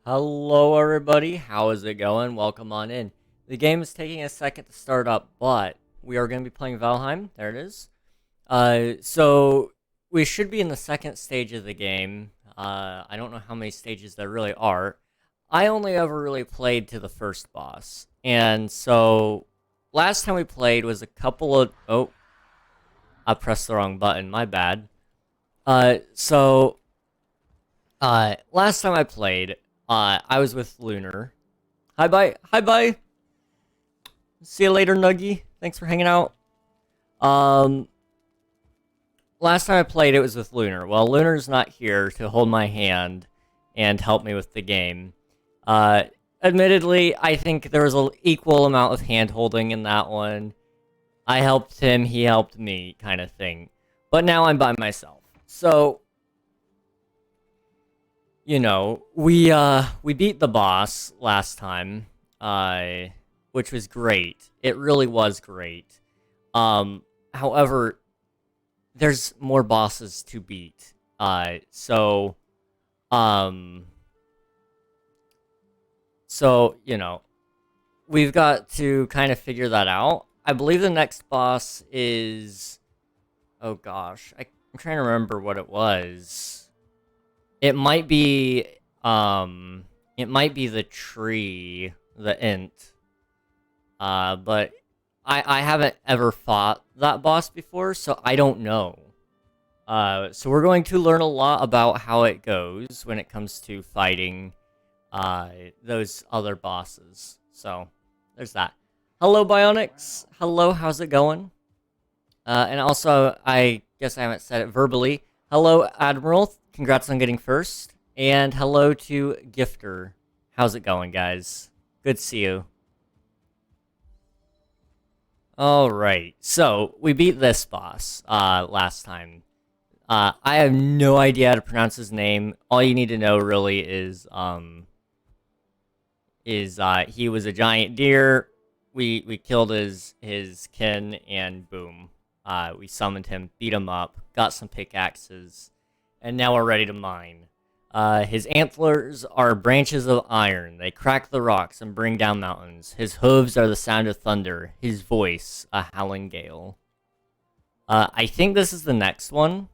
Hello everybody, how is it going? Welcome on in. The game is taking a second to start up, but we are going to be playing Valheim. There it is. So we should be in the second stage of the game. I don't know how many stages there really are. I only ever really played to the first boss. And so last time we played was a couple of... Oh, I pressed the wrong button, my bad. Last time I played, I was with Lunar. Hi, bye. Hi, bye. See you later, Nuggy. Thanks for hanging out. Um, Last time I played, it was with Lunar. Well, Lunar's not here to hold my hand and help me with the game. Admittedly, I think there was an equal amount of hand-holding in that one. I helped him, he helped me, kind of thing. But now I'm by myself. So, you know, we beat the boss last time, which was great. It really was great. However, there's more bosses to beat. Um, so you know, we've got to kind of figure that out. I believe the next boss is, oh gosh, I'm trying to remember what it was. It might be, it might be the tree, the int. But I haven't ever fought that boss before, so I don't know. So we're going to learn a lot about how it goes when it comes to fighting, those other bosses. So, there's that. Hello, Bionics! Hello, how's it going? And also, I guess I haven't said it verbally. Hello, Admiral. Congrats on getting first. And hello to Gifter. How's it going, guys? Good to see you. Alright, so we beat this boss last time. I have no idea how to pronounce his name. All you need to know really is he was a giant deer. We killed his kin, and boom. We summoned him, beat him up, got some pickaxes, and now we're ready to mine. His antlers are branches of iron. They crack the rocks and bring down mountains. His hooves are the sound of thunder. His voice, a howling gale. I think this is the next one.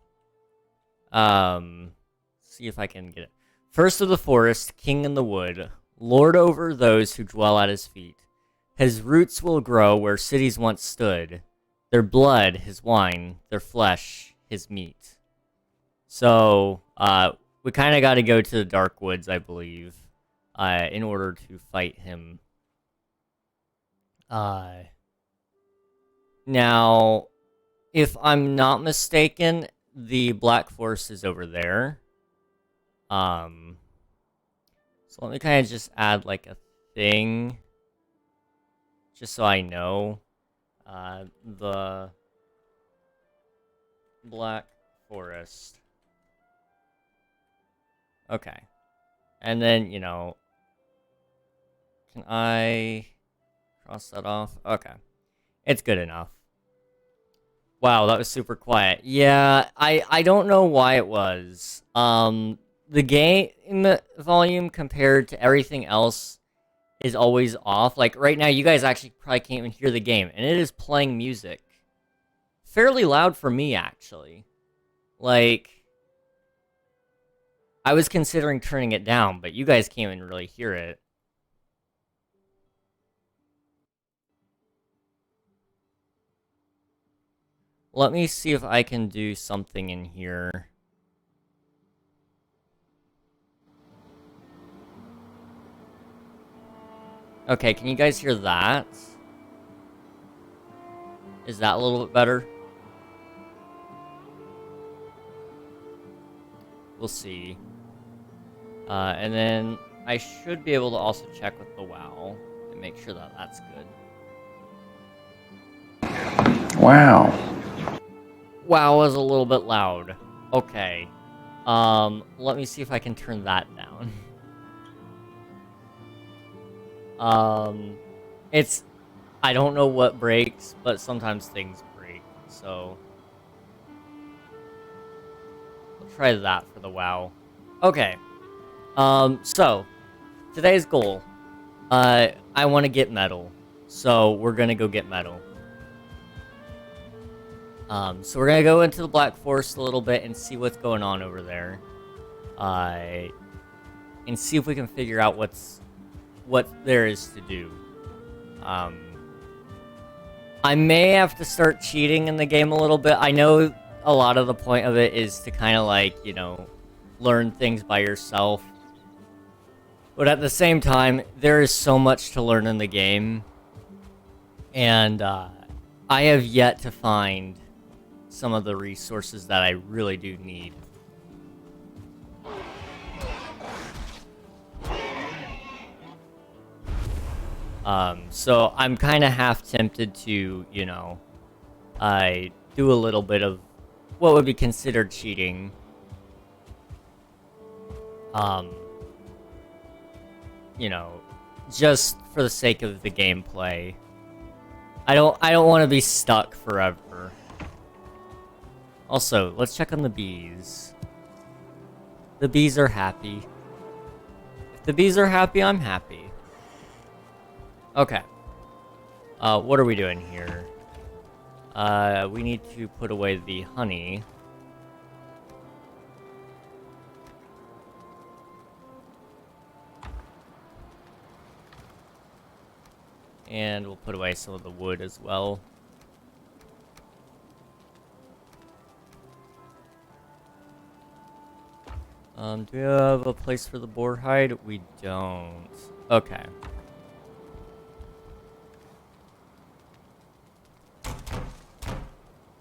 See if I can get it. First of the forest, king in the wood, lord over those who dwell at his feet. His roots will grow where cities once stood. Their blood, his wine, their flesh, his meat. So, we kind of got to go to the Dark Woods, I believe, in order to fight him. Now, if I'm not mistaken, the Black Forest is over there. So let me kind of just add, like, a thing, just so I know. The Black Forest. Okay. And then, you know, can I cross that off? Okay. It's good enough. Wow, that was super quiet. Yeah, I don't know why it was. The game volume compared to everything else is always off. Like, right now, you guys actually probably can't even hear the game, and it is playing music. Fairly loud for me, actually. Like, I was considering turning it down, but you guys can't even really hear it. Let me see if I can do something in here. Okay, can you guys hear that? Is that a little bit better? We'll see. And then I should be able to also check with the WoW and make sure that that's good. Wow. WoW was a little bit loud. Okay. Let me see if I can turn that down. It's... I don't know what breaks, but sometimes things break, so... We'll try that for the WoW. Okay. So, today's goal. I want to get metal, so we're gonna go get metal. So we're gonna go into the Black Forest a little bit and see what's going on over there. And see if we can figure out what there is to do. I may have to start cheating in the game a little bit. I know a lot of the point of it is to kind of like, you know, learn things by yourself. But at the same time, there is so much to learn in the game. And I have yet to find some of the resources that I really do need. So I'm kind of half tempted to, you know, do a little bit of what would be considered cheating. You know, just for the sake of the gameplay. I don't want to be stuck forever. Also, let's check on the bees. The bees are happy. If the bees are happy, I'm happy. Okay. What are we doing here? We need to put away the honey. And we'll put away some of the wood as well. Do we have a place for the boar hide? We don't. Okay.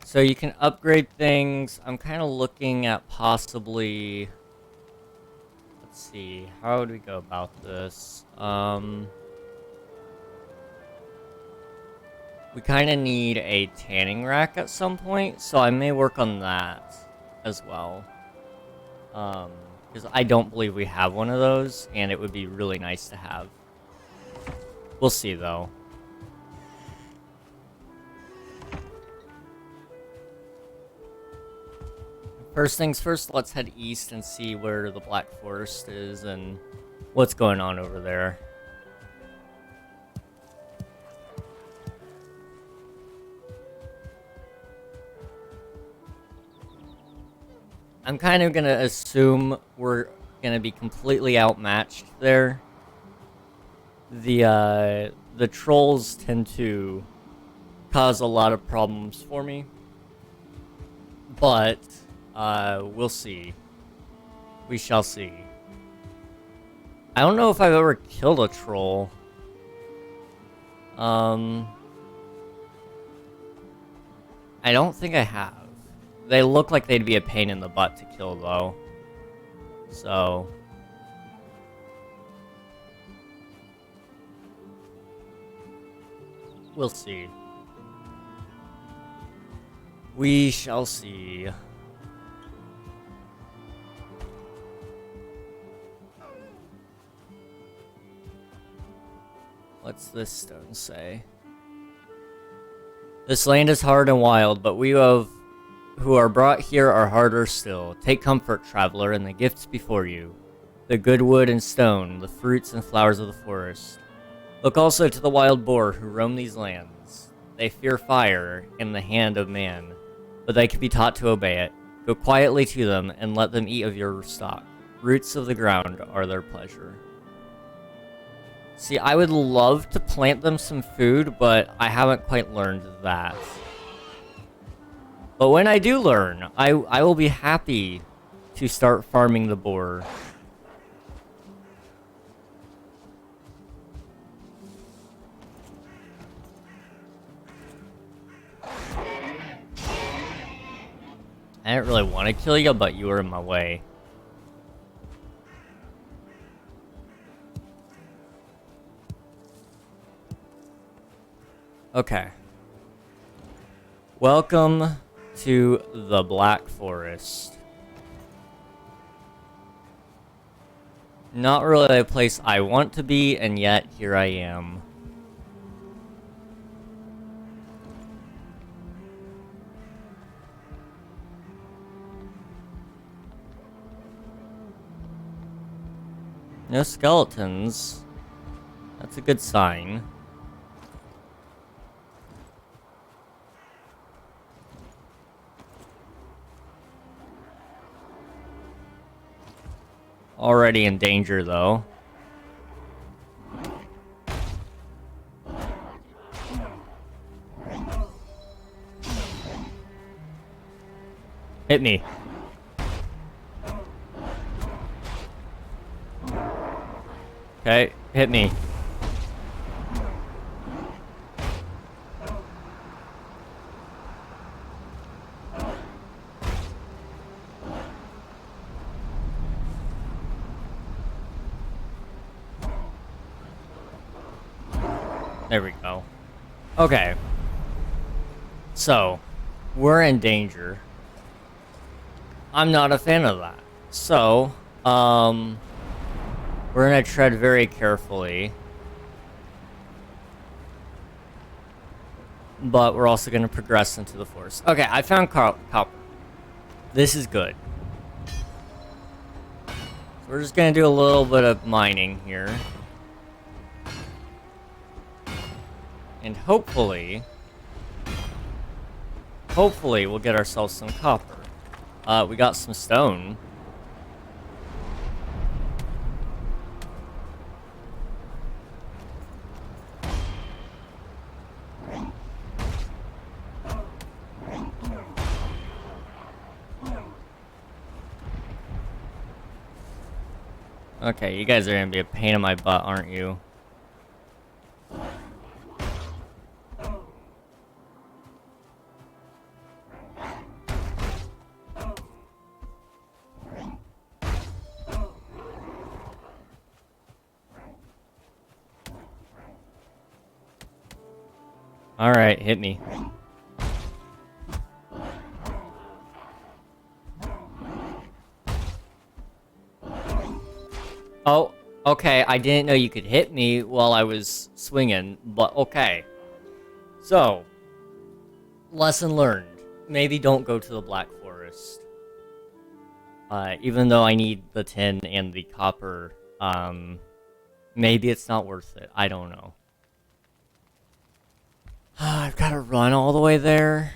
So you can upgrade things. I'm kind of looking at possibly... Let's see. How do we go about this? We kind of need a tanning rack at some point, so I may work on that as well. Because I don't believe we have one of those, and it would be really nice to have. We'll see, though. First things first, let's head east and see where the Black Forest is and what's going on over there. I'm kind of gonna assume we're gonna be completely outmatched there. The trolls tend to cause a lot of problems for me, but we'll see. We shall see. I don't know if I've ever killed a troll. I don't think I have. They look like they'd be a pain in the butt to kill, though. So... we'll see. We shall see. What's this stone say? This land is hard and wild, but we who are brought here are harder still. Take comfort, traveler, in the gifts before you. The good wood and stone, the fruits and flowers of the forest. Look also to the wild boar who roam these lands. They fear fire in the hand of man, but they can be taught to obey it. Go quietly to them and let them eat of your stock. Roots of the ground are their pleasure. See, I would love to plant them some food, but I haven't quite learned that. But when I do learn, I will be happy to start farming the boar. I didn't really want to kill you, but you were in my way. Okay. Welcome to the Black Forest. Not really a place I want to be, and yet here I am. No skeletons. That's a good sign. Already in danger, though. Hit me. Okay, hit me. There we go. Okay. So, we're in danger. I'm not a fan of that. So, we're gonna tread very carefully. But we're also gonna progress into the forest. Okay, I found copper. This is good. So we're just gonna do a little bit of mining here. And hopefully we'll get ourselves some copper. We got some stone. Okay, you guys are gonna be a pain in my butt, aren't you? Alright, hit me. Oh, okay, I didn't know you could hit me while I was swinging, but okay. So, lesson learned. Maybe don't go to the Black Forest. Even though I need the tin and the copper, maybe it's not worth it. I don't know. I've got to run all the way there.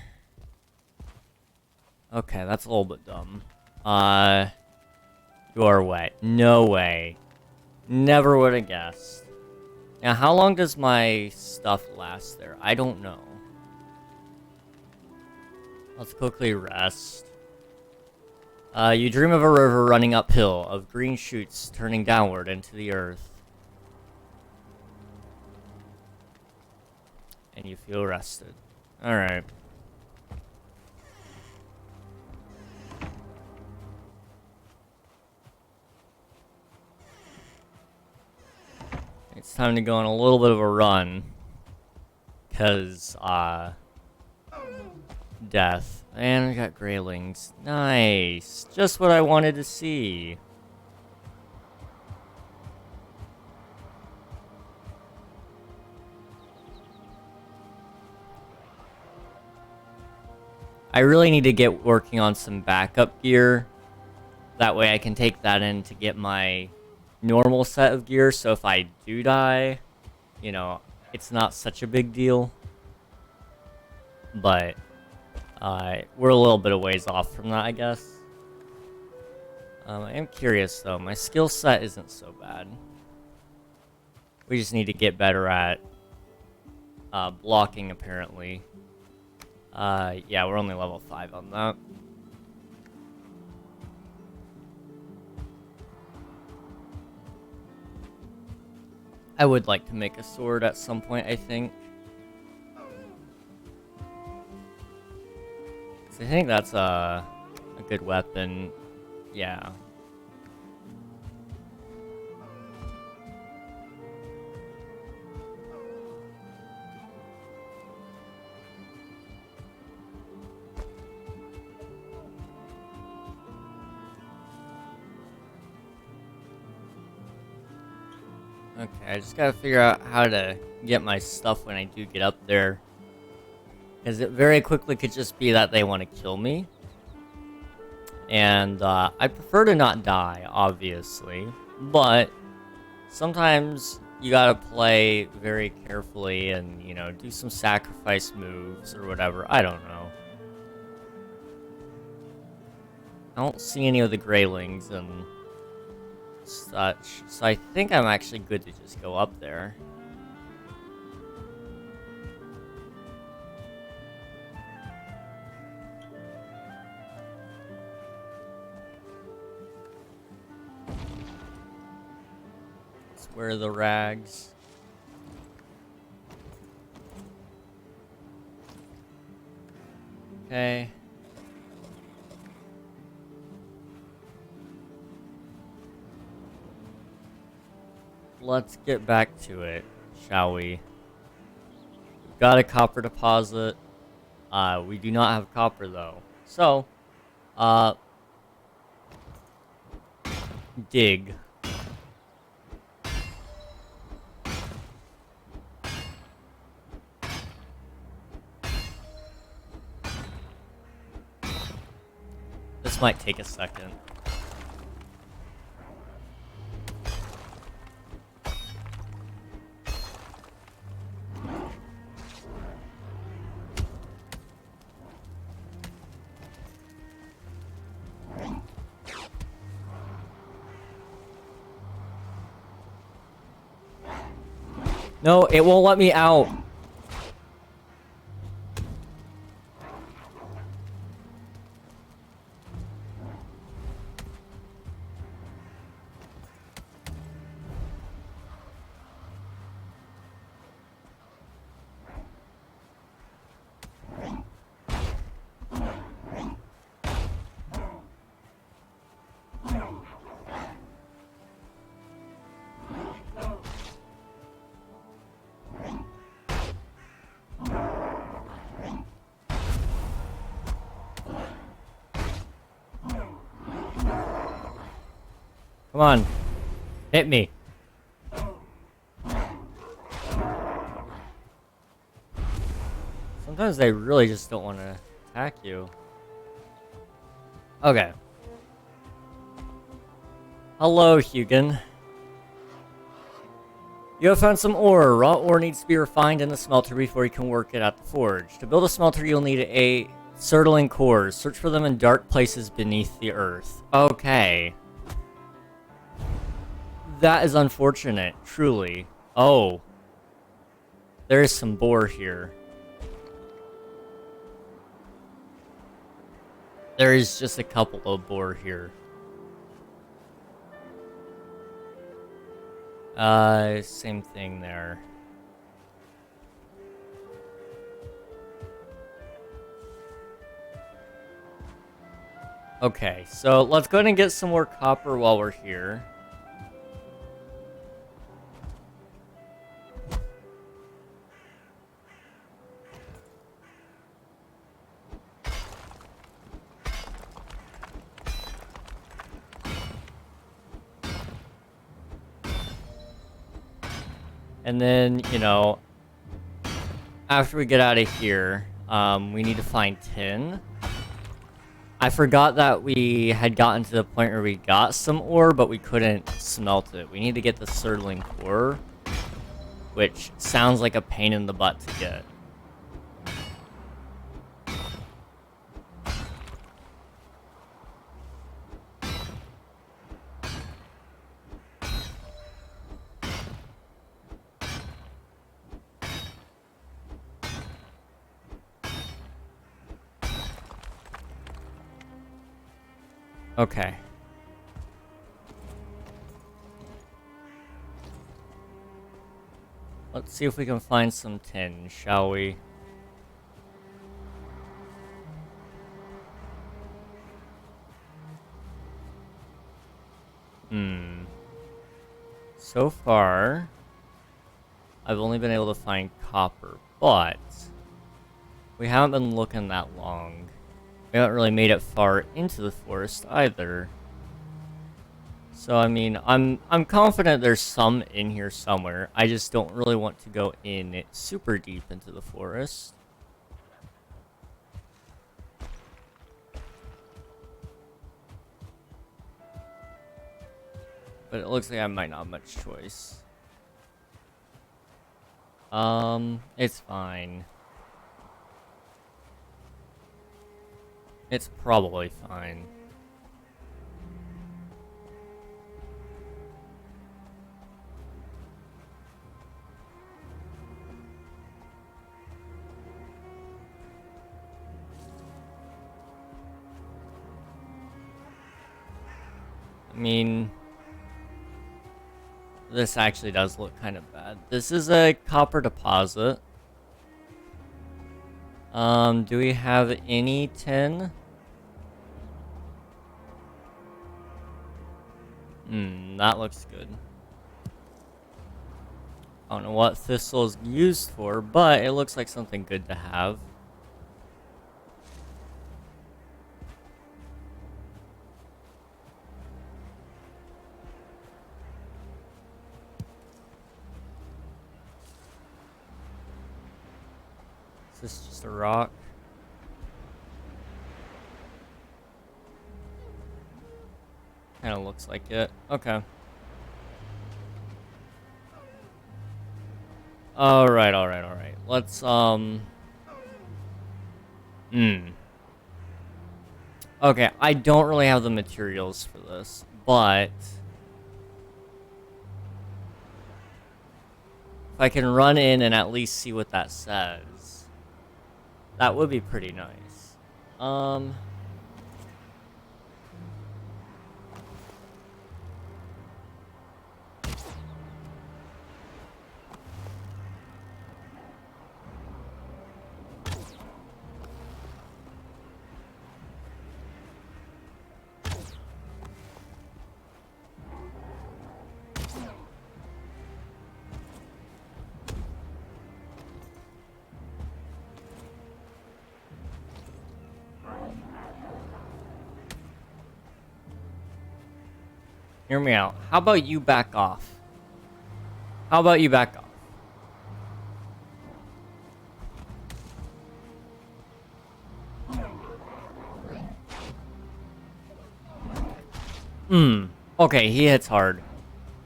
Okay, that's a little bit dumb. You are wet. No way. Never would have guessed. Now, how long does my stuff last there? I don't know. Let's quickly rest. You dream of a river running uphill, of green shoots turning downward into the earth. And you feel rested. Alright. It's time to go on a little bit of a run. Because, death. And we got graylings. Nice. Just what I wanted to see. I really need to get working on some backup gear. That way I can take that in to get my normal set of gear. So if I do die, you know, it's not such a big deal. But we're a little bit of ways off from that, I guess. I am curious, though. My skill set isn't so bad. We just need to get better at blocking, apparently. Yeah, we're only level 5 on that. I would like to make a sword at some point, I think. I think that's a good weapon. Yeah. Okay, I just gotta figure out how to get my stuff when I do get up there. Because it very quickly could just be that they want to kill me. And I prefer to not die, obviously. But sometimes you gotta play very carefully and, you know, do some sacrifice moves or whatever. I don't know. I don't see any of the Greylings and such, so I think I'm actually good to just go up there. Let's wear the rags. Okay. Let's get back to it, shall we? We've got a copper deposit. We do not have copper though. So, dig. This might take a second. No, it won't let me out. Come on. Hit me. Sometimes they really just don't want to attack you. Okay. Hello, Hugin. You have found some ore. Raw ore needs to be refined in the smelter before you can work it at the forge. To build a smelter, you'll need a certain cores. Search for them in dark places beneath the earth. Okay. That is unfortunate, truly. Oh. There is some boar here. There is just a couple of boar here. Same thing there. Okay, so let's go ahead and get some more copper while we're here. And then, you know, after we get out of here, we need to find tin. I forgot that we had gotten to the point where we got some ore, but we couldn't smelt it. We need to get the Sirling core, which sounds like a pain in the butt to get. Okay. Let's see if we can find some tin, shall we? So far, I've only been able to find copper, but we haven't been looking that long. We haven't really made it far into the forest either. So I mean, I'm confident there's some in here somewhere. I just don't really want to go in it super deep into the forest. But it looks like I might not have much choice. It's fine. It's probably fine. I mean, this actually does look kind of bad. This is a copper deposit. Do we have any tin? That looks good. I don't know what thistle is used for, but it looks like something good to have. Is this just a rock? Kind of looks like it. Okay. Alright, alright, alright. Let's, Okay, I don't really have the materials for this, but if I can run in and at least see what that says, that would be pretty nice. Hear me out. How about you back off? How about you back off? Okay, he hits hard.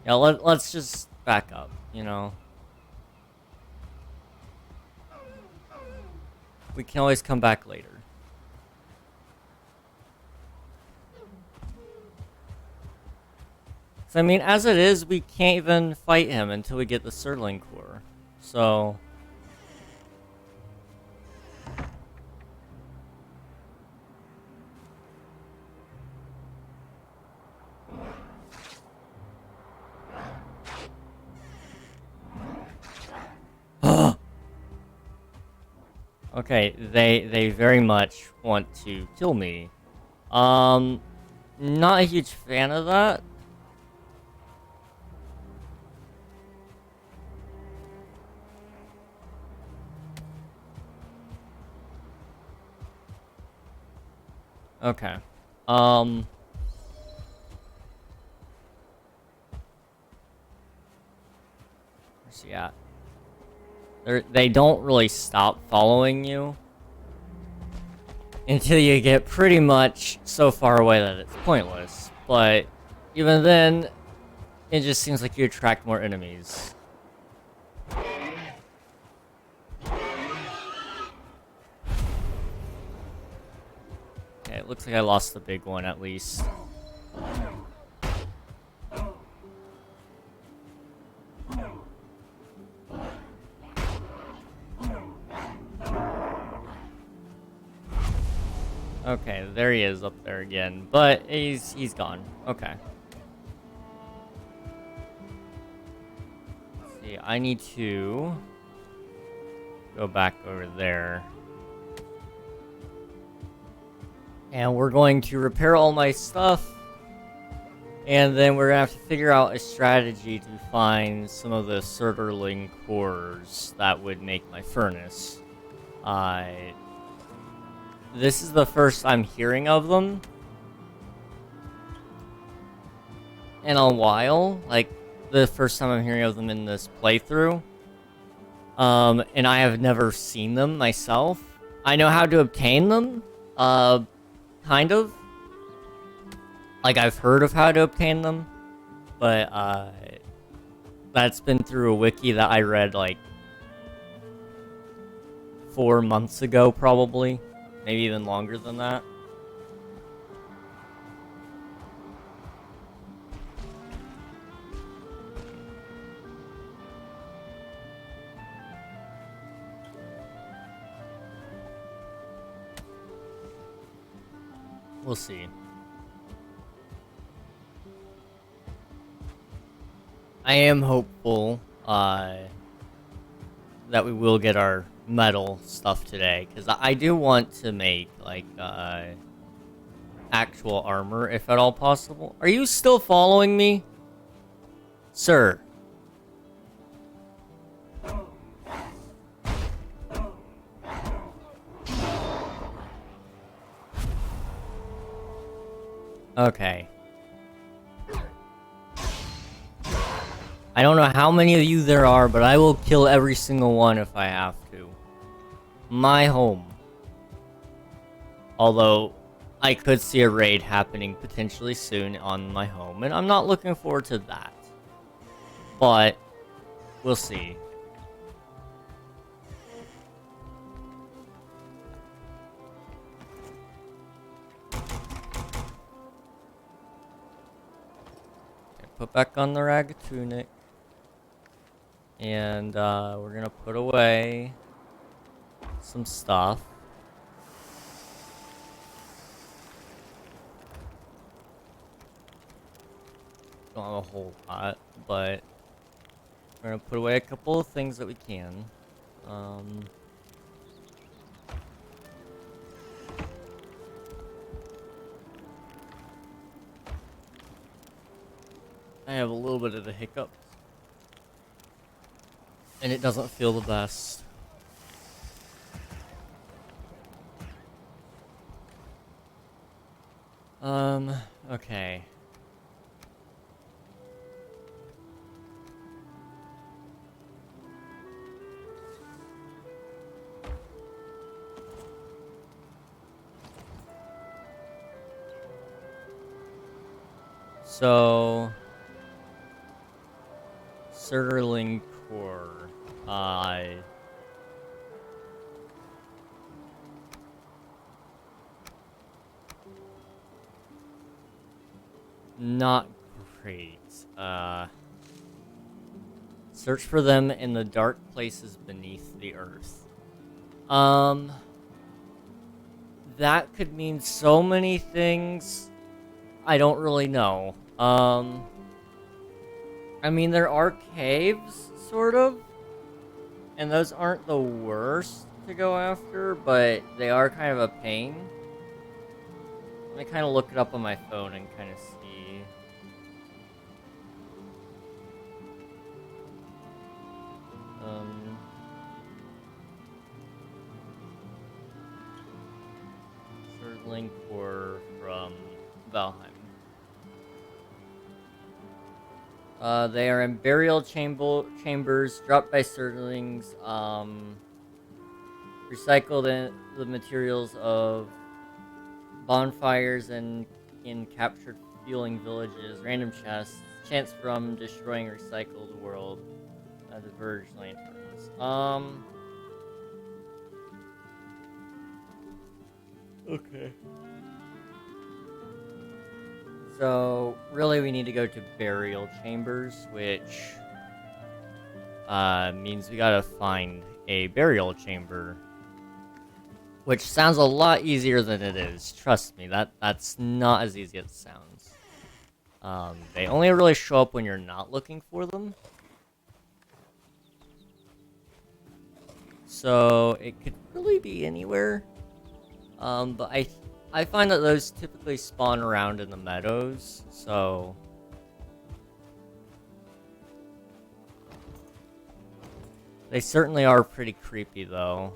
Yeah, let's just back up, you know? We can always come back later. So, I mean, as it is, we can't even fight him until we get the Surtling core. So... Okay, they very much want to kill me. Not a huge fan of that. Okay. Where's he at? They don't really stop following you until you get pretty much so far away that it's pointless. But even then, it just seems like you attract more enemies. Okay, it looks like I lost the big one at least. Okay, there he is up there again, but he's gone. Okay. Let's see, I need to go back over there. And we're going to repair all my stuff. And then we're gonna have to figure out a strategy to find some of the Surtling cores that would make my furnace. This is the first I'm hearing of them in a while. Like, the first time I'm hearing of them in this playthrough. And I have never seen them myself. I know how to obtain them, kind of. Like, I've heard of how to obtain them. But, that's been through a wiki that I read, like, 4 months ago, probably. Maybe even longer than that. We'll see. I am hopeful, that we will get our metal stuff today, because I do want to make, like, actual armor, if at all possible. Are you still following me? Sir. Okay. I don't know how many of you there are, but I will kill every single one if I have to. My home. Although, I could see a raid happening potentially soon on my home, and I'm not looking forward to that. But, we'll see. Okay, put back on the rag tunic. And, we're gonna put away some stuff. Don't have a whole lot, but we're gonna put away a couple of things that we can. I have a little bit of the hiccups. And it doesn't feel the best. Okay. So, Surtling Core. Not great. Search for them in the dark places beneath the earth. That could mean so many things. I don't really know. I mean, there are caves, sort of. And those aren't the worst to go after, but they are kind of a pain. Let me kind of look it up on my phone and kind of see. Surtling Core from Valheim. They are in burial chambers, dropped by Surtlings, recycled in the materials of bonfires and in captured fueling villages, random chests, chance from destroying recycled world, diverged lanterns. Okay. So, really we need to go to burial chambers, which means we gotta find a burial chamber. Which sounds a lot easier than it is. Trust me, that's not as easy as it sounds. They only really show up when you're not looking for them. So, it could really be anywhere. But I find that those typically spawn around in the meadows, so... They certainly are pretty creepy, though.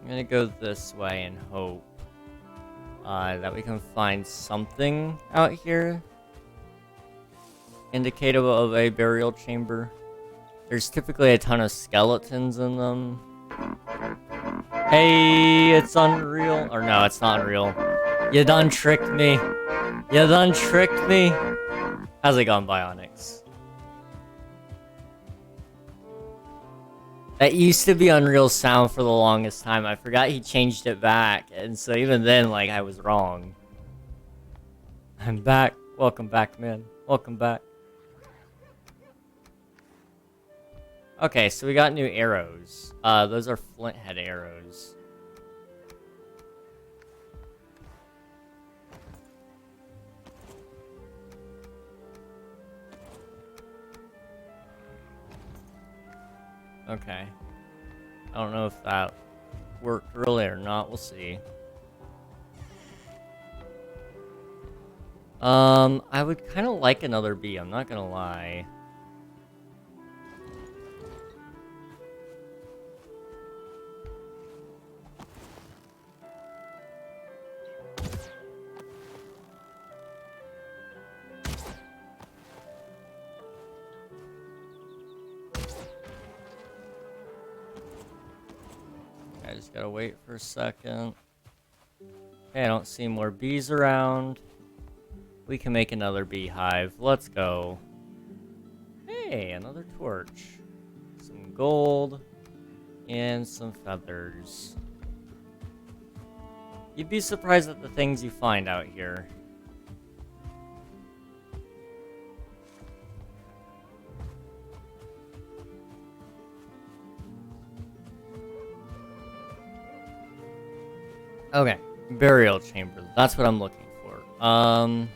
I'm gonna go this way and hope that we can find something out here indicative of a burial chamber. There's typically a ton of skeletons in them. Hey, it's unreal. Or no, it's not unreal. You done tricked me. You done tricked me. How's it going, Bionics? That used to be Unreal Sound for the longest time. I forgot he changed it back. And so even then, like, I was wrong. I'm back. Welcome back, man. Welcome back. Okay, so we got new arrows. Those are flint head arrows. Okay. I don't know if that worked really or not. We'll see. I would kind of like another bee. I'm not gonna lie. I just gotta wait for a second. Okay, I don't see more bees around. We can make another beehive. Let's go. Hey, another torch. Some gold. And some feathers. You'd be surprised at the things you find out here. Okay, burial chamber. That's what I'm looking for.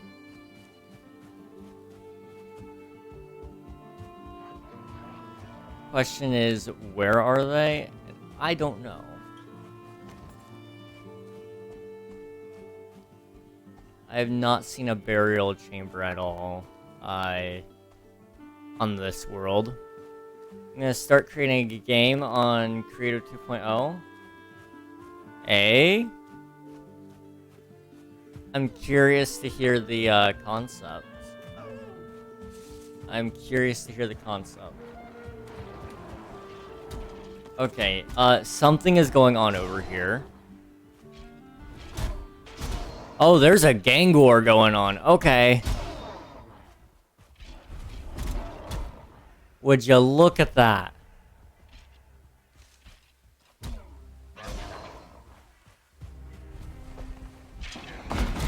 Question is, where are they? I don't know. I have not seen a burial chamber at all. On this world. I'm gonna start creating a game on Creator 2.0. I'm curious to hear the concept. I'm curious to hear the concept. Okay, something is going on over here. Oh, there's a gang war going on. Okay. Would you look at that?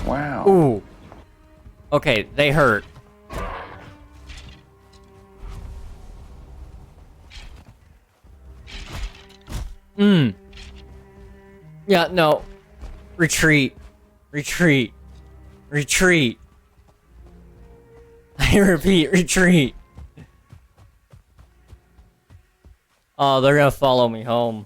Wow. Ooh. Okay, they hurt. Yeah, no. Retreat. Retreat. Retreat. I repeat, retreat. Oh, they're gonna follow me home.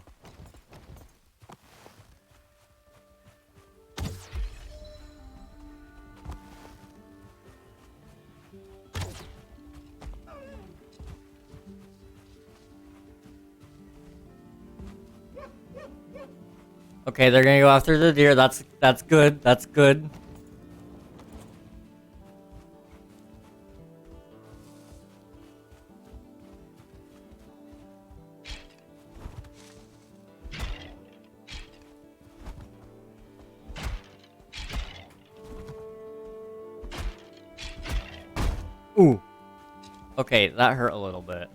Okay, they're gonna go after the deer. That's good. That's good. Ooh. Okay, that hurt a little bit.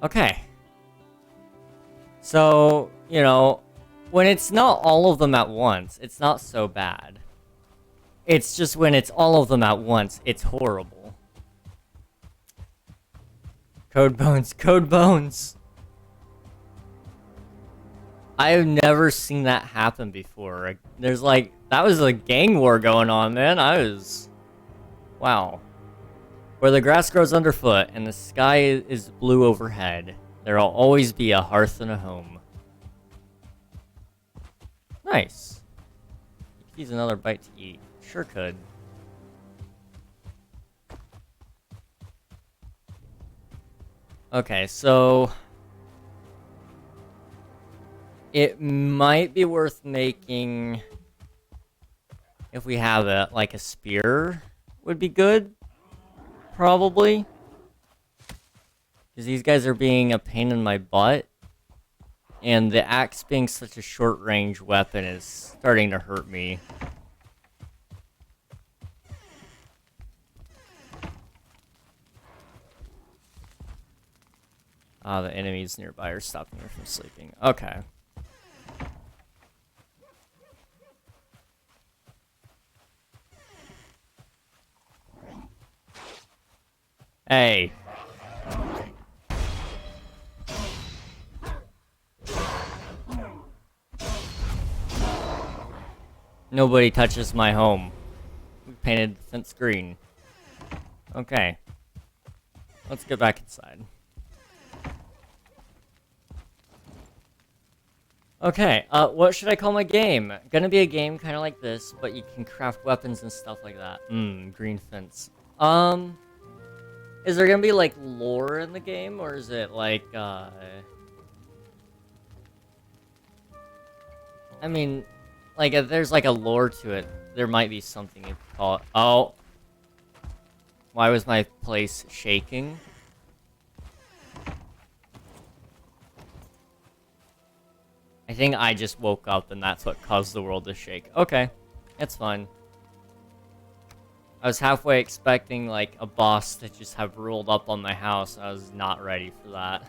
Okay. So, you know, when it's not all of them at once, it's not so bad. It's just when it's all of them at once, it's horrible. Code bones, code bones. I've never seen that happen before. There's like, that was a gang war going on, man. Wow. Where the grass grows underfoot and the sky is blue overhead, there'll always be a hearth and a home. Nice. You could use another bite to eat. Sure could. Okay, so it might be worth making, if we have it, like a spear would be good. probably. Because these guys are being a pain in my butt. And the axe being such a short-range weapon is starting to hurt me. Ah, the enemies nearby are stopping me from sleeping. Okay. Hey. Nobody touches my home. We painted the fence green. Okay. Let's get back inside. Okay, what should I call my game? Gonna be a game kind of like this, but you can craft weapons and stuff like that. Green fence. Is there gonna be, like, lore in the game, or is it, like, I mean, like, if there's, like, a lore to it, there might be something you could call it. Oh! Why was my place shaking? I think I just woke up and that's what caused the world to shake. Okay, it's fine. I was halfway expecting, like, a boss to just have rolled up on my house. I was not ready for that.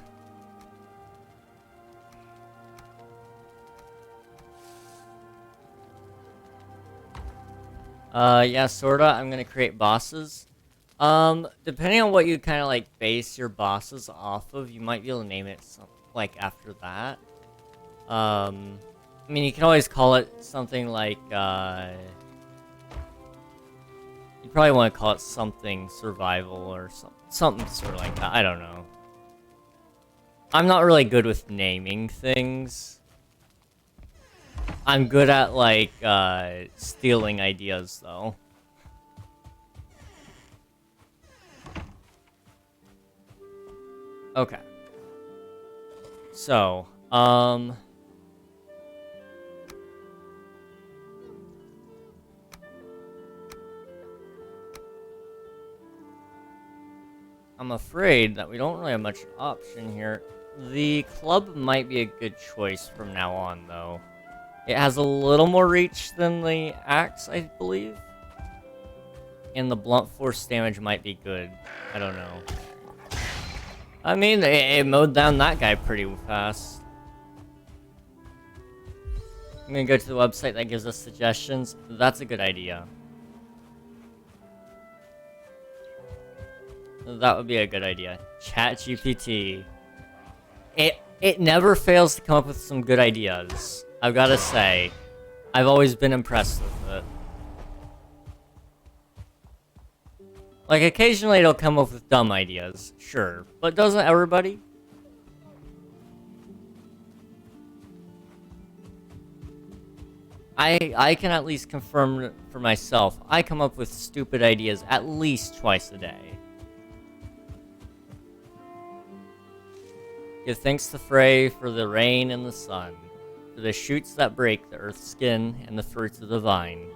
Yeah, sorta. I'm gonna create bosses. Depending on what you kind of, like, base your bosses off of, you might be able to name it something, like, after that. I mean, you can always call it something like, you probably want to call it something survival or something sort of like that. I don't know. I'm not really good with naming things. I'm good at, like, stealing ideas, though. Okay. So, I'm afraid that we don't really have much option here. The club might be a good choice from now on, though. It has a little more reach than the axe, I believe. And the blunt force damage might be good. I don't know. I mean, it mowed down that guy pretty fast. I'm gonna go to the website that gives us suggestions. That's a good idea. That would be a good idea. ChatGPT. It never fails to come up with some good ideas. I've gotta say. I've always been impressed with it. Like, occasionally it'll come up with dumb ideas, sure. But doesn't everybody? I can at least confirm for myself, I come up with stupid ideas at least twice a day. Give thanks to Frey for the rain and the sun, for the shoots that break the earth's skin and the fruits of the vine.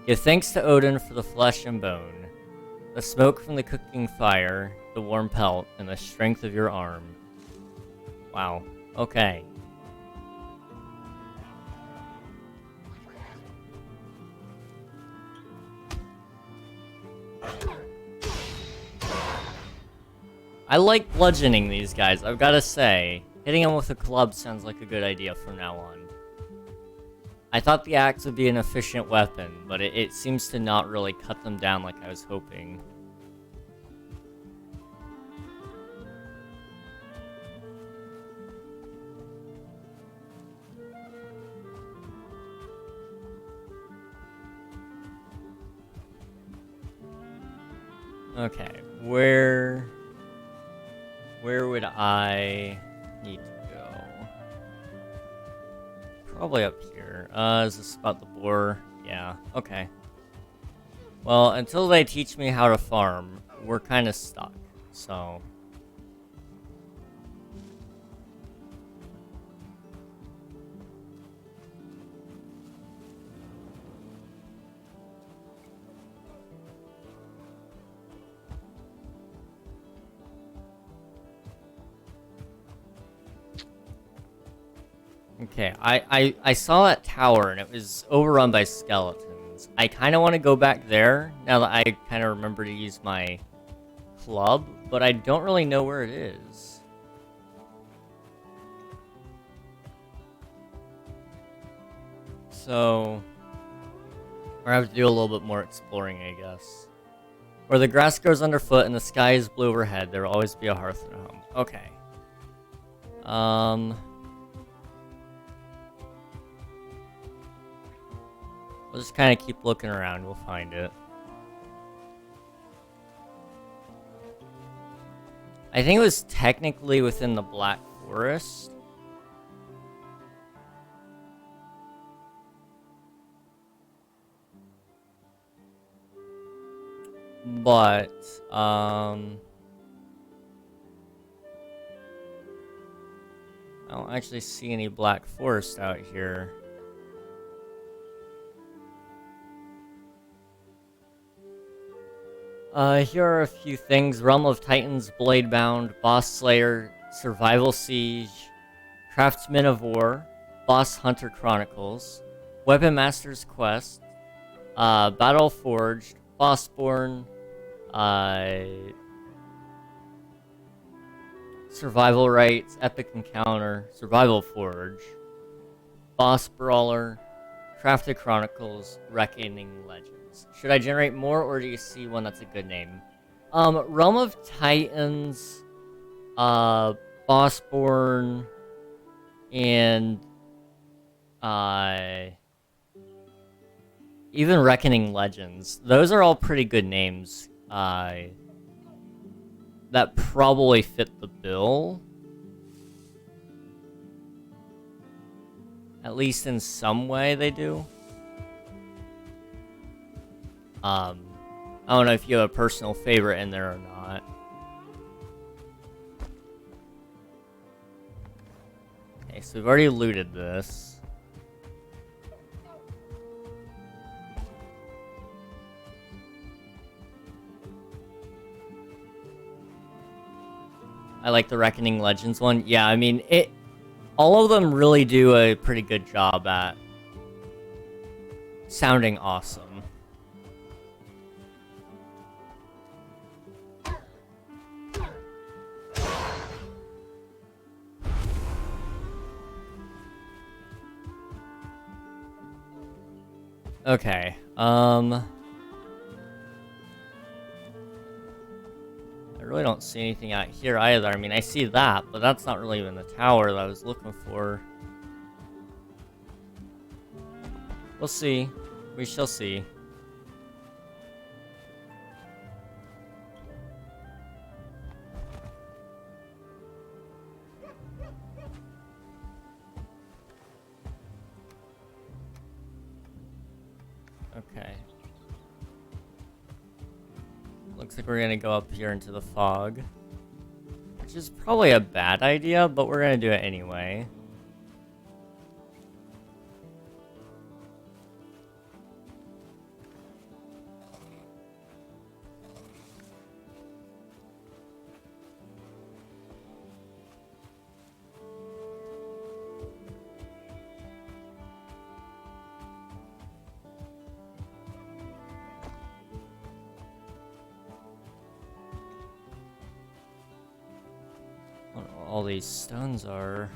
Give thanks to Odin for the flesh and bone, the smoke from the cooking fire, the warm pelt, and the strength of your arm. Wow. Okay. I like bludgeoning these guys, I've gotta say. Hitting them with a club sounds like a good idea from now on. I thought the axe would be an efficient weapon, but it seems to not really cut them down like I was hoping. Okay, where would I need to go? Probably up here. Is this about the boar? Yeah, okay. Well, until they teach me how to farm, we're kind of stuck, so... Okay, I saw that tower and it was overrun by skeletons. I kind of want to go back there now that I kind of remember to use my club, but I don't really know where it is. So, we're gonna have to do a little bit more exploring, I guess. Where the grass grows underfoot and the sky is blue overhead, there will always be a hearth and a home. Okay. We'll just kind of keep looking around, we'll find it. I think it was technically within the Black Forest. But, I don't actually see any Black Forest out here. Here are a few things. Realm of Titans, Bladebound, Boss Slayer, Survival Siege, Craftsman of War, Boss Hunter Chronicles, Weapon Master's Quest, Battle Forged, Bossborn, Survival Rites, Epic Encounter, Survival Forge, Boss Brawler, Crafted Chronicles, Reckoning Legends. Should I generate more, or do you see one that's a good name? Realm of Titans, Bossborn, and even Reckoning Legends. Those are all pretty good names. That probably fit the bill. At least in some way they do. I don't know if you have a personal favorite in there or not. Okay, so we've already looted this. I like the Reckoning Legends one. Yeah, I mean, all of them really do a pretty good job at sounding awesome. Okay, I really don't see anything out here either. I mean, I see that, but that's not really even the tower that I was looking for. We'll see. We shall see. Okay. Looks like we're gonna go up here into the fog. Which is probably a bad idea, but we're gonna do it anyway. What all these stones are.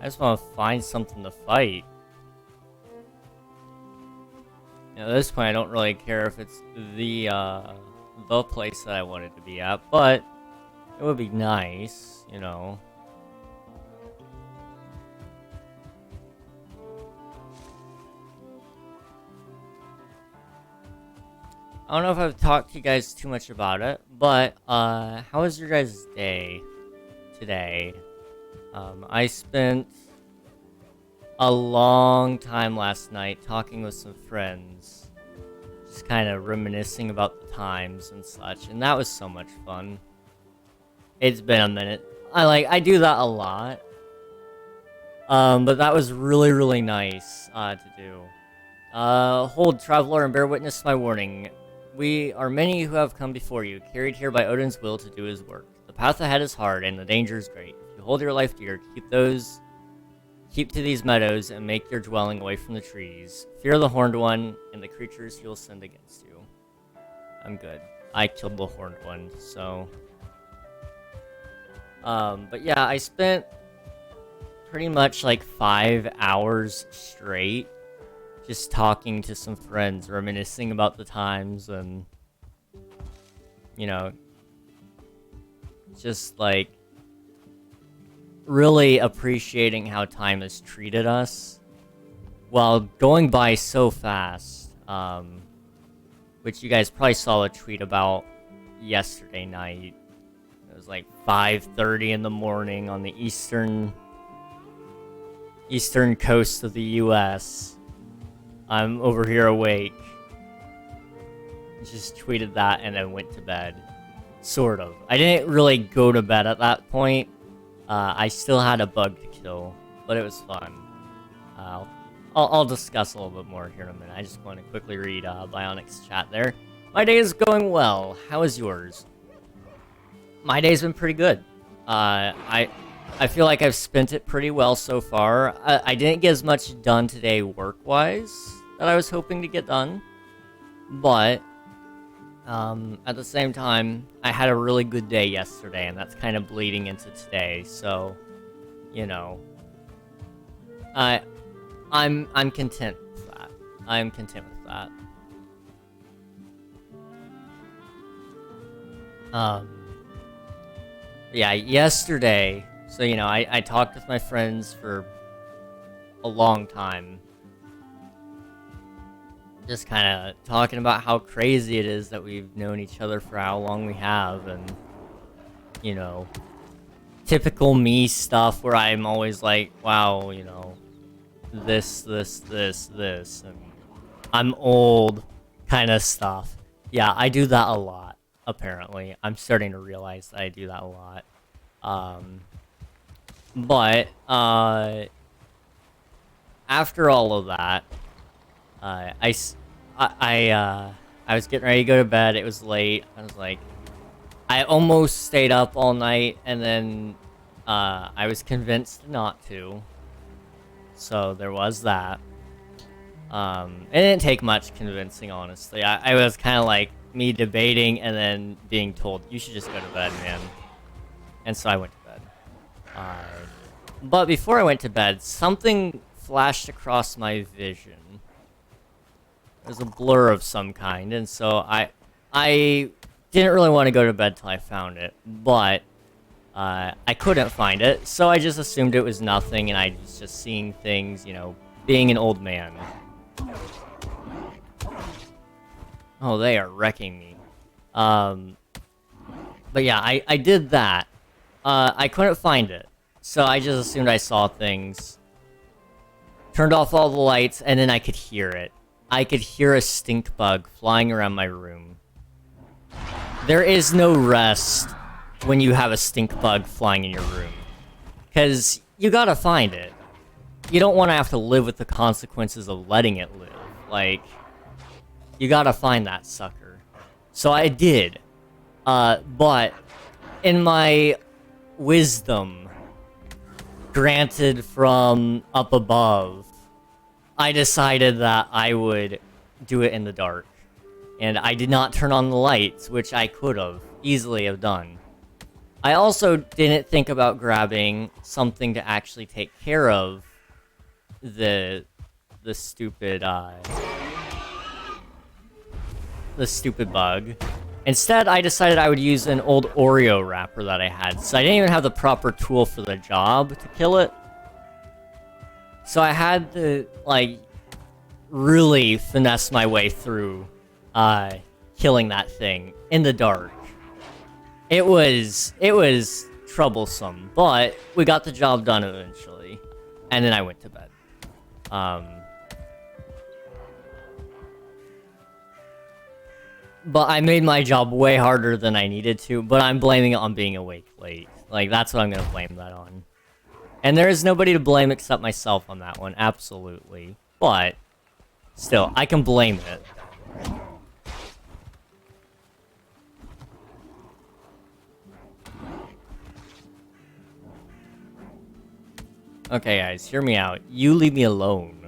I just want to find something to fight. At this point, I don't really care if it's the place that I wanted to be at, but it would be nice, you know. I don't know if I've talked to you guys too much about it, but how was your guys' day today? I spent a long time last night talking with some friends, just kind of reminiscing about the times and such, and that was so much fun. It's been a minute. I do that a lot, but that was really, really nice to do. Hold, traveler, and bear witness to my warning. We are many who have come before you, carried here by Odin's will to do his work. The path ahead is hard, and the danger is great. If you hold your life dear, keep to these meadows, and make your dwelling away from the trees. Fear the Horned One, and the creatures he will send against you. I'm good. I killed the Horned One, so... but yeah, I spent pretty much like 5 hours straight just talking to some friends, reminiscing about the times, and, you know, just like really appreciating how time has treated us while going by so fast. Which you guys probably saw a tweet about yesterday night. It was like 5:30 in the morning on the eastern coast of the US. I'm over here awake. Just tweeted that and then went to bed. Sort of. I didn't really go to bed at that point. I still had a bug to kill, but it was fun. I'll discuss a little bit more here in a minute. I just want to quickly read Bionic's chat there. My day is going well. How is yours? My day's been pretty good. I feel like I've spent it pretty well so far. I didn't get as much done today work-wise that I was hoping to get done. But, at the same time, I had a really good day yesterday, and that's kind of bleeding into today, so, you know. I'm content with that. I'm content with that. Yeah, yesterday, so, you know, I talked with my friends for a long time. Just kind of talking about how crazy it is that we've known each other for how long we have, and, you know, typical me stuff where I'm always like, wow, you know, this, and I'm old kind of stuff. Yeah, I do that a lot, apparently. I'm starting to realize that I do that a lot. But, after all of that, I was getting ready to go to bed. It was late. I was like, I almost stayed up all night, and then, I was convinced not to. So there was that. It didn't take much convincing, honestly. I was kind of like me debating and then being told, you should just go to bed, man. And so I went to bed. But before I went to bed, something flashed across my vision. It was a blur of some kind, and so I didn't really want to go to bed till I found it, but I couldn't find it, so I just assumed it was nothing, and I was just seeing things, you know, being an old man. Oh, they are wrecking me. But yeah, I did that. I couldn't find it, so I just assumed I saw things. Turned off all the lights, and then I could hear it. I could hear a stink bug flying around my room. There is no rest when you have a stink bug flying in your room, because you gotta find it. You don't want to have to live with the consequences of letting it live. Like, you gotta find that sucker. So I did. But in my wisdom granted from up above, I decided that I would do it in the dark. And I did not turn on the lights, which I could have easily have done. I also didn't think about grabbing something to actually take care of the stupid bug. Instead, I decided I would use an old Oreo wrapper that I had, so I didn't even have the proper tool for the job to kill it. So I had to, like, really finesse my way through killing that thing in the dark. It was troublesome, but we got the job done eventually, and then I went to bed. But I made my job way harder than I needed to, but I'm blaming it on being awake late. Like, that's what I'm gonna blame that on. And there is nobody to blame except myself on that one, absolutely. But, still, I can blame it. Okay, guys, hear me out. You leave me alone.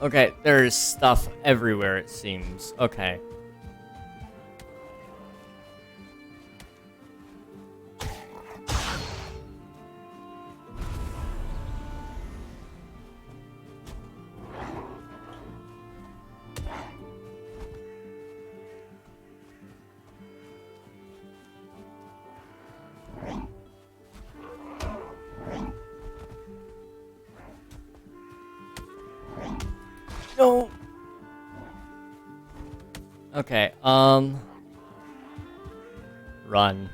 Okay, there's stuff everywhere, it seems. Okay. No. Okay, run.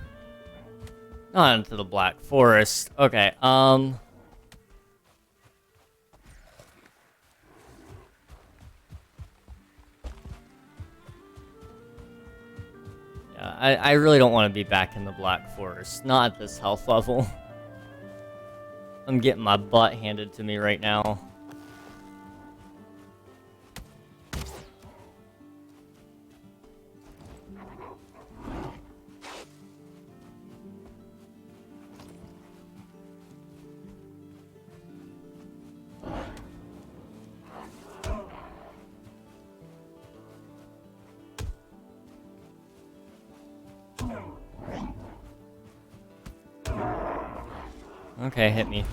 Not into the Black Forest. Okay, yeah, I really don't want to be back in the Black Forest. Not at this health level. I'm getting my butt handed to me right now. Okay, hit me.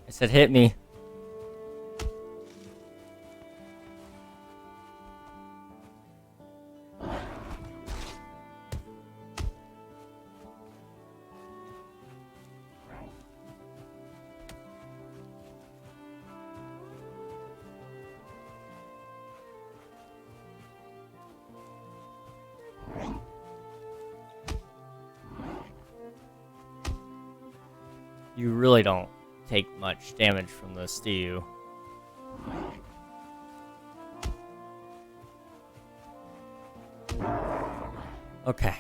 I said hit me. You really don't take much damage from this, do you? Okay.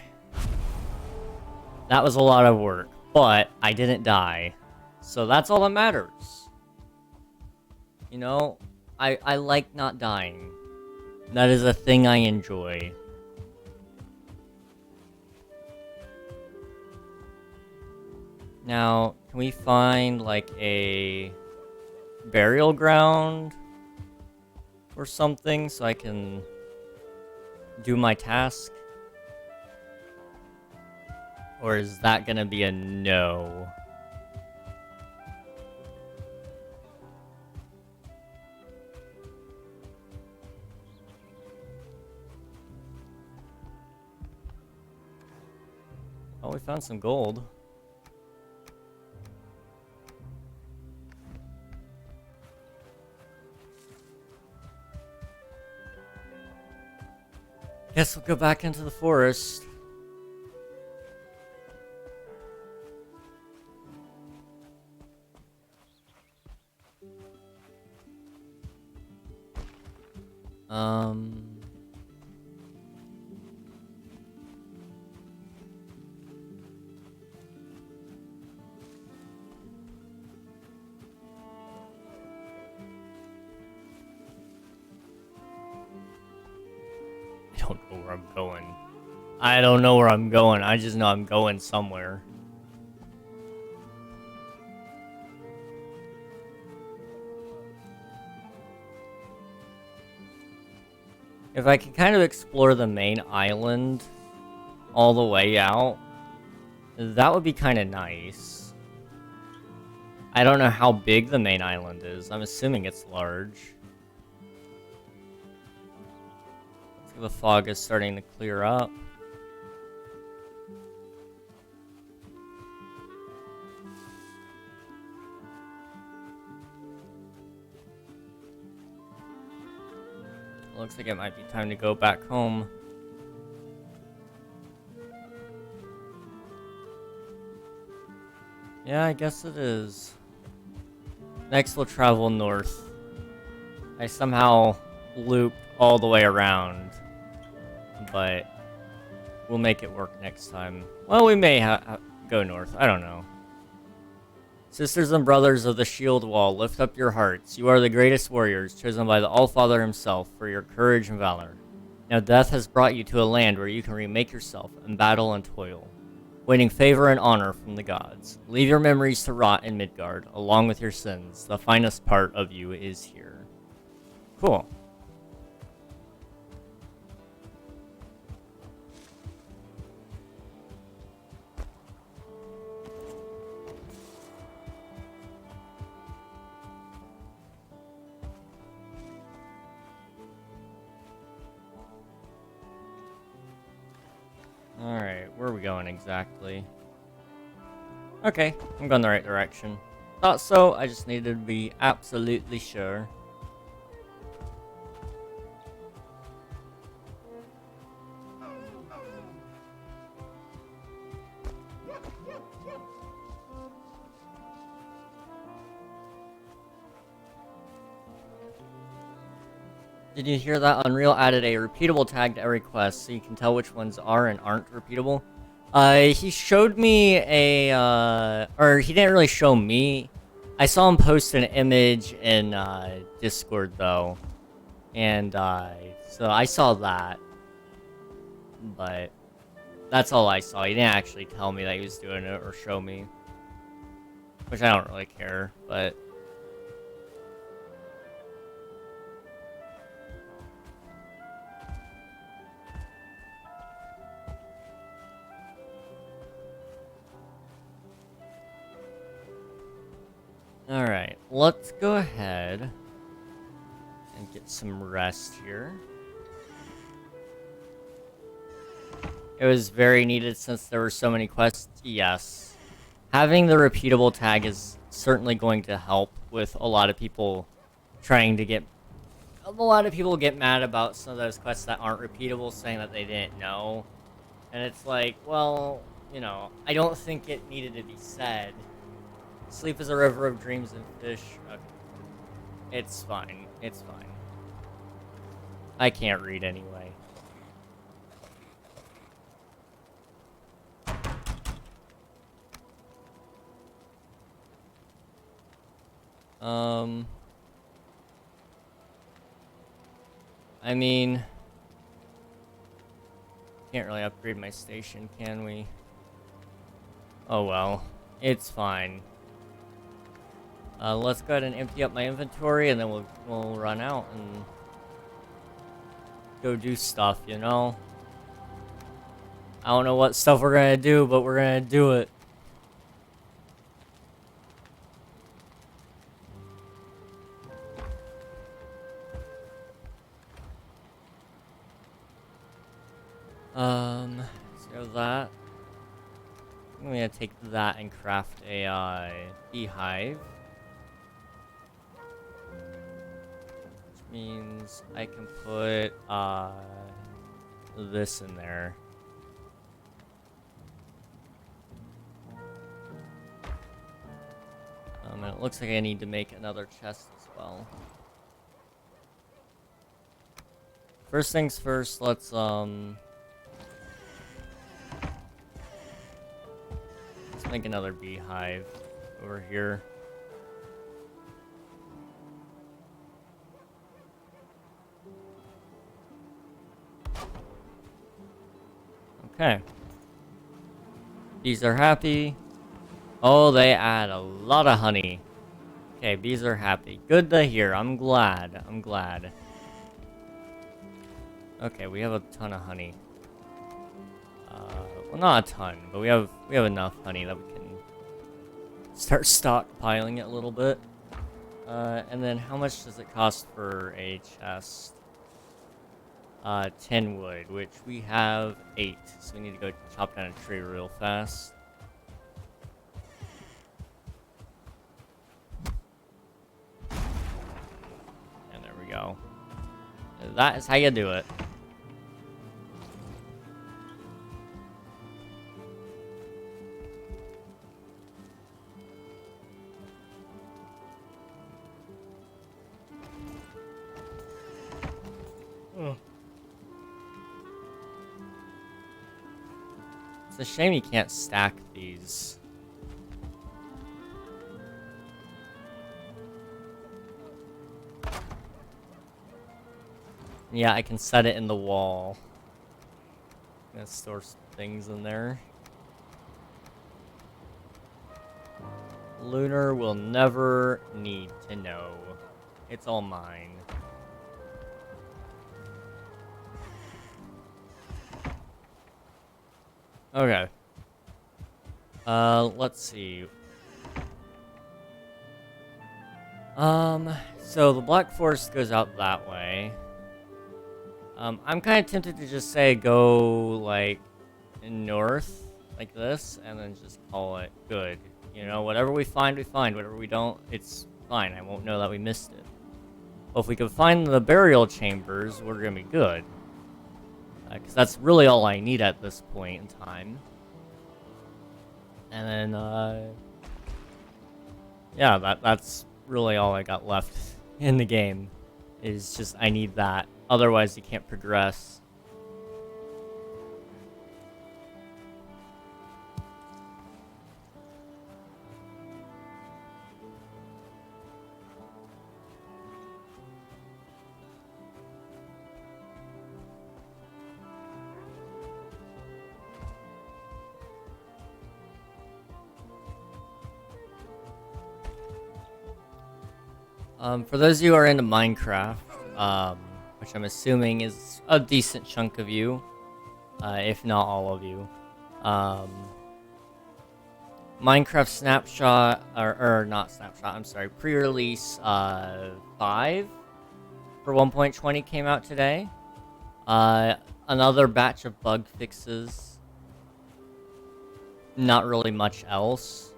That was a lot of work, but I didn't die. So that's all that matters. You know, I like not dying. That is a thing I enjoy. Now, can we find, like, a burial ground or something so I can do my task? Or is that gonna be a no? Oh, we found some gold. Guess we'll go back into the forest. I don't know where I'm going. I don't know where I'm going. I just know I'm going somewhere. If I can kind of explore the main island all the way out, that would be kind of nice. I don't know how big the main island is. I'm assuming it's large. The fog is starting to clear up. Looks like it might be time to go back home. Yeah, I guess it is. Next we'll travel north. I somehow looped all the way around, but we'll make it work next time. Well, we may go north. I don't know. Sisters and brothers of the shield wall, lift up your hearts. You are the greatest warriors, chosen by the All-Father himself for your courage and valor. Now death has brought you to a land where you can remake yourself in battle and toil, waiting favor and honor from the gods. Leave your memories to rot in Midgard, along with your sins. The finest part of you is here. Cool. Alright, where are we going exactly? Okay, I'm going the right direction. Thought so, I just needed to be absolutely sure. Did you hear that? Unreal added a repeatable tag to every quest, so you can tell which ones are and aren't repeatable. He showed me or he didn't really show me. I saw him post an image in, Discord, though. And, so I saw that. But, that's all I saw. He didn't actually tell me that he was doing it or show me. Which I don't really care, but... Alright, let's go ahead and get some rest here. It was very needed since there were so many quests. Yes. Having the repeatable tag is certainly going to help with a lot of people trying to get... A lot of people get mad about some of those quests that aren't repeatable, saying that they didn't know. And it's like, well, you know, I don't think it needed to be said. Sleep is a river of dreams and fish. Okay. It's fine. It's fine. I can't read anyway. I mean... Can't really upgrade my station, can we? Oh well. It's fine. Let's go ahead and empty up my inventory, and then we'll run out and go do stuff, you know? I don't know what stuff we're gonna do, but we're gonna do it. So that. I'm gonna take that and craft a beehive. Which means I can put this in there. And it looks like I need to make another chest as well. First things first, let's make another beehive over here. Okay. Bees are happy. Oh, they add a lot of honey. Okay, bees are happy. Good to hear. I'm glad. I'm glad. Okay, we have a ton of honey. Well, not a ton, but we have enough honey that we can start stockpiling it a little bit. And then how much does it cost for a chest? 10 wood, which we have 8, so we need to go chop down a tree real fast. And there we go. That is how you do it. It's a shame you can't stack these. Yeah, I can set it in the wall. I'm gonna store some things in there. Lunar will never need to know. It's all mine. Okay. Let's see. So the Black Forest goes out that way. I'm kind of tempted to just say go, like, north, like this, and then just call it good. You know, whatever we find, we find. Whatever we don't, it's fine. I won't know that we missed it. Well, if we can find the burial chambers, we're gonna be good. Because that's really all I need at this point in time. And then, yeah, that's really all I got left in the game. Is just, I need that. Otherwise, you can't progress. For those of you who are into Minecraft, which I'm assuming is a decent chunk of you, if not all of you, Minecraft Snapshot, or not Snapshot, I'm sorry, pre-release 5 for 1.20 came out today. Another batch of bug fixes. Not really much else.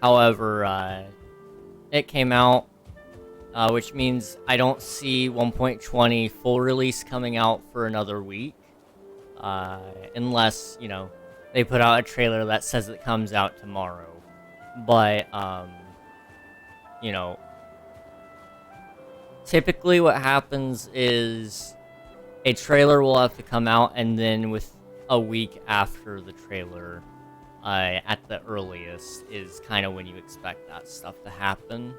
However, it came out, which means I don't see 1.20 full release coming out for another week. Unless, you know, they put out a trailer that says it comes out tomorrow. But, you know, typically what happens is a trailer will have to come out, and then with a week after the trailer, at the earliest, is kind of when you expect that stuff to happen.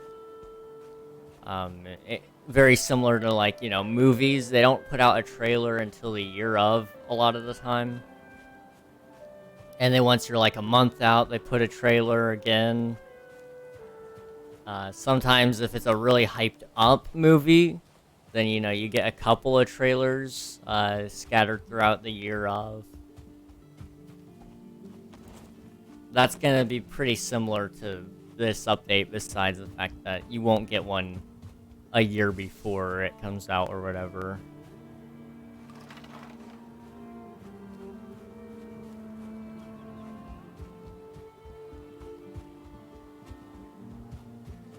Very similar to, like, you know, movies. They don't put out a trailer until the year of, a lot of the time. And then once you're, like, a month out, they put a trailer again. Sometimes if it's a really hyped up movie, then, you know, you get a couple of trailers scattered throughout the year of. That's gonna be pretty similar to this update, besides the fact that you won't get one a year before it comes out or whatever.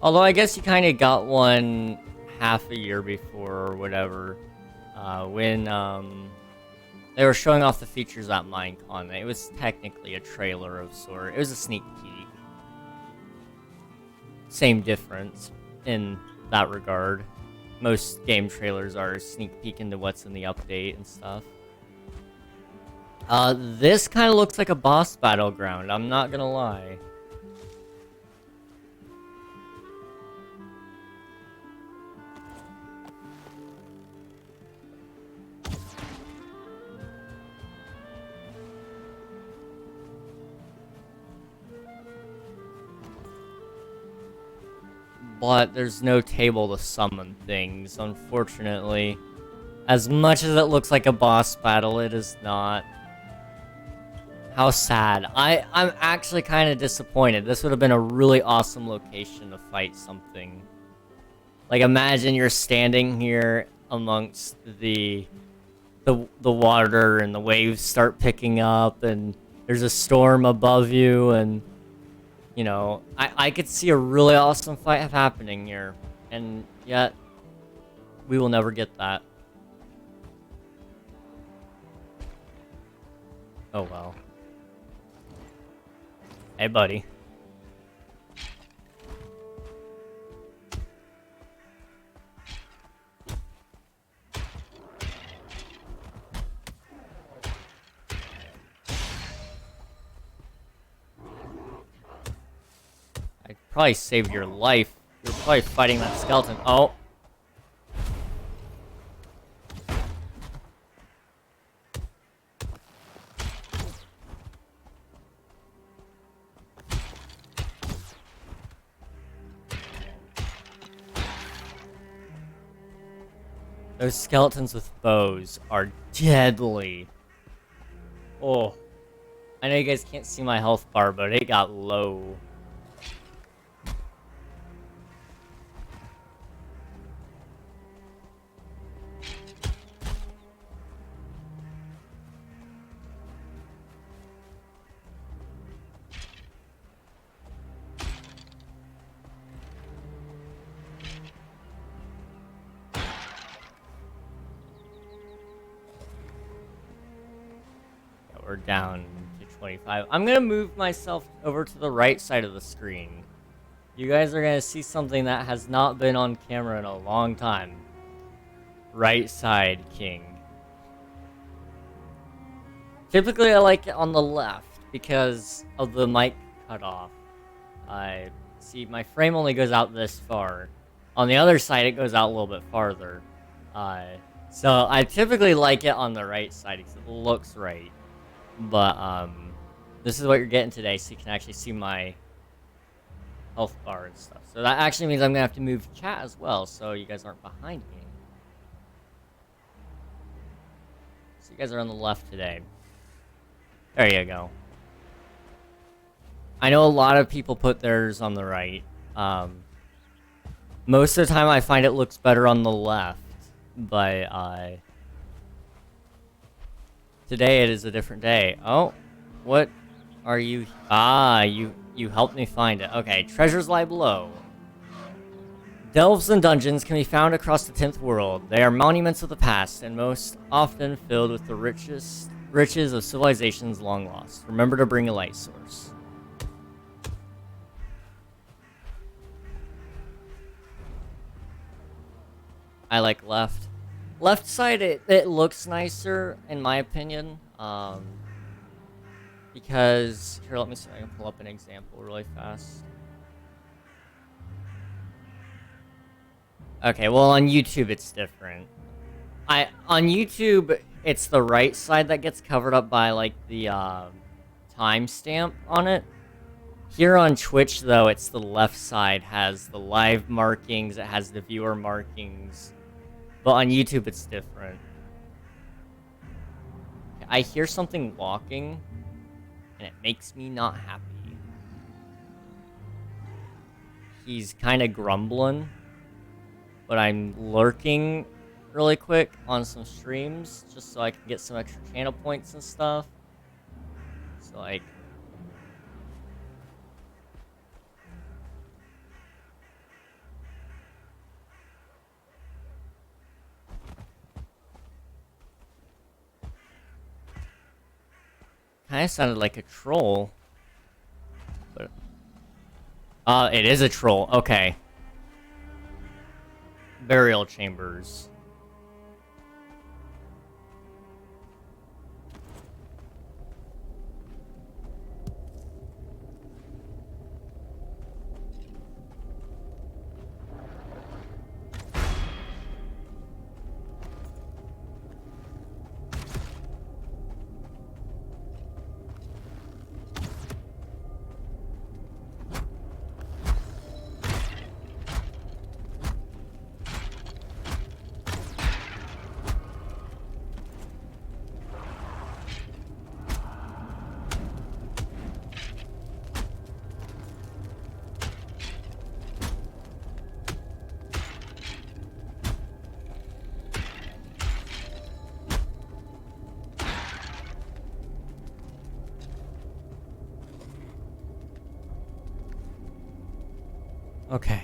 Although I guess you kind of got one half a year before or whatever, when they were showing off the features at Minecon. It was technically a trailer of sort. It was a sneak peek. Same difference in that regard. Most game trailers are a sneak peek into what's in the update and stuff. This kind of looks like a boss battleground, I'm not gonna lie. But there's no table to summon things, unfortunately. As much as it looks like a boss battle, it is not. How sad. I'm actually kind of disappointed. This would have been a really awesome location to fight something. Like, imagine you're standing here amongst the water, and the waves start picking up, and there's a storm above you, and you know, I could see a really awesome fight happening here, and yet we will never get that. Oh well. Hey, buddy. I'd probably save your life. You're probably fighting that skeleton. Oh, Those skeletons with bows are deadly. Oh. I know you guys can't see my health bar, but it got low. We're down to 25. I'm gonna move myself over to the right side of the screen. You guys are gonna see something that has not been on camera in a long time. Right side king. Typically I like it on the left because of the mic cutoff. I see my frame only goes out this far. On the other side it goes out a little bit farther. So I typically like it on the right side because it looks right. But, this is what you're getting today, so you can actually see my health bar and stuff. So that actually means I'm gonna have to move chat as well, so you guys aren't behind me. So you guys are on the left today. There you go. I know a lot of people put theirs on the right. Most of the time I find it looks better on the left, but, today it is a different day. Oh, what are you? Ah, you helped me find it. Okay, treasures lie below. Delves and dungeons can be found across the 10th world. They are monuments of the past, and most often filled with the riches of civilizations long lost. Remember to bring a light source. I like left. Left side, it looks nicer, in my opinion. Because, here, let me see if I can pull up an example really fast. Okay, well, on YouTube, it's different. On YouTube, it's the right side that gets covered up by, like, the, timestamp on it. Here on Twitch, though, it's the left side has the live markings, it has the viewer markings. But on YouTube, it's different. I hear something walking, and it makes me not happy. He's kind of grumbling, but I'm lurking really quick on some streams just so I can get some extra channel points and stuff. So, like... Kinda sounded like a troll. But... it is a troll. Okay. Burial chambers. Okay.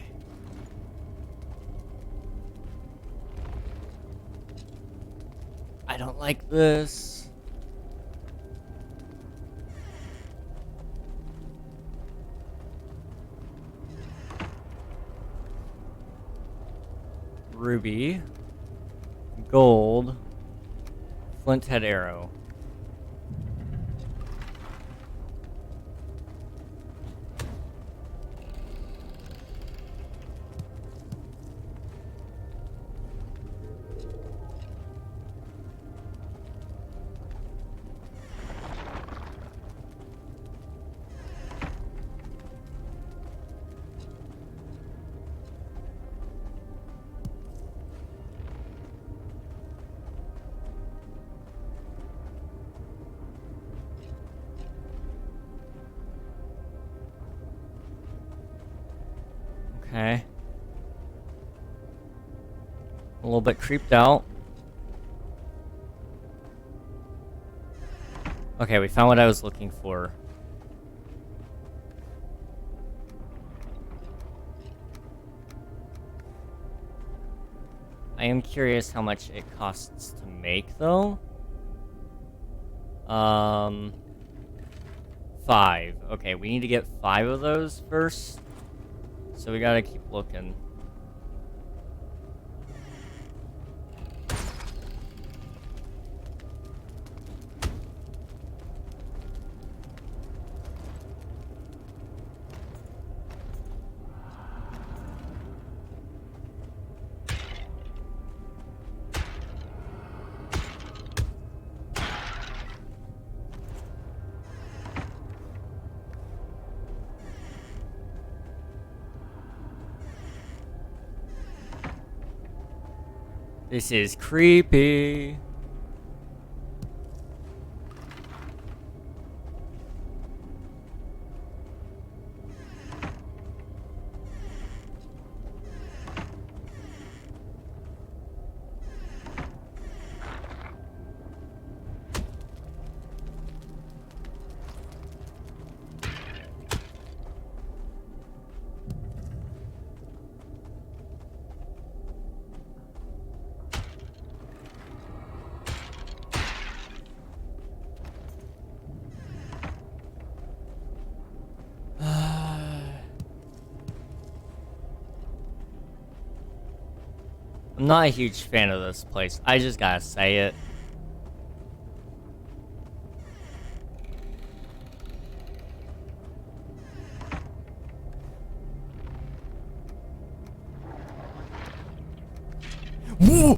I don't like this. Ruby. Gold. Flint head arrow. Okay. A little bit creeped out. Okay, we found what I was looking for. I am curious how much it costs to make, though. 5. Okay, we need to get 5 of those first. So we gotta keep looking. This is creepy. I'm not a huge fan of this place. I just gotta say it. Whoa!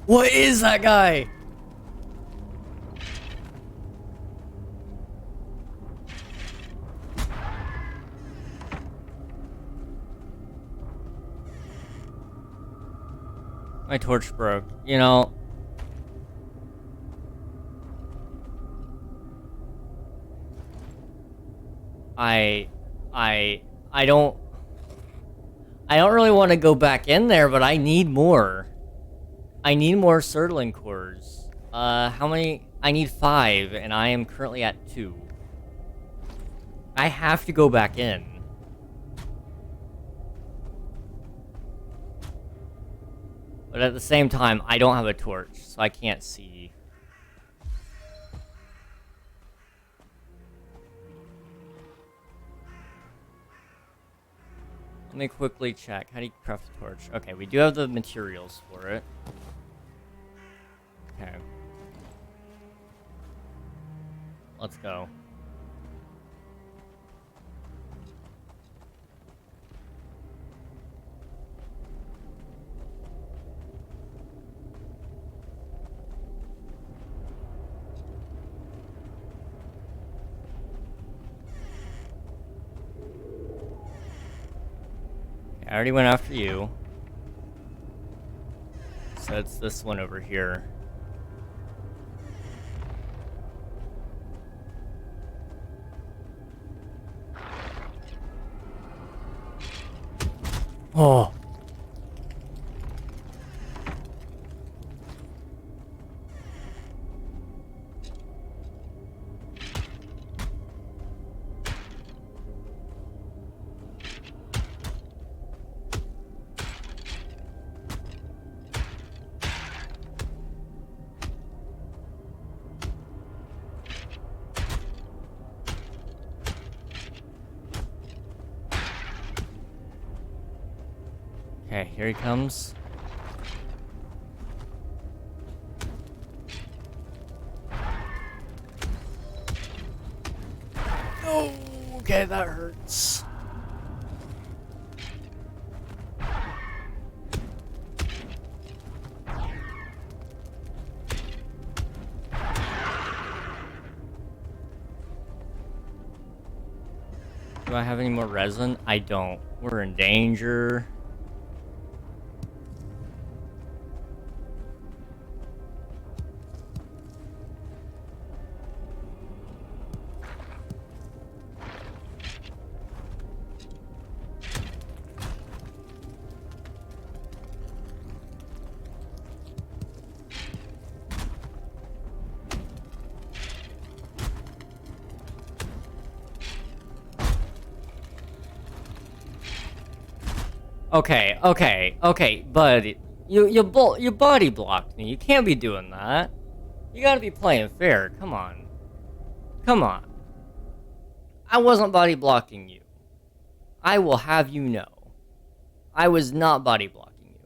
What is that guy? My torch broke. You know, I, I don't really want to go back in there, but I need more. I need more Surtling cores. How many? I need 5, and I am currently at 2. I have to go back in. But at the same time, I don't have a torch, so I can't see. Let me quickly check. How do you craft a torch? Okay, we do have the materials for it. Okay. Let's go. I already went after you. So it's this one over here. Oh. Okay, here he comes. Oh, okay, that hurts. Do I have any more resin? I don't. We're in danger. Okay, buddy. You body blocked me. You can't be doing that. You gotta be playing fair. Come on. Come on. I wasn't body blocking you. I will have you know. I was not body blocking you.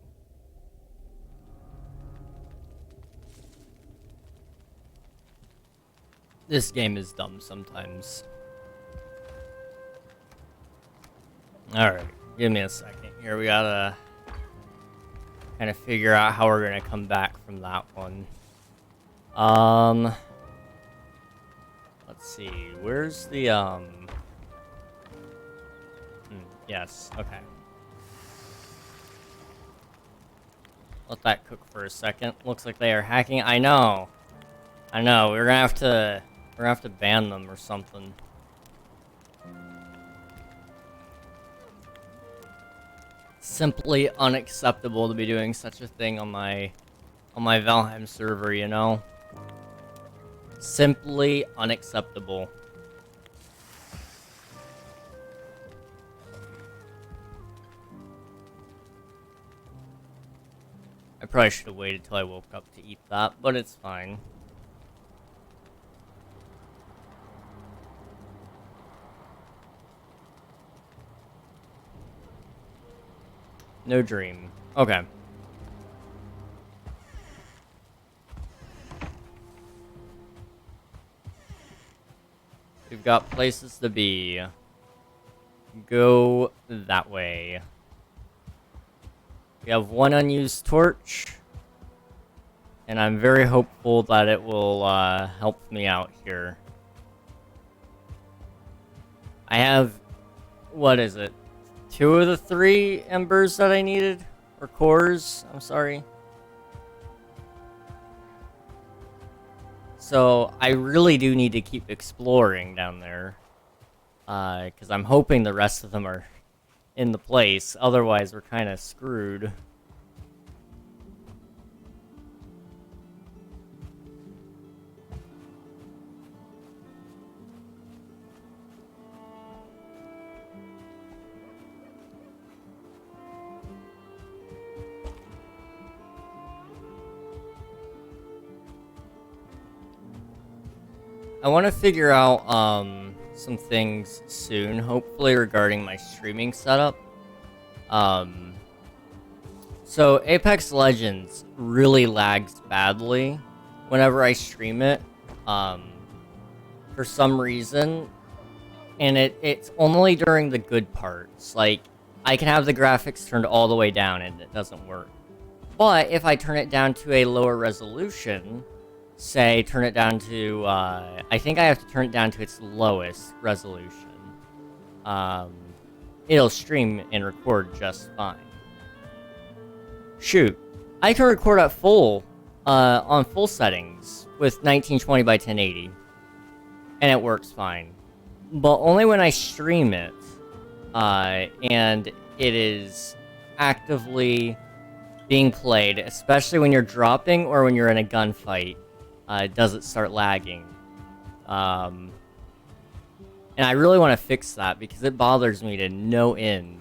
This game is dumb sometimes. Alright, give me a second here. We gotta kind of figure out how we're gonna come back from that one. Let's see. Where's the, yes, okay. Let that cook for a second. Looks like they are hacking. I know. We're gonna have to ban them or something. Simply unacceptable to be doing such a thing on my Valheim server, you know? Simply unacceptable. I probably should have waited till I woke up to eat that, but it's fine. No dream. Okay. We've got places to be. Go that way. We have one unused torch. And I'm very hopeful that it will help me out here. I have... what is it? 2 of the 3 embers that I needed? Or cores, I'm sorry. So, I really do need to keep exploring down there. Because I'm hoping the rest of them are in the place. Otherwise, we're kind of screwed. I want to figure out some things soon, hopefully regarding my streaming setup. So Apex Legends really lags badly whenever I stream it, for some reason, and it's only during the good parts. Like, I can have the graphics turned all the way down and it doesn't work. But if I turn it down to a lower resolution, say, turn it down to, I think I have to turn it down to its lowest resolution. It'll stream and record just fine. Shoot, I can record at full, on full settings with 1920 by 1080, and it works fine. But only when I stream it, and it is actively being played, especially when you're dropping or when you're in a gunfight. Does it start lagging? And I really want to fix that because it bothers me to no end.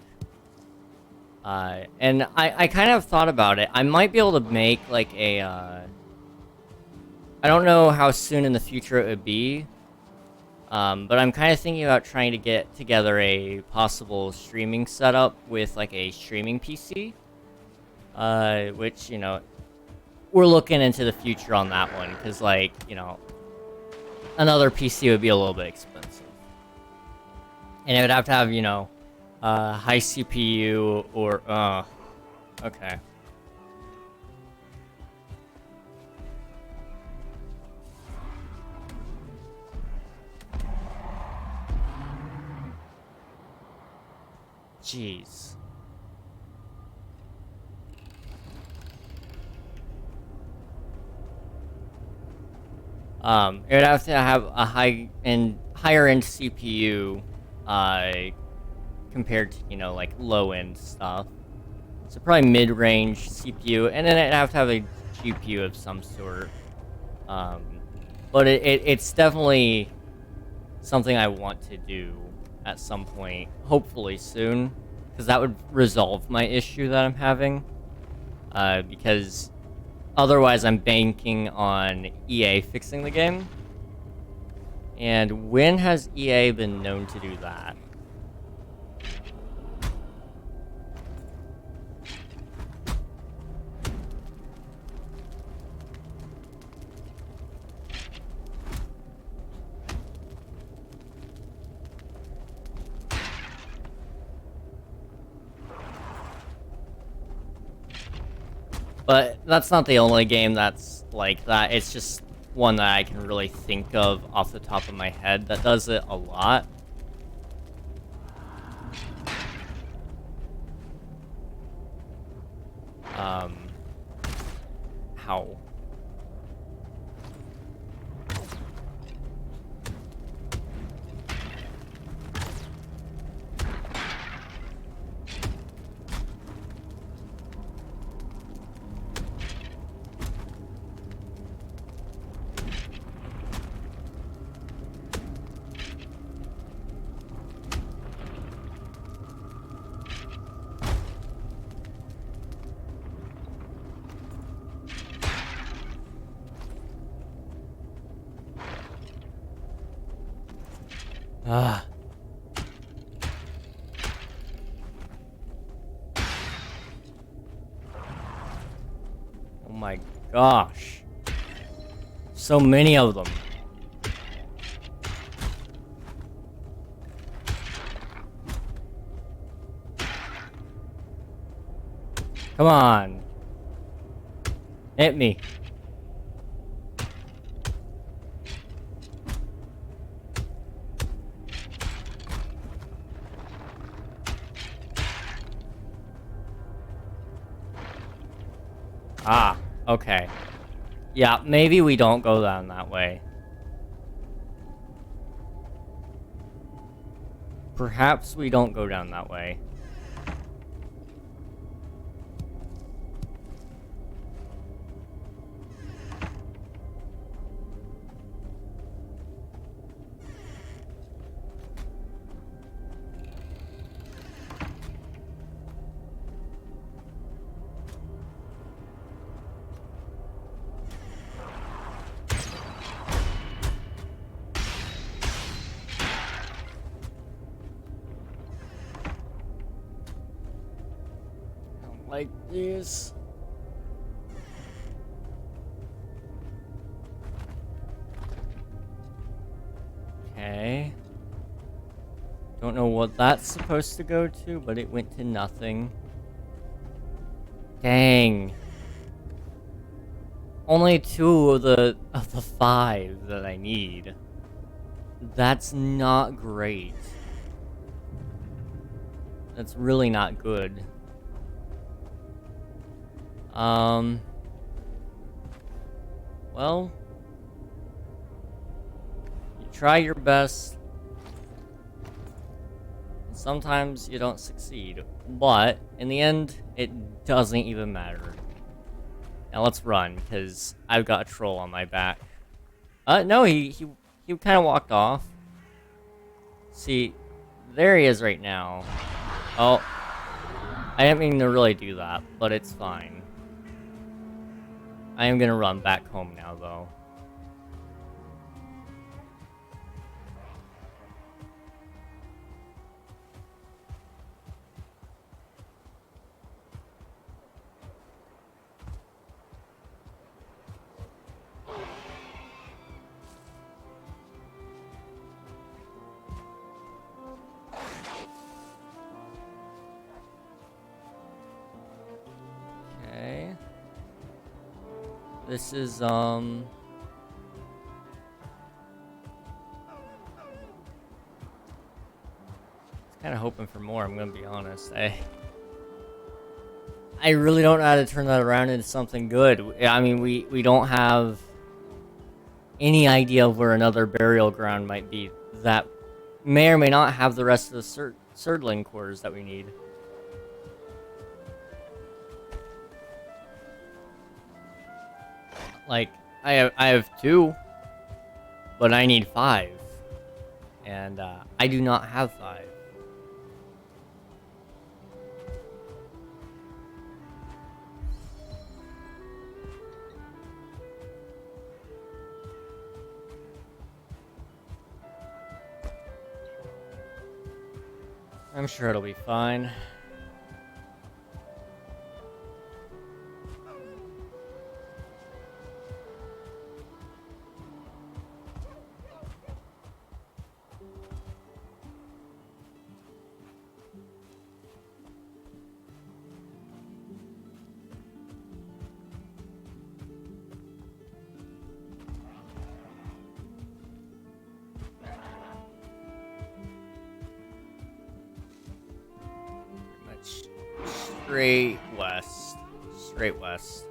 And I kind of thought about it. I might be able to make like a, I don't know how soon in the future it would be, but I'm kind of thinking about trying to get together a possible streaming setup with like a streaming PC, which, you know, we're looking into the future on that one, because, like, you know, another PC would be a little bit expensive. And it would have to have, you know, high CPU or, okay. Jeez. It would have to have a higher end CPU, compared to, you know, like low end stuff. So probably mid-range CPU, and then it'd have to have a GPU of some sort. But it's definitely something I want to do at some point, hopefully soon. because that would resolve my issue that I'm having. Because otherwise I'm banking on EA fixing the game. And when has EA been known to do that? But that's not the only game that's like that. It's just one that I can really think of off the top of my head that does it a lot. How? Ah. Oh my gosh. So many of them. Come on. Hit me. Ah, okay. Yeah, maybe we don't go down that way. Perhaps we don't go down that way. Like these. Okay. Don't know what that's supposed to go to, but it went to nothing. Dang. Only 2 of the 5 that I need. That's not great. That's really not good. Well, you try your best. Sometimes you don't succeed, but in the end, it doesn't even matter. Now let's run, because I've got a troll on my back. No, he kind of walked off. See, there he is right now. Oh, I didn't mean to really do that, but it's fine. I am gonna run back home now, though. Okay. This is, kind of hoping for more, I'm gonna be honest. I really don't know how to turn that around into something good. I mean, we don't have any idea of where another burial ground might be that may or may not have the rest of the Surdling cores that we need. Like, I have 2, but I need 5. And, I do not have 5. I'm sure it'll be fine. Straight west. Straight west.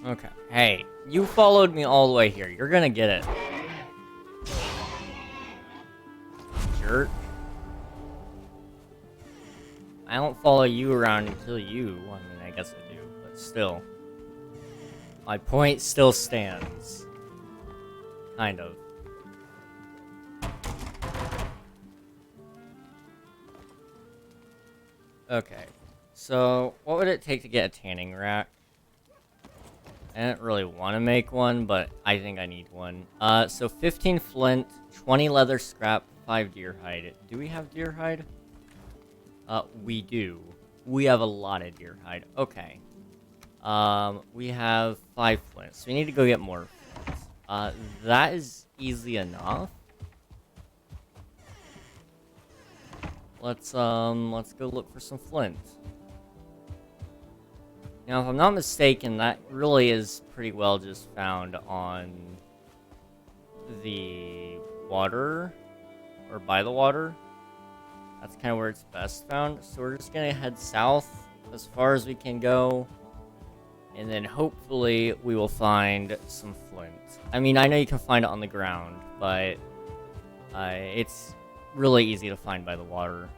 Okay. Hey, you followed me all the way here. You're gonna get it. Jerk. I don't follow you around until you. I mean, I guess I do, but still. My point still stands. Kind of. Okay. So, what would it take to get a tanning rack? I didn't really want to make one, but I think I need one. So 15 flint, 20 leather scrap, 5 deer hide. Do we have deer hide? We do. We have a lot of deer hide. Okay. We have 5 flint, so we need to go get more flint. That is easy enough. Let's go look for some flint. Now, if I'm not mistaken, that really is pretty well just found on the water, or by the water. That's kind of where it's best found. So we're just gonna head south as far as we can go, and then hopefully we will find some flint. I mean, I know you can find it on the ground, but it's really easy to find by the water.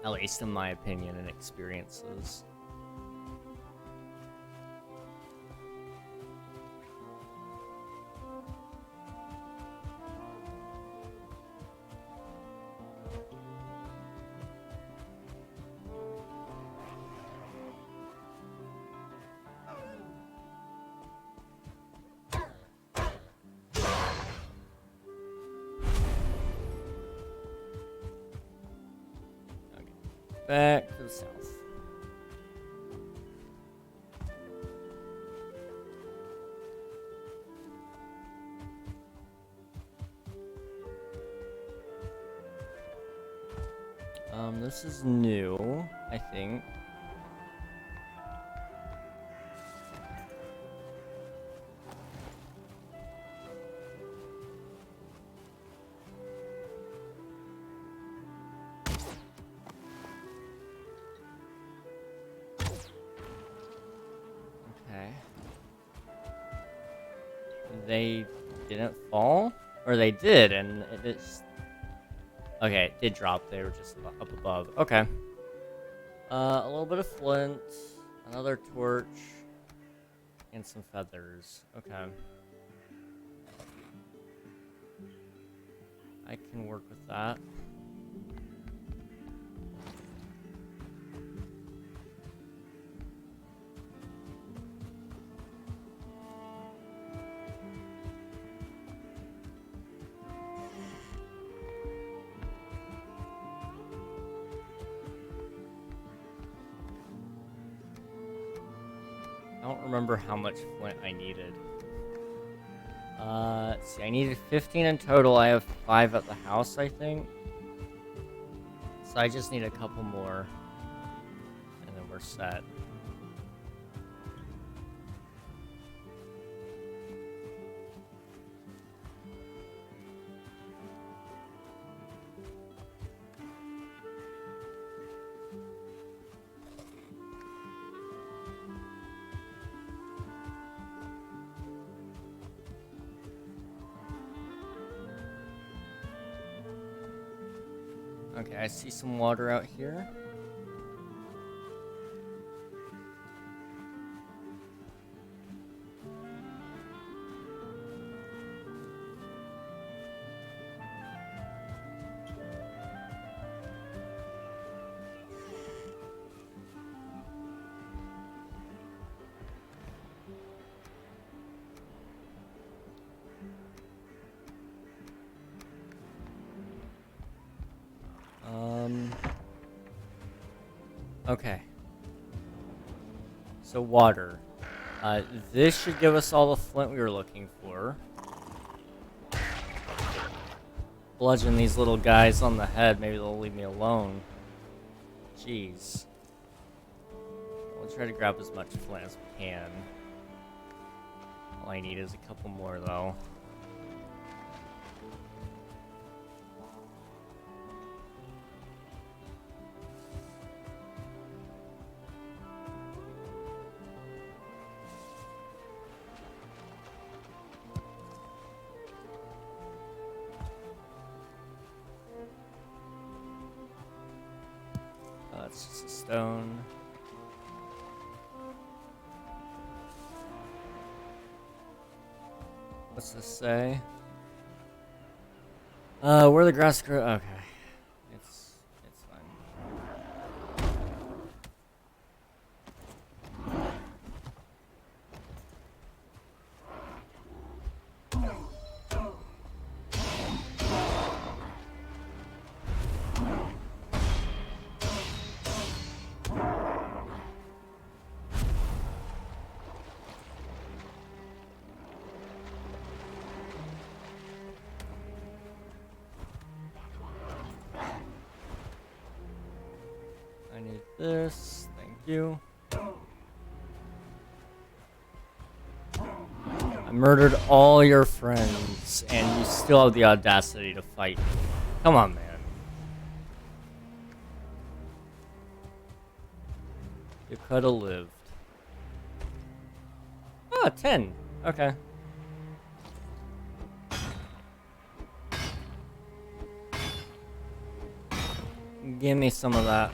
At least in my opinion and experiences. Back to the south. This is new, I think. They didn't fall? Or they did, and it's... Okay, it did drop. They were just up above. Okay. A little bit of flint, another torch, and some feathers. Okay. I can work with that. I don't remember how much flint I needed. Let's see, I needed 15 in total. I have 5 at the house, I think. So I just need a couple more, and then we're set. Okay, I see some water out here. Okay. So water. This should give us all the flint we were looking for. Bludgeon these little guys on the head. Maybe they'll leave me alone. Jeez. We'll try to grab as much flint as we can. All I need is a couple more, though. That's just a stone. What's this say? Where the grass grows. Okay. It's fine. I need this. Thank you. I murdered all your friends, and you still have the audacity to fight me. Come on, man. You could have lived. Ah, 10. Okay. Give me some of that.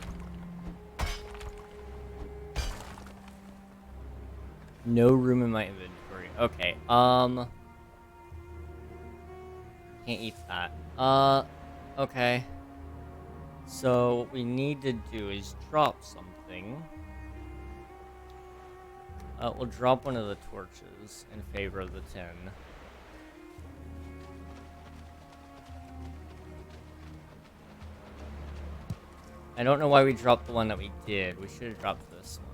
No room in my inventory. Okay, can't eat that. Okay. So what we need to do is drop something. We'll drop one of the torches in favor of the tin. I don't know why we dropped the one that we did. We should have dropped this one.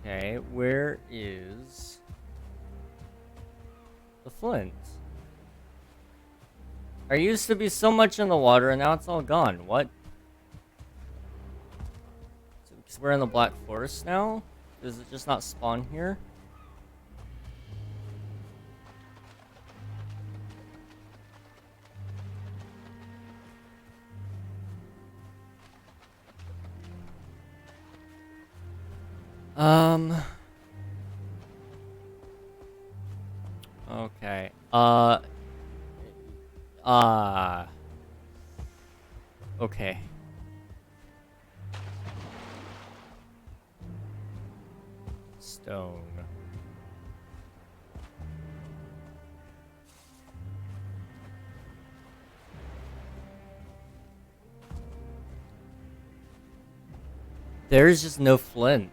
Okay, where is the flint? There used to be so much in the water, and now it's all gone. What? Because we're in the Black Forest now? Does it just not spawn here? Okay. Okay. Stone. There's just no flint.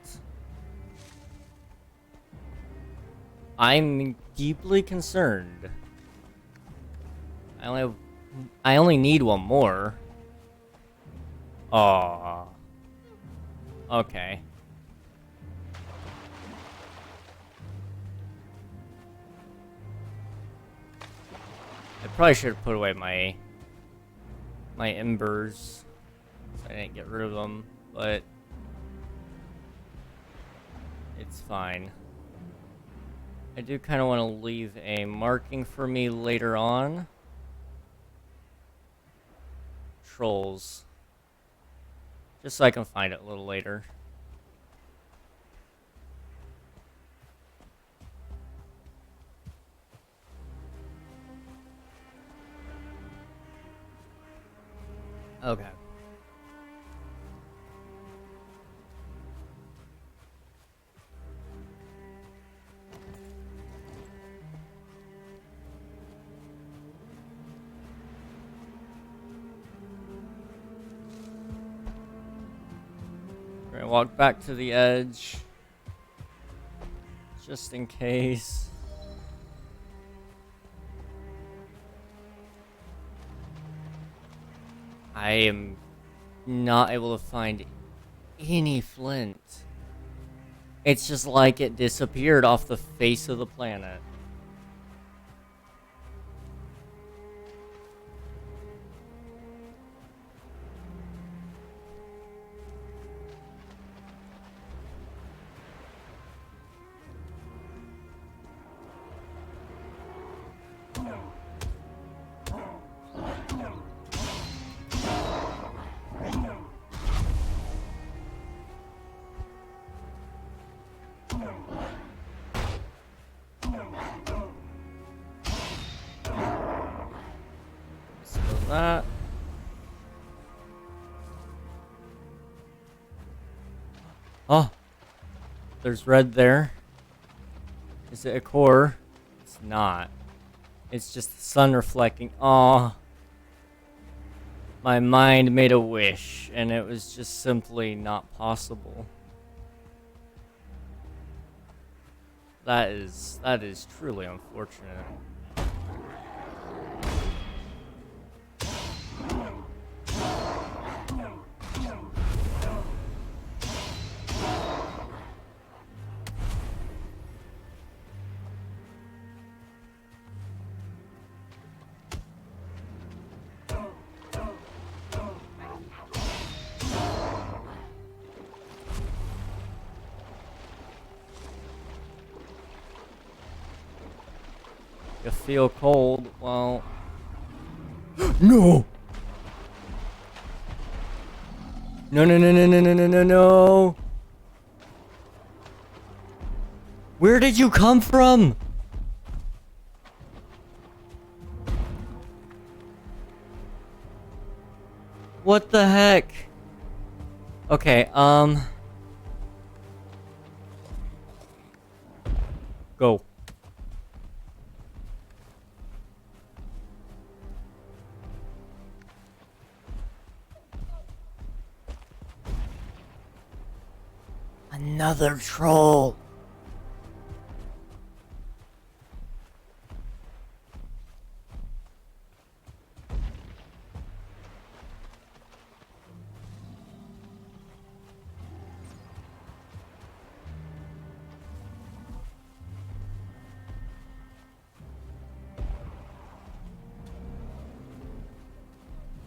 I'm deeply concerned. I only need one more. Aww. Okay. I probably should have put away my embers, so I didn't get rid of them, but it's fine. I do kind of want to leave a marking for me later on. Trolls. Just so I can find it a little later. Okay. We're gonna walk back to the edge. Just in case. I am not able to find any flint. It's just like it disappeared off the face of the planet. So that. Oh, there's red there. Is it a core? It's not. It's just the sun reflecting. Oh, my mind made a wish, and it was just simply not possible. That is truly unfortunate. You feel cold? Well, no! No, no, no, no, no, no, no, no, no! Where did you come from? What the heck? Okay, go. Another troll.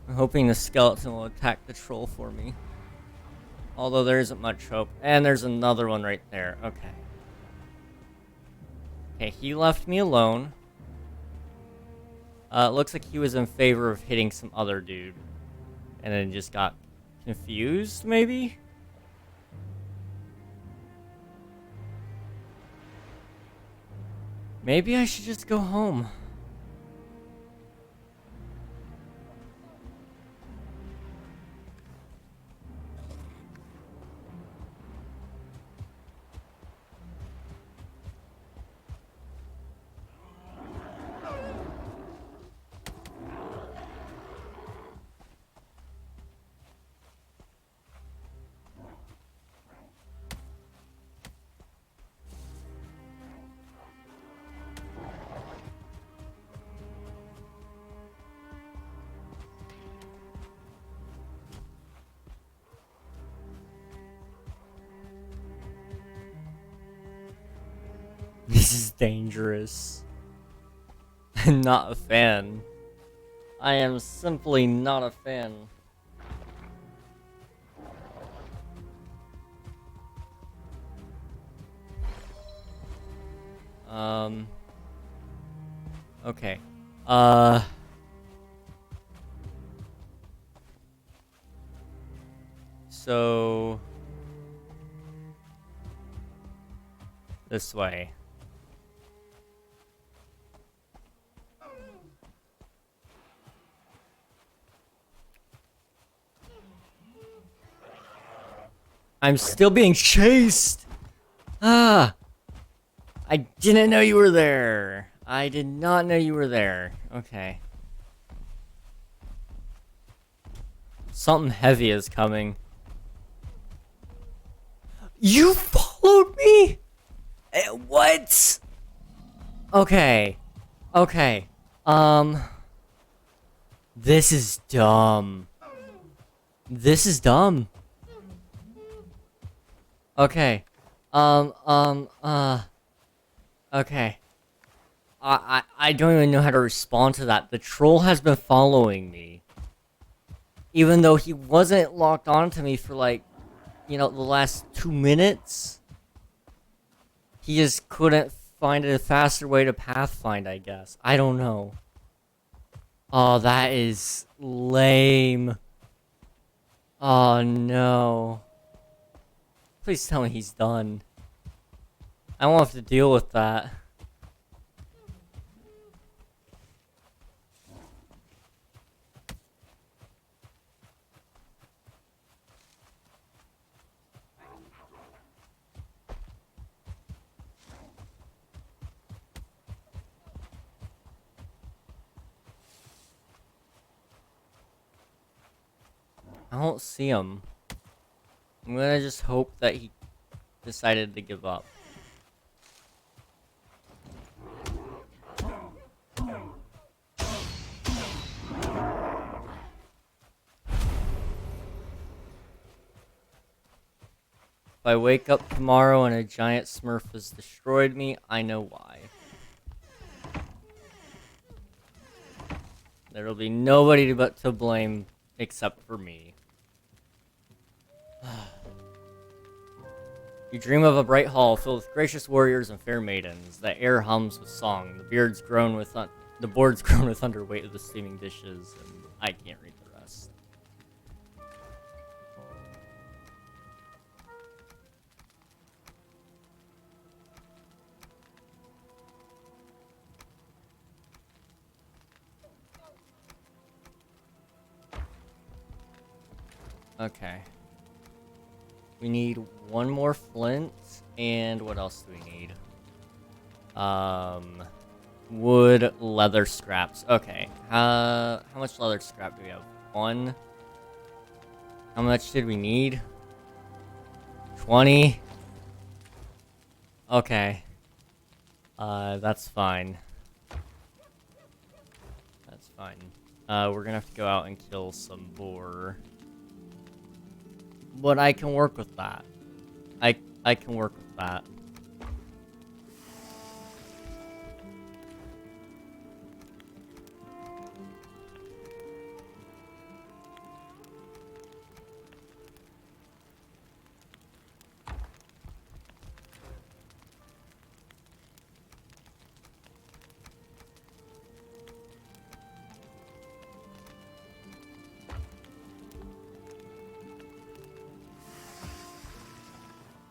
I'm hoping the skeleton will attack the troll for me. Although there isn't much hope. And there's another one right there. Okay. Okay, he left me alone. It looks like he was in favor of hitting some other dude. And then just got confused, maybe? Maybe I should just go home. This is dangerous. I'm not a fan. I am simply not a fan. Okay. So this way. I'm still being chased! Ah! I didn't know you were there. I did not know you were there. Okay. Something heavy is coming. You followed me? What? Okay. Okay. This is dumb. This is dumb. Okay. Okay. I don't even know how to respond to that. The troll has been following me. Even though he wasn't locked onto me for like, you know, the last 2 minutes. He just couldn't find a faster way to pathfind, I guess. I don't know. Oh, that is lame. Oh, no. Please tell me he's done. I won't have to deal with that. I don't see him. I'm gonna just hope that he decided to give up. If I wake up tomorrow and a giant smurf has destroyed me, I know why. There'll be nobody but to blame except for me. You dream of a bright hall filled with gracious warriors and fair maidens. The air hums with song. The board's grown with underweight of the steaming dishes, and I can't read the rest. Okay. We need one more flint, and what else do we need? Wood, leather scraps. Okay. How much leather scrap do we have? 1. How much did we need? 20. Okay. That's fine. That's fine. We're gonna have to go out and kill some boar. But I can work with that. I can work with that.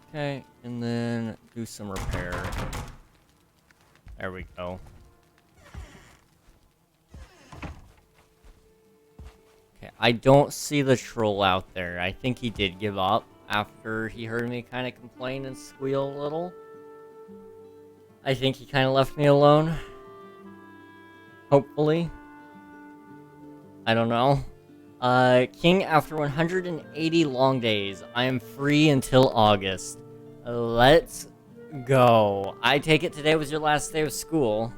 Okay, and then do some repair. There we go. Okay, I don't see the troll out there. I think he did give up after he heard me kind of complain and squeal a little. I think he kind of left me alone. Hopefully. I don't know. King, after 180 long days, I am free until August. Let's go. I take it today was your last day of school.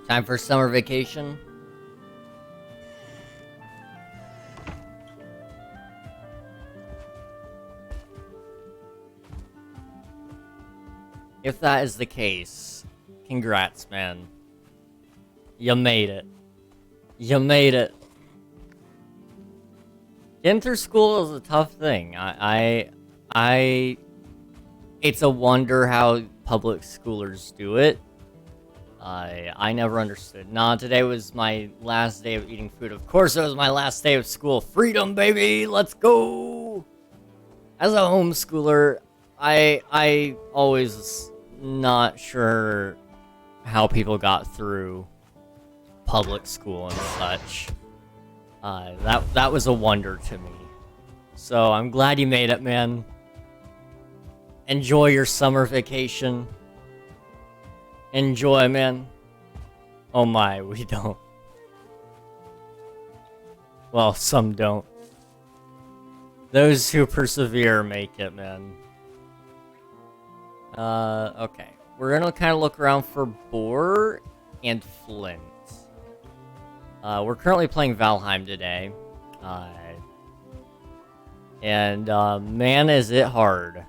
Time for summer vacation. If that is the case, congrats, man. You made it. You made it. Getting through school is a tough thing. It's a wonder how public schoolers do it. I never understood. Nah, today was my last day of eating food. Of course it was my last day of school. Freedom, baby! Let's go! As a homeschooler, I always was not sure how people got through public school and such. That was a wonder to me. So I'm glad you made it, man. Enjoy your summer vacation. Enjoy, man. Oh my, we don't. Well, some don't. Those who persevere make it, man. Okay. We're gonna kind of look around for boar and flint. We're currently playing Valheim today. Man, is it hard.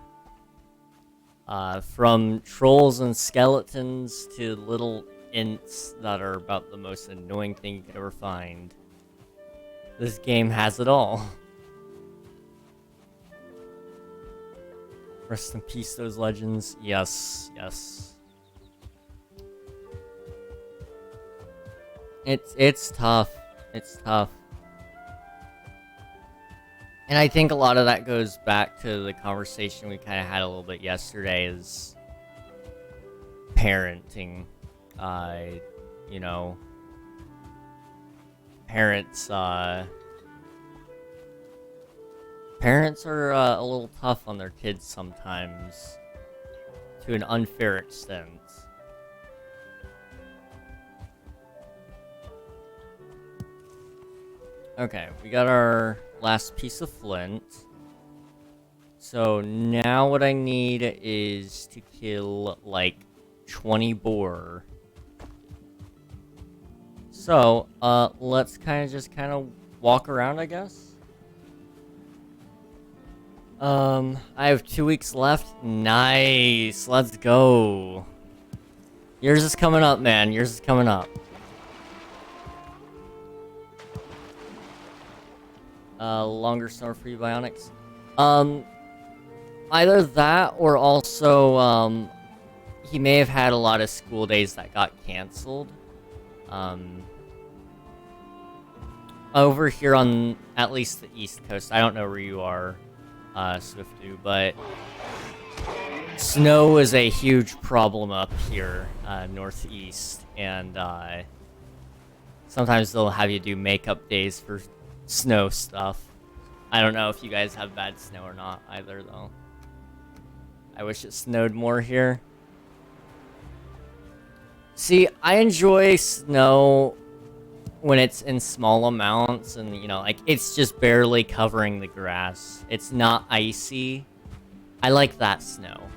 From trolls and skeletons to little ints that are about the most annoying thing you could ever find. This game has it all. Rest in peace, those legends. Yes, yes. It's tough. It's tough. And I think a lot of that goes back to the conversation we kind of had a little bit yesterday, is parenting. You know, parents are a little tough on their kids sometimes, to an unfair extent. Okay, we got our last piece of flint. So now what I need is to kill like 20 boar. So, let's kind of walk around, I guess. I have 2 weeks left. Nice, let's go. Yours is coming up, man. Yours is coming up. Longer summer for you, Bionics. Either that or also, he may have had a lot of school days that got canceled. Over here on at least the East Coast, I don't know where you are, Swiftu, but snow is a huge problem up here, northeast, and sometimes they'll have you do makeup days for snow stuff. I don't know if you guys have bad snow or not either, though. I wish it snowed more here. See, I enjoy snow when it's in small amounts and, you know, like, it's just barely covering the grass. It's not icy. I like that snow.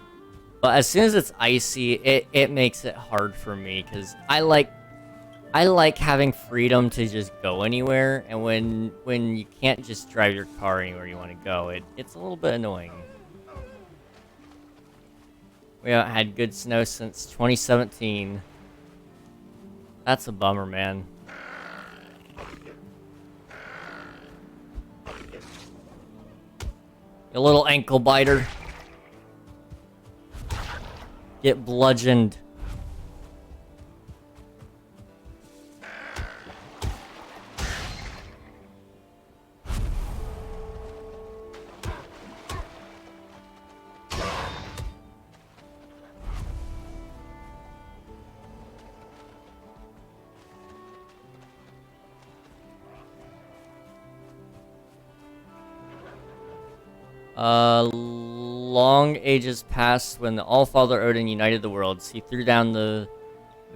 But as soon as it's icy, it makes it hard for me, because I like having freedom to just go anywhere, and when you can't just drive your car anywhere you want to go, it's a little bit annoying. We haven't had good snow since 2017. That's a bummer, man. You little ankle biter. Get bludgeoned. Long ages passed when the All-Father Odin united the worlds. He threw down the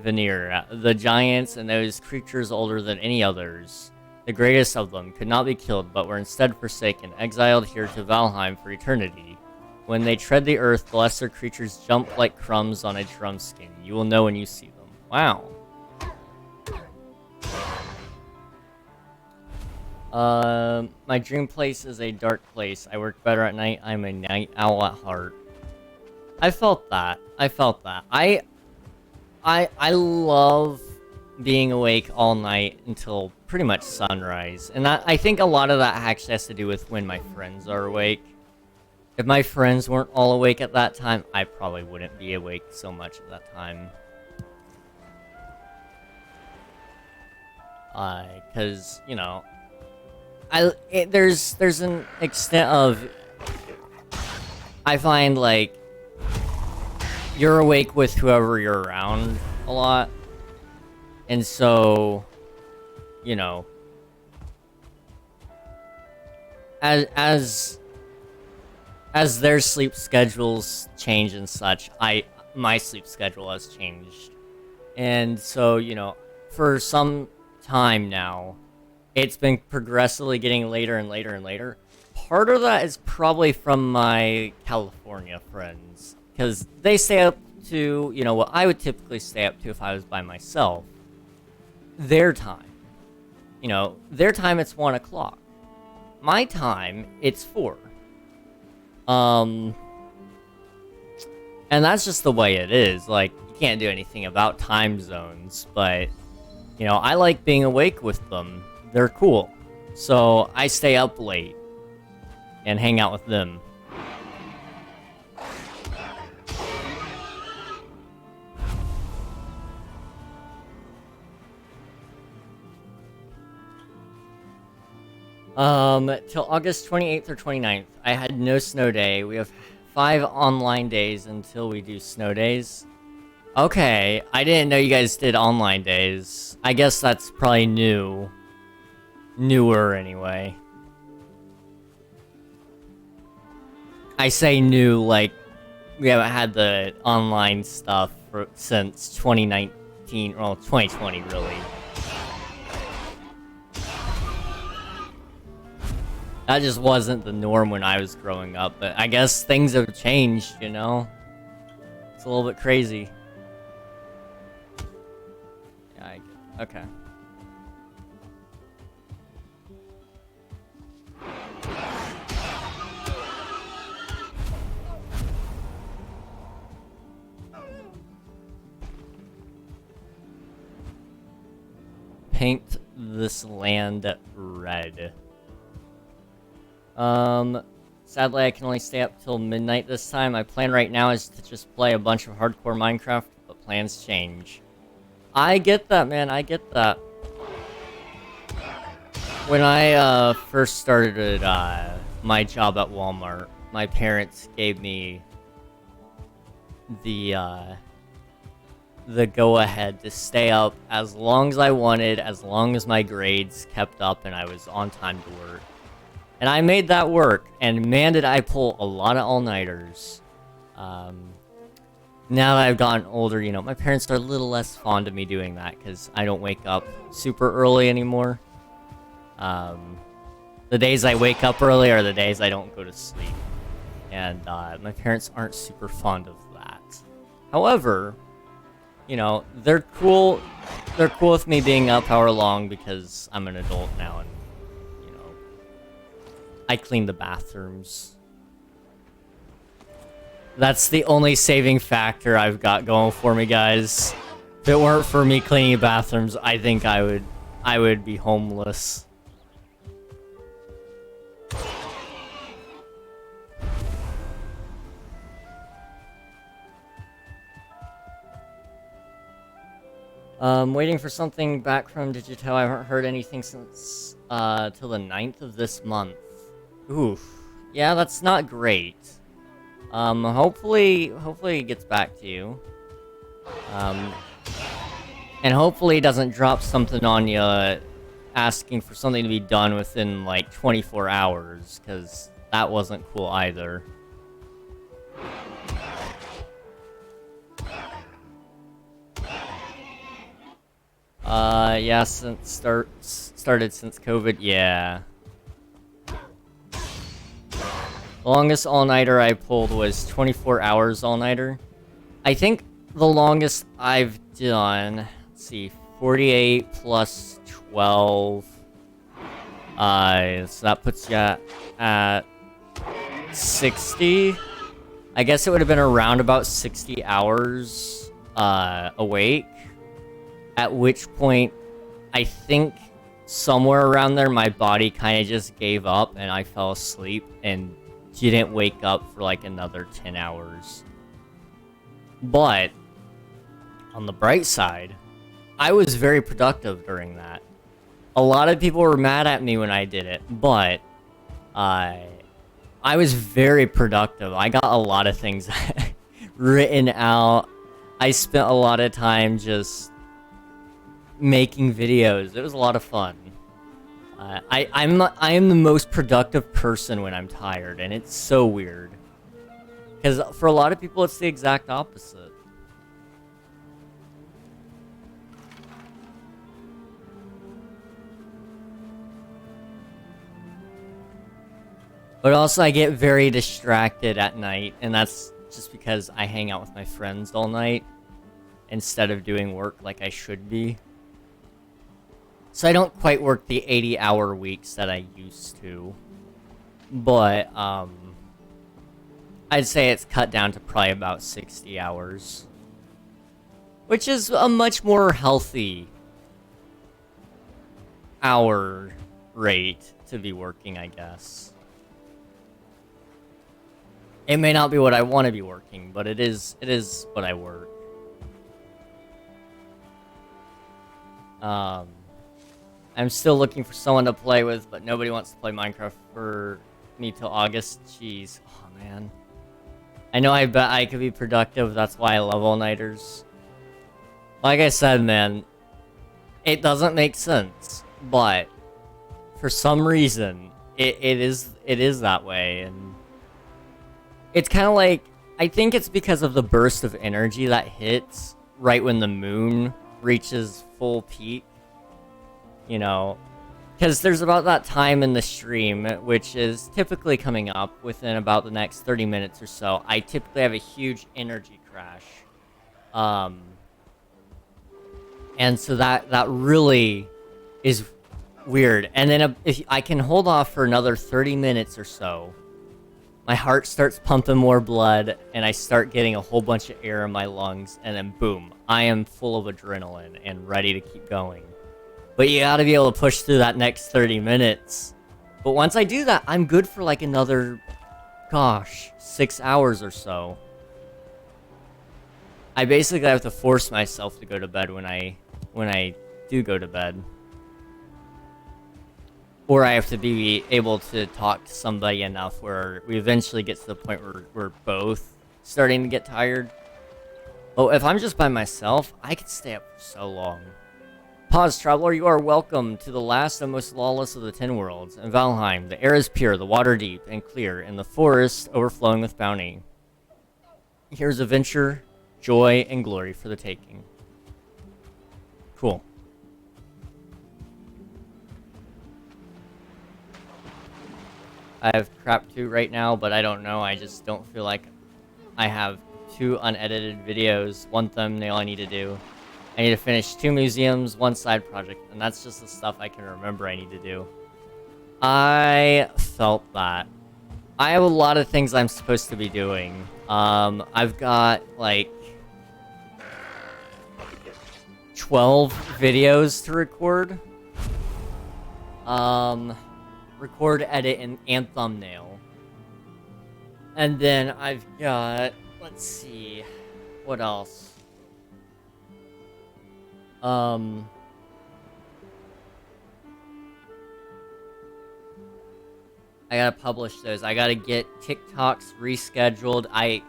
Vanir, the giants, and those creatures older than any others. The greatest of them could not be killed, but were instead forsaken, exiled here to Valheim for eternity. When they tread the earth, the lesser creatures jump like crumbs on a drum skin. You will know when you see them. Wow. My dream place is a dark place. I work better at night. I'm a night owl at heart. I felt that. I love being awake all night until pretty much sunrise. And I think a lot of that actually has to do with when my friends are awake. If my friends weren't all awake at that time, I probably wouldn't be awake so much at that time. Cause, you know, there's an extent of, I find, like, you're awake with whoever you're around a lot, and so, you know, as as their sleep schedules change and such, my sleep schedule has changed. And so, you know, for some time now, it's been progressively getting later and later and later. Part of that is probably from my California friends, because they stay up to, you know, what I would typically stay up to if I was by myself. Their time. You know, their time it's 1 o'clock. My time, it's 4. And that's just the way it is. Like, you can't do anything about time zones, but, you know, I like being awake with them. They're cool. So, I stay up late and hang out with them. Till August 28th or 29th, I had no snow day. We have 5 online days until we do snow days. Okay, I didn't know you guys did online days. I guess that's probably new. Newer, anyway. I say new, like, we haven't had the online stuff since 2019, well, 2020, really. That just wasn't the norm when I was growing up, but I guess things have changed, you know? It's a little bit crazy. Yeah, okay. Paint this land red. Sadly I can only stay up till midnight this time. My plan right now is to just play a bunch of hardcore Minecraft, but plans change. I get that, man, I get that. When I, first started, my job at Walmart, my parents gave me the go-ahead to stay up as long as I wanted, as long as my grades kept up and I was on time to work. And I made that work, and man did I pull a lot of all-nighters. Now that I've gotten older, you know, my parents are a little less fond of me doing that, because I don't wake up super early anymore. The days I wake up early are the days I don't go to sleep. And, my parents aren't super fond of that. However, you know, they're cool with me being up however long, because I'm an adult now, and I clean the bathrooms. That's the only saving factor I've got going for me, guys. If it weren't for me cleaning bathrooms, I think I would be homeless. Waiting for something back from Digital. I haven't heard anything since till the 9th of this month. Oof. Yeah, that's not great. Hopefully it gets back to you. And hopefully it doesn't drop something on you asking for something to be done within, like, 24 hours, because that wasn't cool either. Yeah, started since COVID, yeah. The longest all-nighter I pulled was 24 hours all-nighter. I think the longest I've done, let's see, 48 plus 12. So that puts you at 60. I guess it would have been around about 60 hours awake. At which point, I think somewhere around there, my body kind of just gave up and I fell asleep and didn't wake up for like another 10 hours. But on the bright side, I was very productive during that. A lot of people were mad at me when I did it, but I was very productive. I got a lot of things written out. I spent a lot of time just making videos. It was a lot of fun. I am the most productive person when I'm tired, and it's so weird. Because for a lot of people, it's the exact opposite. But also, I get very distracted at night, and that's just because I hang out with my friends all night instead of doing work like I should be. So I don't quite work the 80-hour weeks that I used to. But, I'd say it's cut down to probably about 60 hours. Which is a much more healthy hour rate to be working, I guess. It may not be what I want to be working, but it is what I work. I'm still looking for someone to play with, but nobody wants to play Minecraft for me till August. Jeez. Oh, man. I know I bet I could be productive, that's why I love all-nighters. Like I said, man, it doesn't make sense, but for some reason, it is that way, and it's kind of like, I think it's because of the burst of energy that hits right when the moon reaches full peak. You know, because there's about that time in the stream, which is typically coming up within about the next 30 minutes or so. I typically have a huge energy crash. And so that really is weird. And then if I can hold off for another 30 minutes or so, my heart starts pumping more blood, and I start getting a whole bunch of air in my lungs, and then boom, I am full of adrenaline and ready to keep going. But you gotta be able to push through that next 30 minutes. But once I do that, I'm good for like another, gosh, 6 hours or so. I basically have to force myself to go to bed when I do go to bed. Or I have to be able to talk to somebody enough where we eventually get to the point where we're both starting to get tired. But if I'm just by myself, I could stay up for so long. Pause, traveler, you are welcome to the last and most lawless of the 10 worlds. In Valheim, the air is pure, the water deep and clear, and the forest overflowing with bounty. Here's adventure, joy, and glory for the taking. Cool. I have crap too right now, but I don't know. I just don't feel like I have 2 unedited videos, 1 thumbnail I need to do. I need to finish 2 museums, 1 side project, and that's just the stuff I can remember I need to do. I felt that. I have a lot of things I'm supposed to be doing. I've got, like, 12 videos to record. Record, edit, and thumbnail. And then I've got, let's see, what else? I gotta publish those. I gotta get TikToks rescheduled. I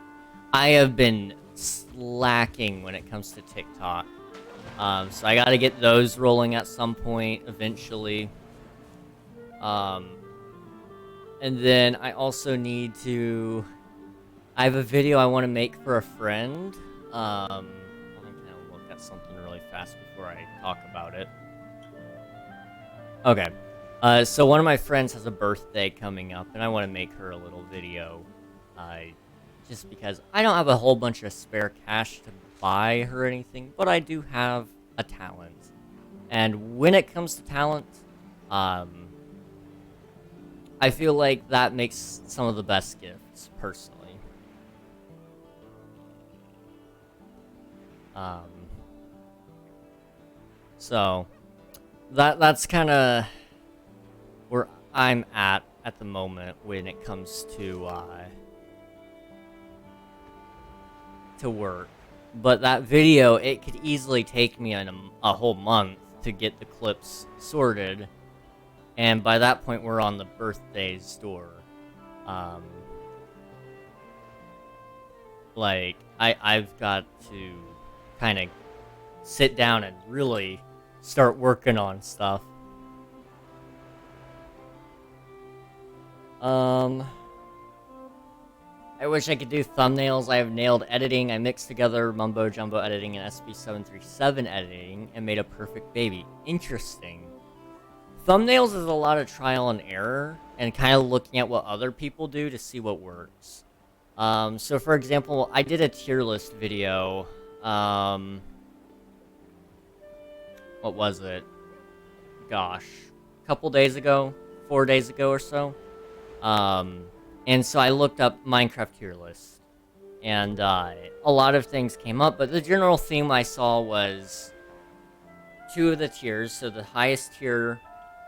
have been slacking when it comes to TikTok. So I gotta get those rolling at some point eventually. And then I also need to... I have a video I want to make for a friend. I'm gonna look at something really fast before I talk about it. Okay. So one of my friends has a birthday coming up, and I want to make her a little video. Just because I don't have a whole bunch of spare cash to buy her anything, but I do have a talent. And when it comes to talent, I feel like that makes some of the best gifts, personally. So, that's kind of where I'm at the moment when it comes to work. But that video, it could easily take me a whole month to get the clips sorted. And by that point, we're on the birthday store. Like, I've got to kind of sit down and really start working on stuff. Um, I wish I could do thumbnails. I have nailed editing. I mixed together mumbo jumbo editing and SB737 editing and made a perfect baby. Interesting. Thumbnails is a lot of trial and error and kind of looking at what other people do to see what works. So for example, I did a tier list video. What was it? Gosh, a couple days ago, 4 days ago or so. And so I looked up Minecraft tier list, and a lot of things came up, but the general theme I saw was two of the tiers, so the highest tier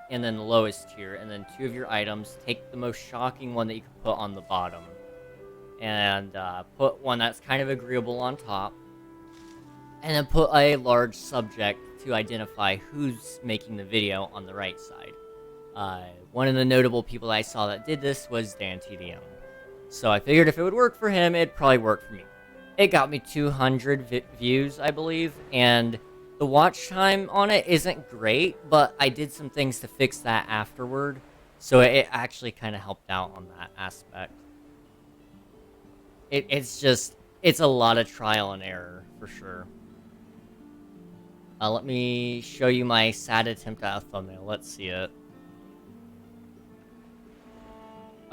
and then the lowest tier, and then two of your items, take the most shocking one that you can put on the bottom, and put one that's kind of agreeable on top, and then put a large subject to identify who's making the video on the right side. One of the notable people I saw that did this was DanTDM. So I figured if it would work for him, it'd probably work for me. It got me 200 views, I believe, and the watch time on it isn't great, but I did some things to fix that afterward, so it actually kind of helped out on that aspect. It's a lot of trial and error, for sure. Let me show you my sad attempt at a thumbnail. Let's see it.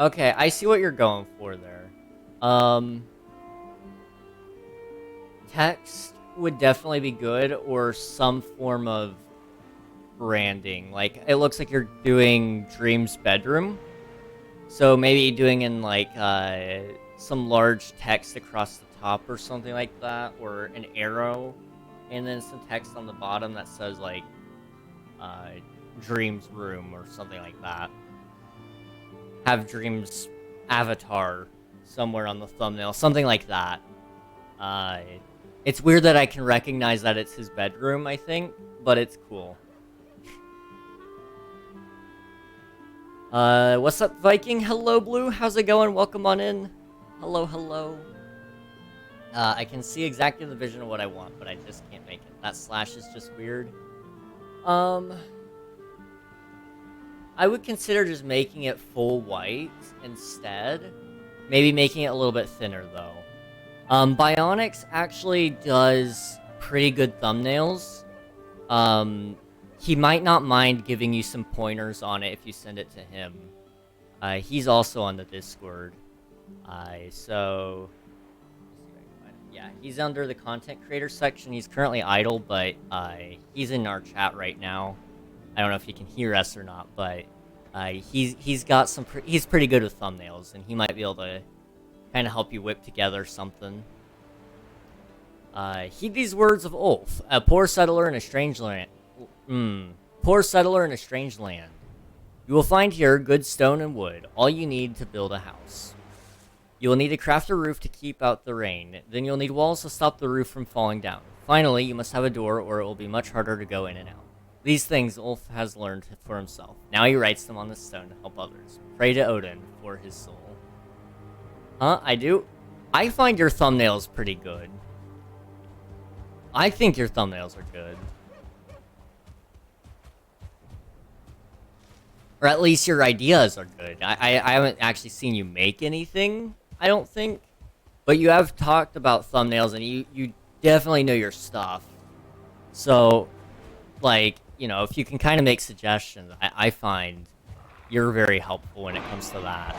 Okay, I see what you're going for there. Text would definitely be good, or some form of branding. Like, it looks like you're doing Dream's bedroom. So maybe doing in, like, some large text across the top or something like that, or an arrow, and then some text on the bottom that says, like, Dream's room or something like that. Have Dream's avatar somewhere on the thumbnail, something like that. It's weird that I can recognize that it's his bedroom, I think, but it's cool. What's up, Viking? Hello, Blue. How's it going? Welcome on in. Hello, hello. I can see exactly the vision of what I want, but I just can't make it. That slash is just weird. I would consider just making it full white instead. Maybe making it a little bit thinner, though. Bionics actually does pretty good thumbnails. He might not mind giving you some pointers on it if you send it to him. He's also on the Discord. So... yeah, he's under the content creator section. He's currently idle, but he's in our chat right now. I don't know if he can hear us or not, but he's got some. He's pretty good with thumbnails, and he might be able to kind of help you whip together something. Heed these words of Ulf, a poor settler in a strange land. Poor settler in a strange land. You will find here good stone and wood, all you need to build a house. You will need to craft a roof to keep out the rain. Then you'll need walls to stop the roof from falling down. Finally, you must have a door, or it will be much harder to go in and out. These things Ulf has learned for himself. Now he writes them on the stone to help others. Pray to Odin for his soul. Huh? I do? I find your thumbnails pretty good. I think your thumbnails are good. Or at least your ideas are good. I haven't actually seen you make anything, I don't think. But you have talked about thumbnails, and you definitely know your stuff. So, like, you know, if you can kind of make suggestions, I find you're very helpful when it comes to that.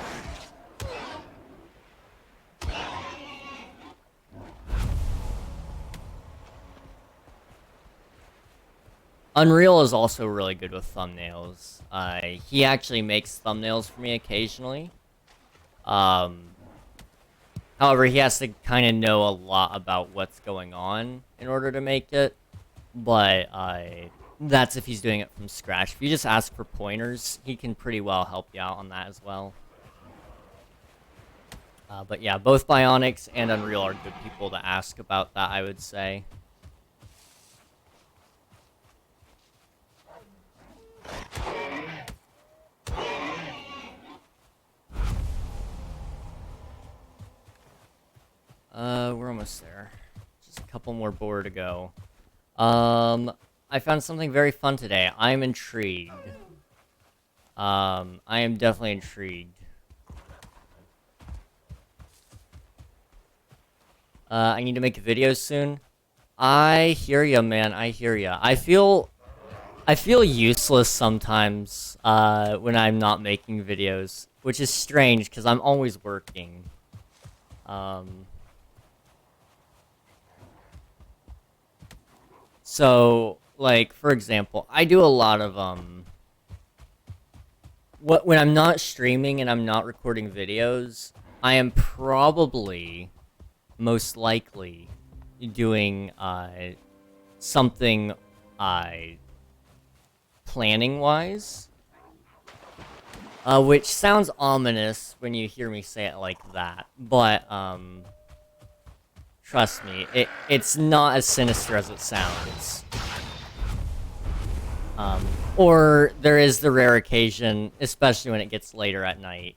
Unreal is also really good with thumbnails. He actually makes thumbnails for me occasionally. However, he has to kind of know a lot about what's going on in order to make it. But that's if he's doing it from scratch. If you just ask for pointers, he can pretty well help you out on that as well. But yeah, both Bionics and Unreal are good people to ask about that, I would say. We're almost there. Just a couple more board to go. I found something very fun today. I'm intrigued. I am definitely intrigued. I need to make videos soon. I hear ya, man. I hear ya. I feel useless sometimes when I'm not making videos, which is strange because I'm always working. So like for example, I do a lot of when I'm not streaming and I'm not recording videos, I am probably most likely doing something planning wise, which sounds ominous when you hear me say it like that, but trust me, it's not as sinister as it sounds. Or there is the rare occasion, especially when it gets later at night,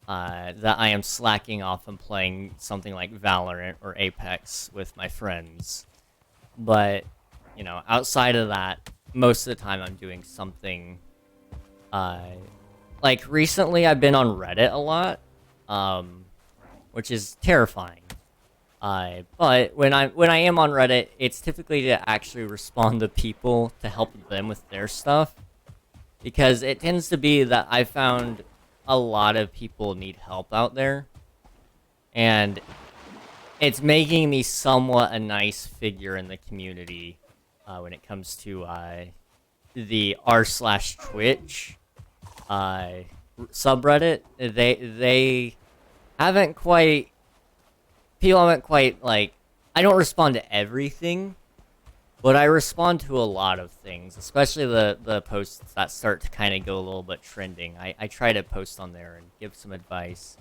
that I am slacking off and playing something like Valorant or Apex with my friends. But, you know, outside of that, most of the time I'm doing something, like recently I've been on Reddit a lot, which is terrifying. But when I am on Reddit, it's typically to actually respond to people to help them with their stuff, because it tends to be that I found a lot of people need help out there, and it's making me somewhat a nice figure in the community when it comes to the r/Twitch subreddit. They haven't quite people haven't quite, like, I don't respond to everything, but I respond to a lot of things, especially the posts that start to kind of go a little bit trending. I try to post on there and give some advice.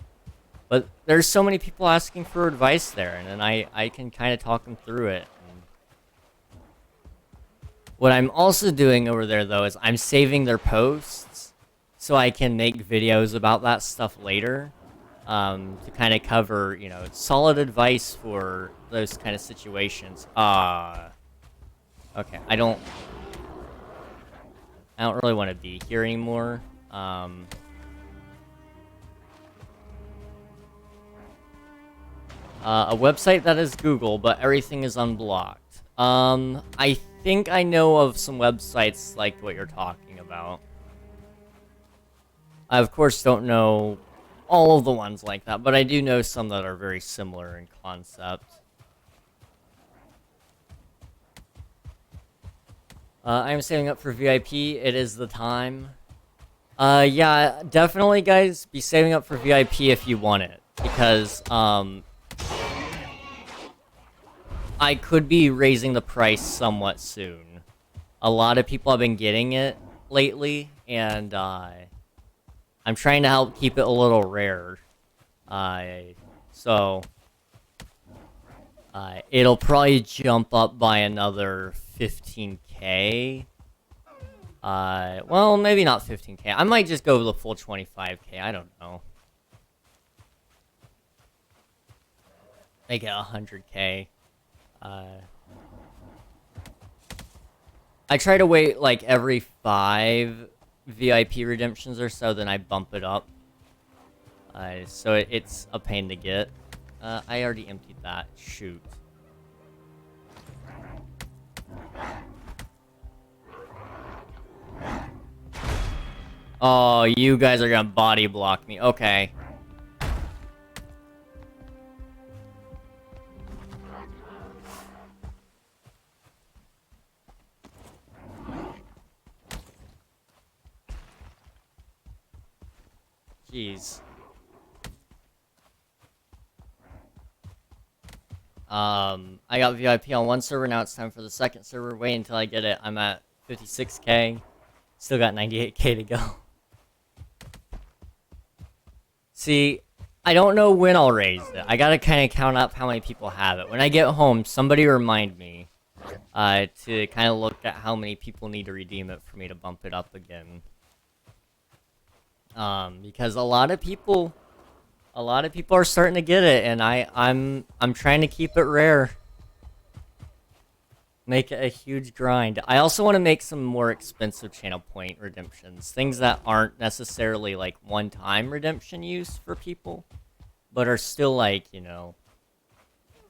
But there's so many people asking for advice there, and then I can kind of talk them through it. And what I'm also doing over there, though, is I'm saving their posts so I can make videos about that stuff later. To kind of cover, you know, solid advice for those kind of situations. Okay, I don't really want to be here anymore. A website that is Google, but everything is unblocked. I think I know of some websites like what you're talking about. I, of course, don't know all of the ones like that, but I do know some that are very similar in concept. I am saving up for VIP. It is the time. Yeah, definitely, guys, be saving up for VIP if you want it, because I could be raising the price somewhat soon. A lot of people have been getting it lately, and I'm trying to help keep it a little rare. So it'll probably jump up by another 15k. Well, maybe not 15k. I might just go the full 25k. I don't know. Make it 100k. I try to wait like every 5 VIP redemptions or so, then I bump it up. So it's a pain to get. I already emptied that. Shoot. Oh, you guys are gonna body block me. Okay. Jeez. I got VIP on one server, now it's time for the second server. Wait until I get it. I'm at 56k. Still got 98k to go. See, I don't know when I'll raise it. I gotta kind of count up how many people have it. When I get home, somebody remind me to kind of look at how many people need to redeem it for me to bump it up again. Because a lot of people are starting to get it, and I'm trying to keep it rare. Make it a huge grind. I also want to make some more expensive channel point redemptions. Things that aren't necessarily like one-time redemption use for people, but are still like, you know,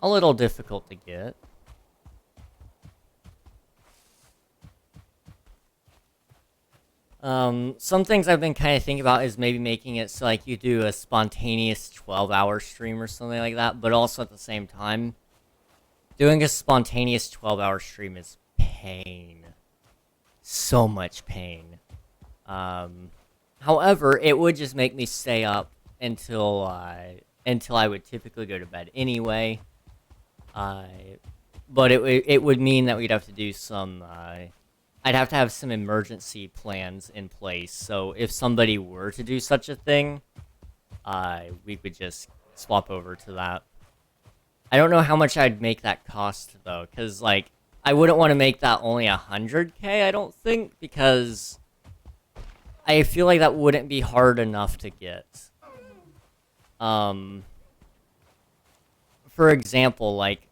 a little difficult to get. Some things I've been kind of thinking about is maybe making it so like you do a spontaneous 12-hour stream or something like that, but also at the same time, doing a spontaneous 12-hour stream is pain. So much pain. However, it would just make me stay up until I would typically go to bed anyway. But it would mean that we'd have to do some I'd have to have some emergency plans in place. So if somebody were to do such a thing, we would just swap over to that. I don't know how much I'd make that cost though, because like I wouldn't want to make that only 100K. I don't think, because I feel like that wouldn't be hard enough to get. For example, like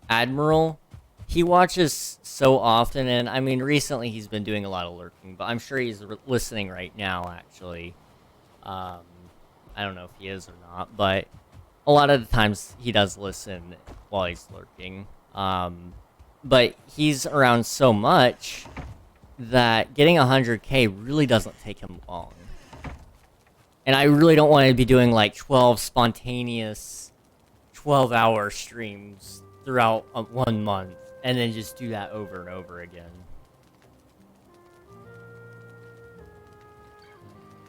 Admiral, he watches so often, and I mean recently he's been doing a lot of lurking, but I'm sure he's listening right now actually. I don't know if he is or not, but a lot of the times he does listen while he's lurking. But he's around so much that getting 100K really doesn't take him long. And I really don't want to be doing like 12 spontaneous 12-hour streams throughout 1 month and then just do that over and over again.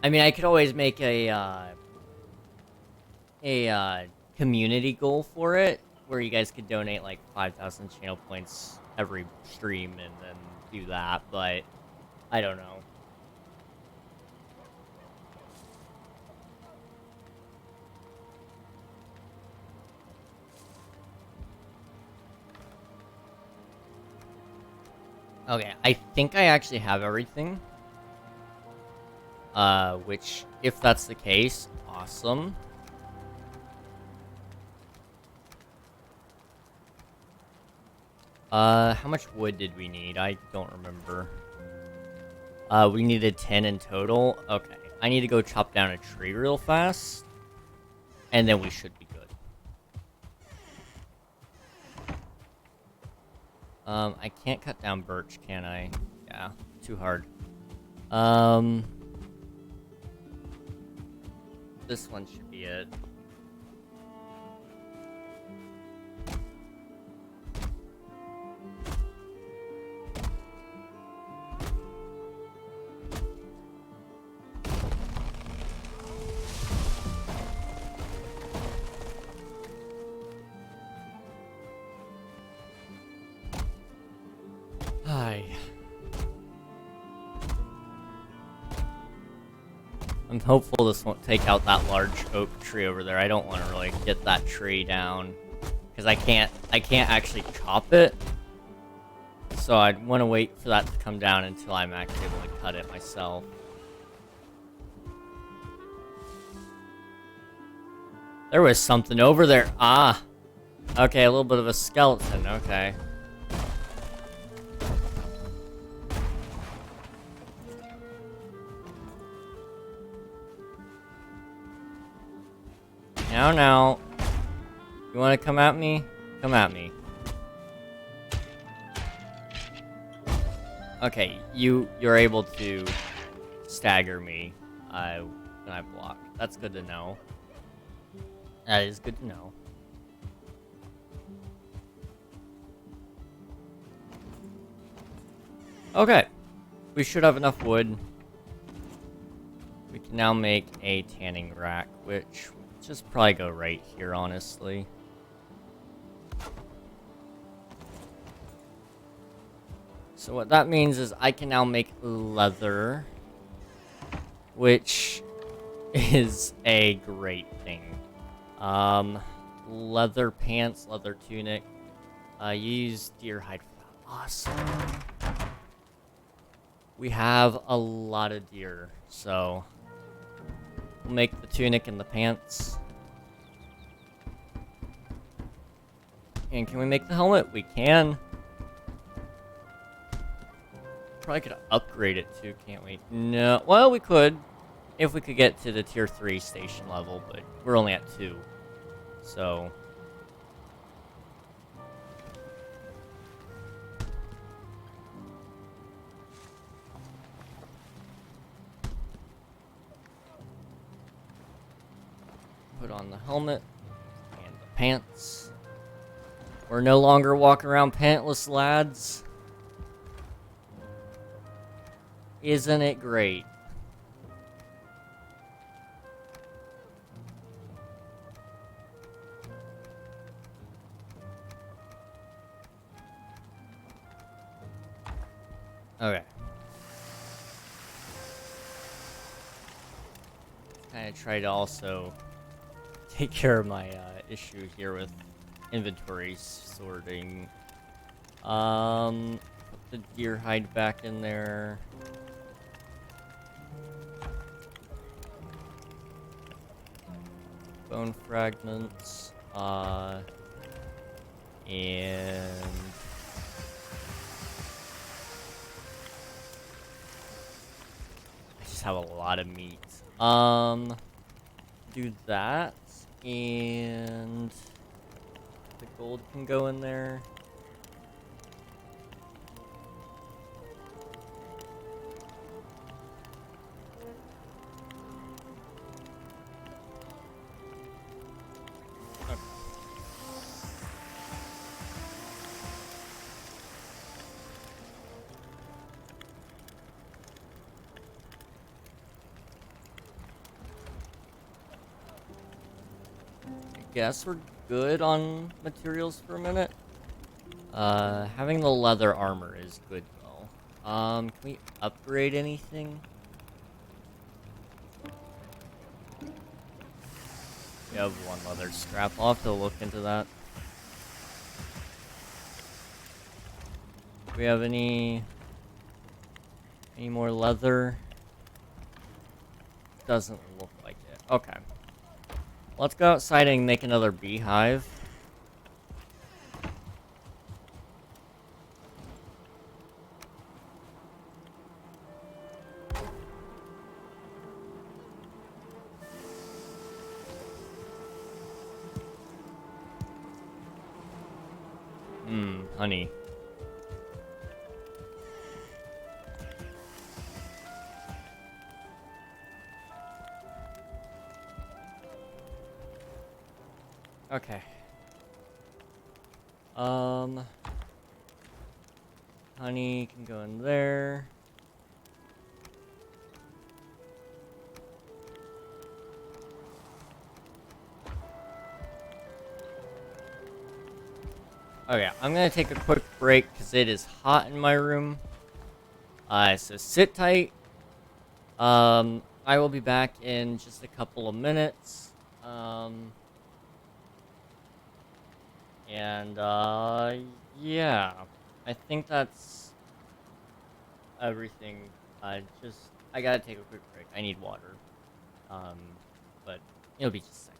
I mean, I could always make a community goal for it, where you guys could donate like 5,000 channel points every stream and then do that, but I don't know. Okay, I think I actually have everything. Which, if that's the case, awesome. How much wood did we need? I don't remember. We needed 10 in total. Okay, I need to go chop down a tree real fast, and then we should be good. I can't cut down birch, can I? Yeah, too hard. This one should be it. Hi. I'm hopeful this won't take out that large oak tree over there. I don't want to really get that tree down, because I can't actually chop it. So I'd want to wait for that to come down until I'm actually able to cut it myself. There was something over there. Ah. Okay, a little bit of a skeleton. Okay. Now. You want to come at me? Come at me. Okay, you're able to stagger me when I block. That's good to know. That is good to know. Okay, we should have enough wood. We can now make a tanning rack, which will just probably go right here, honestly. So what that means is I can now make leather, which is a great thing. Leather pants, leather tunic. Use deer hide for that. Awesome. We have a lot of deer, so we'll make the tunic and the pants. And can we make the helmet? We can. Probably could upgrade it too, can't we? No, well, we could. If we could get to the tier 3 station level, but we're only at 2. So, put on the helmet and the pants. We're no longer walking around pantless, lads. Isn't it great? Okay. Kind of try to also take care of my issue here with inventory sorting. Put the deer hide back in there. Bone fragments. And I just have a lot of meat. Do that, and the gold can go in there. Okay. Guess we're good on materials for a minute. Having the leather armor is good though. Can we upgrade anything? We have one leather scrap. I'll have to look into that. Do we have any more leather? Doesn't look like it. Okay. Let's go outside and make another beehive. Honey. Okay. Honey can go in there. Okay, I'm gonna take a quick break because it is hot in my room. So sit tight. I will be back in just a couple of minutes. Yeah, I think that's everything. I gotta take a quick break. I need water. But it'll be just a second.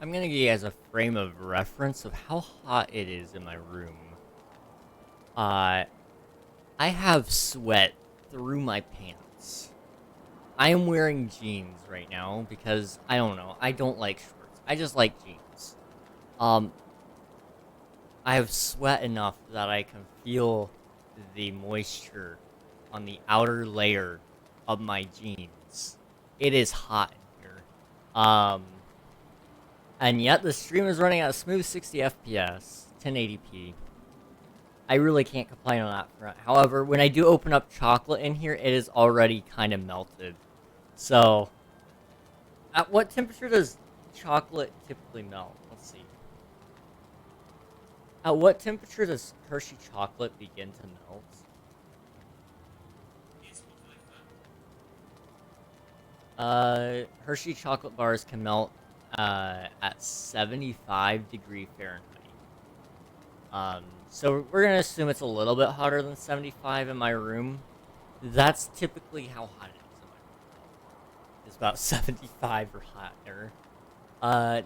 I'm gonna give you guys a frame of reference of how hot it is in my room. I have sweat through my pants. I am wearing jeans right now because, I don't know, I don't like shorts. I just like jeans. I have sweat enough that I can feel the moisture on the outer layer of my jeans. It is hot in here. And yet the stream is running at a smooth 60 FPS, 1080p. I really can't complain on that front. However, when I do open up chocolate in here, it is already kind of melted. So, at what temperature does chocolate typically melt? Let's see. At what temperature does Hershey chocolate begin to melt? Hershey chocolate bars can melt at 75 Fahrenheit. So we're gonna assume it's a little bit hotter than 75 in my room. That's typically how hot it is in my room. It's about 75 or hotter.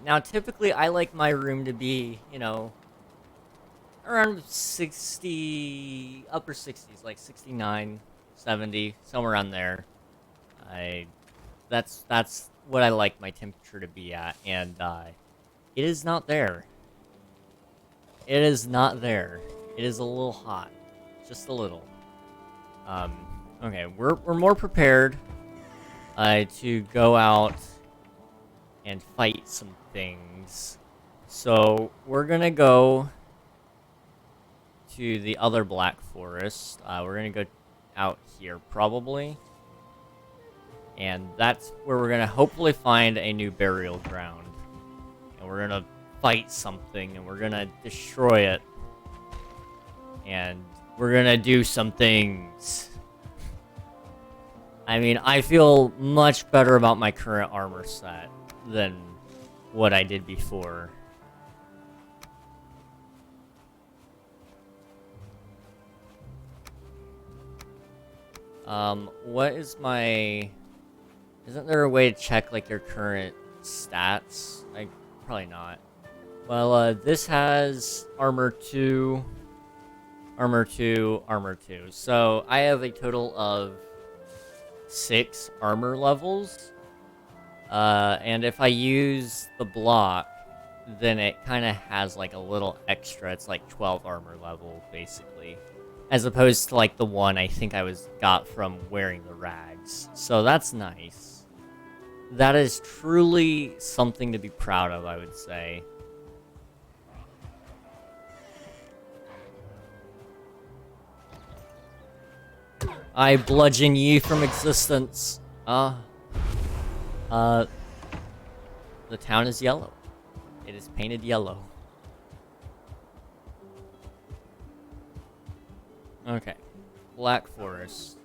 Now typically I like my room to be, you know, around 60, upper 60s, like 69, 70, somewhere around there. That's what I like my temperature to be at, and it is not there. It is not there. It is a little hot, just a little. Okay, we're more prepared to go out and fight some things. So we're gonna go to the other Black Forest. We're gonna go out here probably. And that's where we're gonna hopefully find a new burial ground. And we're gonna fight something, and we're gonna destroy it. And we're gonna do some things. I mean, I feel much better about my current armor set than what I did before. What is my... Isn't there a way to check, like, your current stats? Probably not. Well, this has armor 2, armor 2, armor 2. So, I have a total of 6 armor levels. And if I use the block, then it kind of has, like, a little extra. It's like 12 armor level, basically. As opposed to, like, the one I think I got from wearing the rags. So, that's nice. That is truly something to be proud of, I would say. I bludgeon ye from existence. The town is yellow. It is painted yellow. Okay. Black Forest.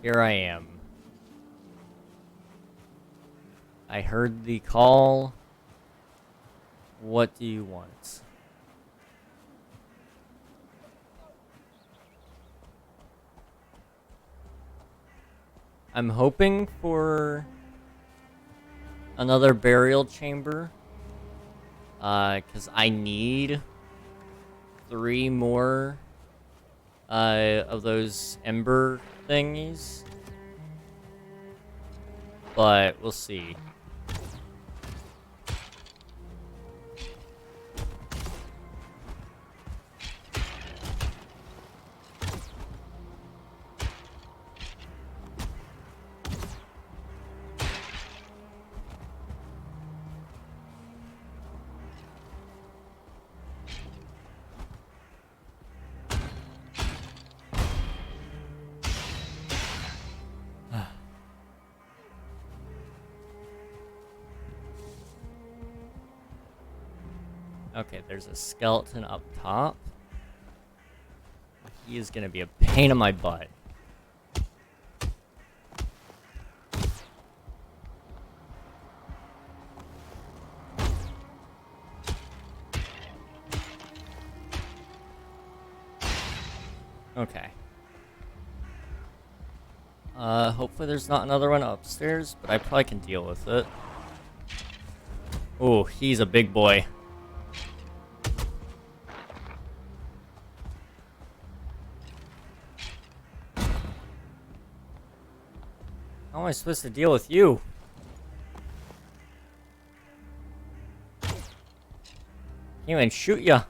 Here I am. I heard the call. What do you want? I'm hoping for another burial chamber. Because I need 3 more of those ember thingies. But we'll see. Okay, there's a skeleton up top. He is gonna be a pain in my butt. Okay. Hopefully there's not another one upstairs, but I probably can deal with it. Oh, he's a big boy. How am I supposed to deal with you? Can't even shoot ya.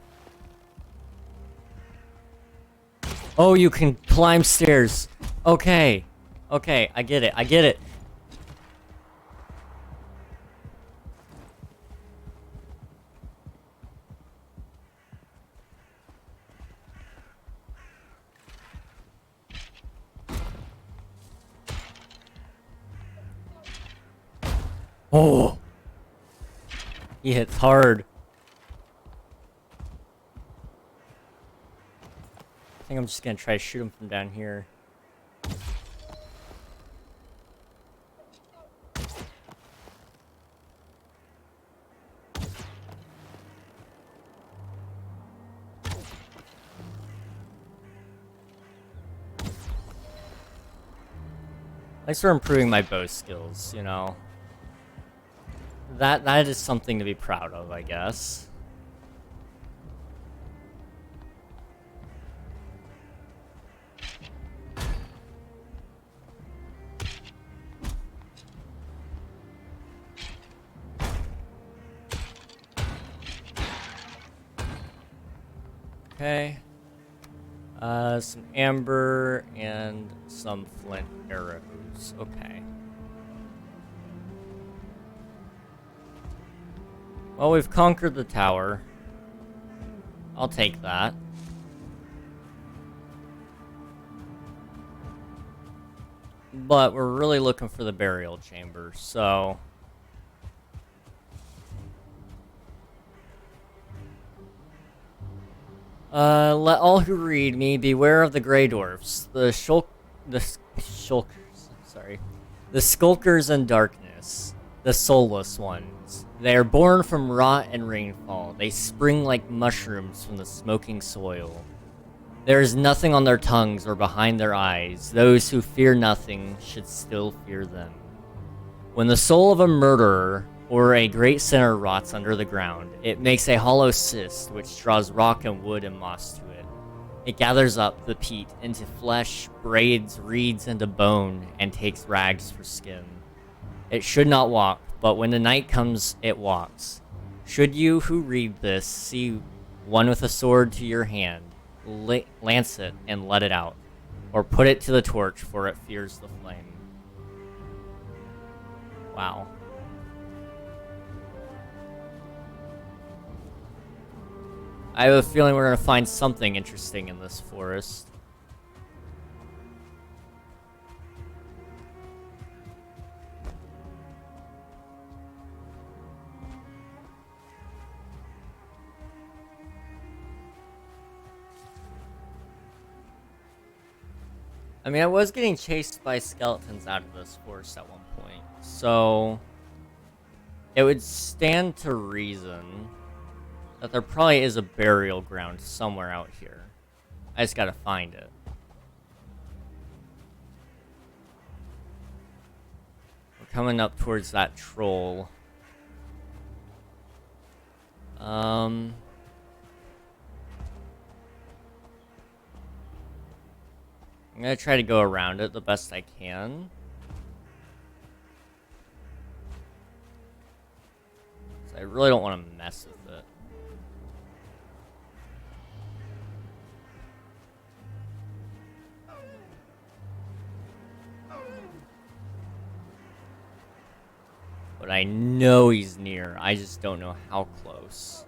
Oh, you can climb stairs. Okay. Okay, I get it. I get it. Oh. He hits hard. I think I'm just gonna try to shoot him from down here. At least we're improving my bow skills, you know. That is something to be proud of, I guess. Okay. Some amber and some flint arrows. Okay. Well, we've conquered the tower. I'll take that. But we're really looking for the burial chamber, so... let all who read me beware of the Grey Dwarfs, the Skulkers in darkness, the soulless ones. They are born from rot and rainfall. They spring like mushrooms from the smoking soil. There is nothing on their tongues or behind their eyes. Those who fear nothing should still fear them. When the soul of a murderer or a great sinner rots under the ground, it makes a hollow cyst which draws rock and wood and moss to it. It gathers up the peat into flesh, braids reeds into bone, and takes rags for skin. It should not walk, but when the night comes, it walks. Should you who read this see one with a sword to your hand, lance it and let it out, or put it to the torch, for it fears the flame. Wow. I have a feeling we're gonna find something interesting in this forest. I mean, I was getting chased by skeletons out of this forest at one point, so it would stand to reason that there probably is a burial ground somewhere out here. I just gotta find it. We're coming up towards that troll. I'm gonna try to go around it the best I can. So I really don't want to mess with it. But I know he's near. I just don't know how close.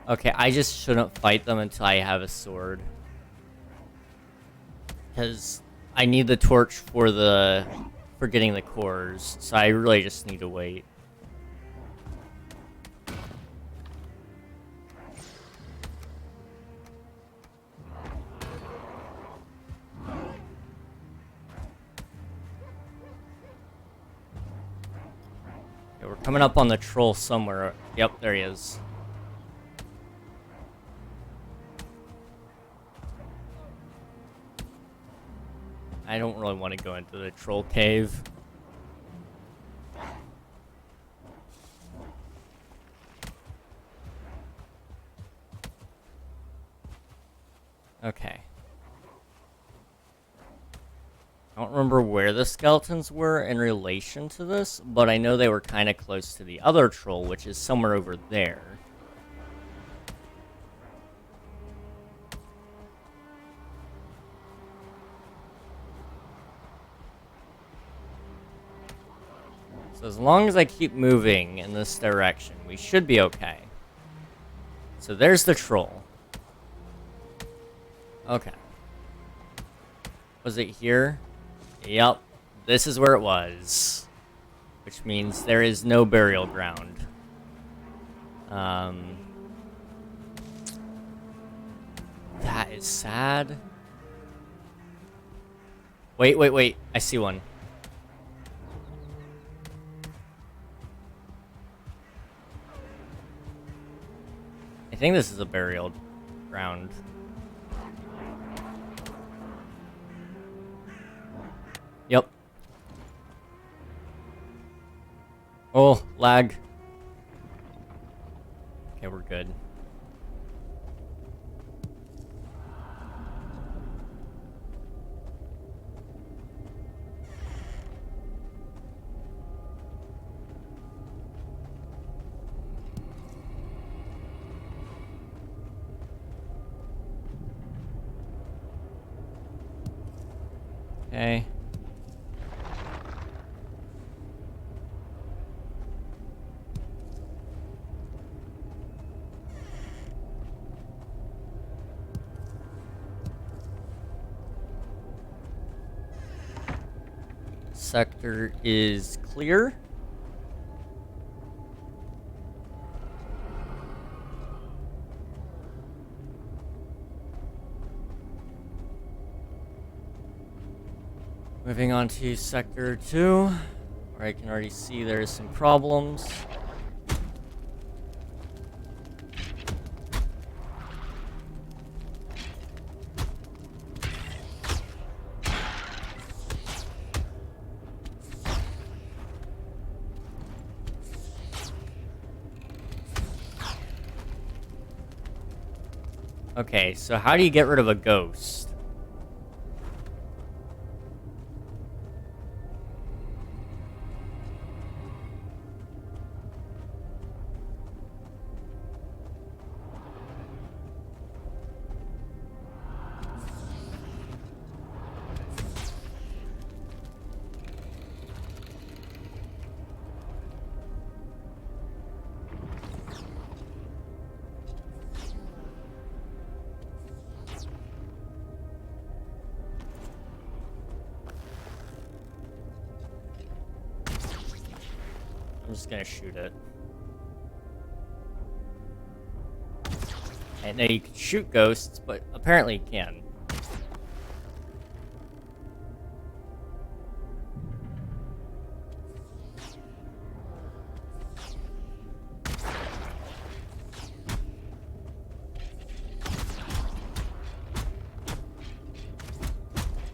Okay, I just shouldn't fight them until I have a sword. Because I need the torch for getting the cores, so I really just need to wait. Coming up on the troll somewhere. Yep, there he is. I don't really want to go into the troll cave. Okay. I don't remember where the skeletons were in relation to this, but I know they were kind of close to the other troll, which is somewhere over there. So as long as I keep moving in this direction, we should be okay. So there's the troll. Okay. Was it here? Yep. This is where it was. Which means there is no burial ground. That is sad. Wait. I see one. I think this is a burial ground. Yep. Oh, lag. Okay, we're good. Okay. Sector is clear. Moving on to Sector 2, where I can already see there's some problems. Okay, so how do you get rid of a ghost? I'm just gonna shoot it. I know you can shoot ghosts, but apparently you can.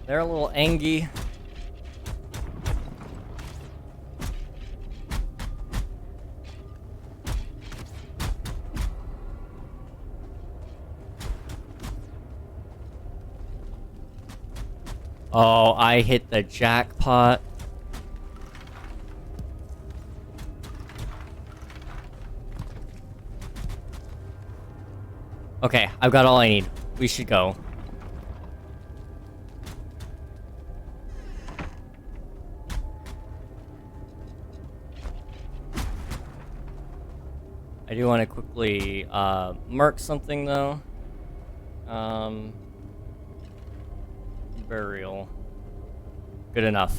They're a little angry. Oh, I hit the jackpot. Okay, I've got all I need. We should go. I do want to quickly mark something though. Burial. Good enough.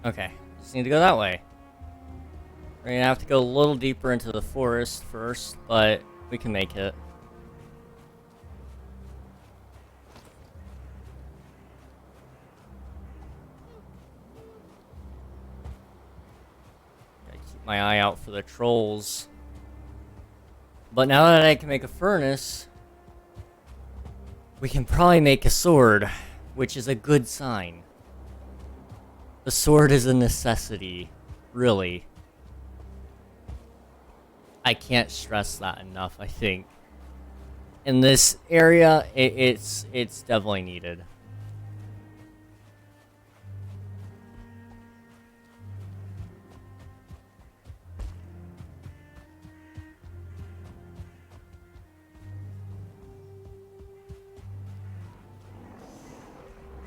Okay, just need to go that way. We're gonna have to go a little deeper into the forest first, but we can make it. Gotta keep my eye out for the trolls. But now that I can make a furnace, we can probably make a sword, which is a good sign. The sword is a necessity, really. I can't stress that enough, I think. In this area, it's definitely needed.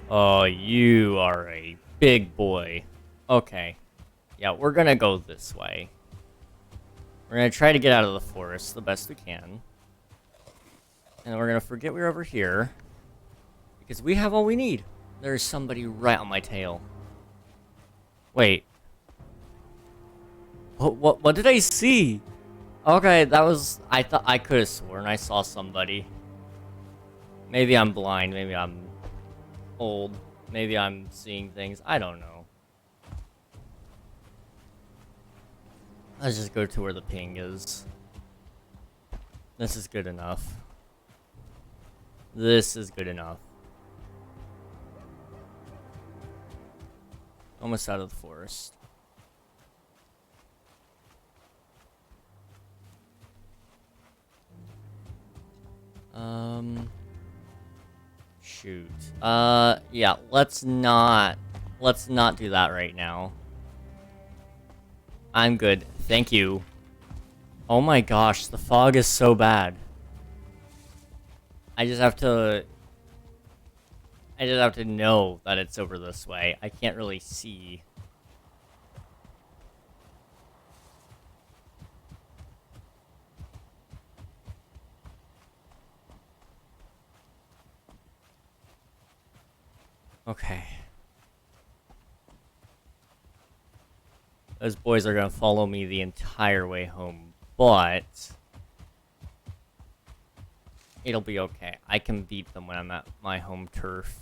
Oh, you are a big boy. Okay. Yeah, we're gonna go this way. We're gonna try to get out of the forest the best we can. And we're gonna forget we're over here. Because we have all we need. There's somebody right on my tail. Wait. What did I see? Okay, that was... I thought I could have sworn I saw somebody. Maybe I'm blind. Maybe I'm old. Maybe I'm seeing things. I don't know. Let's just go to where the ping is. This is good enough. This is good enough. Almost out of the forest. Shoot. Yeah, let's not do that right now. I'm good. Thank you. Oh my gosh, the fog is so bad. I just have to know that it's over this way. I can't really see. Okay. Those boys are gonna follow me the entire way home, but it'll be okay. I can beat them when I'm at my home turf.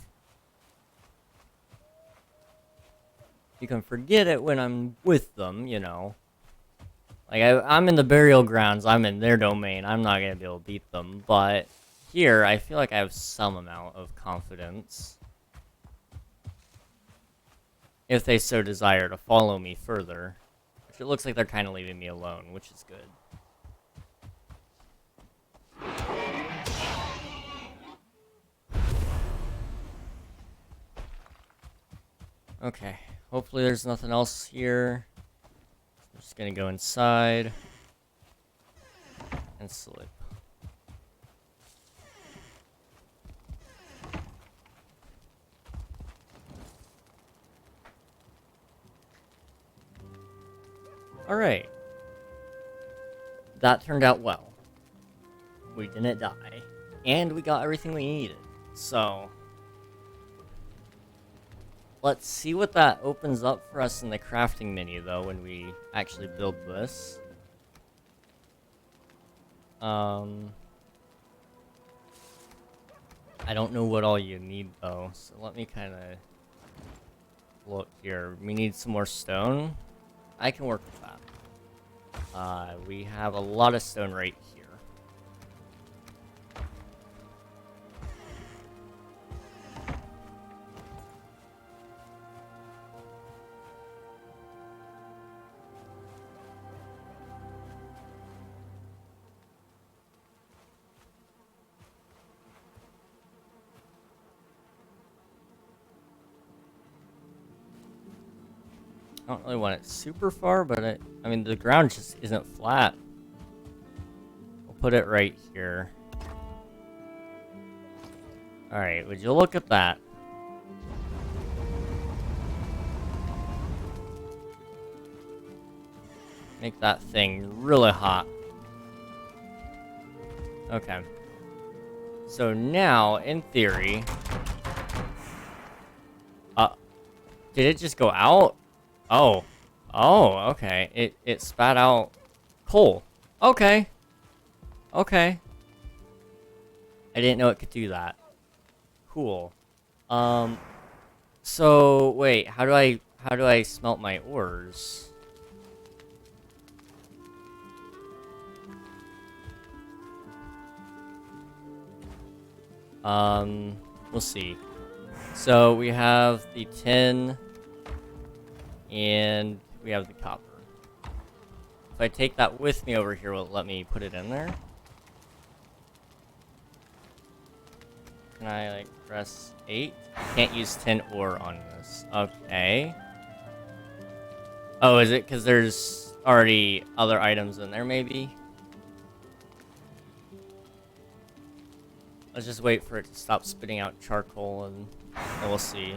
You can forget it when I'm with them, you know. Like, I'm in the burial grounds, I'm in their domain, I'm not gonna be able to beat them, but here, I feel like I have some amount of confidence. If they so desire to follow me further. Which it looks like they're kind of leaving me alone, which is good. Okay, hopefully there's nothing else here. I'm just gonna go inside. And slip. Alright. That turned out well. We didn't die. And we got everything we needed. So... let's see what that opens up for us in the crafting menu, though, when we actually build this. I don't know what all you need, though, so let me kind of look here. We need some more stone. I can work with that. We have a lot of stone right here. I don't really want it super far, but I mean, the ground just isn't flat. We'll put it right here. Alright, would you look at that? Make that thing really hot. Okay. So now, in theory... did it just go out? Oh. Oh, okay. It spat out coal. Okay. Okay. I didn't know it could do that. Cool. So wait, how do I smelt my ores? We'll see. So we have the tin and we have the copper. If I take that with me over here, will it let me put it in there? Can I, like, press 8? Can't use tin ore on this. Okay. Oh, is it because there's already other items in there, maybe? Let's just wait for it to stop spitting out charcoal and we'll see.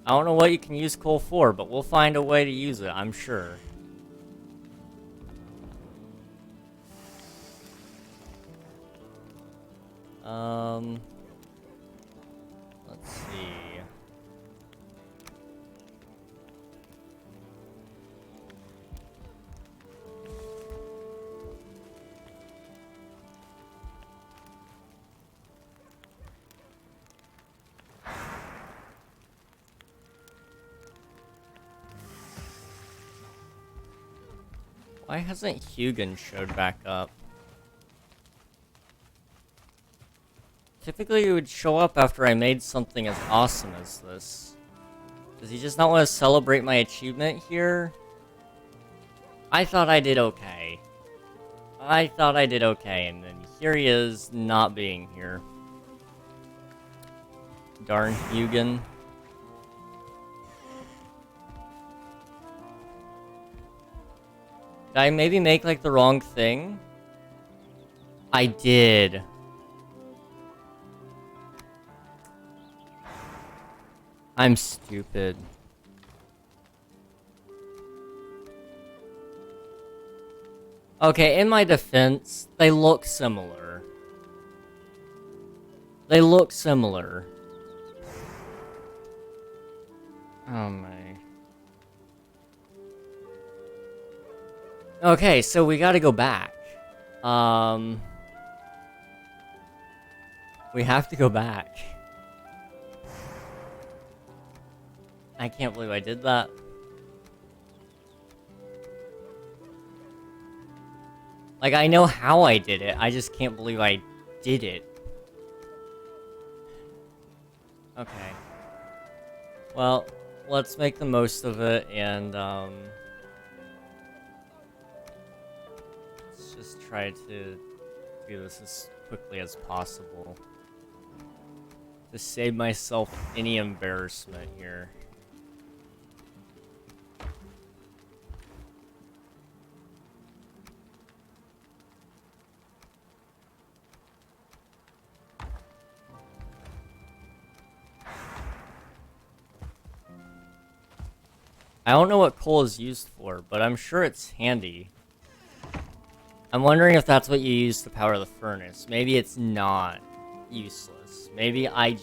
I don't know what you can use coal for, but we'll find a way to use it, I'm sure. Let's see. Why hasn't Hugin showed back up? Typically it would show up after I made something as awesome as this. Does he just not want to celebrate my achievement here? I thought I did okay. I thought I did okay, and then here he is, not being here. Darn Hugin. Did I maybe make, like, the wrong thing? I did. I'm stupid. Okay, in my defense, they look similar. They look similar. Oh my. Okay, so we gotta go back. We have to go back. I can't believe I did that. Like, I know how I did it, I just can't believe I did it. Okay. Well, let's make the most of it, and, let's just try to do this as quickly as possible. To save myself any embarrassment here. I don't know what coal is used for, but I'm sure it's handy. I'm wondering if that's what you use to power the furnace. Maybe it's not useless. Maybe I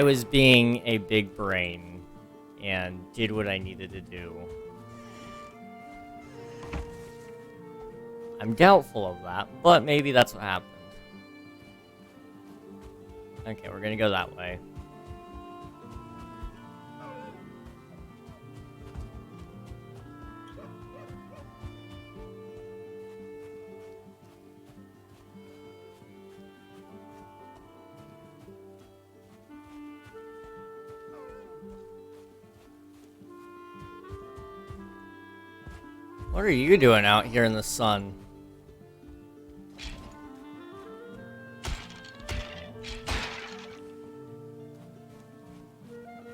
was being a big brain and did what I needed to do. I'm doubtful of that, but maybe that's what happened. Okay, we're gonna go that way. What are you doing out here in the sun?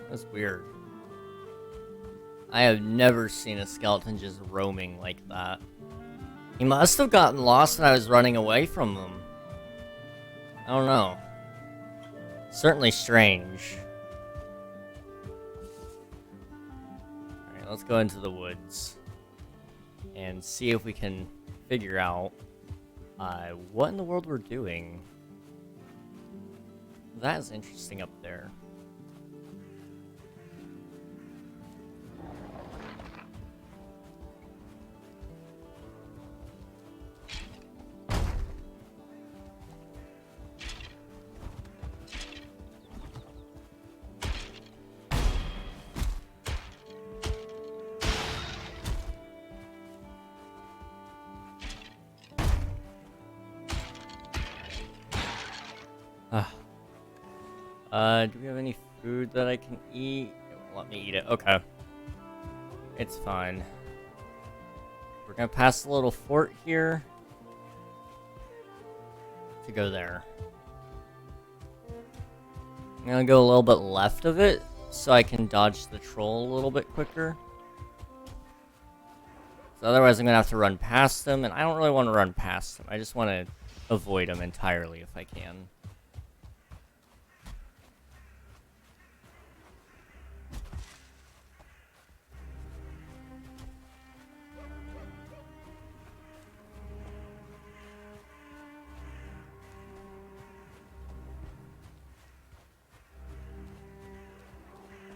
That's weird. I have never seen a skeleton just roaming like that. He must have gotten lost when I was running away from him. I don't know. Certainly strange. Alright, let's go into the woods. And see if we can figure out what in the world we're doing. That is interesting up there. Do we have any food that I can eat? It won't let me eat it. Okay. It's fine. We're gonna pass the little fort here to go there. I'm gonna go a little bit left of it so I can dodge the troll a little bit quicker. So otherwise I'm gonna have to run past them, and I don't really want to run past them. I just want to avoid them entirely if I can.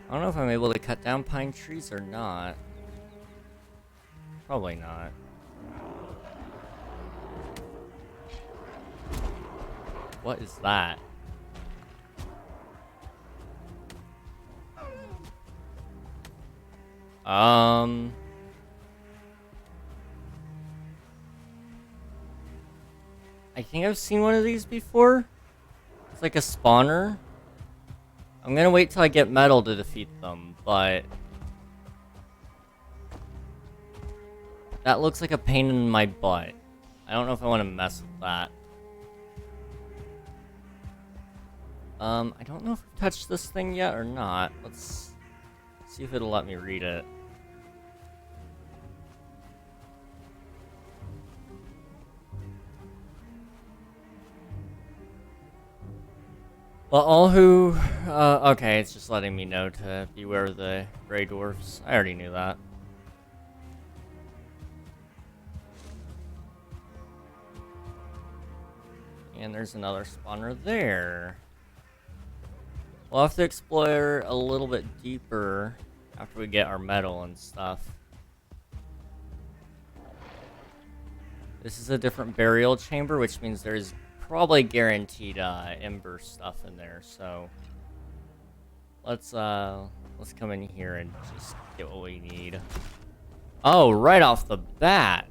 I don't know if I'm able to cut down pine trees or not. Probably not. What is that? I think I've seen one of these before. It's like a spawner. I'm gonna wait till I get metal to defeat them, but that looks like a pain in my butt. I don't know if I want to mess with that. I don't know if we've touched this thing yet or not. Let's see if it'll let me read it. Well, all who... okay, it's just letting me know to beware of the gray dwarfs. I already knew that. And there's another spawner there. We'll have to explore a little bit deeper after we get our metal and stuff. This is a different burial chamber, which means there's probably guaranteed ember stuff in there, so let's come in here and just get what we need. Oh, right off the bat.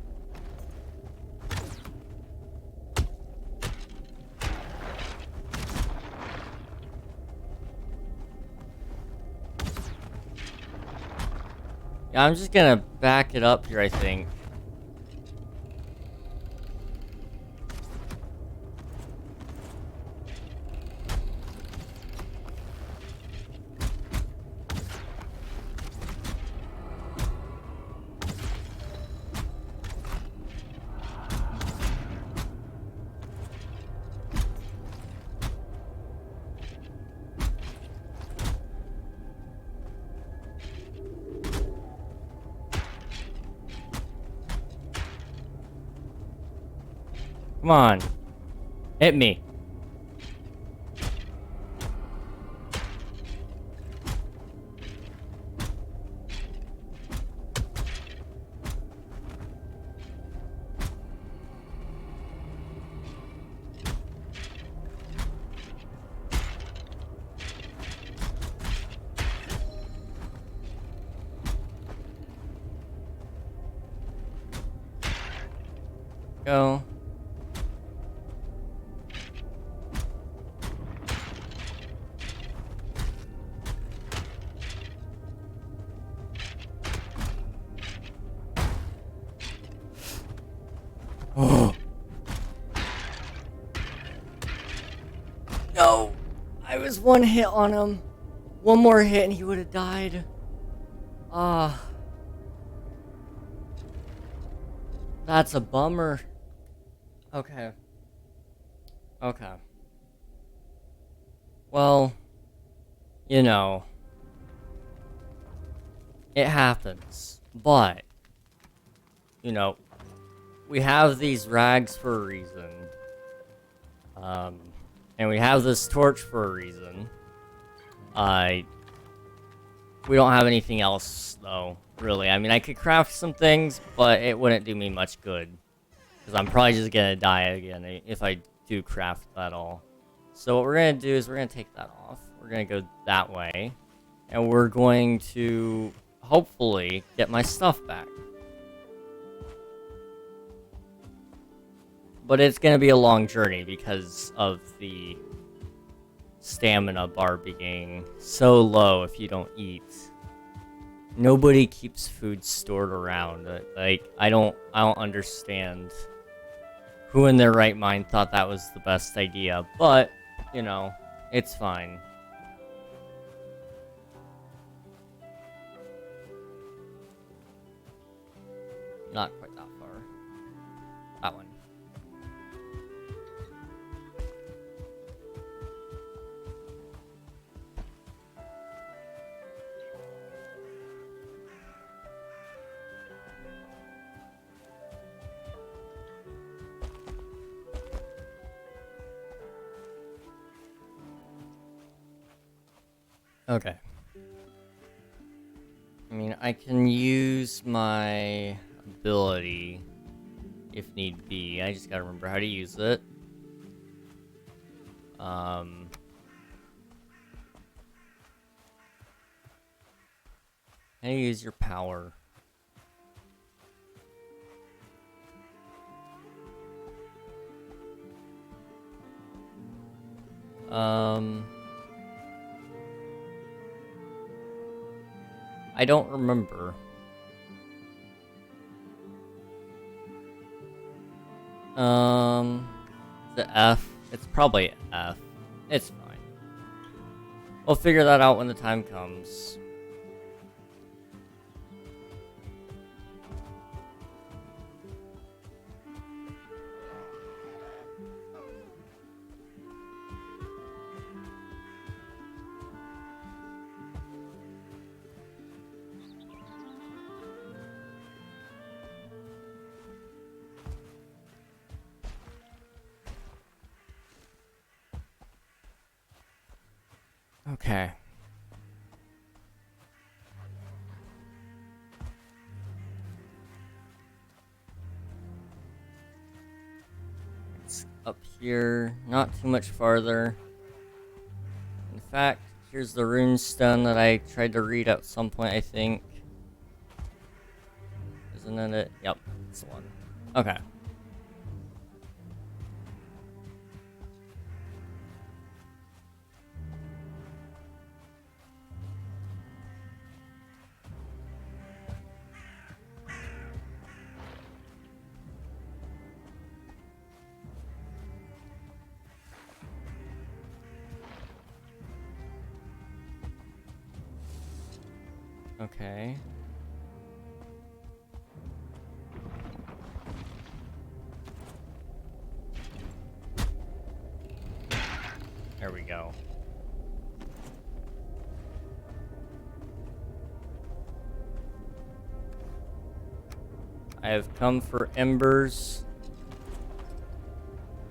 Yeah, I'm just gonna back it up here, I think. Come on. Hit me. Go. Oh. No! I was one hit on him. One more hit and he would have died. Ah. That's a bummer. Okay. Okay. Well, you know, it happens. But, you know, we have these rags for a reason. And we have this torch for a reason. We don't have anything else, though, really. I mean, I could craft some things, but it wouldn't do me much good. Because I'm probably just gonna die again if I do craft that all. So what we're gonna do is we're gonna take that off. We're gonna go that way. And we're going to, hopefully, get my stuff back. But it's gonna be a long journey because of the stamina bar being so low if you don't eat. Nobody keeps food stored around. Like, I don't understand who in their right mind thought that was the best idea, but, you know, it's fine. Not quite that far. That one. Okay. I mean, I can use my ability if need be. I just gotta remember how to use it. How do you use your power? I don't remember. The F? It's probably F. It's fine. We'll figure that out when the time comes. Okay. It's up here, not too much farther. In fact, here's the runestone that I tried to read at some point, I think. Isn't it it? Yep, it's the one. Okay. Okay. There we go. I have come for embers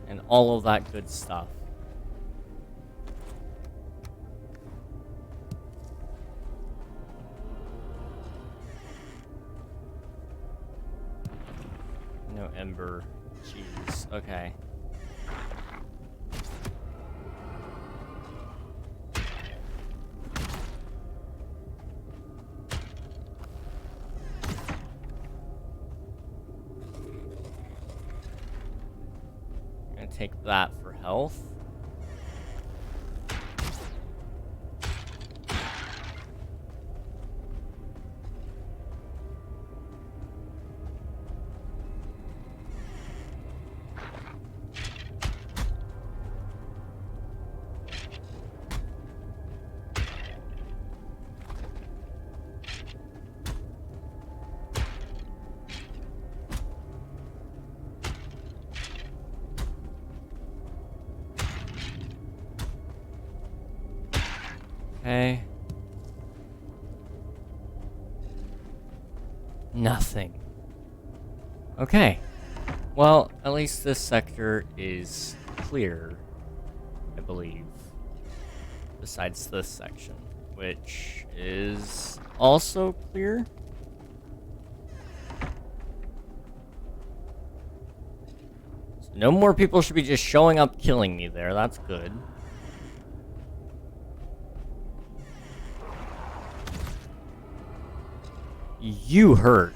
and all of that good stuff. No ember. Jeez. Okay. I'm gonna take that for health. Okay. Nothing. Okay. Well, at least this sector is clear, I believe. Besides this section, which is also clear. So no more people should be just showing up killing me there. That's good. You hurt.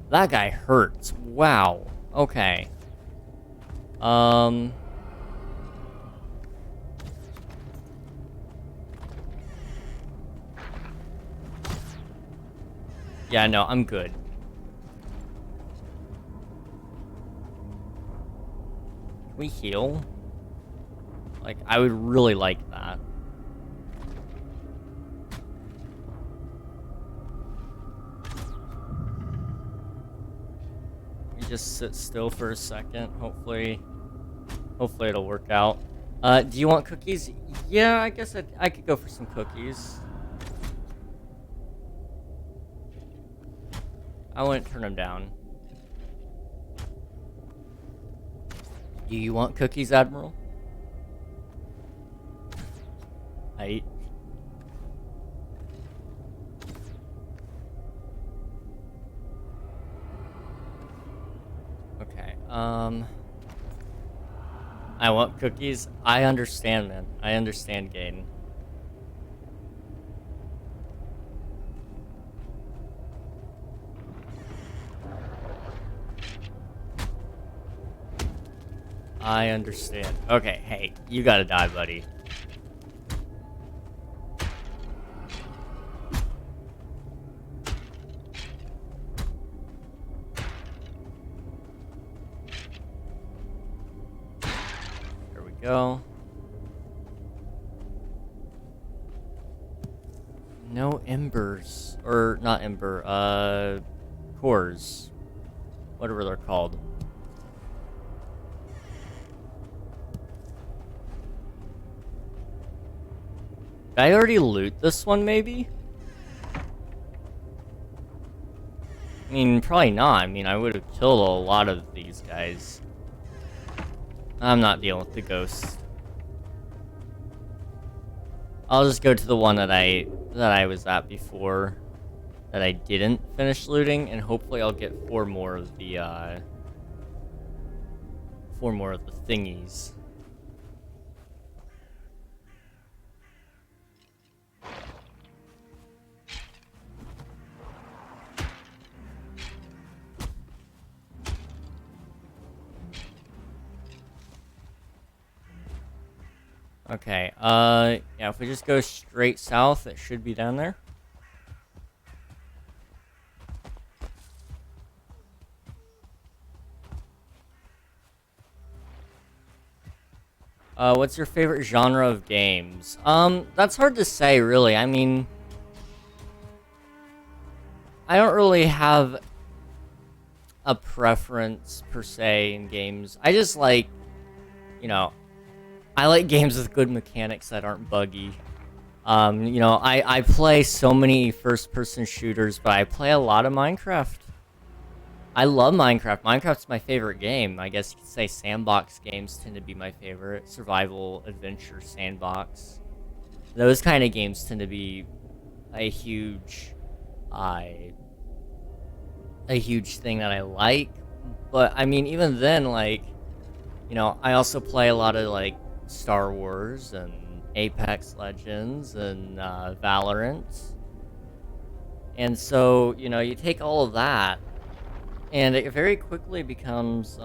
That guy hurts. Wow. Okay. Yeah, no, I'm good. Can we heal? Like, I would really like that. We just sit still for a second. Hopefully it'll work out. Do you want cookies? Yeah, I guess I could go for some cookies. I wouldn't turn them down. Do you want cookies, Admiral? Aight. Okay, I want cookies. I understand, man. I understand, Gaiden. I understand. Okay, hey, you gotta die, buddy. There we go. No embers. Or, not ember, cores. Whatever they're called. Did I already loot this one, maybe? I mean, probably not. I mean, I would have killed a lot of these guys. I'm not dealing with the ghosts. I'll just go to the one that I was at before that I didn't finish looting, and hopefully I'll get four more of the thingies. Okay, yeah, if we just go straight south, it should be down there. What's your favorite genre of games? That's hard to say, really. I mean, I don't really have a preference, per se, in games. I just like, you know, I like games with good mechanics that aren't buggy. You know, I play so many first-person shooters, but I play a lot of Minecraft. I love Minecraft. Minecraft's my favorite game. I guess you could say sandbox games tend to be my favorite. Survival, adventure, sandbox. Those kind of games tend to be a huge thing that I like. But, I mean, even then, like, you know, I also play a lot of, like, Star Wars and Apex Legends and Valorant. And so, you know, you take all of that, and it very quickly becomes,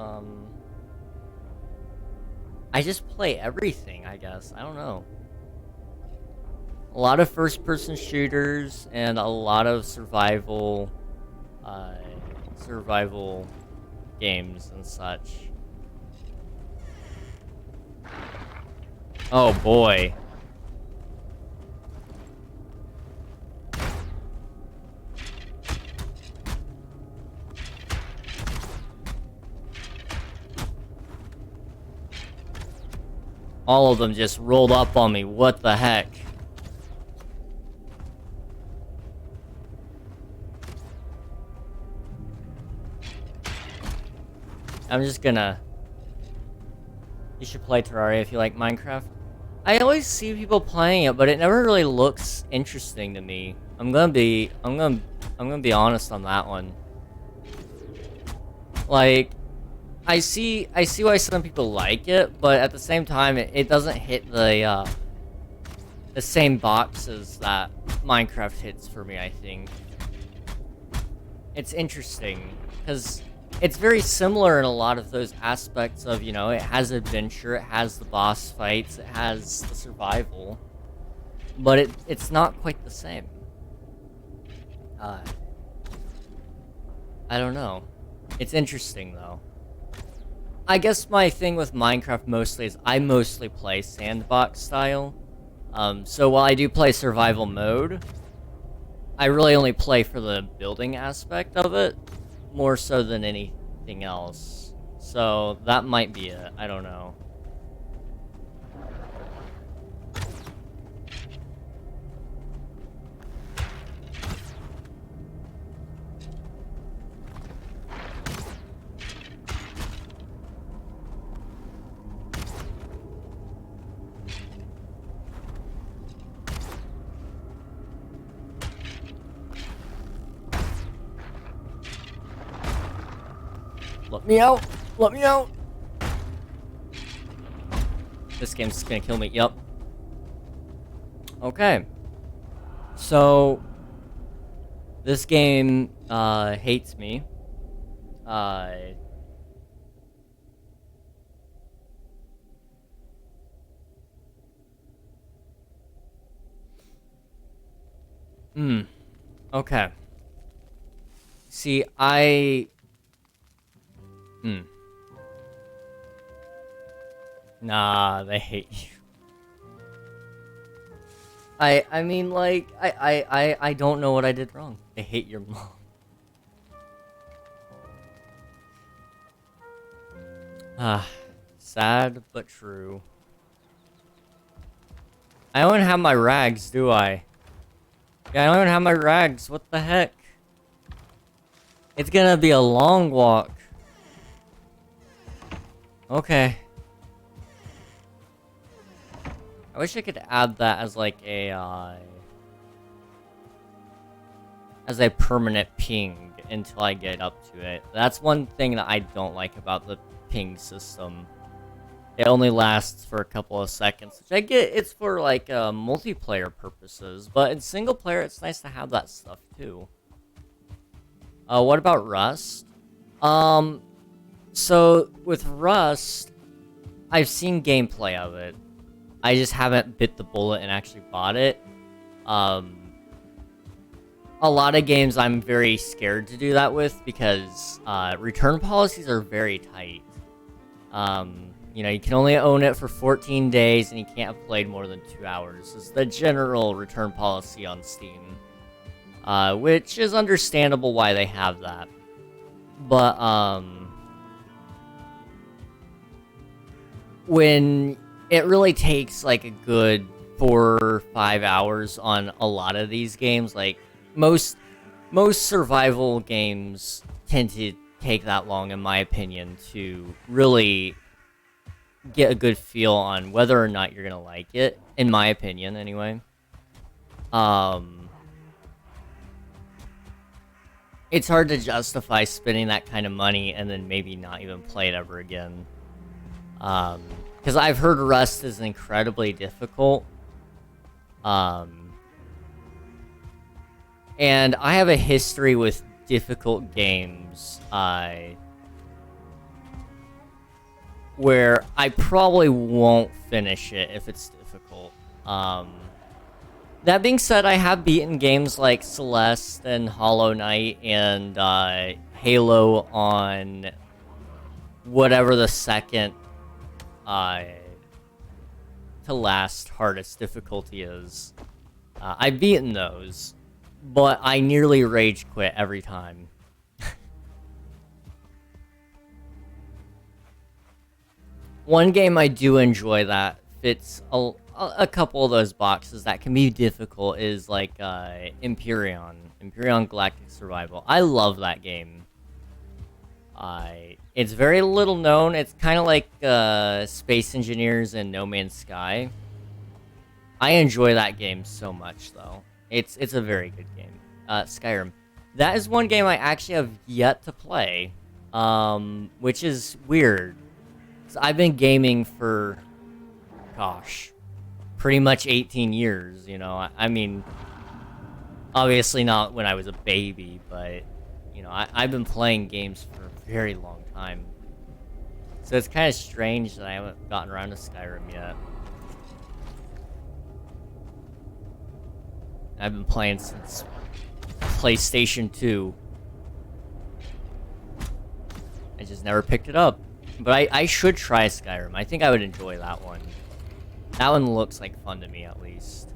I just play everything, I guess. I don't know. A lot of first-person shooters and a lot of survival games and such. Oh boy. All of them just rolled up on me. What the heck? I'm just gonna... You should play Terraria if you like Minecraft. I always see people playing it, but it never really looks interesting to me. I'm gonna be honest on that one. Like, I see why some people like it, but at the same time, it doesn't hit the same boxes that Minecraft hits for me, I think. It's interesting, because it's very similar in a lot of those aspects of, you know, it has adventure, it has the boss fights, it has the survival, but it's not quite the same. I don't know. It's interesting, though. I guess my thing with Minecraft mostly is I mostly play sandbox style. So while I do play survival mode, I really only play for the building aspect of it, more so than anything else. So that might be it. I don't know. Let me out! Let me out! This game's just gonna kill me. Yup. Okay. So this game hates me. Okay. See, Nah, they hate you. I mean, like, I don't know what I did wrong. They hate your mom. Ah, sad but true. I don't have my rags, do I? Yeah, I don't even have my rags. What the heck? It's gonna be a long walk. Okay. I wish I could add that as like a as a permanent ping until I get up to it. That's one thing that I don't like about the ping system. It only lasts for a couple of seconds, which I get it's for like multiplayer purposes, but in single player it's nice to have that stuff too. What about Rust? So with Rust, I've seen gameplay of it. I just haven't bit the bullet and actually bought it. A lot of games I'm very scared to do that with because return policies are very tight. You know, you can only own it for 14 days and you can't have played more than 2 hours. It's the general return policy on Steam. Which is understandable why they have that. But, when it really takes, like, a good 4 or 5 hours on a lot of these games, like, most survival games tend to take that long, in my opinion, to really get a good feel on whether or not you're gonna like it, in my opinion, anyway. It's hard to justify spending that kind of money and then maybe not even play it ever again. Because I've heard Rust is incredibly difficult. And I have a history with difficult games, where I probably won't finish it if it's difficult. That being said, I have beaten games like Celeste and Hollow Knight and Halo on whatever the second to last hardest difficulty is. I've beaten those, but I nearly rage quit every time. One game I do enjoy that fits a couple of those boxes that can be difficult is like Empyrean Galactic Survival. I love that game. It's very little known. It's kind of like Space Engineers and No Man's Sky. I enjoy that game so much, though. It's a very good game. Skyrim. That is one game I actually have yet to play, which is weird. So I've been gaming for, gosh, pretty much 18 years, you know? I mean, obviously not when I was a baby, but, you know, I've been playing games for a very long time. So it's kind of strange that I haven't gotten around to Skyrim yet. I've been playing since PlayStation 2. I just never picked it up. But I should try Skyrim. I think I would enjoy that one. That one looks like fun to me, at least.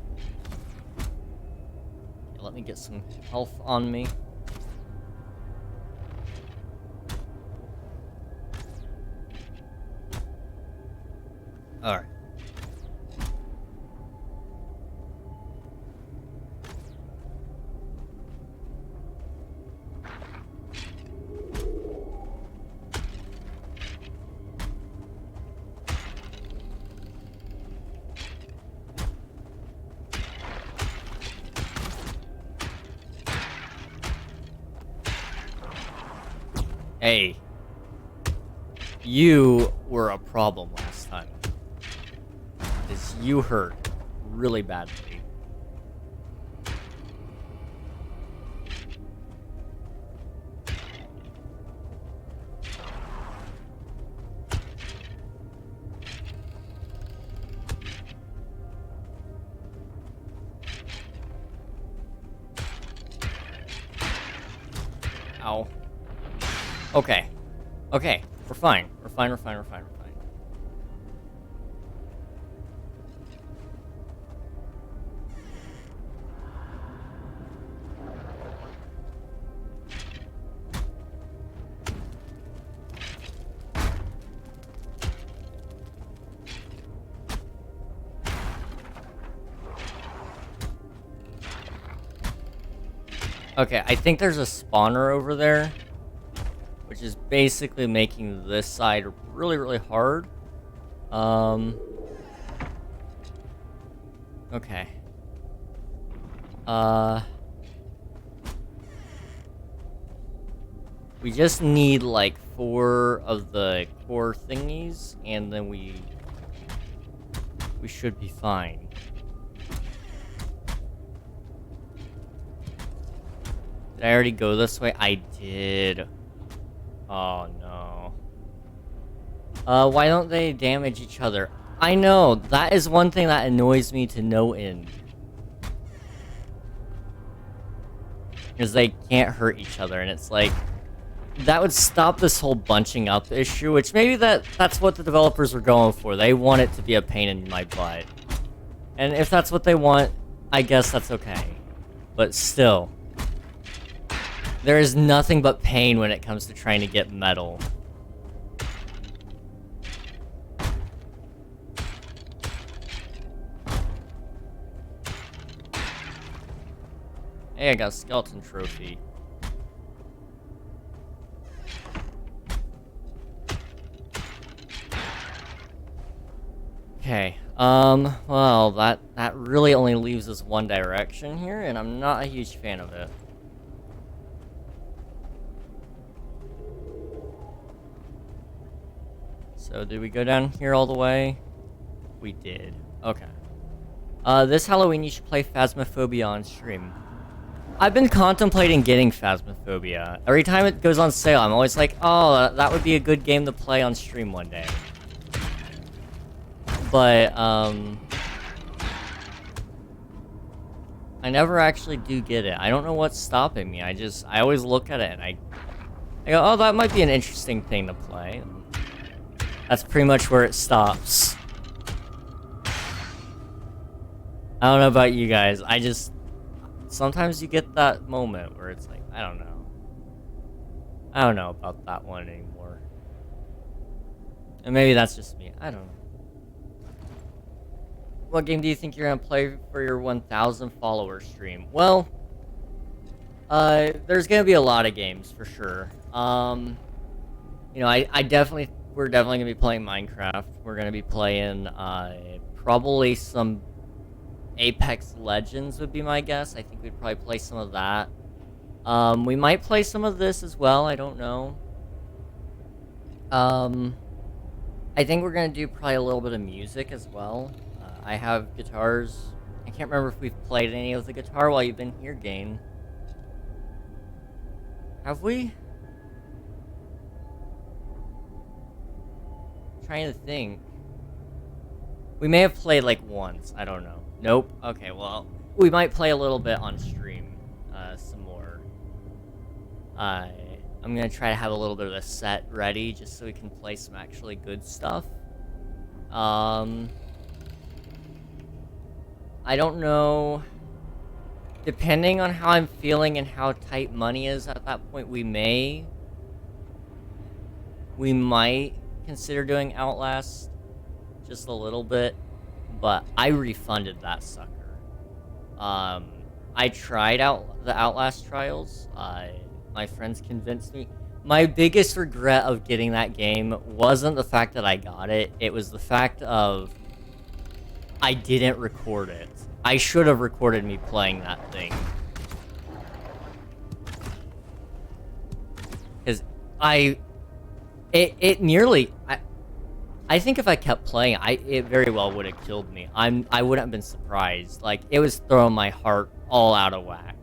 Okay, let me get some health on me. Alright. Hey. You were a problem last time. Because you hurt really badly. Ow. Okay. Okay. We're fine. We're fine, we're fine, we're fine, we're fine. Okay, I think there's a spawner over there, which is basically making this side really, really hard. Okay. We just need like 4 of the core thingies, and then we should be fine. Did I already go this way? I did. Oh no. Why don't they damage each other? I know, that is one thing that annoys me to no end. Because they can't hurt each other, and it's like, that would stop this whole bunching up issue, which maybe that's what the developers were going for. They want it to be a pain in my butt. And if that's what they want, I guess that's okay. But still, there is nothing but pain when it comes to trying to get metal. Hey, I got a skeleton trophy. Okay, well, that really only leaves us one direction here, and I'm not a huge fan of it. So, did we go down here all the way? We did. Okay. This Halloween you should play Phasmophobia on stream. I've been contemplating getting Phasmophobia. Every time it goes on sale, I'm always like, oh, that would be a good game to play on stream one day. But, I never actually do get it. I don't know what's stopping me. I always look at it and I go, oh, that might be an interesting thing to play. That's pretty much where it stops. I don't know about you guys. Sometimes you get that moment where it's like, I don't know. I don't know about that one anymore. And maybe that's just me. I don't know. What game do you think you're gonna play for your 1,000 follower stream? Well, there's gonna be a lot of games for sure. You know, we're definitely gonna be playing Minecraft. We're gonna be playing, probably some Apex Legends would be my guess. I think we'd probably play some of that. We might play some of this as well. I don't know. I think we're gonna do probably a little bit of music as well. I have guitars. I can't remember if we've played any of the guitar while you've been here, Gain. Have we? I'm trying to think. We may have played like once. I don't know. Nope. Okay, well, we might play a little bit on stream. Some more. I'm gonna try to have a little bit of a set ready just so we can play some actually good stuff. I don't know. Depending on how I'm feeling and how tight money is at that point, we might consider doing Outlast just a little bit, but I refunded that sucker. I tried out the Outlast trials. My friends convinced me. My biggest regret of getting that game wasn't the fact that I got it. It was the fact of I didn't record it. I should have recorded me playing that thing. Because it nearly, I think if I kept playing, it very well would have killed me. I wouldn't have been surprised. Like, it was throwing my heart all out of whack.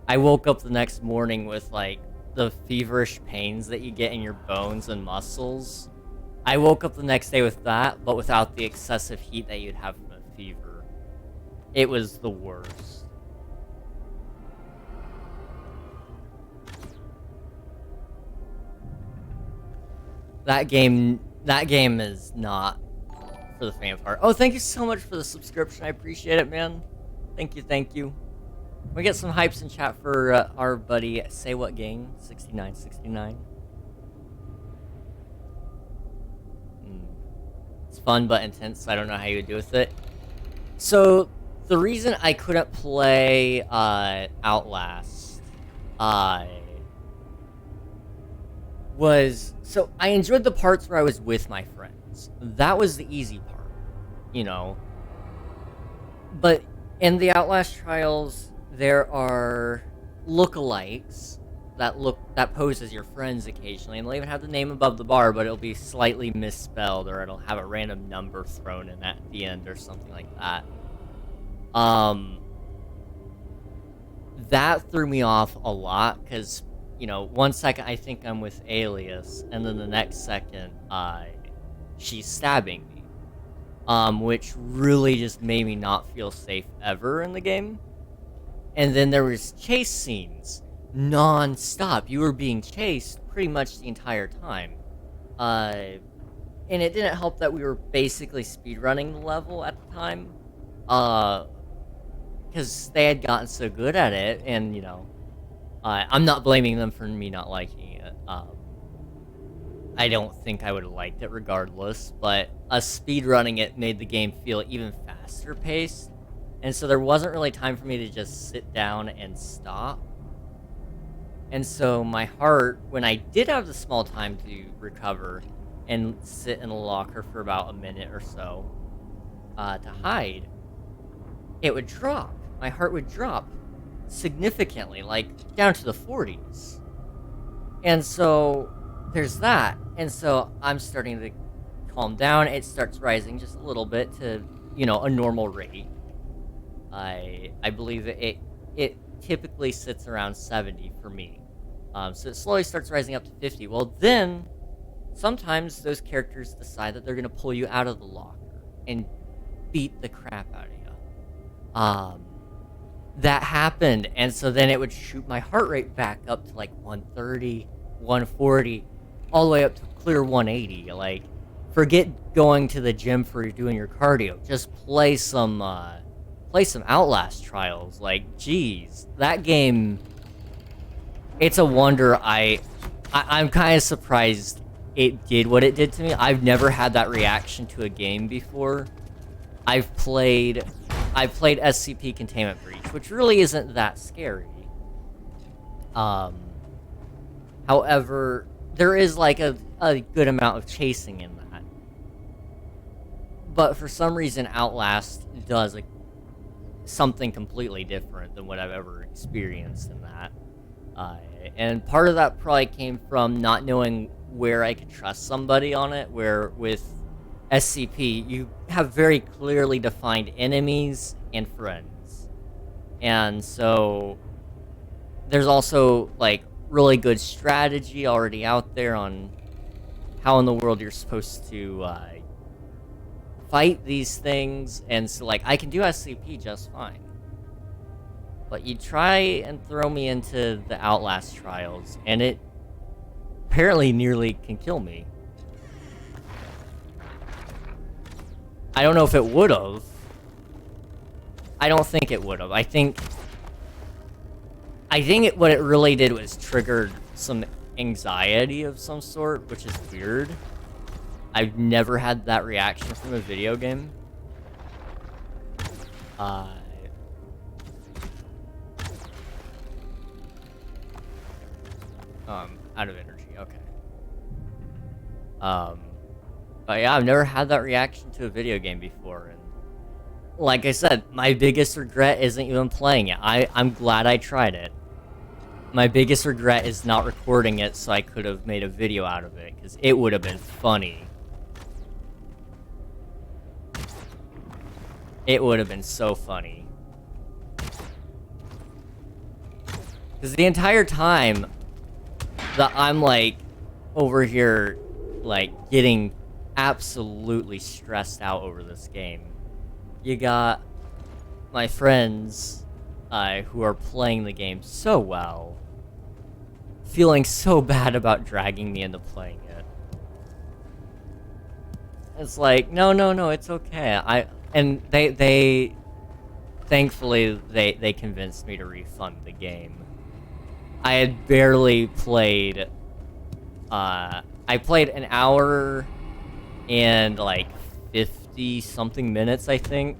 I woke up the next morning with, like, the feverish pains that you get in your bones and muscles. I woke up the next day with that, but without the excessive heat that you'd have from a fever. It was the worst. That game is not for the faint of heart. Oh, thank you so much for the subscription. I appreciate it, man. Thank you, thank you. We get some hypes in chat for our buddy Say What Gang 6969. It's fun but intense, so I don't know how you would do with it. So the reason I couldn't play Outlast was, so I enjoyed the parts where I was with my friends. That was the easy part, you know. But in the Outlast trials, there are lookalikes that pose as your friends occasionally, and they'll even have the name above the bar, but it'll be slightly misspelled, or it'll have a random number thrown in at the end or something like that. That threw me off a lot, because, you know, one second I think I'm with Alias, and then the next second, she's stabbing me. Which really just made me not feel safe ever in the game. And then there was chase scenes, non-stop. You were being chased pretty much the entire time. And it didn't help that we were basically speedrunning the level at the time. Because they had gotten so good at it, and, you know, I'm not blaming them for me not liking it. I don't think I would have liked it regardless, but us speedrunning it made the game feel even faster paced, and so there wasn't really time for me to just sit down and stop. And so my heart, when I did have the small time to recover and sit in a locker for about a minute or so to hide, it would drop. My heart would drop significantly, like down to the 40s. And so there's that. And so I'm starting to calm down. It starts rising just a little bit to, you know, a normal rate. I believe it typically sits around 70 for me. So it slowly starts rising up to 50. Well, then sometimes those characters decide that they're going to pull you out of the locker and beat the crap out of you. That happened, and so then it would shoot my heart rate back up to like 130, 140, all the way up to clear 180. Like, forget going to the gym for doing your cardio. Just play some Outlast trials. Like, geez, that game, it's a wonder. I'm kind of surprised it did what it did to me. I've never had that reaction to a game before. I've played SCP Containment Breach, which really isn't that scary. However, there is like a good amount of chasing in that. But for some reason, Outlast does something completely different than what I've ever experienced in that. And part of that probably came from not knowing where I could trust somebody on it, where with SCP, you have very clearly defined enemies and friends. And so there's also, like, really good strategy already out there on how in the world you're supposed to fight these things. And so, like, I can do SCP just fine. But you try and throw me into the Outlast trials, and apparently nearly can kill me. I don't know if it would've. I don't think it would've. I think what it really did was triggered some anxiety of some sort, which is weird. I've never had that reaction from a video game. Out of energy, okay. But yeah, I've never had that reaction to a video game before, and like I said, my biggest regret isn't even playing it. I'm glad I tried it. My biggest regret is not recording it so I could have made a video out of it, because it would have been funny. It would have been so funny. Because the entire time that I'm, like, over here, like, getting absolutely stressed out over this game, you got my friends who are playing the game so well, feeling so bad about dragging me into playing it. It's like, no, it's okay. And they thankfully, they convinced me to refund the game. I had barely played, I played an hour and, like, 50-something minutes, I think.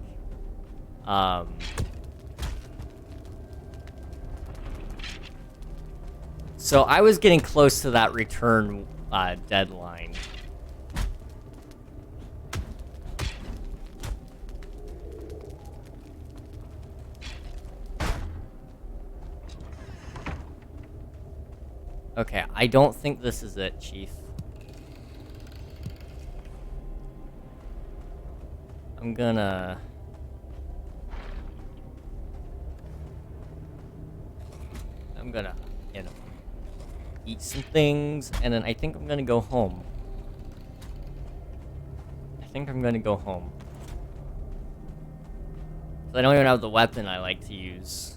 So I was getting close to that return, deadline. Okay, I don't think this is it, Chief. I'm gonna... you know, eat some things, and then I think I'm gonna go home. I think I'm gonna go home. I don't even have the weapon I like to use.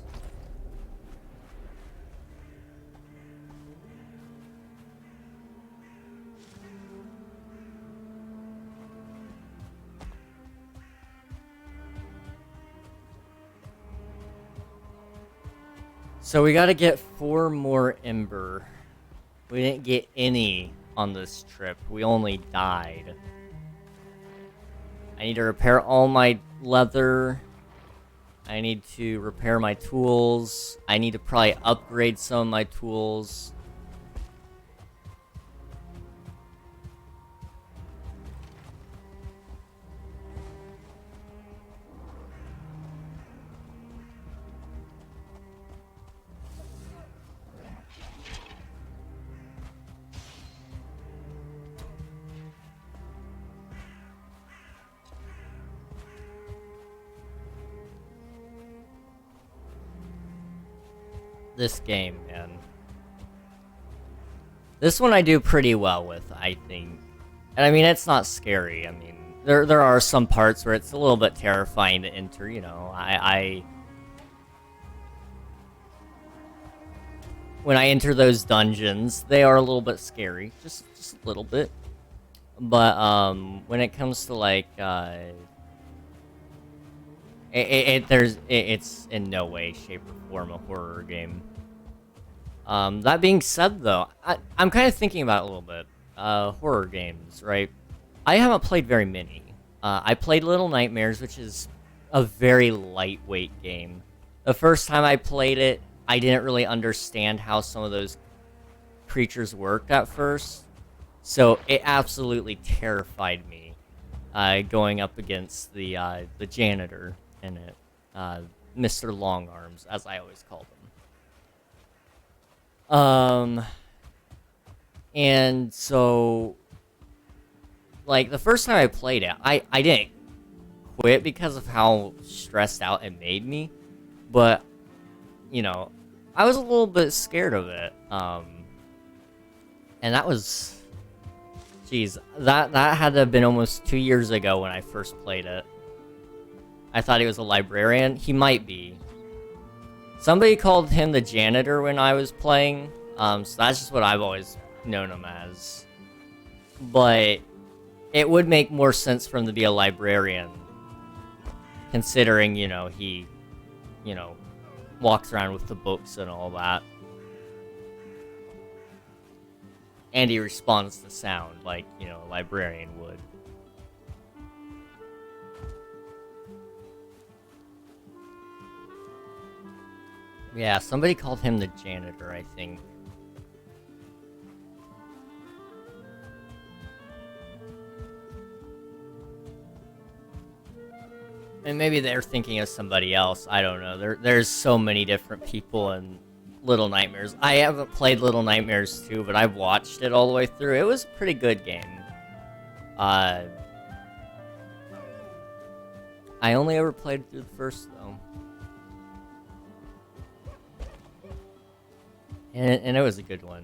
So we gotta get 4 more Ember. We didn't get any on this trip. We only died. I need to repair all my leather. I need to repair my tools. I need to probably upgrade some of my tools. This game, man. This one I do pretty well with, I think. And I mean, it's not scary. I mean, there are some parts where it's a little bit terrifying to enter, you know. When I enter those dungeons, they are a little bit scary. Just a little bit. But, when it comes to, like, it's in no way, shape, or form a horror game. That being said, though, I'm kind of thinking about it a little bit. Horror games, right? I haven't played very many. I played Little Nightmares, which is a very lightweight game. The first time I played it, I didn't really understand how some of those creatures worked at first. So it absolutely terrified me, going up against the janitor in it. Mr. Longarms, as I always called him. And so, like, the first time I played it, I didn't quit because of how stressed out it made me, but, you know, I was a little bit scared of it. And that was, geez, that had to have been almost 2 years ago when I first played it. I thought he was a librarian. He might be. Somebody called him the janitor when I was playing, so that's just what I've always known him as. But it would make more sense for him to be a librarian, considering, you know, he, you know, walks around with the books and all that. And he responds to sound like, you know, a librarian would. Yeah, somebody called him the janitor, I think. And maybe they're thinking of somebody else. I don't know. There's so many different people in Little Nightmares. I haven't played Little Nightmares 2, but I've watched it all the way through. It was a pretty good game. I only ever played through the first, though. And it was a good one.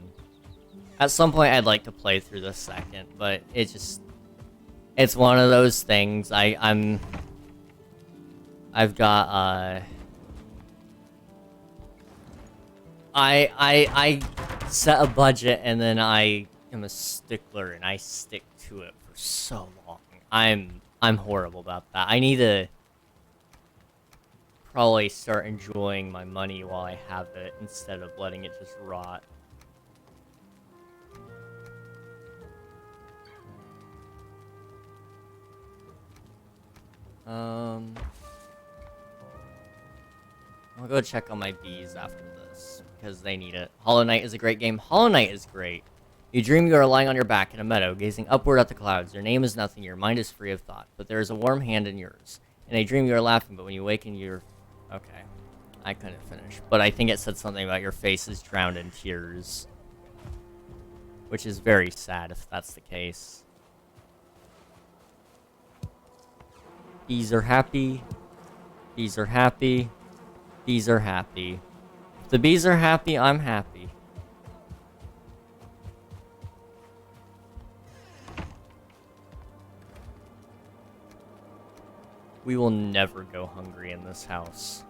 At some point, I'd like to play through the second, but it just... It's one of those things. I've got, I set a budget, and then I am a stickler, and I stick to it for so long. I'm horrible about that. I need to probably start enjoying my money while I have it, instead of letting it just rot. I'll go check on my bees after this, because they need it. Hollow Knight is a great game. Hollow Knight is great. You dream you are lying on your back in a meadow, gazing upward at the clouds. Your name is nothing, your mind is free of thought, but there is a warm hand in yours. In a dream you are laughing, but when you awaken you're... Okay. I couldn't finish. But I think it said something about your face is drowned in tears. Which is very sad if that's the case. Bees are happy. Bees are happy. Bees are happy. If the bees are happy, I'm happy. We will never go hungry in this house.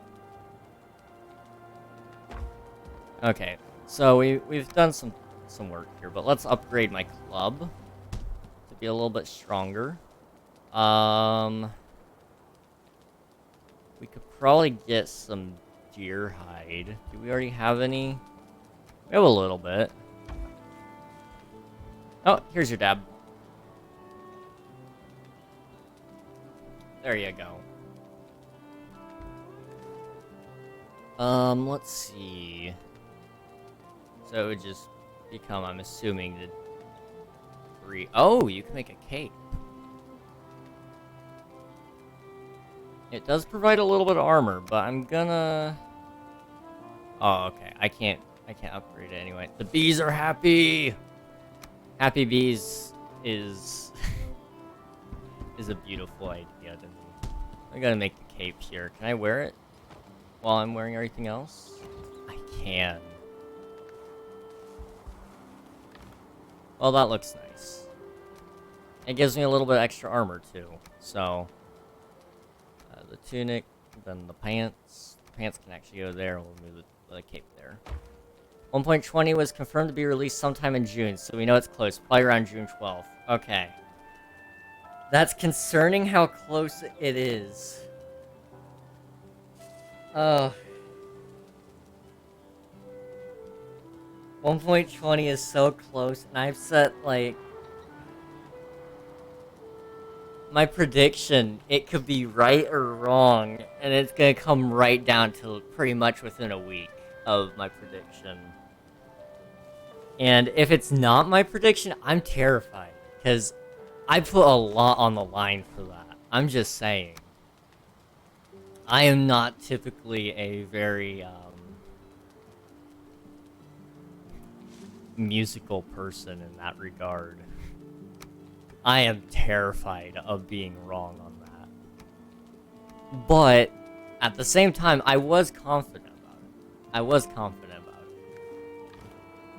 Okay, so we've done some work here, but let's upgrade my club to be a little bit stronger. We could probably get some deer hide. Do we already have any? We have a little bit. Oh, here's your dab. There you go. Let's see. So it would just become, I'm assuming, the 3... Oh, you can make a cape. It does provide a little bit of armor, but I'm gonna... Oh, okay. I can't upgrade it anyway. The bees are happy! Happy bees is... is a beautiful idea to me. I gotta make the cape here. Can I wear it while I'm wearing everything else? I can. Well, that looks nice. It gives me a little bit extra armor, too. So, the tunic, then the pants. The pants can actually go there. We'll move the cape there. 1.20 was confirmed to be released sometime in June, so we know it's close. Probably around June 12th. Okay. That's concerning how close it is. Oh. 1.20 is so close, and I've set, like... My prediction, it could be right or wrong, and it's gonna come right down to pretty much within a week of my prediction. And if it's not my prediction, I'm terrified, because I put a lot on the line for that. I'm just saying. I am not typically a very, musical person in that regard. I am terrified of being wrong on that. But, at the same time, I was confident about it. I was confident about it.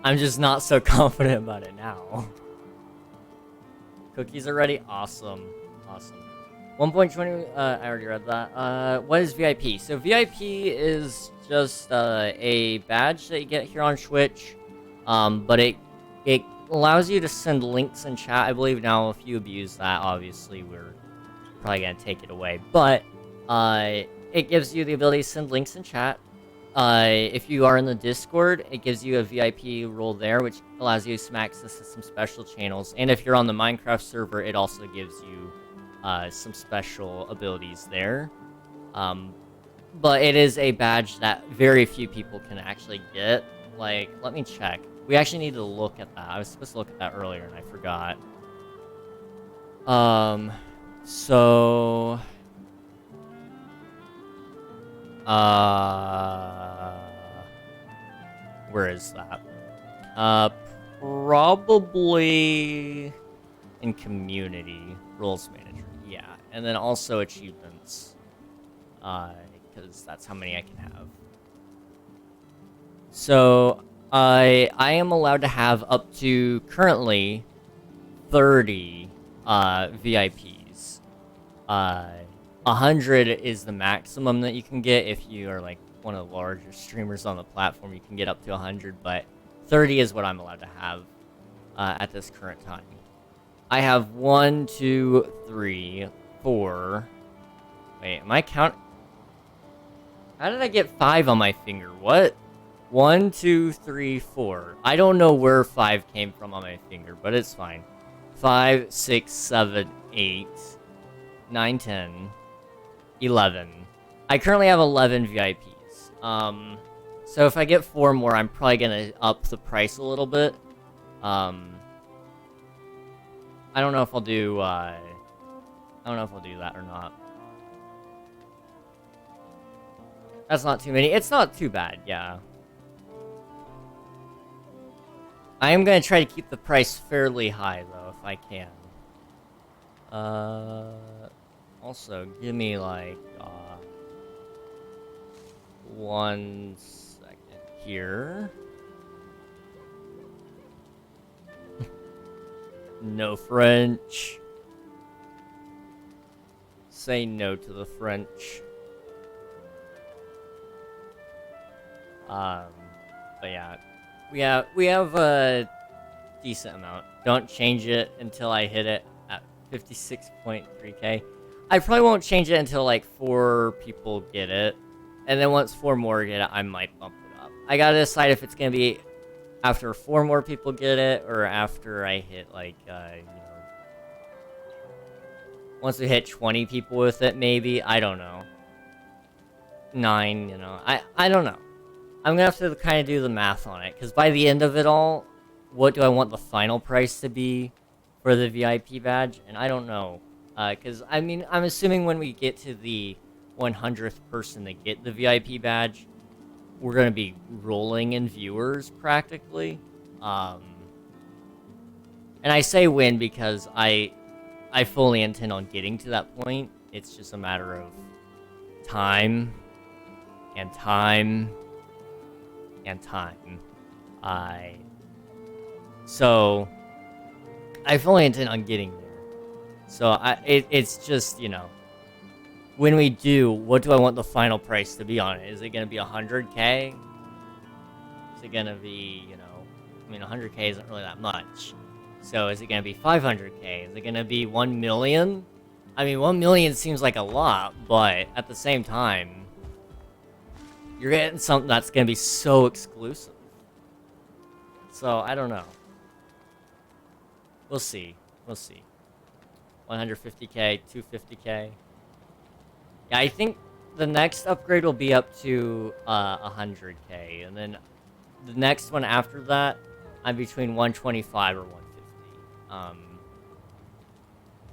I'm just not so confident about it now. Cookies are ready? Awesome. Awesome. 1.20, I already read that. What is VIP? So VIP is just a badge that you get here on Switch. But it allows you to send links in chat. I believe now if you abuse that, obviously we're probably gonna take it away. But it gives you the ability to send links in chat. If you are in the Discord, it gives you a VIP role there, which allows you some access to some special channels. And if you're on the Minecraft server, it also gives you some special abilities there. But it is a badge that very few people can actually get. Like, let me check. We actually need to look at that. I was supposed to look at that earlier and I forgot. So... Where is that? Probably in community roles manager. Yeah, and then also achievements. Because that's how many I can have. So I am allowed to have up to currently 30 VIPs. 100 is the maximum that you can get if you are like one of the larger streamers on the platform. You can get up to 100, but 30 is what I'm allowed to have at this current time. I have 1, 2, 3, 4. Wait, am I counting? How did I get 5 on my finger? What? 1, 2, 3, 4. I don't know where 5 came from on my finger, but it's fine. 5, 6, 7, 8, 9, 10, 11. I currently have 11 VIPs. So if I get 4 more, I'm probably gonna up the price a little bit. I don't know if I'll do, I don't know if I'll do that or not. That's not too many. It's not too bad, yeah. I am gonna try to keep the price fairly high, though, if I can. Also, give me, like, 1 second here. No French. Say no to the French. But yeah, we have a decent amount. Don't change it until I hit it at 56.3k. I probably won't change it until like 4 people get it, and then once 4 more get it, I might bump it up. I gotta decide if it's gonna be after 4 more people get it, or after I hit like you know, once we hit 20 people with it, maybe. I don't know. 9, you know, I don't know. I'm gonna have to kind of do the math on it, because by the end of it all, what do I want the final price to be for the VIP badge? And I don't know. Because, I mean, I'm assuming when we get to the 100th person to get the VIP badge, we're gonna be rolling in viewers, practically. And I say win because I fully intend on getting to that point. It's just a matter of time, and time, and time. So I fully intend on getting there. So it's just, you know, when we do, what do I want the final price to be on it? Is it gonna be 100k? Is it gonna be, you know, I mean, 100k isn't really that much. So is it gonna be 500k? Is it gonna be 1 million? I mean, 1 million seems like a lot, but at the same time, you're getting something that's gonna be so exclusive. So, I don't know. We'll see. We'll see. 150k, 250k. Yeah, I think the next upgrade will be up to 100k, and then the next one after that, I'm between 125 or 150.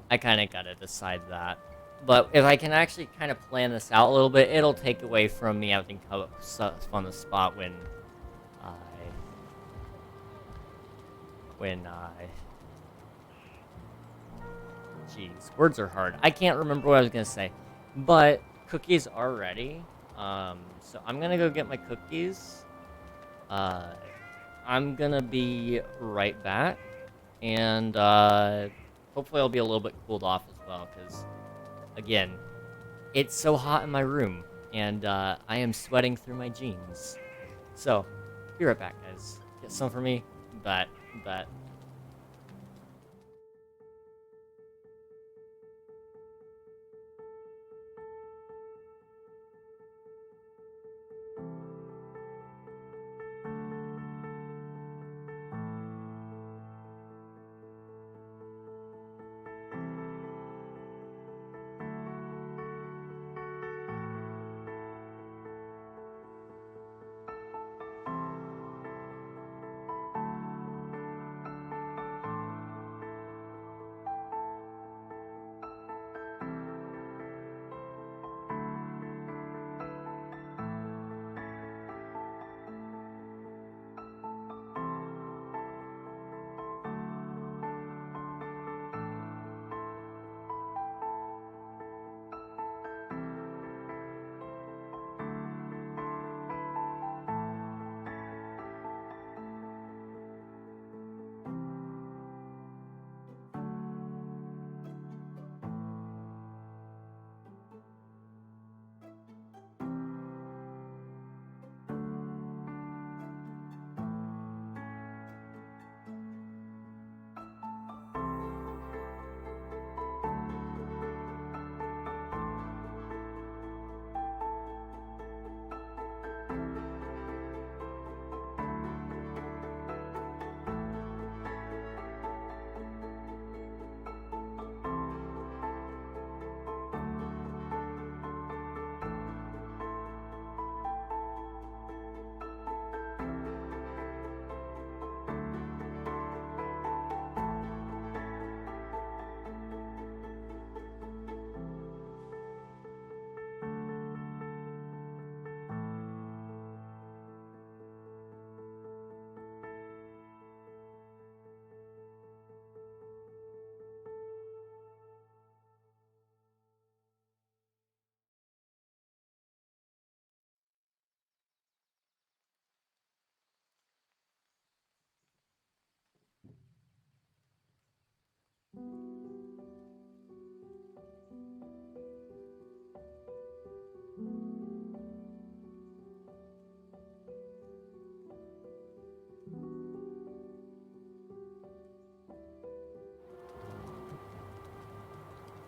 I kind of gotta decide that. But if I can actually kind of plan this out a little bit, it'll take away from me having to come up with stuff on the spot when jeez, words are hard. I can't remember what I was gonna say. But cookies are ready. So I'm gonna go get my cookies. I'm gonna be right back. And hopefully I'll be a little bit cooled off as well, because again, it's so hot in my room, and I am sweating through my jeans. So, be right back, guys. Get some for me. Bet.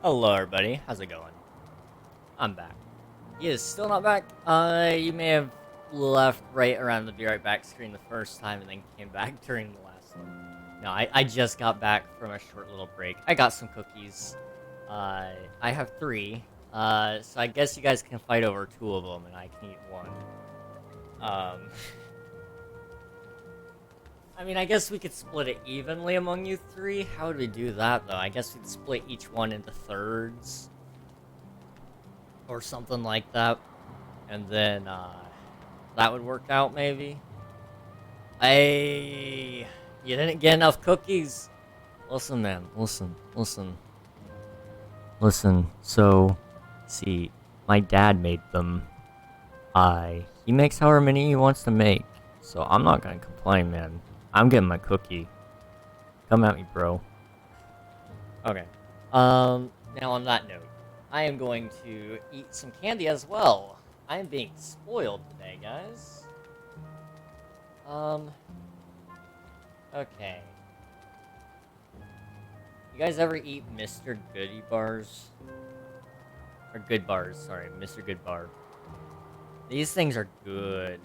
Hello, everybody. How's it going? I'm back. He is still not back. You may have left right around the Be Right Back screen the first time and then came back during the last one. No, I just got back from a short little break. I got some cookies. I have 3. So I guess you guys can fight over 2 of them and I can eat 1. I mean, I guess we could split it evenly among you 3. How would we do that, though? I guess we'd split each one into thirds. Or something like that. And then, that would work out, maybe? Hey! You didn't get enough cookies! Listen, man. Listen. Listen, so... See, my dad made them. He makes however many he wants to make. So I'm not gonna complain, man. I'm getting my cookie. Come at me, bro. Okay. Now on that note, I am going to eat some candy as well. I am being spoiled today, guys. Okay. You guys ever eat Mr. Goody bars? Or Good bars, sorry, Mr. Good bar. These things are good.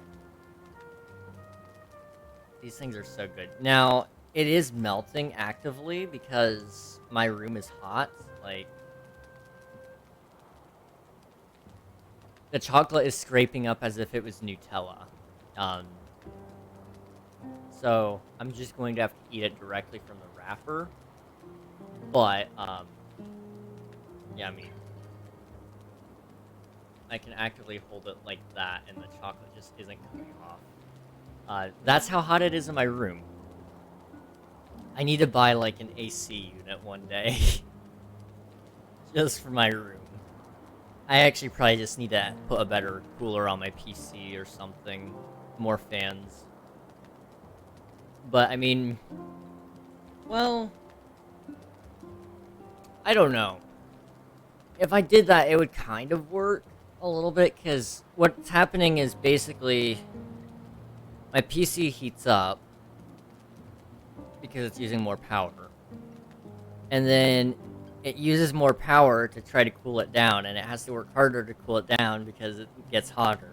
These things are so good. Now, it is melting actively because my room is hot. Like, the chocolate is scraping up as if it was Nutella. So, I'm just going to have to eat it directly from the wrapper. But, yeah, I mean, I can actively hold it like that and the chocolate just isn't coming off. That's how hot it is in my room. I need to buy, like, an AC unit one day. Just for my room. I actually probably just need to put a better cooler on my PC or something. More fans. But, I mean... Well... I don't know. If I did that, it would kind of work a little bit, because what's happening is basically... My PC heats up because it's using more power. And then it uses more power to try to cool it down, and it has to work harder to cool it down because it gets hotter.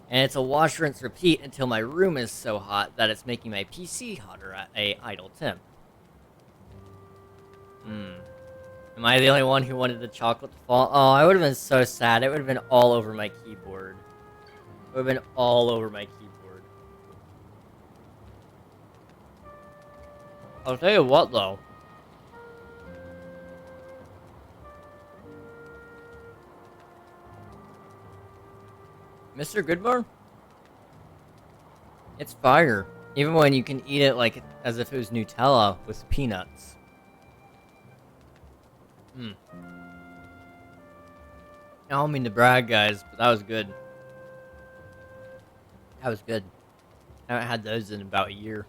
And it's a wash, rinse, repeat until my room is so hot that it's making my PC hotter at a idle temp. Am I the only one who wanted the chocolate to fall? Oh, I would have been so sad. It would have been all over my keyboard. It would have been all over my keyboard. I'll tell you what, though. Mr. Goodbar? It's fire. Even when you can eat it like as if it was Nutella with peanuts. I don't mean to brag, guys, but that was good. That was good. I haven't had those in about a year.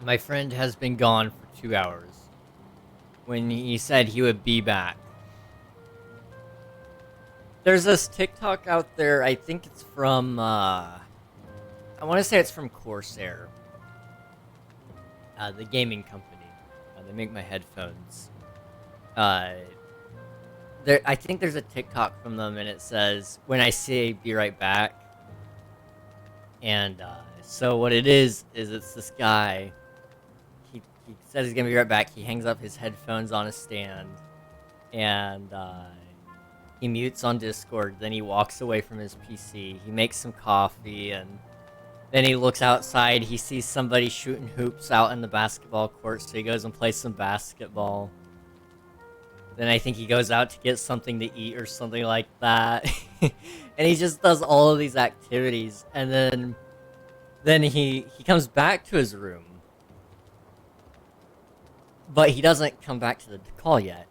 My friend has been gone for 2 hours. When he said he would be back. There's this TikTok out there, I think it's from, I want to say it's from Corsair. The gaming company. They make my headphones. I think there's a TikTok from them and it says, when I say be right back. And, so what it is it's this guy. He says he's gonna be right back. He hangs up his headphones on a stand, and he mutes on Discord. Then he walks away from his PC. He makes some coffee, and then he looks outside. He sees somebody shooting hoops out in the basketball court, so he goes and plays some basketball. Then I think he goes out to get something to eat or something like that. And he just does all of these activities, and then he comes back to his room. But he doesn't come back to the call yet.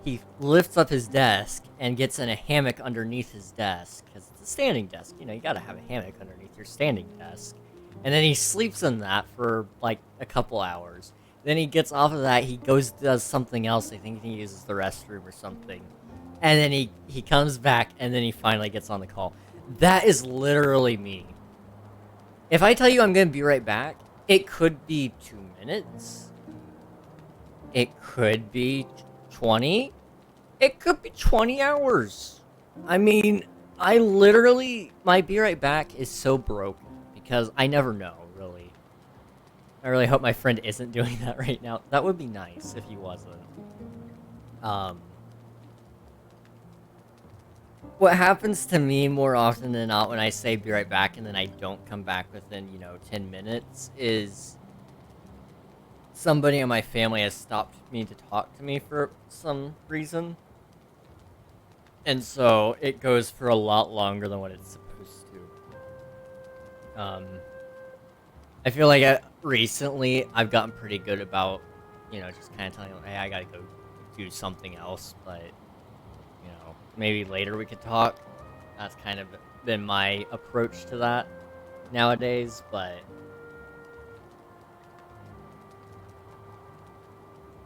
He lifts up his desk and gets in a hammock underneath his desk. Because it's a standing desk. You know, you gotta have a hammock underneath your standing desk. And then he sleeps in that for, like, a couple hours. Then he gets off of that, he goes does something else. I think he uses the restroom or something. And then he comes back, and then he finally gets on the call. That is literally me. If I tell you I'm gonna be right back, it could be 2 minutes. It could be 20. It could be 20 hours. I mean, I literally, my be right back is so broken because I never know, really. I really hope my friend isn't doing that right now. That would be nice if he wasn't. What happens to me more often than not when I say be right back and then I don't come back within, 10 minutes is somebody in my family has stopped me to talk to me for some reason. And so it goes for a lot longer than what it's supposed to. I feel like recently I've gotten pretty good about, just kind of telling them, hey, I gotta go do something else, but, maybe later we could talk. That's kind of been my approach to that nowadays, but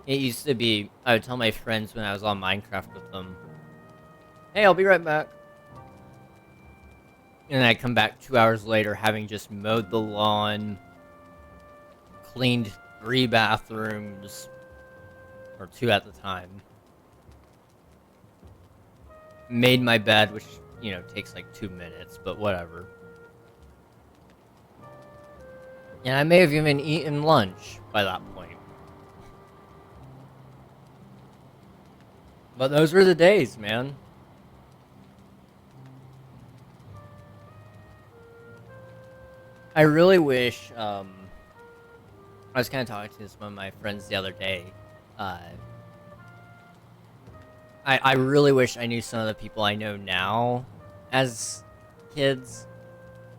it used to be, I would tell my friends when I was on Minecraft with them, hey, I'll be right back. And I'd come back 2 hours later having just mowed the lawn, cleaned 3 bathrooms, or 2 at the time, made my bed, which, takes like 2 minutes, but whatever. And I may have even eaten lunch by that point. But those were the days, man. I really wish, I was kind of talking to one of my friends the other day. I really wish I knew some of the people I know now as kids,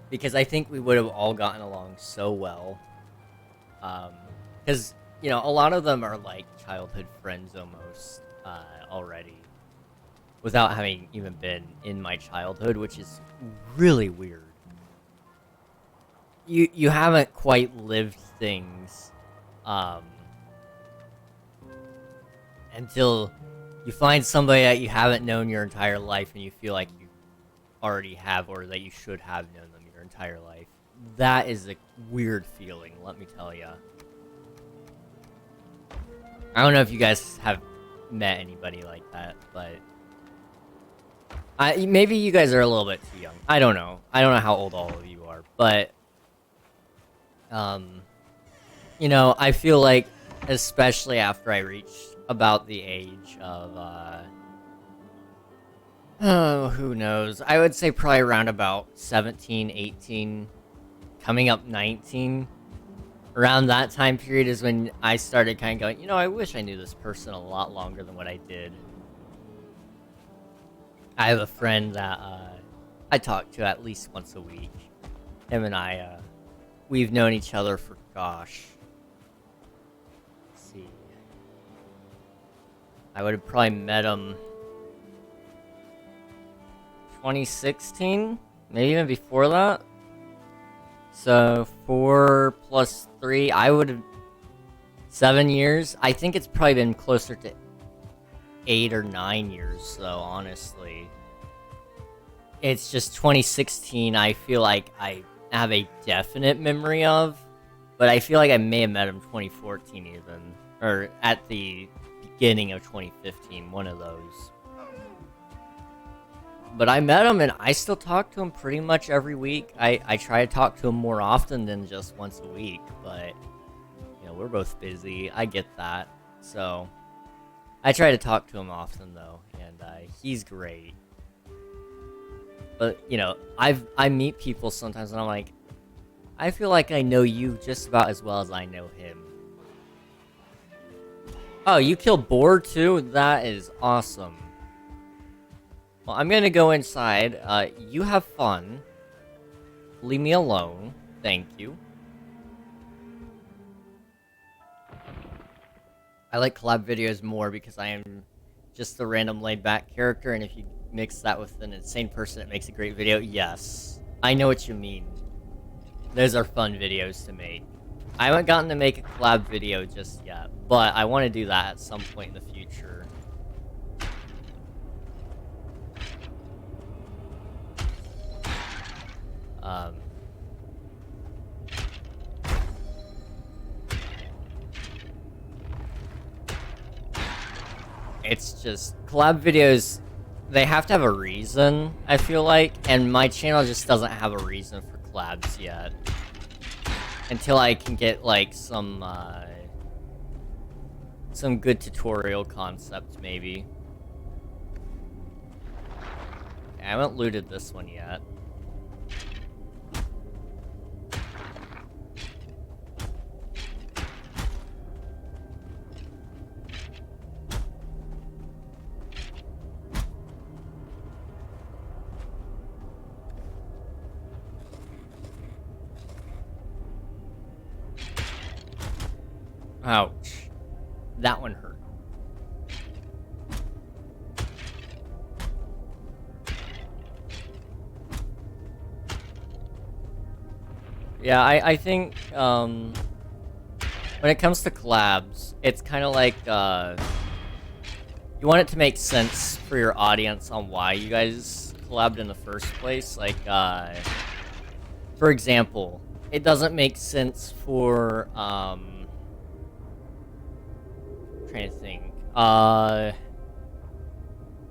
because I think we would have all gotten along so well. Because, a lot of them are like childhood friends almost already, without having even been in my childhood, which is really weird. You haven't quite lived things until you find somebody that you haven't known your entire life and you feel like you already have, or that you should have known them your entire life. That is a weird feeling, let me tell you. I don't know if you guys have met anybody like that, but maybe you guys are a little bit too young. I don't know how old all of you are, but I feel like, especially after I reached about the age of, who knows? I would say probably around about 17, 18, coming up 19. Around that time period is when I started kind of going, I wish I knew this person a lot longer than what I did. I have a friend that, I talk to at least once a week. Him and I, we've known each other for, gosh. Let's see. I would have probably met him 2016? Maybe even before that? So, 4 plus 3, I would have... 7 years? I think it's probably been closer to 8 or 9 years, though, honestly. It's just 2016, I feel like I have a definite memory of, but I feel like I may have met him 2014 even, or at the beginning of 2015, one of those. But I met him, and I still talk to him pretty much every week. I try to talk to him more often than just once a week, but, we're both busy. I get that. So, I try to talk to him often, though, and he's great. But, I meet people sometimes, and I'm like, I feel like I know you just about as well as I know him. Oh, you killed Boar, too? That is awesome. Well, I'm gonna go inside. You have fun. Leave me alone. Thank you. I like collab videos more because I am just a random laid-back character, and if you mix that with an insane person, it makes a great video. Yes. I know what you mean. Those are fun videos to make. I haven't gotten to make a collab video just yet, but I want to do that at some point in the future. It's just collab videos, they have to have a reason, I feel like, and my channel just doesn't have a reason for collabs yet. Until I can get like some good tutorial concepts, maybe. Okay, I haven't looted this one yet. Ouch. That one hurt. Yeah, I think, when it comes to collabs, it's kind of like, you want it to make sense for your audience on why you guys collabed in the first place. Like, for example, it doesn't make sense for, trying to think.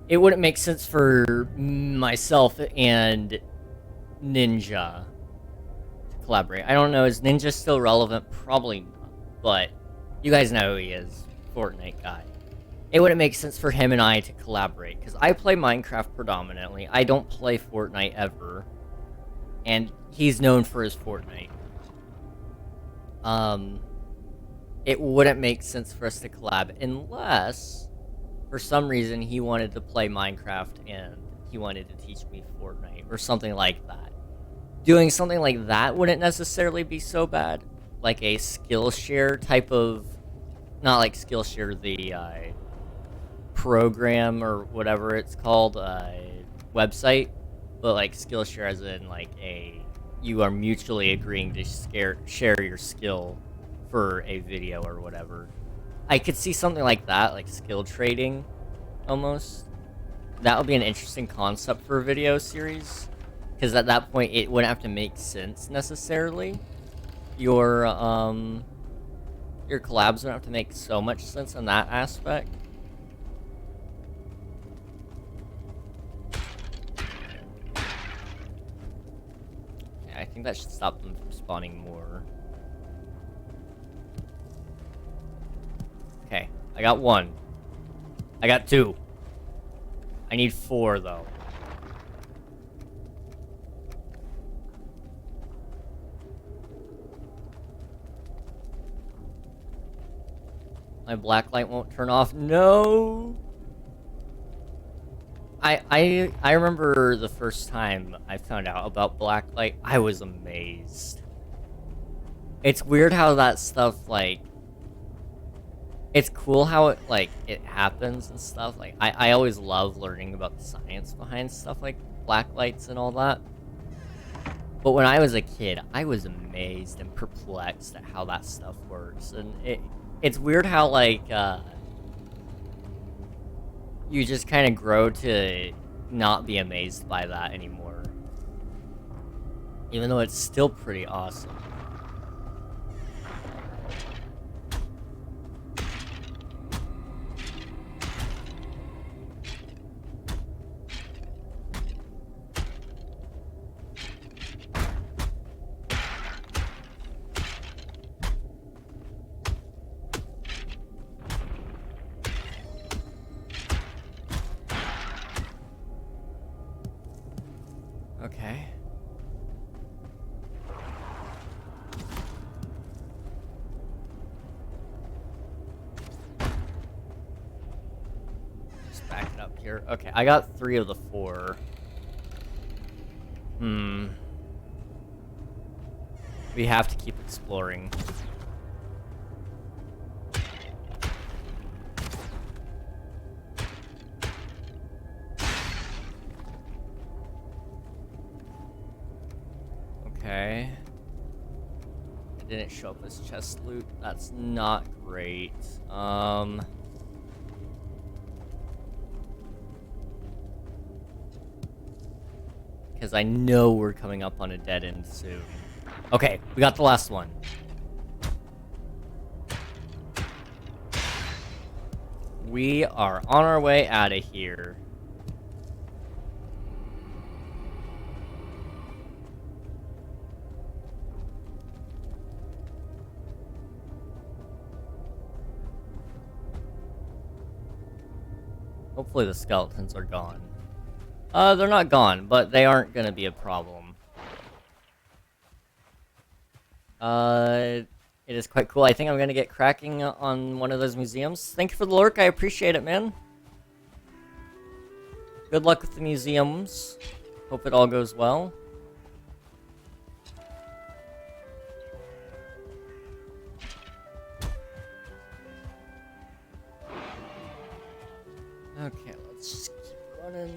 It wouldn't make sense for myself and Ninja to collaborate. I don't know, is Ninja still relevant? Probably not, but you guys know who he is, Fortnite guy. It wouldn't make sense for him and I to collaborate, because I play Minecraft predominantly. I don't play Fortnite ever, and he's known for his Fortnite. It wouldn't make sense for us to collab unless, for some reason, he wanted to play Minecraft and he wanted to teach me Fortnite, or something like that. Doing something like that wouldn't necessarily be so bad. Like a Skillshare type of... Not like Skillshare, the program or whatever it's called, website, but like Skillshare as in like you are mutually agreeing to share your skill for a video or whatever. I could see something like that, like skill trading, almost. That would be an interesting concept for a video series, because at that point it wouldn't have to make sense necessarily. Your collabs wouldn't have to make so much sense in that aspect. I think that should stop them from spawning more. Okay, I got one. I got two. I need four, though. My black light won't turn off. No! I remember the first time I found out about blacklight, I was amazed. It's weird how that stuff, like... It's cool how it, like, it happens and stuff. Like, I always love learning about the science behind stuff like blacklights and all that. But when I was a kid, I was amazed and perplexed at how that stuff works. And it's weird how, like, you just kind of grow to not be amazed by that anymore. Even though it's still pretty awesome. Okay. Just back it up here. Okay, I got 3 of the 4. We have to keep exploring. Okay. It didn't show up as chest loot. That's not great. because I know we're coming up on a dead end soon. Okay, we got the last one. We are on our way out of here. Hopefully the skeletons are gone. They're not gone, but they aren't gonna be a problem. It is quite cool. I think I'm gonna get cracking on one of those museums. Thank you for the lurk, I appreciate it, man. Good luck with the museums. Hope it all goes well. Okay, let's just keep running.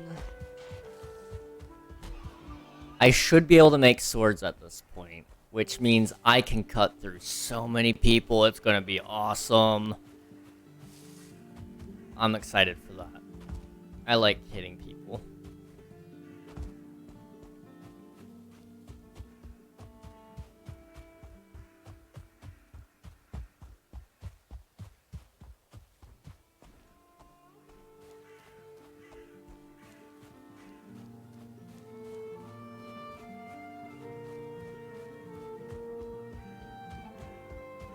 I should be able to make swords at this point, which means I can cut through so many people. It's gonna be awesome. I'm excited for that. I like hitting people.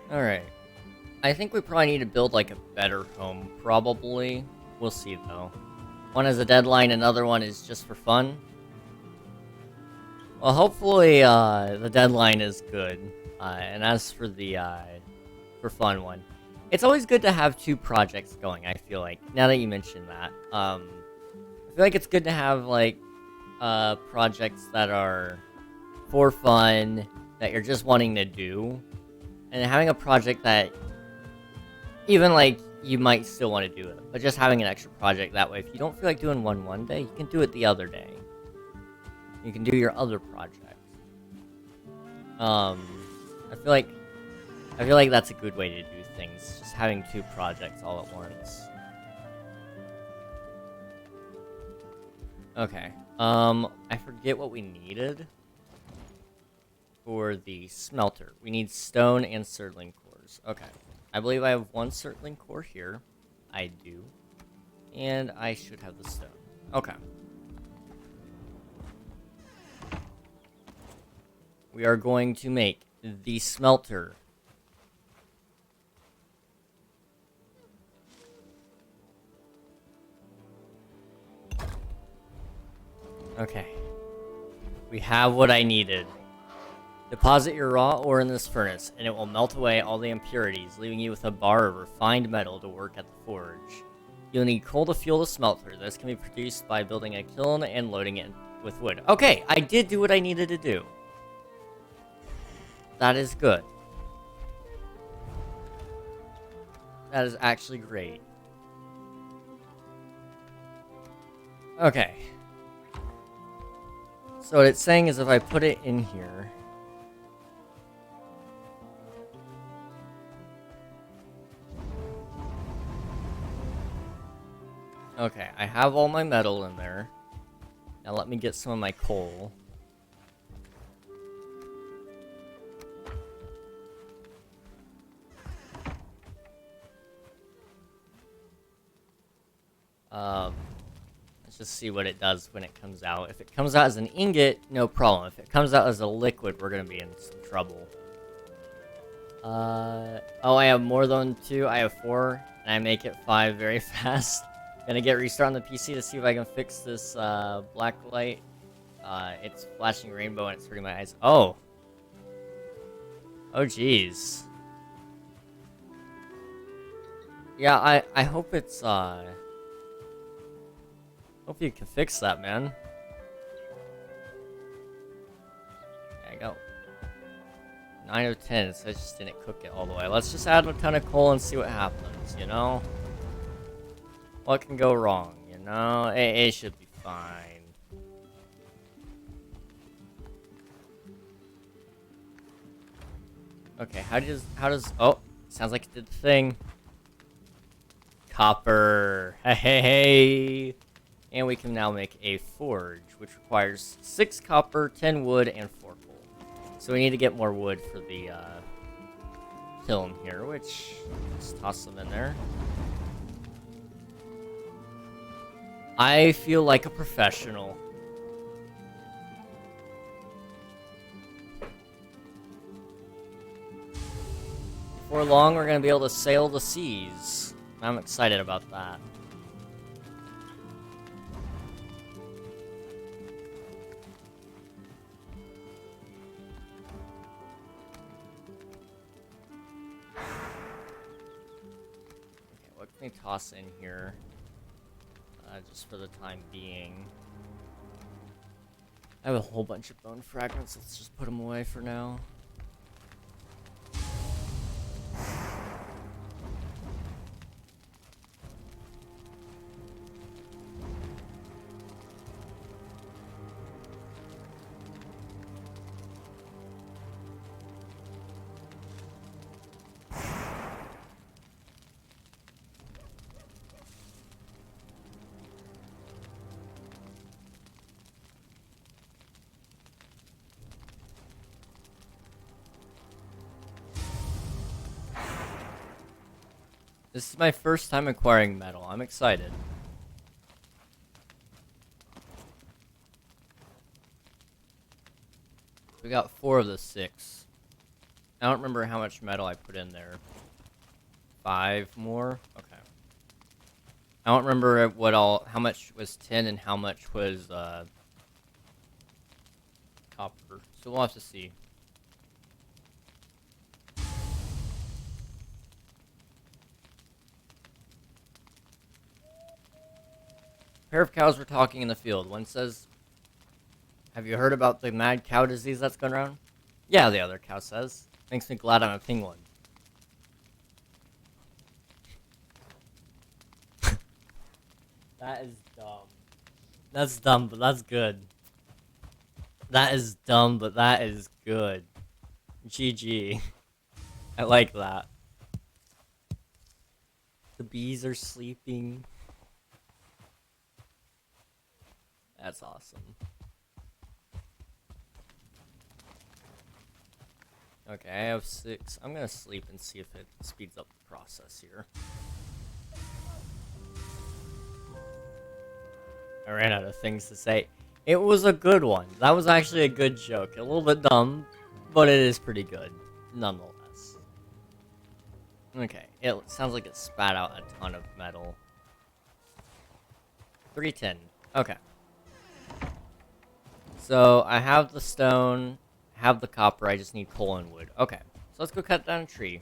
Alright. I think we probably need to build, like, a better home, probably. We'll see, though. One has a deadline, another one is just for fun. Well, hopefully, the deadline is good. And as for the, for fun one. It's always good to have two projects going, I feel like, now that you mention that. I feel like it's good to have, like, projects that are for fun, that you're just wanting to do. And having a project that, even, like, you might still want to do it, but just having an extra project that way, if you don't feel like doing one day, you can do it the other day. You can do your other project. I feel like that's a good way to do things, just having two projects all at once. Okay, I forget what we needed for the smelter. We need stone and surtling cores. Okay. I believe I have one surtling core here. I do. And I should have the stone. Okay. We are going to make the smelter. Okay. We have what I needed. Deposit your raw ore in this furnace, and it will melt away all the impurities, leaving you with a bar of refined metal to work at the forge. You'll need coal to fuel the smelter. This can be produced by building a kiln and loading it with wood. Okay, I did do what I needed to do. That is good. That is actually great. Okay. So what it's saying is if I put it in here... Okay, I have all my metal in there. Now let me get some of my coal. Let's just see what it does when it comes out. If it comes out as an ingot, no problem. If it comes out as a liquid, we're gonna be in some trouble. Oh, I have more than 2. I have 4, and I make it 5 very fast. Gonna get restart on the PC to see if I can fix this, black light. It's flashing rainbow and it's hurting my eyes. Oh! Oh, jeez. Yeah, I hope it's, hope you can fix that, man. There you go. 9 of 10, so I just didn't cook it all the way. Let's just add a ton of coal and see what happens, you know? What can go wrong, you know? It should be fine. Okay, how does, oh, sounds like it did the thing. Copper, hey. And we can now make a forge, which requires 6 copper, 10 wood, and 4 coal. So we need to get more wood for the kiln here, which just toss them in there. I feel like a professional. Before long, we're going to be able to sail the seas. I'm excited about that. Okay, what can we toss in here? Just for the time being. I have a whole bunch of bone fragments. Let's just put them away for now. This is my first time acquiring metal. I'm excited. We got 4 of the 6. I don't remember how much metal I put in there. 5 more? Okay. I don't remember how much was tin and how much was copper. So we'll have to see. A pair of cows were talking in the field. One says, "Have you heard about the mad cow disease that's going around?" "Yeah," the other cow says. "Makes me glad I'm a penguin." That is dumb. That's dumb, but that's good. That is dumb, but that is good. GG. I like that. The bees are sleeping. That's awesome. Okay, I have 6. I'm gonna sleep and see if it speeds up the process here. I ran out of things to say. It was a good one. That was actually a good joke. A little bit dumb, but it is pretty good, nonetheless. Okay, it sounds like it spat out a ton of metal. 310. Okay. So, I have the stone, have the copper, I just need coal and wood. Okay, so let's go cut down a tree.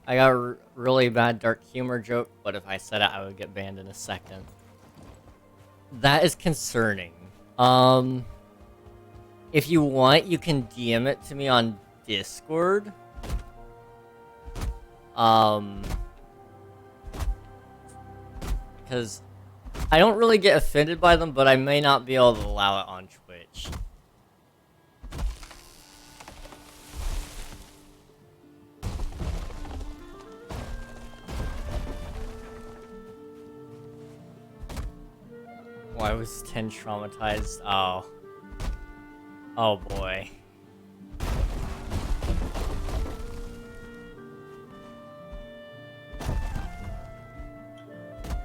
I got a really bad dark humor joke, but if I said it, I would get banned in a second. That is concerning. If you want, you can DM it to me on Discord. Because I don't really get offended by them, but I may not be able to allow it on Twitch. Why was 10 traumatized? Oh. Oh boy.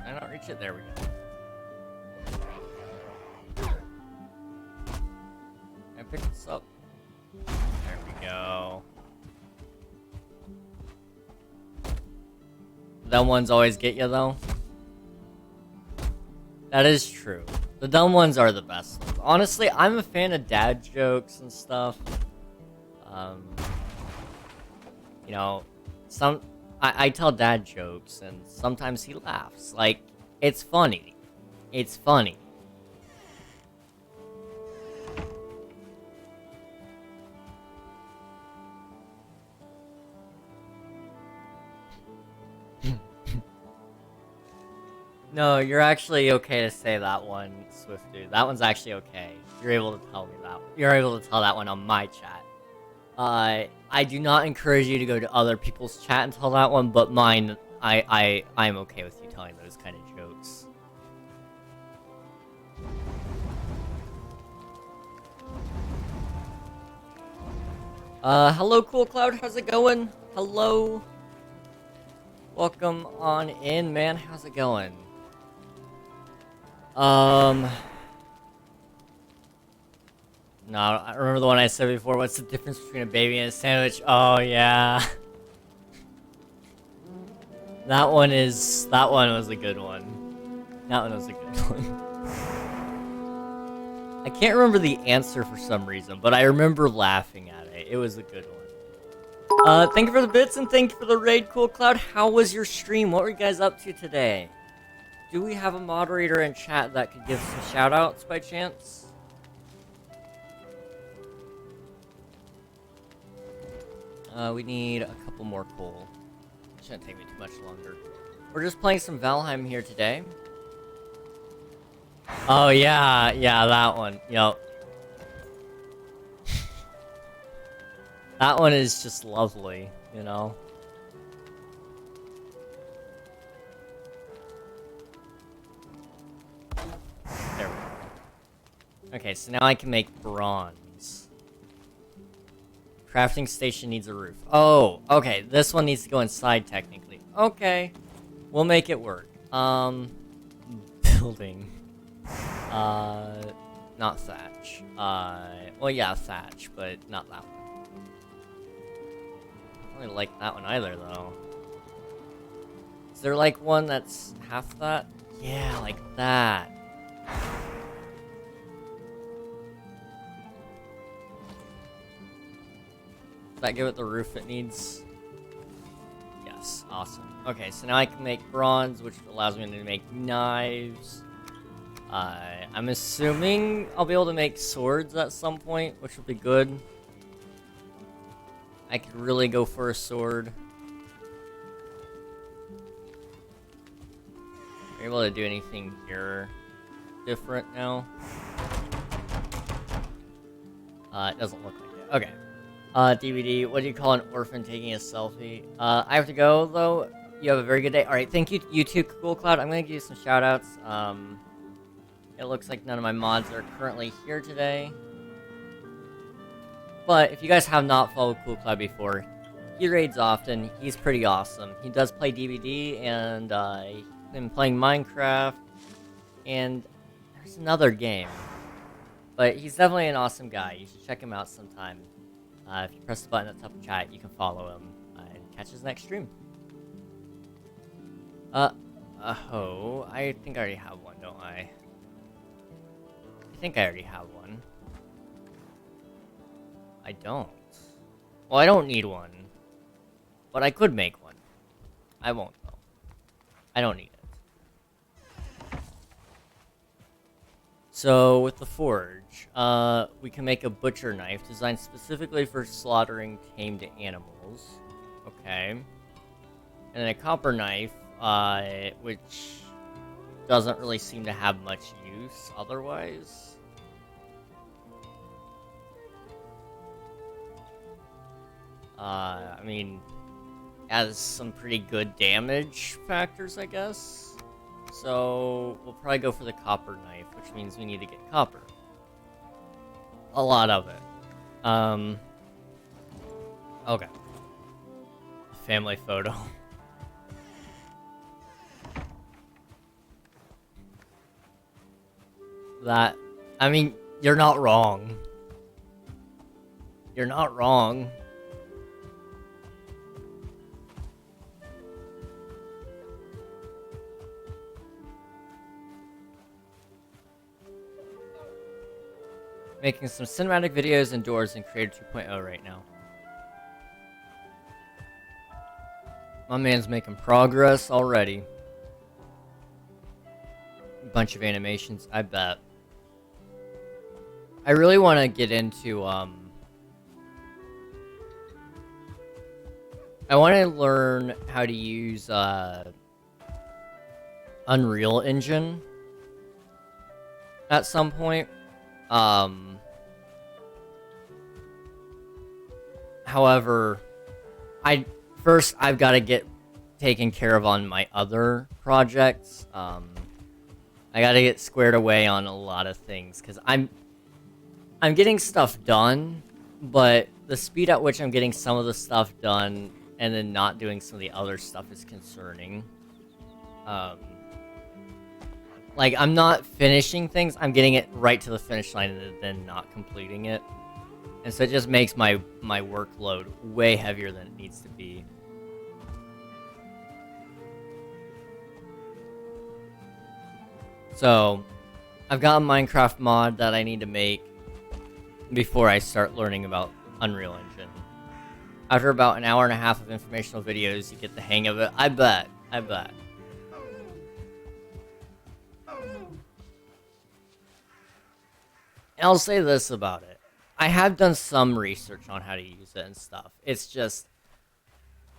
I don't reach it. There we go. Can I pick this up? There we go. Dumb ones always get you though. That is true. The dumb ones are the best ones. Honestly, I'm a fan of dad jokes and stuff. You know, I tell dad jokes and sometimes he laughs. Like, it's funny. It's funny. No, you're actually okay to say that one, Swift Dude. That one's actually okay. You're able to tell me that. You're able to tell that one on my chat. I do not encourage you to go to other people's chat and tell that one, but mine, I'm okay with you telling those kind of jokes. Hello, Cool Cloud. How's it going? Hello. Welcome on in, man. How's it going? No, I remember the one I said before. What's the difference between a baby and a sandwich? Oh, yeah. That one was a good one. That one was a good one. I can't remember the answer for some reason, but I remember laughing at it. It was a good one. Thank you for the bits and thank you for the raid, Cool Cloud. How was your stream? What were you guys up to today? Do we have a moderator in chat that could give some shoutouts by chance? We need a couple more coal. Shouldn't take me too much longer. We're just playing some Valheim here today. Oh yeah, that one. Yep. That one is just lovely, you know? There we go. Okay, so now I can make bronze. Crafting station needs a roof. Oh, okay, this one needs to go inside technically. Okay, we'll make it work. Building. Not thatch. Well, yeah, thatch, but not that one. I don't really like that one either, though. Is there, like, one that's half that? Yeah, like that. Does that give it the roof it needs? Yes, awesome. Okay, so now I can make bronze, which allows me to make knives. I'm assuming I'll be able to make swords at some point, which will be good. I could really go for a sword. Are you able to do anything here different now? It doesn't look like it. Okay. DVD, what do you call an orphan taking a selfie? I have to go, though. You have a very good day. Alright, thank you, you too, Cool Cloud. I'm gonna give you some shoutouts. It looks like none of my mods are currently here today. But if you guys have not followed Cool Cloud before, he raids often. He's pretty awesome. He does play DVD, and he's been playing Minecraft, and there's another game. But he's definitely an awesome guy. You should check him out sometime. If you press the button at the top of chat, you can follow him and catch his next stream. I think I already have one, don't I? I think I already have one. I don't. Well, I don't need one. But I could make one. I won't, though. I don't need it. So, with the forge, we can make a butcher knife designed specifically for slaughtering tamed animals. Okay. And then a copper knife, which doesn't really seem to have much use otherwise. I mean, has some pretty good damage factors, I guess. So, we'll probably go for the copper knife, which means we need to get copper. A lot of it. Okay. Family photo. That, I mean, you're not wrong. You're not wrong. Making some cinematic videos indoors in Creator 2.0 right now. My man's making progress already. A bunch of animations, I bet. I really want to get into, I want to learn how to use, Unreal Engine at some point. However, I've got to get taken care of on my other projects. I got to get squared away on a lot of things because I'm getting stuff done, but the speed at which I'm getting some of the stuff done and then not doing some of the other stuff is concerning. Like, I'm not finishing things, I'm getting it right to the finish line and then not completing it. And so it just makes my workload way heavier than it needs to be. So, I've got a Minecraft mod that I need to make before I start learning about Unreal Engine. After about an hour and a half of informational videos, you get the hang of it. I bet. And I'll say this about it. I have done some research on how to use it and stuff. It's just,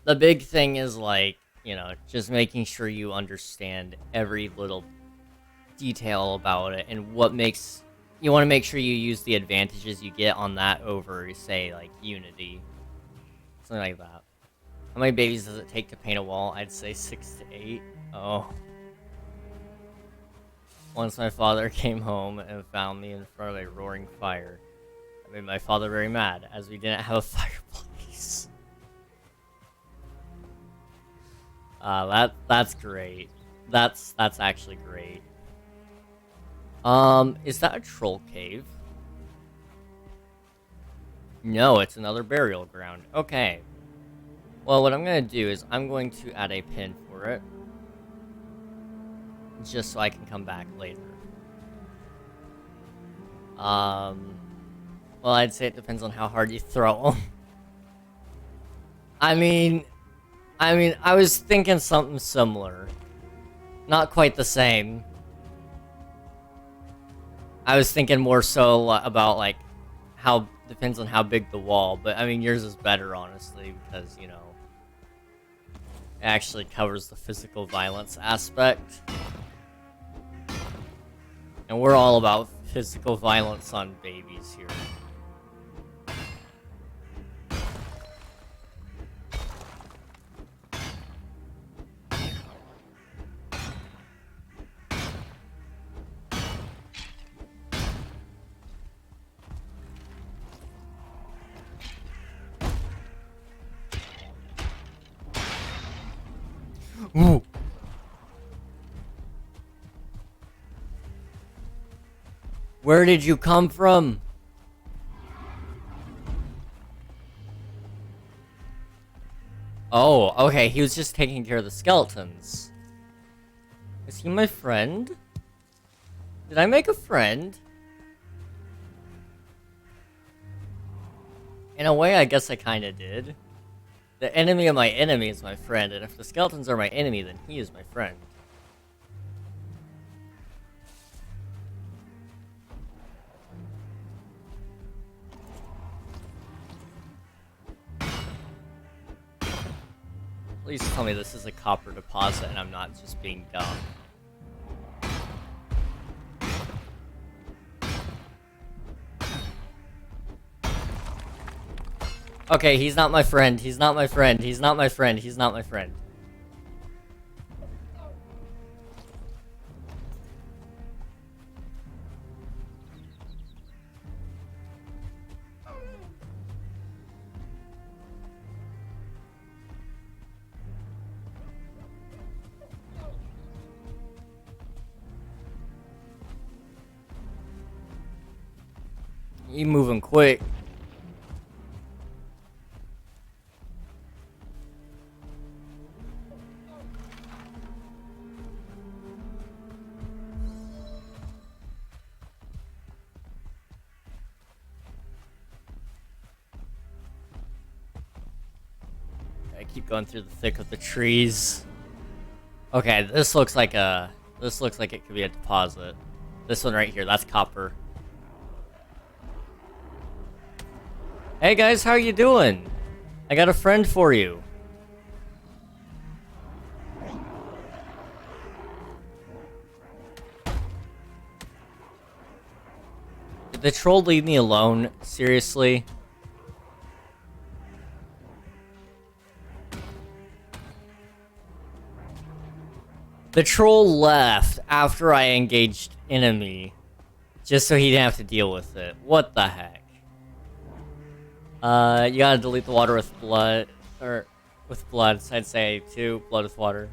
the big thing is, like, you know, just making sure you understand every little detail about it and what makes... You want to make sure you use the advantages you get on that over, say, like, Unity. Something like that. How many babies does it take to paint a wall? I'd say 6 to 8. Oh. Once my father came home and found me in front of a roaring fire. It made my father very mad, as we didn't have a fireplace. That's great. That's actually great. Is that a troll cave? No, it's another burial ground. Okay. Well, what I'm gonna do is I'm going to add a pin for it. Just so I can come back later. Well, I'd say it depends on how hard you throw them. I mean, I was thinking something similar. Not quite the same. I was thinking more so about, like, how... Depends on how big the wall, but, I mean, yours is better, honestly, because, you know... It actually covers the physical violence aspect. And we're all about physical violence on babies here. Ooh. Where did you come from? Oh, okay, he was just taking care of the skeletons. Is he my friend? Did I make a friend? In a way, I guess I kinda did. The enemy of my enemy is my friend, and if the skeletons are my enemy, then he is my friend. Please tell me this is a copper deposit and I'm not just being dumb. Okay, he's not my friend. He's not my friend. He's not my friend. He's not my friend. You moving quick. I keep going through the thick of the trees. Okay, this looks like it could be a deposit. This one right here, that's copper. Hey guys, how you doing? I got a friend for you. Did the troll leave me alone? Seriously? The troll left after I engaged enemy, just so he didn't have to deal with it. What the heck? You gotta delete the water with blood, or with blood. So I'd say 2, blood with water.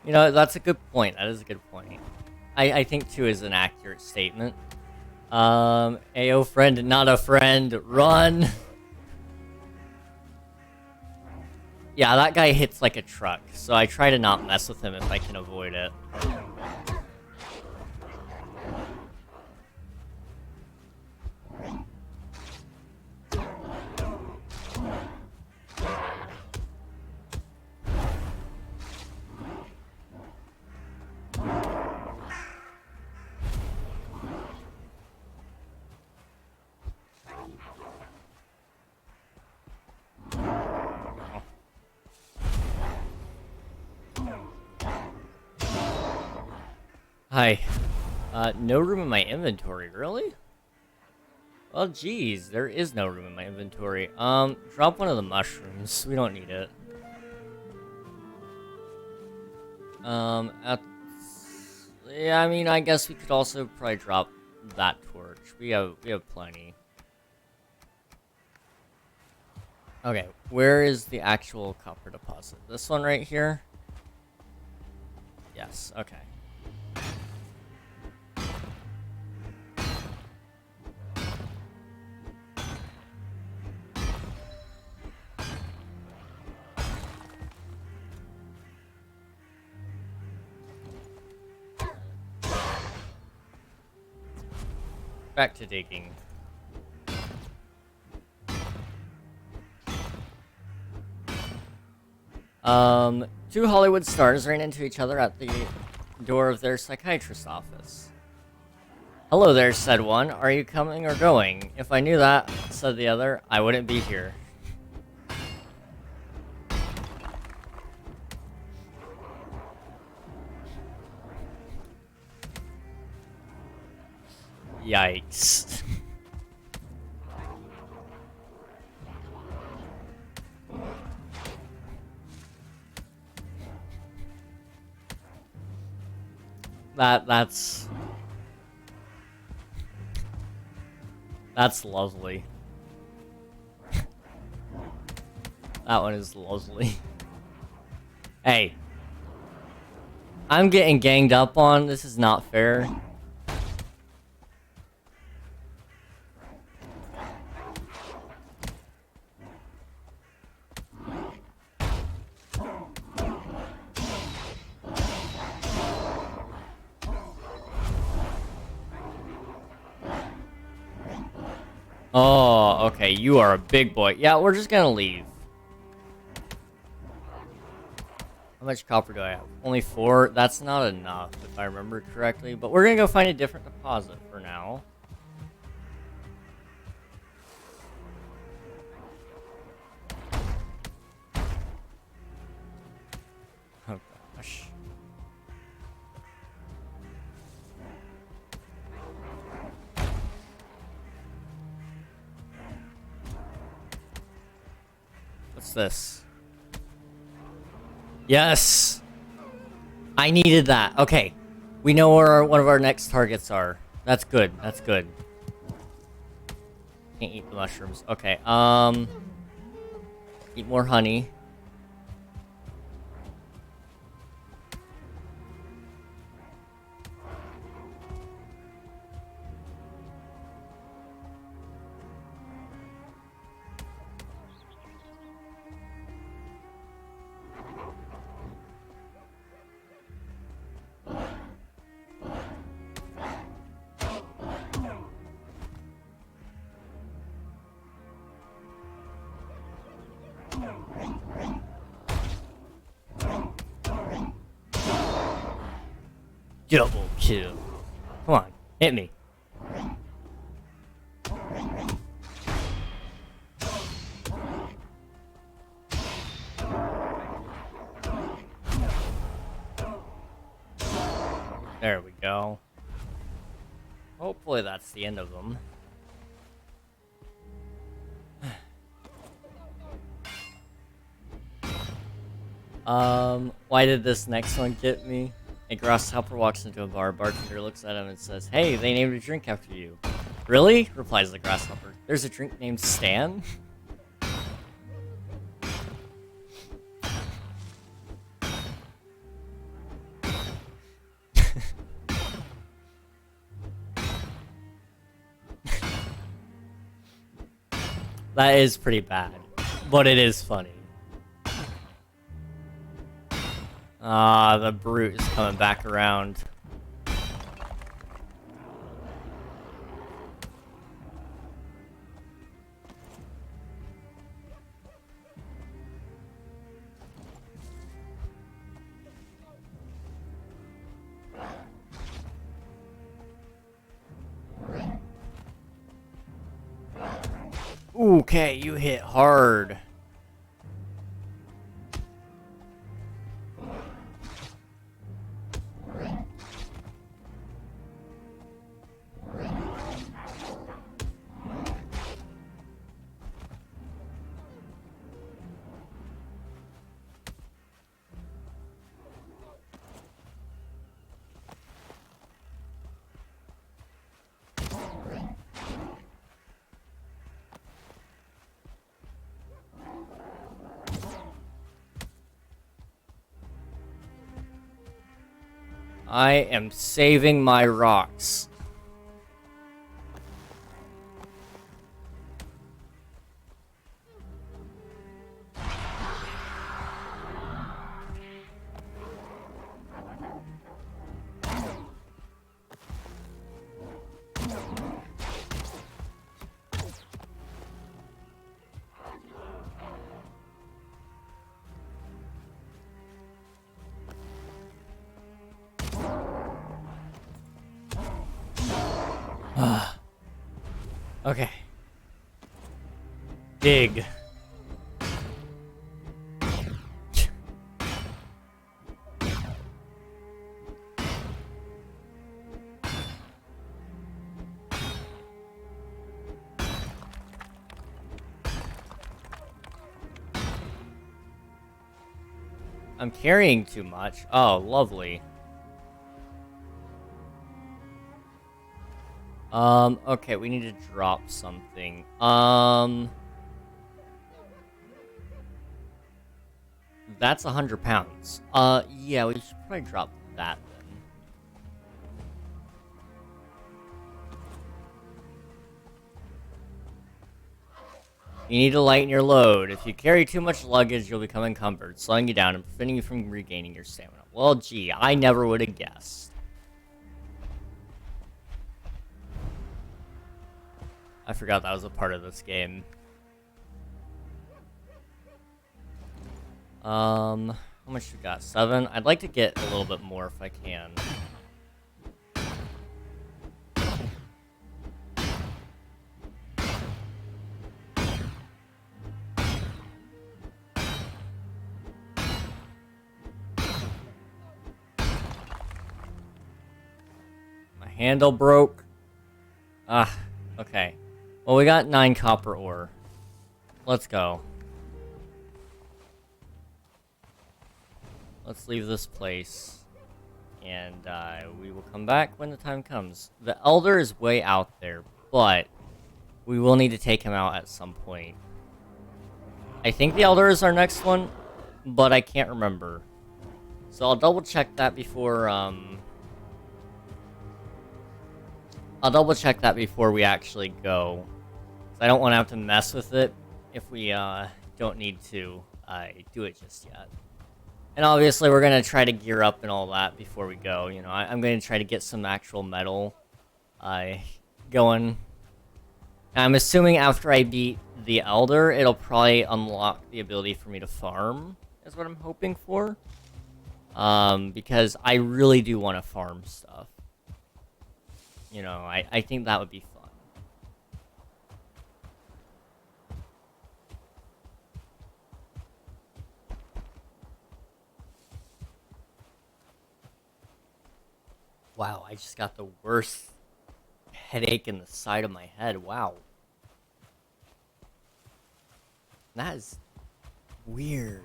You know, that's a good point. That is a good point. I think 2 is an accurate statement. Ayo friend, not a friend, run! Yeah, that guy hits like a truck, so I try to not mess with him if I can avoid it. Hi. No room in my inventory, really? Well, geez, there is no room in my inventory. Drop one of the mushrooms. We don't need it. Yeah, I mean, I guess we could also probably drop that torch. We have plenty. Okay, where is the actual copper deposit? This one right here? Yes, okay. Back to digging. Two Hollywood stars ran into each other at the door of their psychiatrist's office. Hello there, said one. Are you coming or going? If I knew that, said the other, I wouldn't be here. Yikes. That's lovely. That one is lovely. Hey. I'm getting ganged up on. This is not fair. Oh, okay, you are a big boy. Yeah, we're just gonna leave. How much copper do I have? Only 4? That's not enough, if I remember correctly. But we're gonna go find a different deposit for now. Oh gosh. What's this? Yes! I needed that. Okay. We know where one of our next targets are. That's good. That's good. Can't eat the mushrooms. Okay, eat more honey. Double kill. Come on, hit me. There we go. Hopefully that's the end of them. Why did this next one get me? A grasshopper walks into a bar. Bartender looks at him and says, "Hey, they named a drink after you." "Really?" replies the grasshopper. "There's a drink named Stan?" That is pretty bad, but it is funny. Ah, the brute is coming back around. Okay, you hit hard. I am saving my rocks. Okay. Dig. I'm carrying too much. Oh, lovely. Okay, we need to drop something. That's 100 pounds. Yeah, we should probably drop that then. You need to lighten your load. If you carry too much luggage, you'll become encumbered, slowing you down and preventing you from regaining your stamina. Well, gee, I never would have guessed. I forgot that was a part of this game. How much we got? 7? I'd like to get a little bit more if I can. My handle broke. Ah, okay. Well, we got 9 copper ore. Let's go. Let's leave this place. And we will come back when the time comes. The Elder is way out there, but we will need to take him out at some point. I think the Elder is our next one, but I can't remember. So I'll double check that before, I'll double check that before we actually go. I don't want to have to mess with it if we don't need to do it just yet. And obviously we're going to try to gear up and all that before we go. You know, I'm going to try to get some actual metal going. I'm assuming after I beat the Elder, it'll probably unlock the ability for me to farm, is what I'm hoping for. Because I really do want to farm stuff. You know, I think that would be fun. Wow, I just got the worst headache in the side of my head. Wow. That is weird.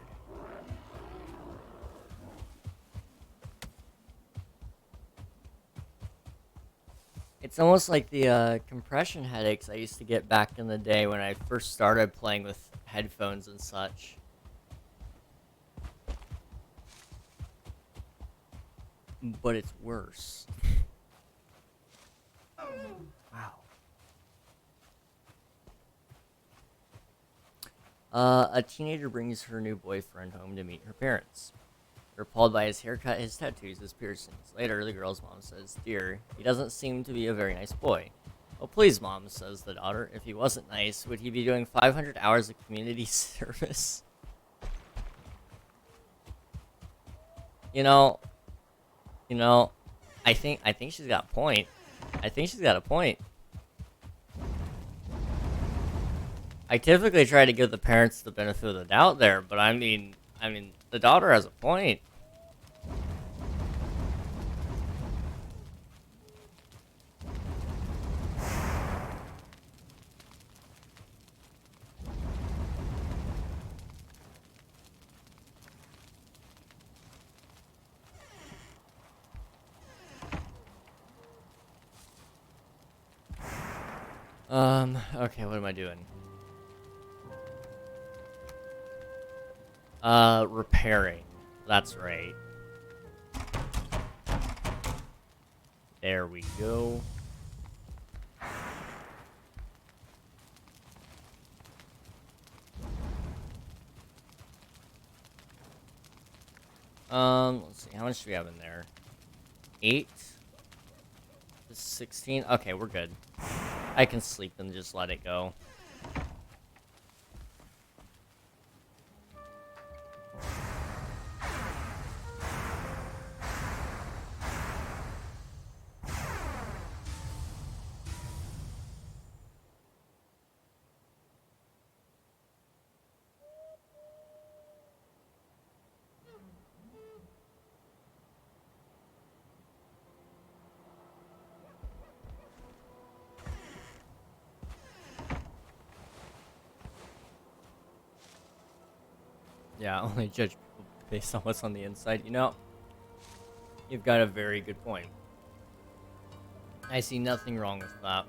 It's almost like the compression headaches I used to get back in the day when I first started playing with headphones and such. But it's worse. Wow. A teenager brings her new boyfriend home to meet her parents. They're appalled by his haircut, his tattoos, his piercings. Later, the girl's mom says, "Dear, he doesn't seem to be a very nice boy." "Oh, please, Mom," says the daughter. "If he wasn't nice, would he be doing 500 hours of community service?" You know, you know, I think she's got a point. I think she's got a point. I typically try to give the parents the benefit of the doubt there, but I mean, the daughter has a point. Okay, what am I doing? Repairing. That's right. There we go. Let's see, how much do we have in there? 8? 16? Okay, we're good. I can sleep and just let it go. Yeah, only judge people based on what's on the inside. You know, you've got a very good point. I see nothing wrong with that.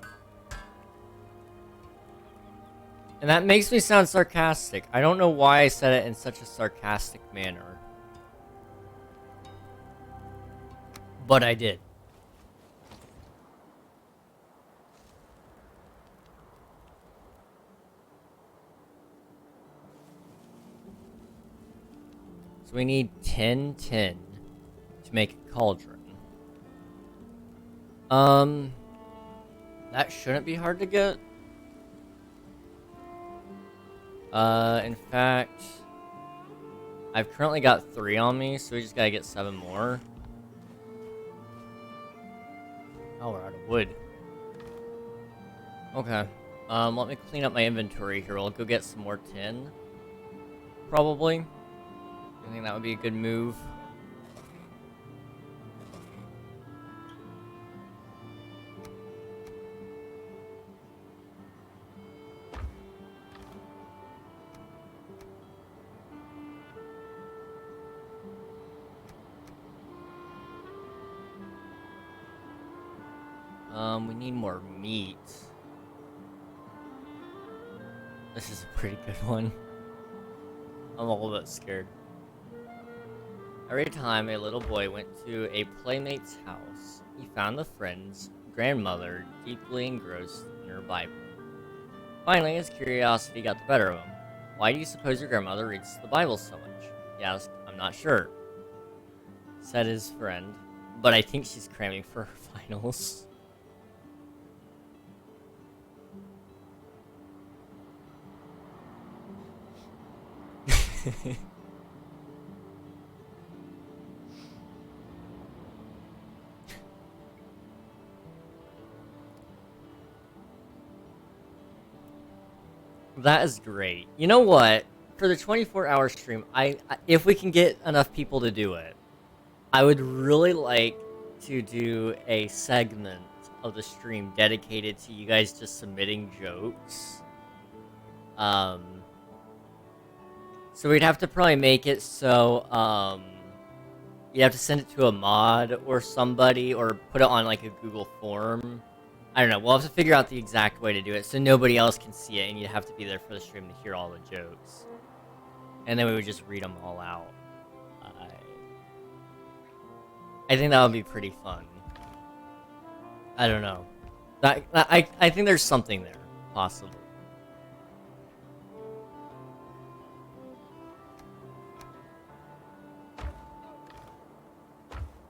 And that makes me sound sarcastic. I don't know why I said it in such a sarcastic manner. But I did. So we need 10 tin to make a cauldron. That shouldn't be hard to get. In fact, I've currently got 3 on me, so we just gotta get 7 more. Oh, we're out of wood. Okay. Let me clean up my inventory here. I'll go get some more tin. Probably. I think that would be a good move. We need more meat. This is a pretty good one. I'm a little bit scared. Every time a little boy went to a playmate's house, he found the friend's grandmother deeply engrossed in her Bible. Finally, his curiosity got the better of him. "Why do you suppose your grandmother reads the Bible so much?" he asked. "I'm not sure," said his friend, "but I think she's cramming for her finals." That is great. You know what? For the 24-hour stream, if we can get enough people to do it, I would really like to do a segment of the stream dedicated to you guys just submitting jokes. So we'd have to probably make it so, you have to send it to a mod or somebody, or put it on like a Google form. I don't know. We'll have to figure out the exact way to do it so nobody else can see it, and you'd have to be there for the stream to hear all the jokes. And then we would just read them all out. I think that would be pretty fun. I don't know. I think there's something there, possibly.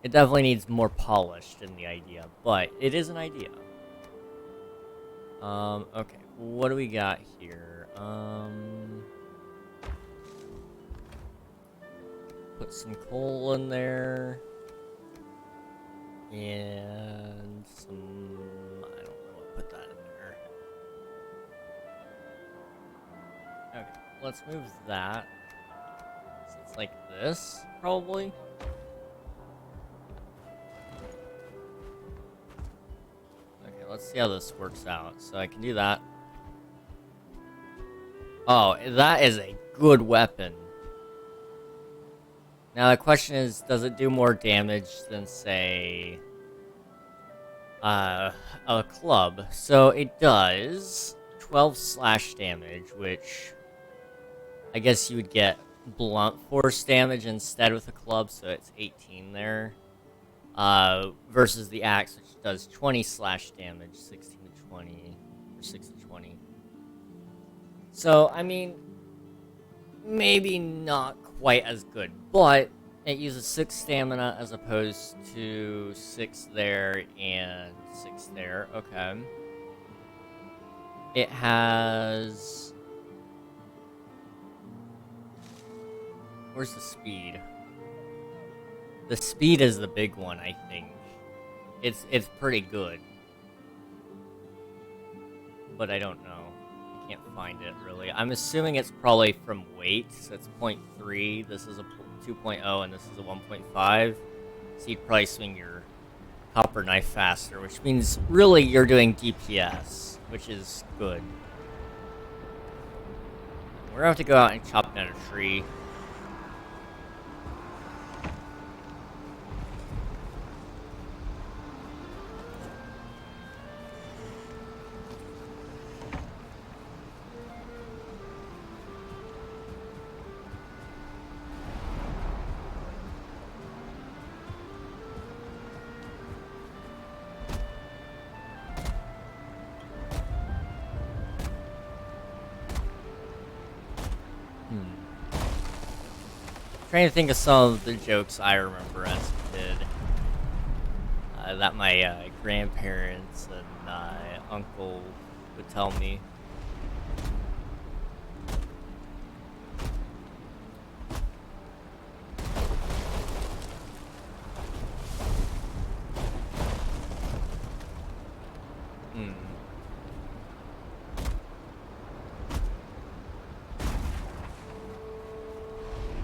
It definitely needs more polished in the idea, but it is an idea. Okay, what do we got here? Put some coal in there. And some... I don't know what, put that in there. Okay, let's move that. So it's like this, probably. Okay, let's see how this works out. So I can do that. Oh, that is a good weapon. Now the question is, does it do more damage than, say, a club? So it does 12 slash damage, which I guess you would get blunt force damage instead with a club, so it's 18 there. Versus the axe, which does 20 slash damage, 16 to 20, or 6 to 20. So, I mean, maybe not quite as good, but it uses 6 stamina as opposed to 6 there and 6 there. Okay. It has... Where's the speed? The speed is the big one, I think. It's pretty good. But I don't know. I can't find it, really. I'm assuming it's probably from weight, so it's 0.3. This is a 2.0, and this is a 1.5. So you'd probably swing your copper knife faster, which means, really, you're doing DPS, which is good. We're gonna have to go out and chop down a tree. Trying to think of some of the jokes I remember as a kid. That my grandparents and uncle would tell me.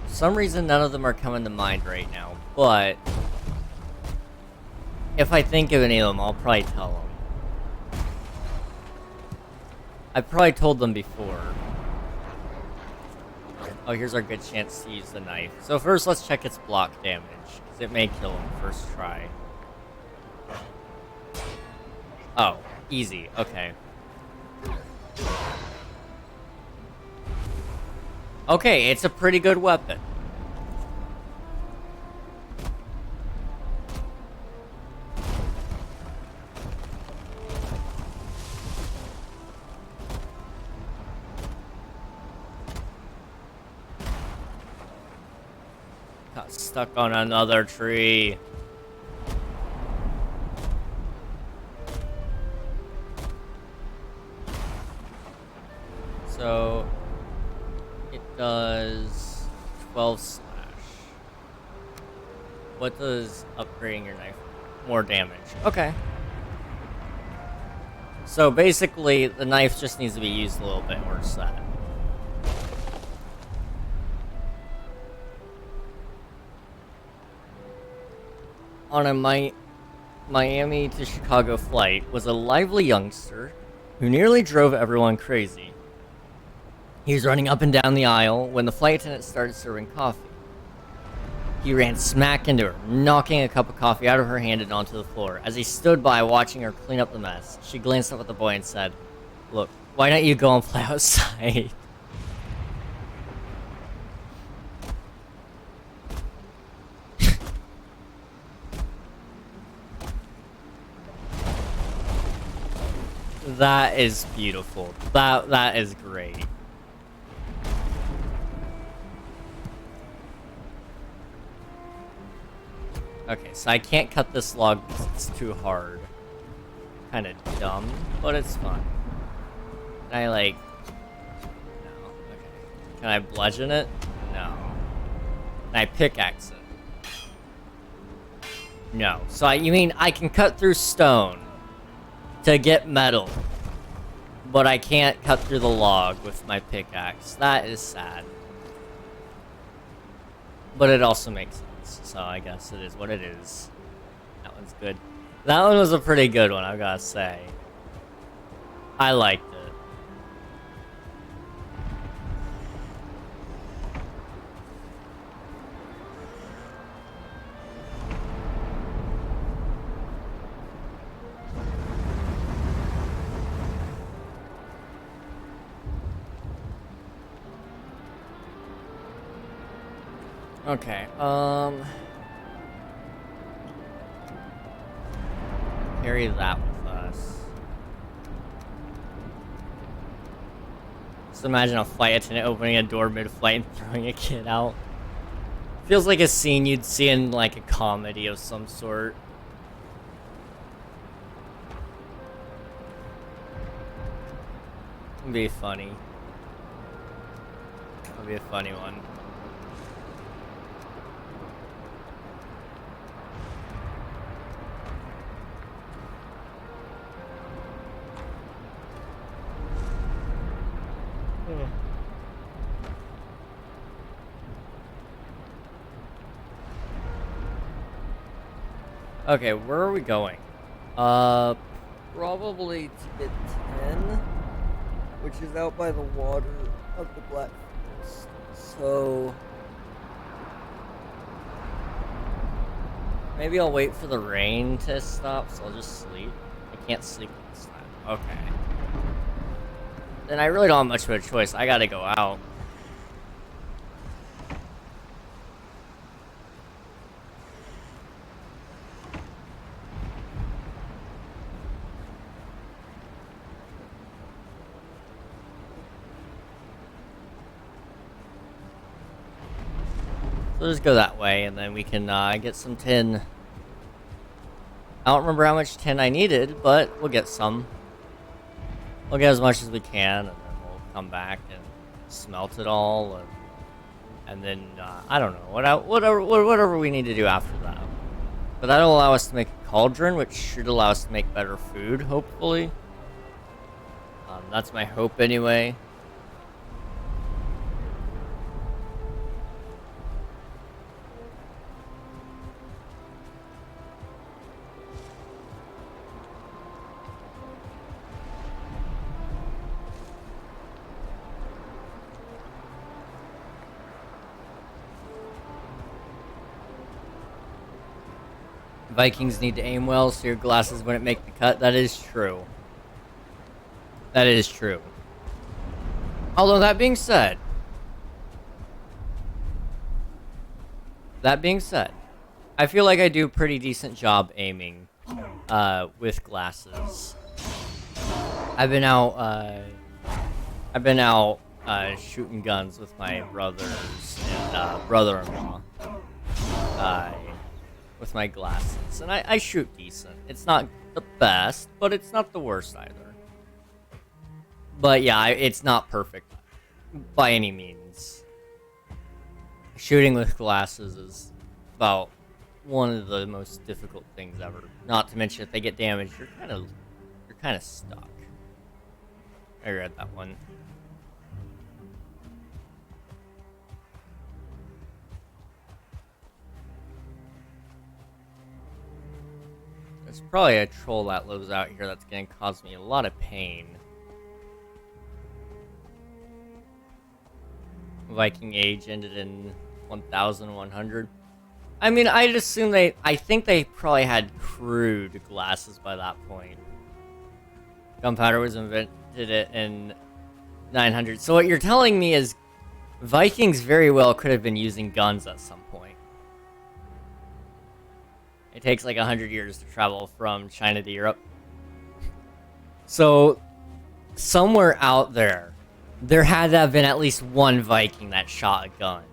For some reason, none of them are coming to mind right now, but if I think of any of them, I'll probably tell them. I've probably told them before. Oh, here's our good chance to use the knife. So first, let's check its block damage, because it may kill him first try. Oh, easy, okay. Okay, it's a pretty good weapon. Got stuck on another tree. So it does 12 slash. What does upgrading your knife? More damage. Okay. So basically, the knife just needs to be used a little bit worse than that. On a Miami to Chicago flight was a lively youngster who nearly drove everyone crazy. He was running up and down the aisle when the flight attendant started serving coffee. He ran smack into her, knocking a cup of coffee out of her hand and onto the floor. As he stood by watching her clean up the mess, she glanced up at the boy and said, "Look, why don't you go and play outside?" That is beautiful. That is great. Okay, so I can't cut this log because it's too hard. Kind of dumb, but it's fun. Can I, like... No. Okay. Can I bludgeon it? No. Can I pickaxe it? No. So you mean I can cut through stone to get metal, but I can't cut through the log with my pickaxe. That is sad. But it also makes sense, so I guess it is what it is. That one's good. That one was a pretty good one, I've gotta say. I liked it. Okay, carry that with us. Just imagine a flight attendant opening a door mid-flight and throwing a kid out. Feels like a scene you'd see in, like, a comedy of some sort. It'd be funny. It'd be a funny one. Okay, where are we going? Probably to get 10, which is out by the water of the Black Forest. So maybe I'll wait for the rain to stop, so I'll just sleep. I can't sleep this time. Okay. Then I really don't have much of a choice. I gotta go out. So just go that way, and then we can get some tin. I don't remember how much tin I needed, but we'll get some. We'll get as much as we can, and then we'll come back and smelt it all, and then I don't know whatever we need to do after that. But that'll allow us to make a cauldron, which should allow us to make better food, hopefully. That's my hope, anyway. Vikings need to aim well so your glasses wouldn't make the cut. That is true. That is true. Although that being said, I feel like I do a pretty decent job aiming with glasses. I've been out shooting guns with my brothers and brother-in-law. With my glasses, and I shoot decent. It's not the best, but it's not the worst either. But yeah, it's not perfect by any means. Shooting with glasses is about one of the most difficult things ever. Not to mention, if they get damaged, you're kind of stuck. I read that one. There's probably a troll that lives out here that's going to cause me a lot of pain. Viking Age ended in 1100. I mean, I'd assume I think they probably had crude glasses by that point. Gunpowder was invented in 900. So what you're telling me is Vikings very well could have been using guns at some point. It takes like 100 years to travel from China to Europe. So, somewhere out there, there had to have been at least one Viking that shot a gun.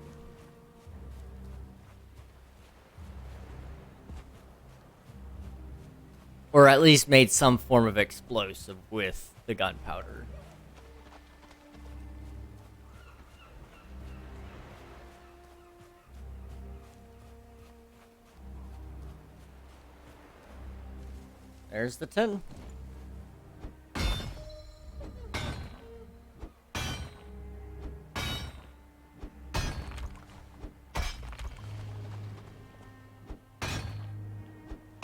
Or at least made some form of explosive with the gunpowder. There's the 10.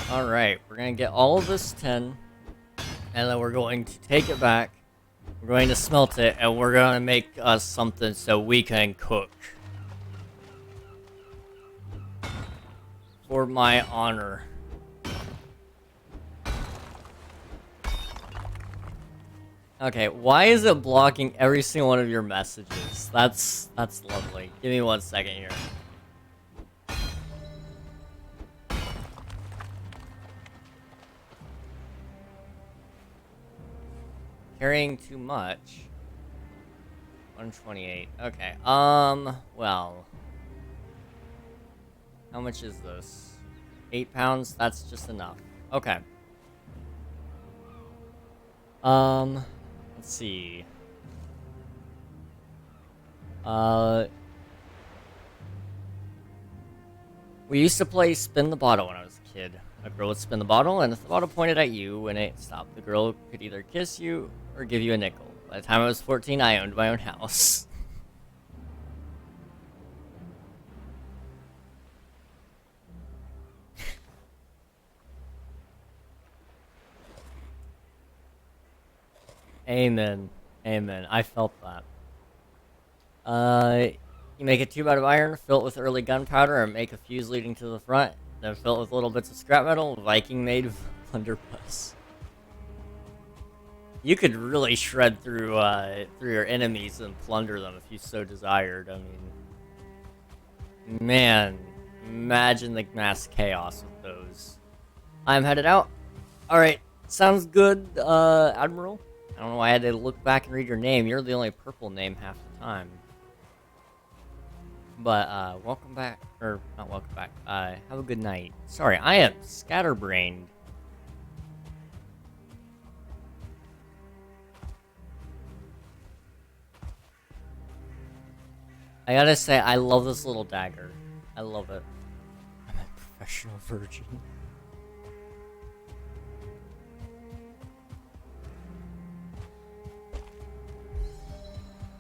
Alright, we're gonna get all of this 10, and then we're going to take it back, we're going to smelt it, and we're gonna make us something so we can cook. For my honor. Okay, why is it blocking every single one of your messages? That's lovely. Give me 1 second here. Carrying too much. 128. Okay. Well. How much is this? 8 pounds? That's just enough. Okay. Let's see. We used to play spin the bottle when I was a kid. A girl would spin the bottle, and if the bottle pointed at you when it stopped, the girl could either kiss you or give you a nickel. By the time I was 14, I owned my own house. Amen. Amen. I felt that. You make a tube out of iron, fill it with early gunpowder, and make a fuse leading to the front. Then fill it with little bits of scrap metal. Viking-made blunderbuss. You could really shred through your enemies and plunder them if you so desired. I mean, man, imagine the mass chaos with those. I'm headed out. All right, sounds good, Admiral. I don't know why I had to look back and read your name. You're the only purple name half the time. But, welcome back. Or, not welcome back. Have a good night. Sorry, I am scatterbrained. I gotta say, I love this little dagger. I love it. I'm a professional virgin.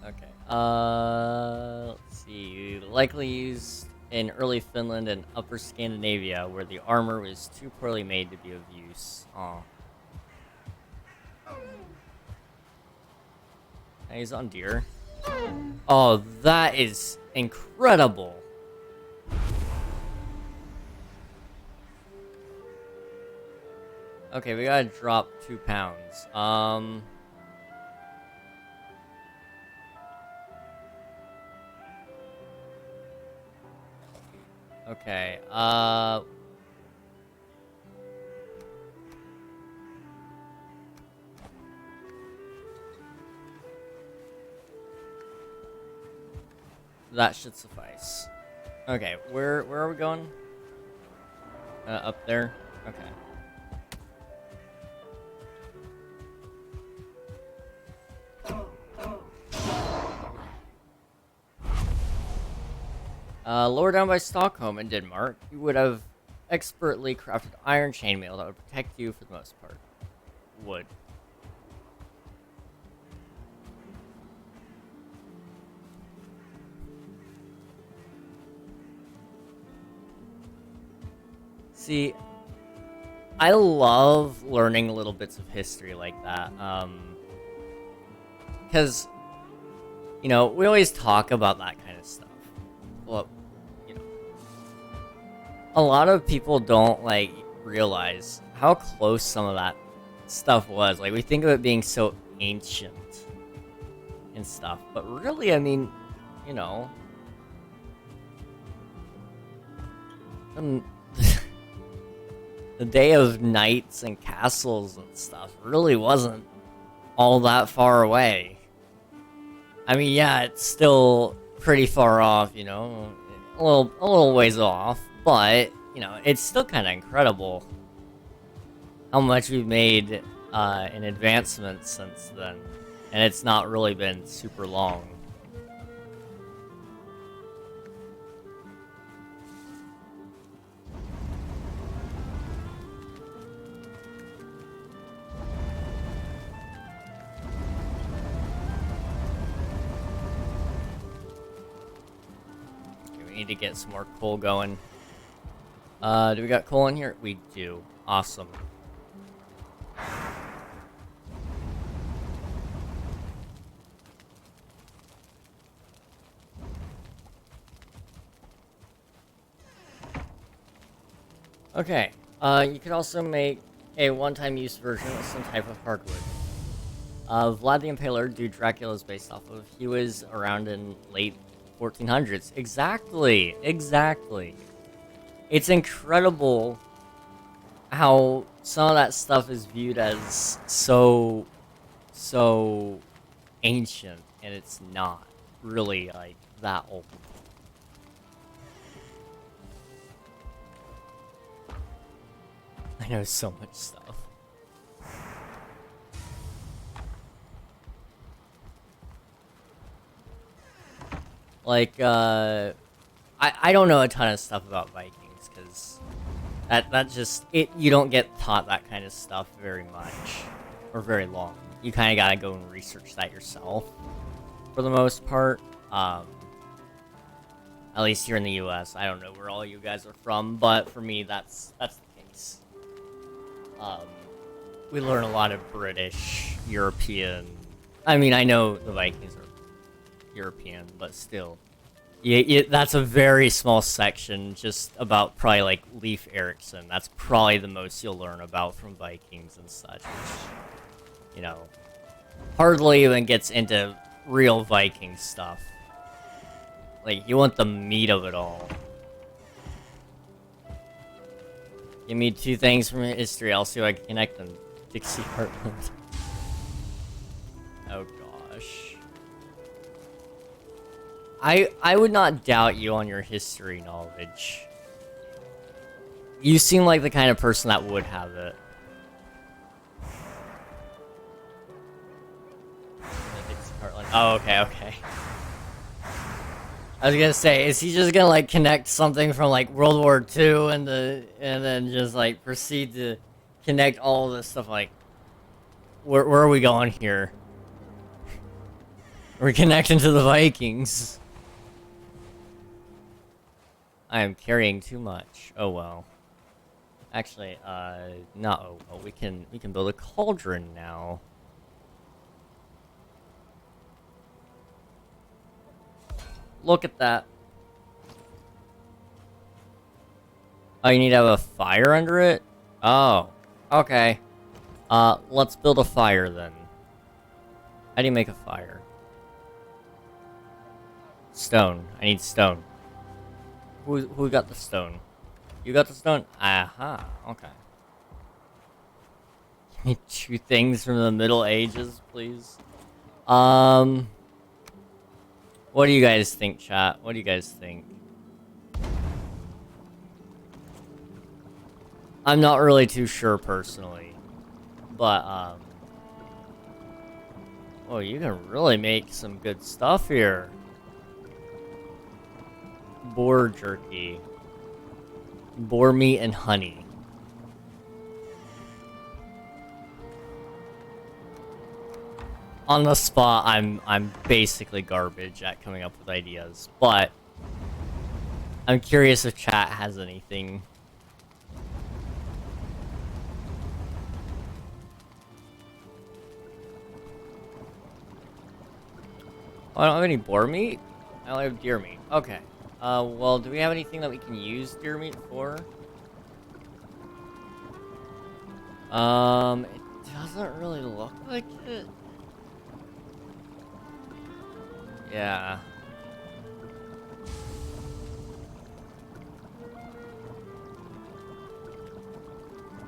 Okay. Let's see. Likely used in early Finland and Upper Scandinavia, where the armor was too poorly made to be of use. Aw. He's on deer. Oh, that is incredible. Okay, we gotta drop 2 pounds. Okay, that should suffice. Okay, where are we going? Up there? Okay. Lower down by Stockholm in Denmark, you would have expertly crafted iron chainmail that would protect you for the most part. Wood. See, I love learning little bits of history like that, because, you know, we always talk about that kind of stuff. Well, you know, a lot of people don't like realize how close some of that stuff was. Like we think of it being so ancient and stuff, but really, I mean, you know, um, the day of knights and castles and stuff really wasn't all that far away. I mean, yeah, it's still pretty far off, you know, a little ways off, but you know, it's still kind of incredible how much we've made in advancements since then, and it's not really been super long. Okay, we need to get some more coal going. Do we got coal in here? We do. Awesome. Okay, you could also make a one-time use version of some type of hardwood. Vlad the Impaler, dude Dracula's based off of, he was around in late 1400s. Exactly, exactly. It's incredible how some of that stuff is viewed as so ancient, and it's not really, like, that old. I know so much stuff. Like, I don't know a ton of stuff about Vikings, because that just, you don't get taught that kind of stuff very much, or very long. You kind of gotta go and research that yourself, for the most part. At least here in the US. I don't know where all you guys are from, but for me, that's the case. We learn a lot of British, European. I mean, I know the Vikings are European, but still. That's a very small section, just about probably like Leif Erikson. That's probably the most you'll learn about from Vikings and such, which, you know, hardly even gets into real Viking stuff. Like, you want the meat of it all. Give me 2 things from history, I'll see if I can connect them. Dixie Heartland. Oh gosh. I would not doubt you on your history knowledge. You seem like the kind of person that would have it. Dixie Heartland. Oh, okay, okay. I was gonna say, is he just gonna like connect something from like World War II and then just like proceed to connect all this stuff? Like, where are we going here? We're connecting to the Vikings. I am carrying too much. Oh well. Actually, not oh well. We can build a cauldron now. Look at that. Oh, you need to have a fire under it? Oh, okay. Let's build a fire then. How do you make a fire? Stone. I need stone. Who got the stone? You got the stone? Aha, okay. Give me 2 things from the Middle Ages, please. What do you guys think, chat? What do you guys think? I'm not really too sure personally, but oh, you can really make some good stuff here. Boar jerky, boar meat, and honey. On the spot, I'm basically garbage at coming up with ideas, but I'm curious if chat has anything. Oh, I don't have any boar meat? I only have deer meat. Okay. Well, do we have anything that we can use deer meat for? It doesn't really look like it. Yeah.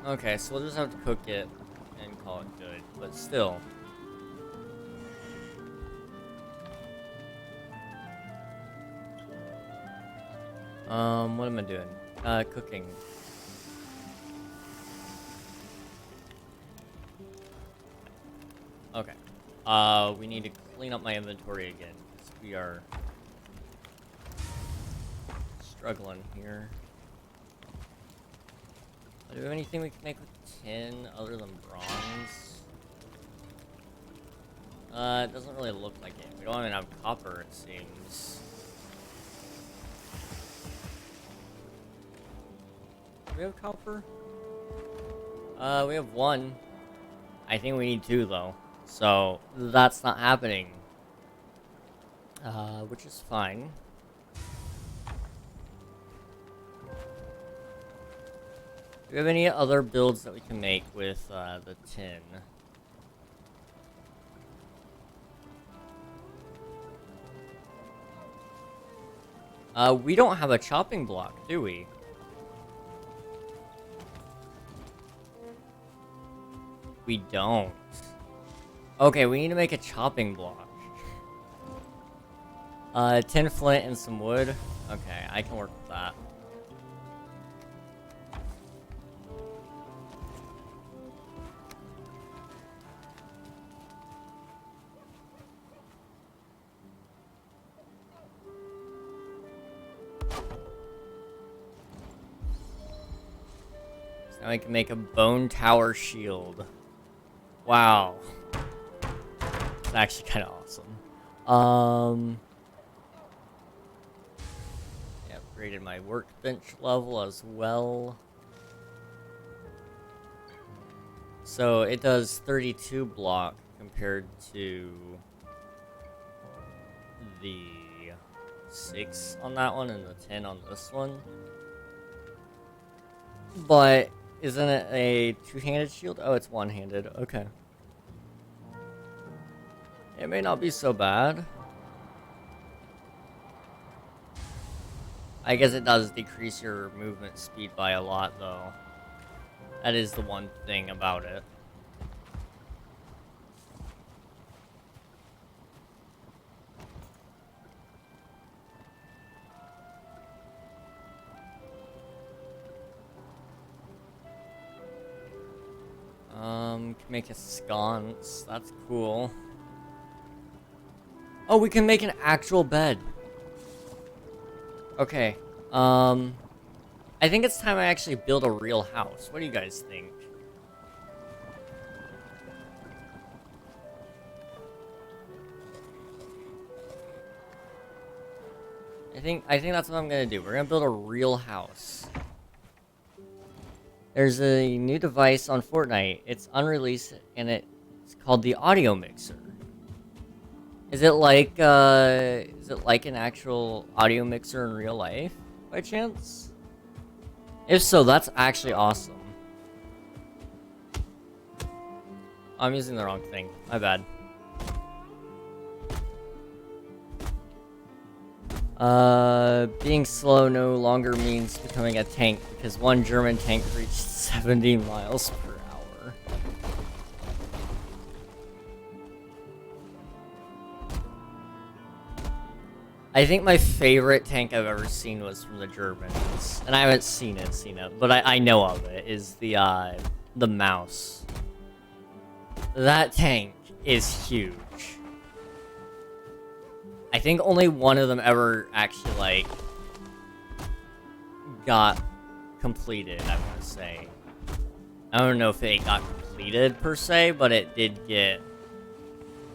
Okay, so we'll just have to cook it and call it good, but still. What am I doing? Cooking. Okay. We need to clean up my inventory again, because we are struggling here. Do we have anything we can make with tin other than bronze? It doesn't really look like it. We don't even have copper, it seems. Do we have copper? We have one. I think we need two, though. So, that's not happening. Which is fine. Do we have any other builds that we can make with, the tin? We don't have a chopping block, do we? We don't. Okay, we need to make a chopping block. Tin flint and some wood. Okay, I can work with that. So now we can make a bone tower shield. Wow. It's actually kind of awesome. Yeah, upgraded my workbench level as well. So it does 32 block compared to the 6 on that one and the 10 on this one. But isn't it a two-handed shield? Oh, it's one-handed. Okay. It may not be so bad. I guess it does decrease your movement speed by a lot, though. That is the one thing about it. Can make a sconce. That's cool. Oh, we can make an actual bed. Okay. I think it's time I actually build a real house. What do you guys think? I think that's what I'm gonna do. We're gonna build a real house. There's a new device on Fortnite. It's unreleased and it's called the audio mixer. Is it like an actual audio mixer in real life by chance? If so, that's actually awesome. I'm using the wrong thing. My bad. Being slow no longer means becoming a tank, because one German tank reached 70 miles per hour. I think my favorite tank I've ever seen was from the Germans. And I haven't seen it, but I know of it, is the mouse. That tank is huge. I think only one of them ever actually, like, got completed, I want to say. I don't know if it got completed, per se, but it did get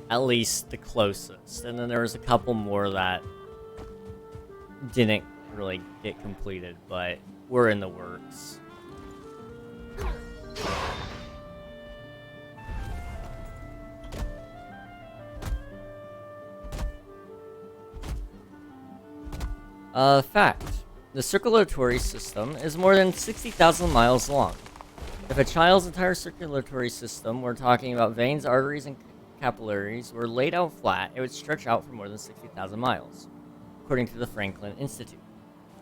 at least the closest. And then there was a couple more that didn't really get completed, but were in the works. Fact. The circulatory system is more than 60,000 miles long. If a child's entire circulatory system, we're talking about veins, arteries, and capillaries, were laid out flat, it would stretch out for more than 60,000 miles, according to the Franklin Institute.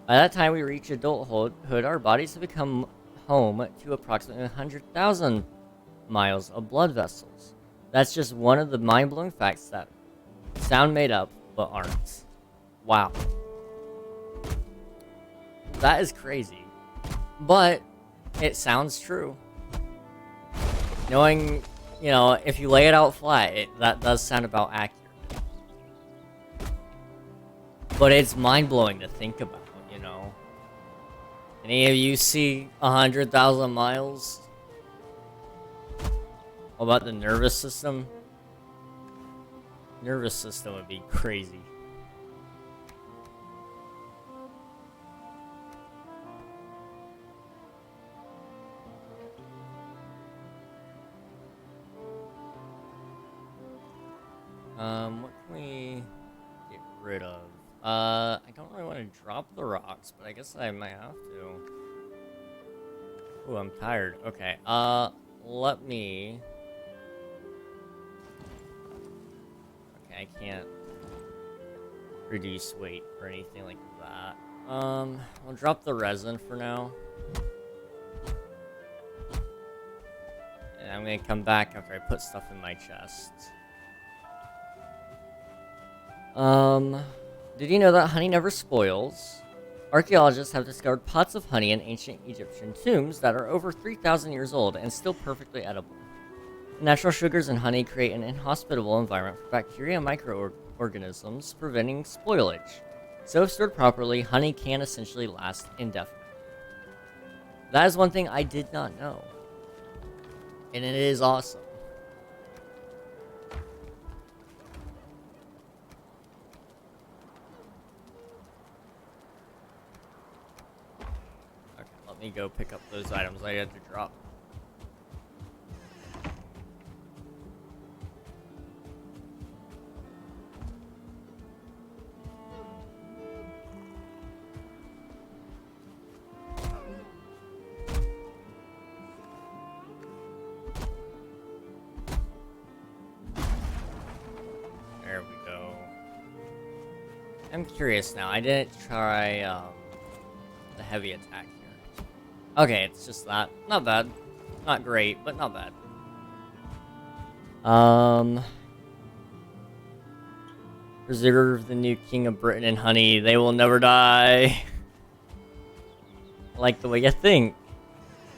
By that time we reach adulthood, our bodies have become home to approximately 100,000 miles of blood vessels. That's just one of the mind-blowing facts that sound made up, but aren't. Wow. That is crazy. But it sounds true. Knowing, if you lay it out flat, that does sound about accurate. But it's mind-blowing to think about, Any of you see 100,000 miles? What about the nervous system? Nervous system would be crazy. What can we get rid of? I don't really want to drop the rocks, but I guess I might have to. Ooh, I'm tired. Okay, let me... Okay, I can't reduce weight or anything like that. I'll drop the resin for now. And I'm gonna come back after I put stuff in my chest. Did you know that honey never spoils? Archaeologists have discovered pots of honey in ancient Egyptian tombs that are over 3,000 years old and still perfectly edible. Natural sugars in honey create an inhospitable environment for bacteria and microorganisms, preventing spoilage. So if stored properly, honey can essentially last indefinitely. That is one thing I did not know. And it is awesome. Let me go pick up those items I had to drop. There we go. I'm curious now. I didn't try the heavy attack. Okay, it's just that. Not bad. Not great, but not bad. Preserve the new king of Britain and honey. They will never die. I like the way you think.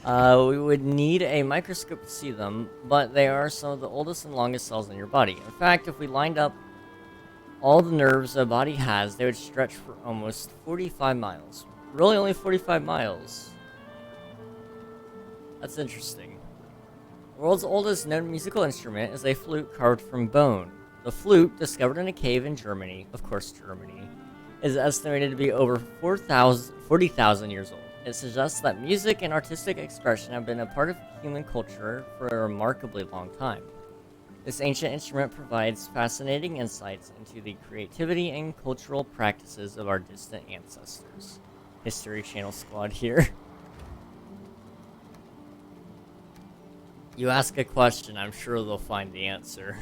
We would need a microscope to see them, but they are some of the oldest and longest cells in your body. In fact, if we lined up all the nerves a body has, they would stretch for almost 45 miles. Really, only 45 miles. That's interesting. The world's oldest known musical instrument is a flute carved from bone. The flute, discovered in a cave in Germany, of course Germany, is estimated to be over 40,000 years old. It suggests that music and artistic expression have been a part of human culture for a remarkably long time. This ancient instrument provides fascinating insights into the creativity and cultural practices of our distant ancestors. History Channel squad here. You ask a question, I'm sure they'll find the answer.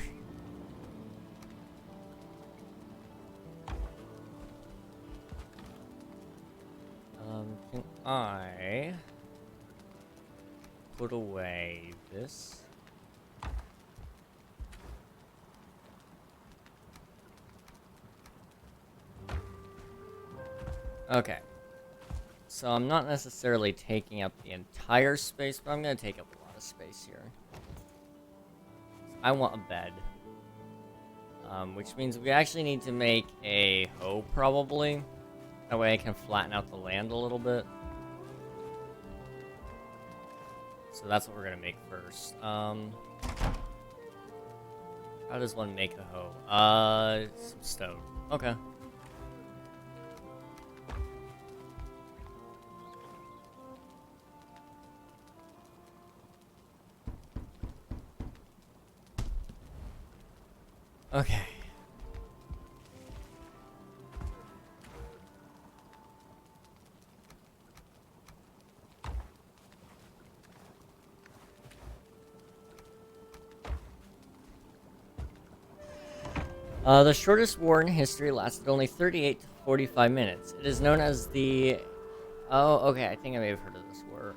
Can I put away this? Okay. So I'm not necessarily taking up the entire space, but I'm going to take up a lot of space here. I want a bed. Which means we actually need to make a hoe, probably. That way I can flatten out the land a little bit. So that's what we're going to make first. How does one make a hoe? Some stone. Okay. Okay. The shortest war in history lasted only 38 to 45 minutes. It is known as the... Oh, okay, I think I may have heard of this war.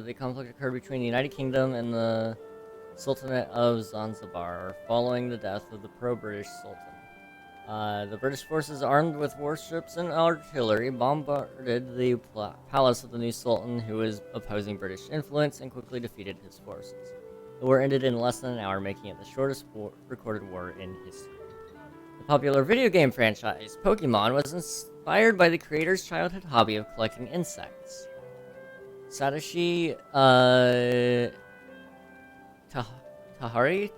The conflict occurred between the United Kingdom and the Sultanate of Zanzibar, following the death of the pro-British Sultan. The British forces, armed with warships and artillery, bombarded the palace of the new Sultan, who was opposing British influence, and quickly defeated his forces. The war ended in less than an hour, making it the shortest recorded war in history. The popular video game franchise, Pokemon, was inspired by the creator's childhood hobby of collecting insects. Satoshi, Tahari?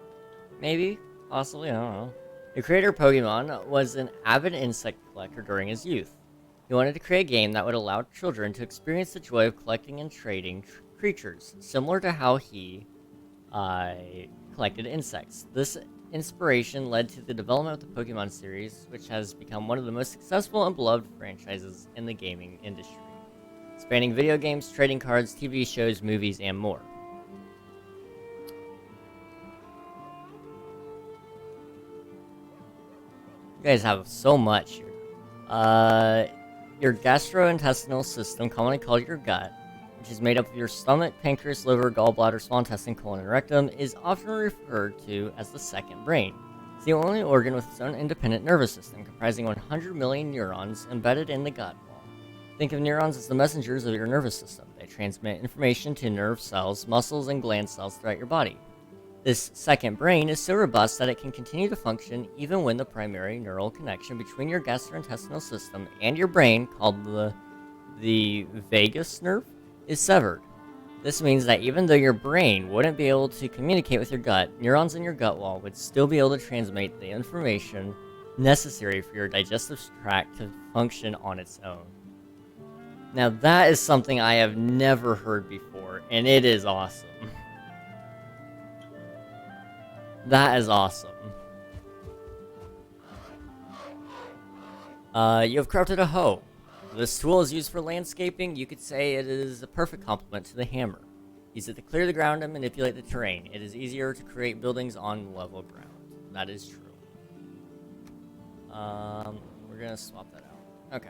Maybe? Possibly? I don't know. The creator of Pokemon was an avid insect collector during his youth. He wanted to create a game that would allow children to experience the joy of collecting and trading creatures, similar to how he collected insects. This inspiration led to the development of the Pokemon series, which has become one of the most successful and beloved franchises in the gaming industry, spanning video games, trading cards, TV shows, movies, and more. You guys have so much here. Your gastrointestinal system, commonly called your gut, which is made up of your stomach, pancreas, liver, gallbladder, small intestine, colon, and rectum, is often referred to as the second brain. It's the only organ with its own independent nervous system, comprising 100 million neurons embedded in the gut wall. Think of neurons as the messengers of your nervous system. They transmit information to nerve cells, muscles, and gland cells throughout your body. This second brain is so robust that it can continue to function even when the primary neural connection between your gastrointestinal system and your brain, called the vagus nerve, is severed. This means that even though your brain wouldn't be able to communicate with your gut, neurons in your gut wall would still be able to transmit the information necessary for your digestive tract to function on its own. Now that is something I have never heard before, and it is awesome. That is awesome. You have crafted a hoe. This tool is used for landscaping. You could say it is a perfect complement to the hammer. Use it to clear the ground and manipulate the terrain. It is easier to create buildings on level ground. That is true. We're gonna swap that out. Okay.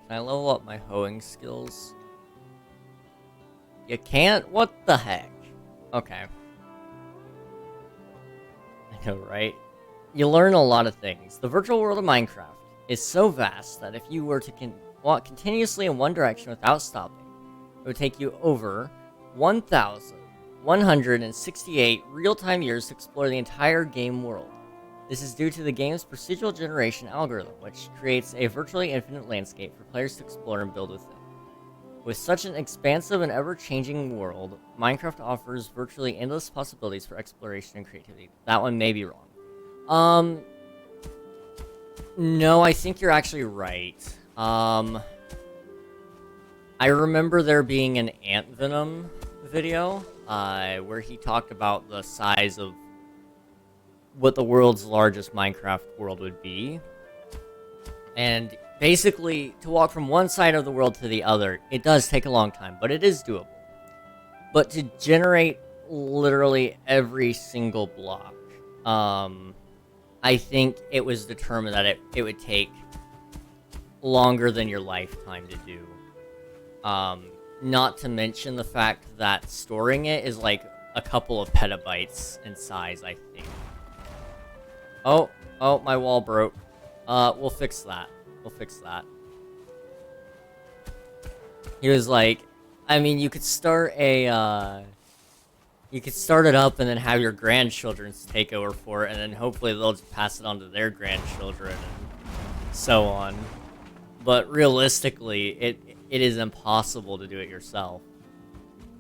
Can I level up my hoeing skills? You can't? What the heck? Okay. I know, right? You learn a lot of things. The virtual world of Minecraft is so vast that if you were to walk continuously in one direction without stopping, it would take you over 1,168 real-time years to explore the entire game world. This is due to the game's procedural generation algorithm, which creates a virtually infinite landscape for players to explore and build within. With such an expansive and ever-changing world, Minecraft offers virtually endless possibilities for exploration and creativity. That one may be wrong. No, I think you're actually right. I remember there being an ant venom video, where he talked about the size of what the world's largest Minecraft world would be. And basically, to walk from one side of the world to the other, it does take a long time, but it is doable. But to generate literally every single block, I think it was determined that it would take longer than your lifetime to do. Not to mention the fact that storing it is like a couple of petabytes in size, I think. Oh, my wall broke. We'll fix that. We'll fix that. He was like, I mean, you could start a, you could start it up and then have your grandchildren take over for it, and then hopefully they'll just pass it on to their grandchildren, and so on. But realistically, it is impossible to do it yourself.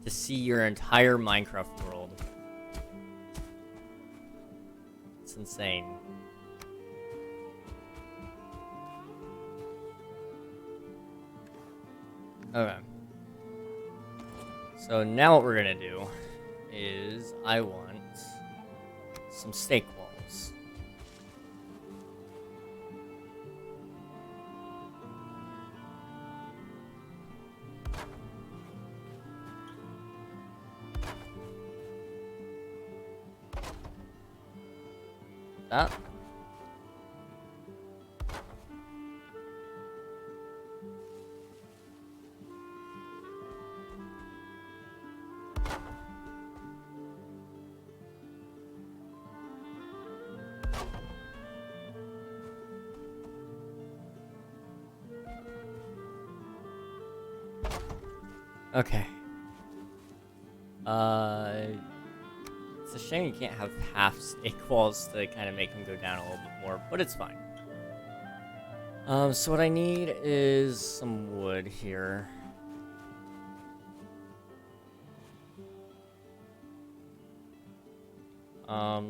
To see your entire Minecraft world. It's insane. Okay. So now what we're gonna do is I want some steak walls. That. Okay. It's a shame you can't have half steak walls to kind of make them go down a little bit more, but it's fine. So what I need is some wood here.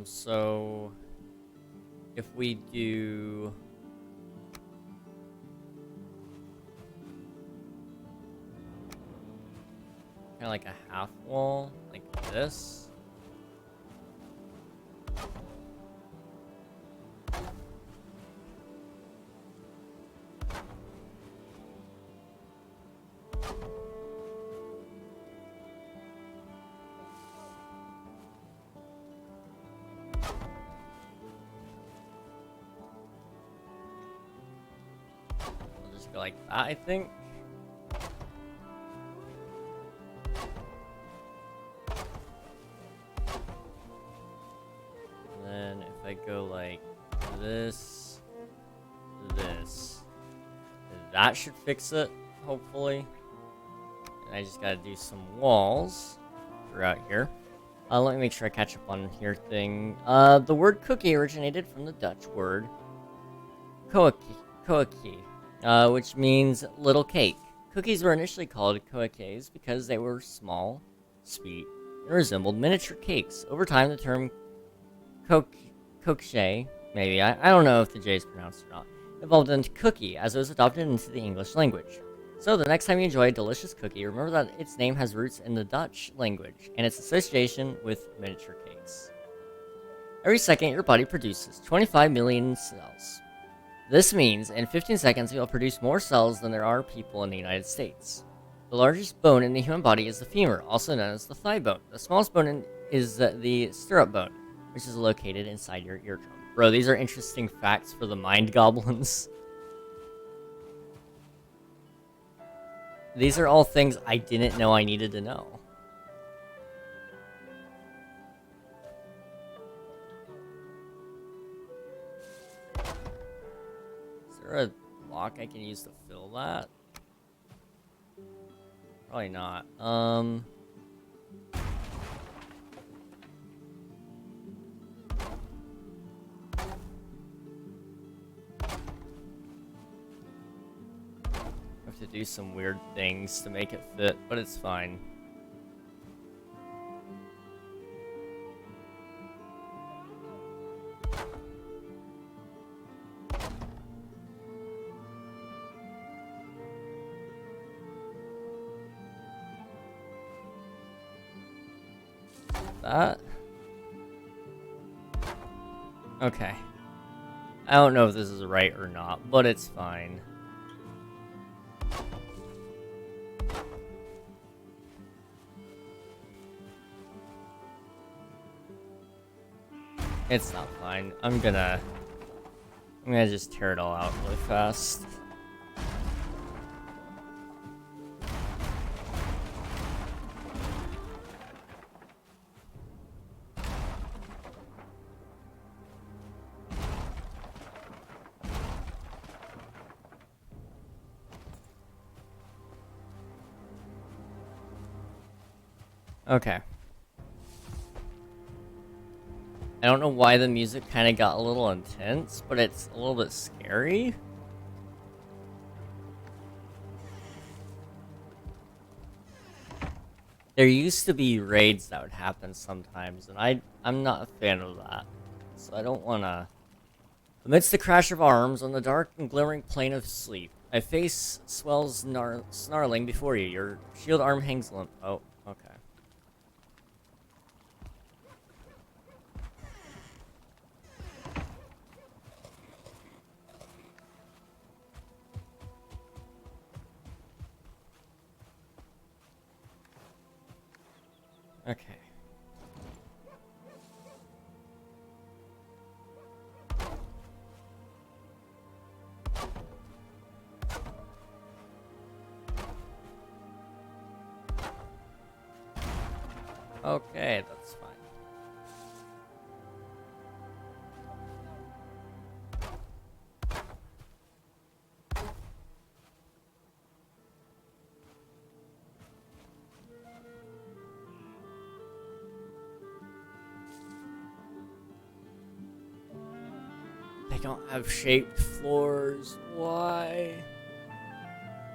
So if we do kind of like a half wall, like this. I'll just go like that, I think. And then if I go like this, that should fix it, hopefully. And I just gotta do some walls throughout here. Let me make sure I catch up on here thing. The word cookie originated from the Dutch word koekie, which means little cake. Cookies were initially called koekjes because they were small, sweet, and resembled miniature cakes. Over time, the term koekje, maybe, I don't know if the J is pronounced or not, evolved into cookie as it was adopted into the English language. So the next time you enjoy a delicious cookie, remember that its name has roots in the Dutch language and its association with miniature cakes. Every second, your body produces 25 million cells. This means in 15 seconds, you'll produce more cells than there are people in the United States. The largest bone in the human body is the femur, also known as the thigh bone. The smallest bone is the stirrup bone, which is located inside your eardrum. Bro, these are interesting facts for the mind goblins. These are all things I didn't know I needed to know. Is there a block I can use to fill that? Probably not. Have to do some weird things to make it fit, but it's fine. That. Okay. I don't know if this is right or not, but it's fine. It's not fine. I'm gonna just tear it all out really fast. Okay. I don't know why the music kind of got a little intense, but it's a little bit scary. There used to be raids that would happen sometimes, and I'm not a fan of that. So I don't wanna... Amidst the crash of arms on the dark and glimmering plane of sleep, a face swells snarling before you. Your shield arm hangs limp. Oh, okay. Okay. Okay, that's fine. They don't have shaped floors. Why?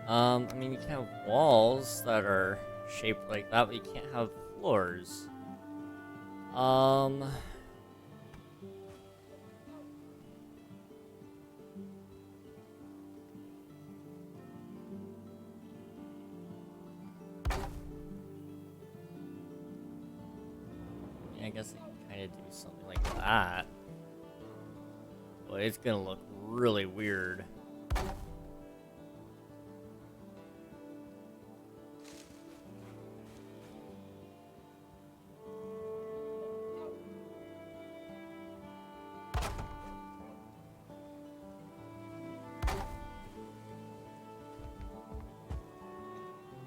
I mean, you can have walls that are shaped like that, but you can't have floors. Yeah, I guess I can kind of do something like that. But it's gonna look really weird.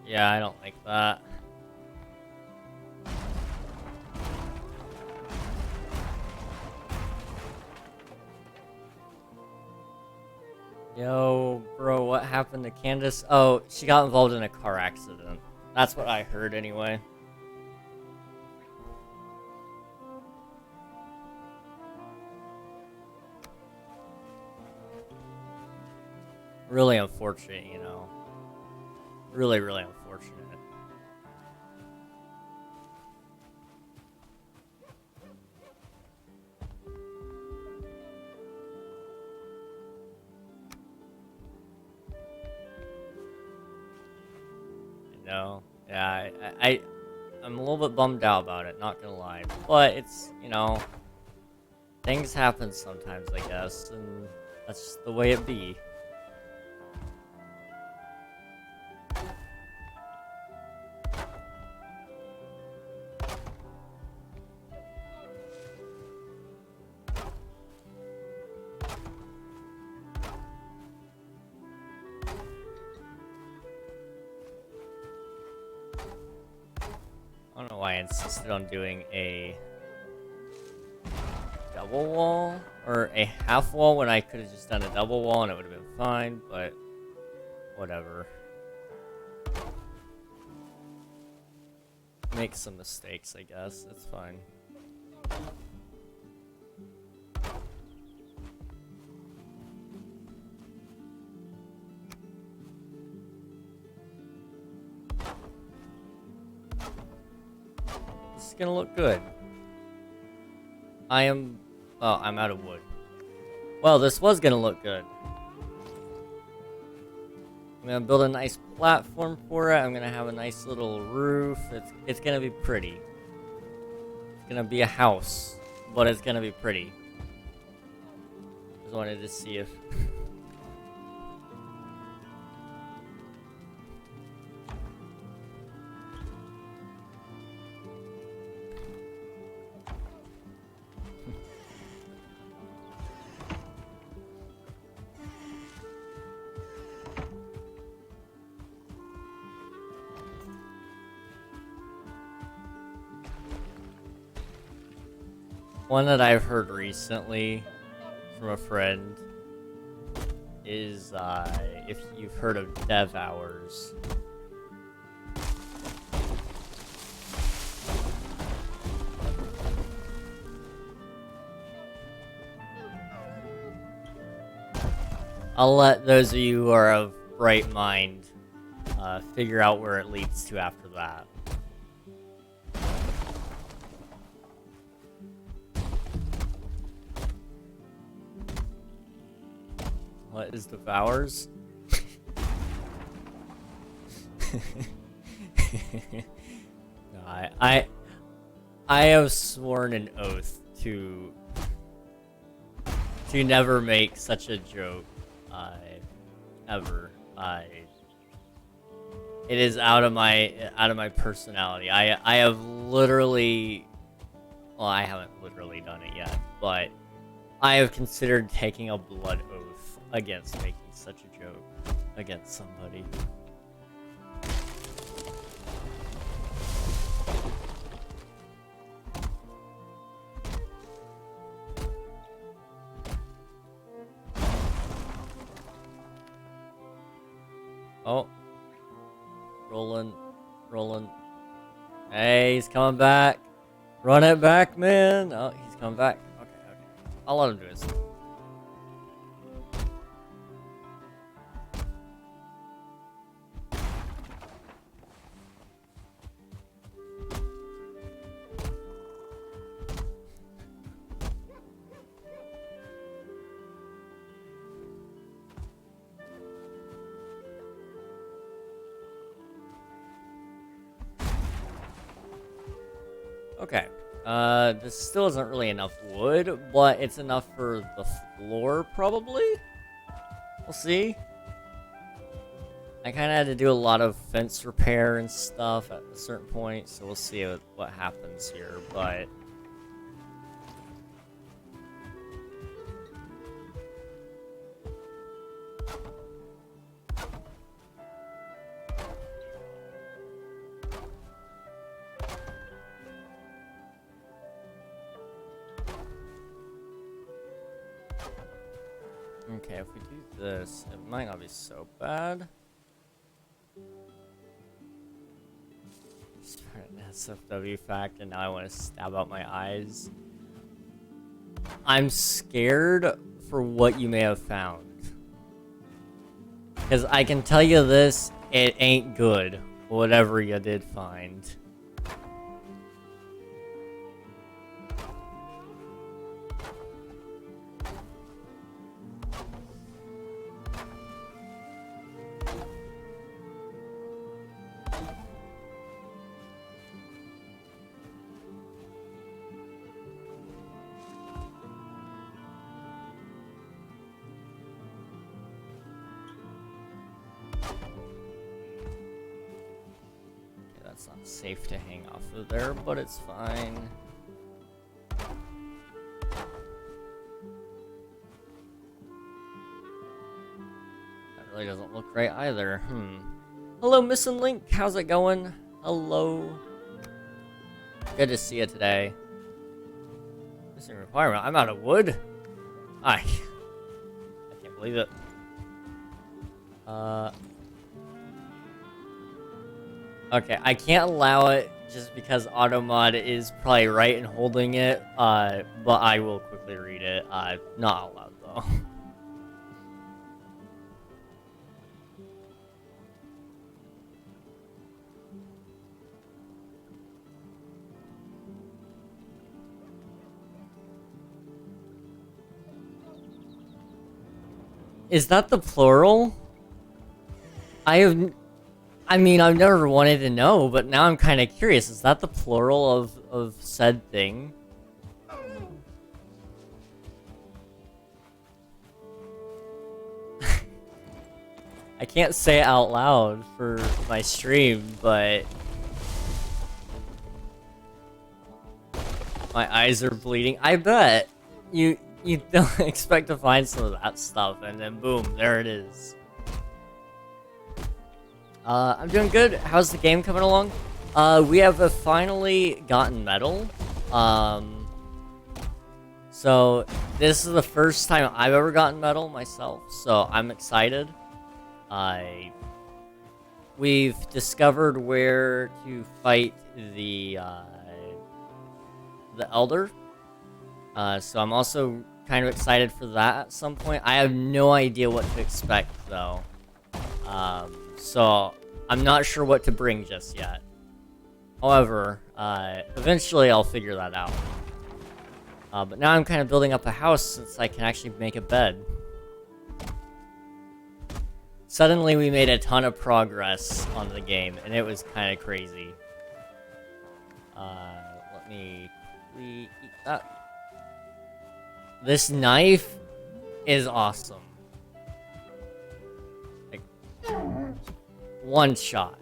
Yeah, I don't like that. Yo, bro, what happened to Candace? Oh, she got involved in a car accident. That's what I heard anyway. Really unfortunate, you know. Really, really unfortunate. No, yeah, I'm a little bit bummed out about it, not gonna lie. But it's, you know, things happen sometimes, I guess, and that's just the way it be. I don't know why I insisted on doing a double wall or a half wall when I could have just done a double wall and it would have been fine, but whatever. Make some mistakes, I guess. It's fine. This is gonna look good. Oh, I'm out of wood. Well, this was gonna look good. I'm gonna build a nice platform for it. I'm gonna have a nice little roof. It's gonna be pretty. It's gonna be a house, but it's gonna be pretty. Just wanted to see if one that I've heard recently from a friend is if you've heard of dev hours. I'll let those of you who are of bright mind figure out where it leads to after that. What is devours? No, I have sworn an oath to never make such a joke ever. It is out of my personality. I have literally, well, I haven't literally done it yet, but I have considered taking a blood oath against making such a joke against somebody. Oh. Rolling. Hey, he's coming back. Run it back, man. Oh, he's coming back. Okay. I'll let him do his thing. Okay. This still isn't really enough wood, but it's enough for the floor, probably? We'll see. I kind of had to do a lot of fence repair and stuff at a certain point, so we'll see what happens here, but... Okay, if we do this, it might not be so bad. Just put an SFW fact, and now I want to stab out my eyes. I'm scared for what you may have found. Because I can tell you this, it ain't good, whatever you did find. It's not safe to hang off of there, but it's fine. That really doesn't look right either. Hello, Missing Link. How's it going? Hello. Good to see you today. Missing requirement. I'm out of wood. I can't believe it. Okay, I can't allow it just because Automod is probably right in holding it, but I will quickly read it. Not out loud, though. Is that the plural? I mean, I've never wanted to know, but now I'm kind of curious. Is that the plural of said thing? I can't say it out loud for my stream, but... my eyes are bleeding. I bet! You don't expect to find some of that stuff, and then boom, there it is. I'm doing good. How's the game coming along? We have finally gotten metal. So this is the first time I've ever gotten metal myself, so I'm excited. We've discovered where to fight the Elder. So I'm also kind of excited for that at some point. I have no idea what to expect though. So I'm not sure what to bring just yet. However, eventually I'll figure that out. But now I'm kind of building up a house since I can actually make a bed. Suddenly we made a ton of progress on the game, and it was kind of crazy. Let me quickly eat that. This knife is awesome. Like, one shot.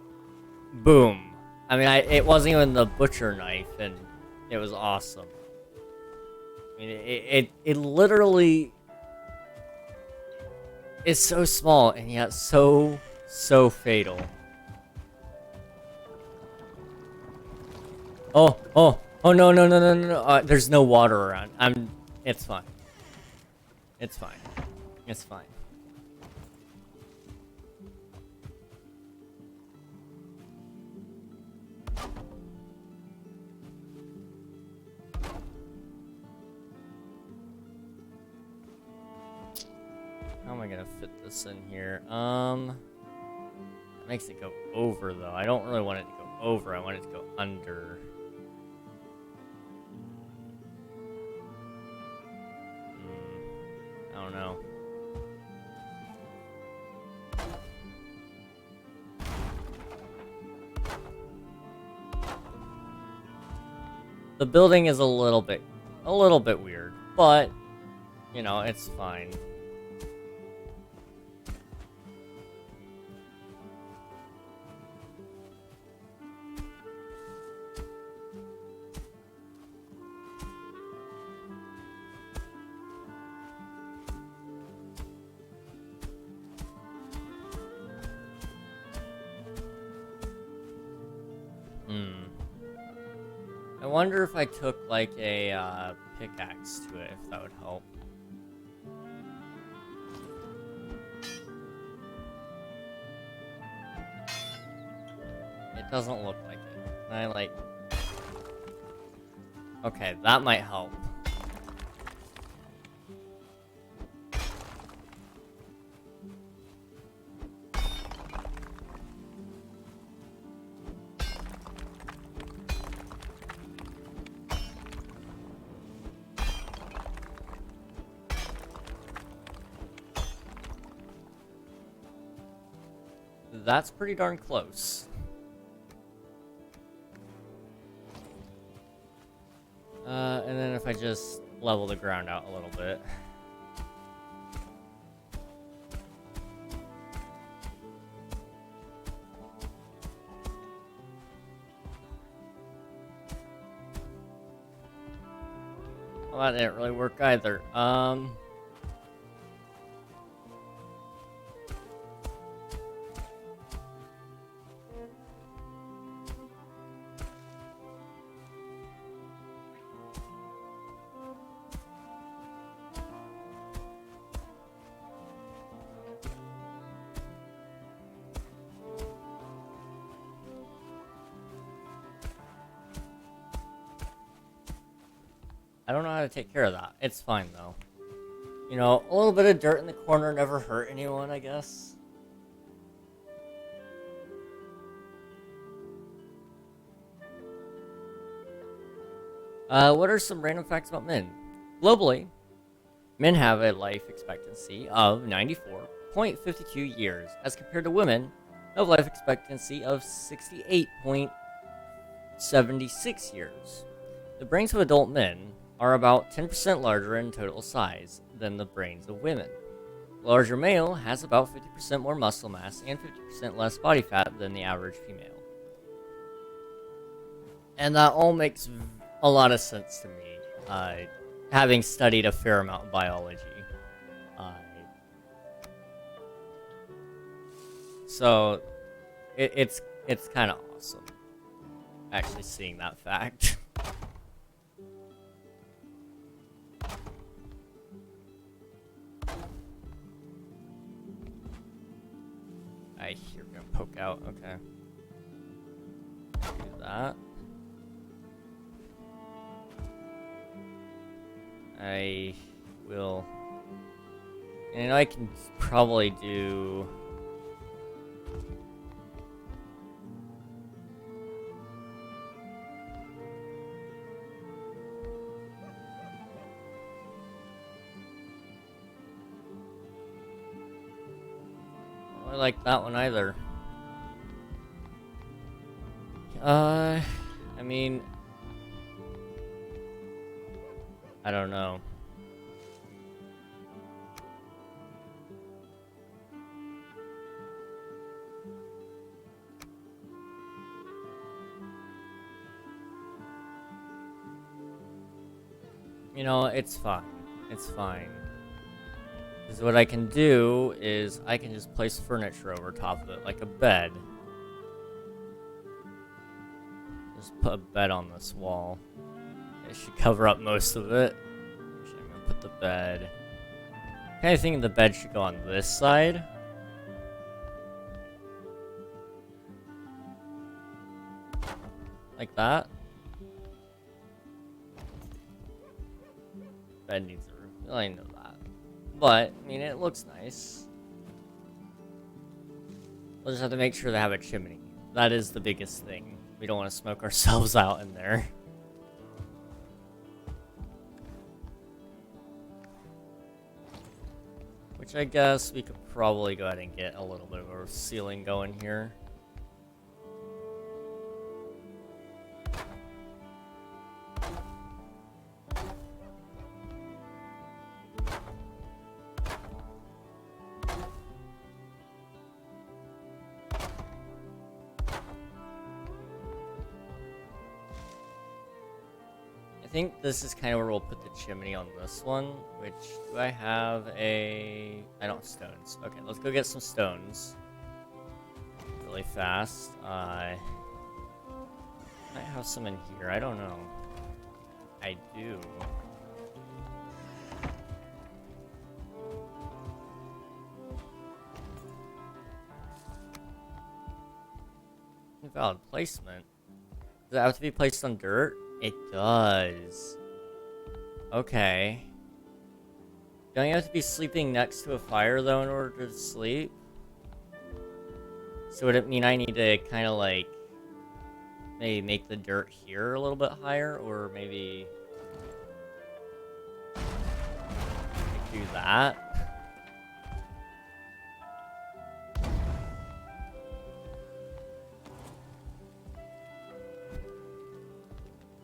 boom. I mean, it wasn't even the butcher knife, and it was awesome. I mean, it literally is so small, and yet so fatal. Oh, no, no, no, no, no, no. There's no water around. It's fine. It's fine. It's fine. How am I gonna fit this in here? That makes it go over, though. I don't really want it to go over. I want it to go under. I don't know. The building is a little bit weird, but, you know, it's fine. I wonder if I took, like, a pickaxe to it, if that would help. It doesn't look like it. Okay, that might help. That's pretty darn close. And then if I just level the ground out a little bit. Well, that didn't really work either. I don't know how to take care of that. It's fine, though. You know, a little bit of dirt in the corner never hurt anyone, I guess. What are some random facts about men? Globally, men have a life expectancy of 94.52 years, as compared to women who have life expectancy of 68.76 years. The brains of adult men are about 10% larger in total size than the brains of women. The larger male has about 50% more muscle mass and 50% less body fat than the average female. And that all makes a lot of sense to me, having studied a fair amount of biology. So, it's kind of awesome, actually seeing that fact. You're gonna poke out, okay. Do that. I will... And I can probably do... I like that one either. I mean, I don't know. You know, it's fine. It's fine. Because what I can do is I can just place furniture over top of it, like a bed. Just put a bed on this wall. It should cover up most of it. Actually, I'm gonna put the bed. Kind of thinking the bed should go on this side. Like that. Bed needs a roof. I know that. But, I mean, it looks nice. We'll just have to make sure they have a chimney. That is the biggest thing. We don't want to smoke ourselves out in there. Which I guess we could probably go ahead and get a little bit of a ceiling going here. I think this is kind of where we'll put the chimney on this one, which, do I have a... I don't have stones. Okay, let's go get some stones. Really fast. I might have some in here, I don't know. I do. Invalid placement. Does it have to be placed on dirt? It does. Okay. Don't you have to be sleeping next to a fire, though, in order to sleep? So would it mean I need to kind of, like, maybe make the dirt here a little bit higher? Or maybe... like, do that?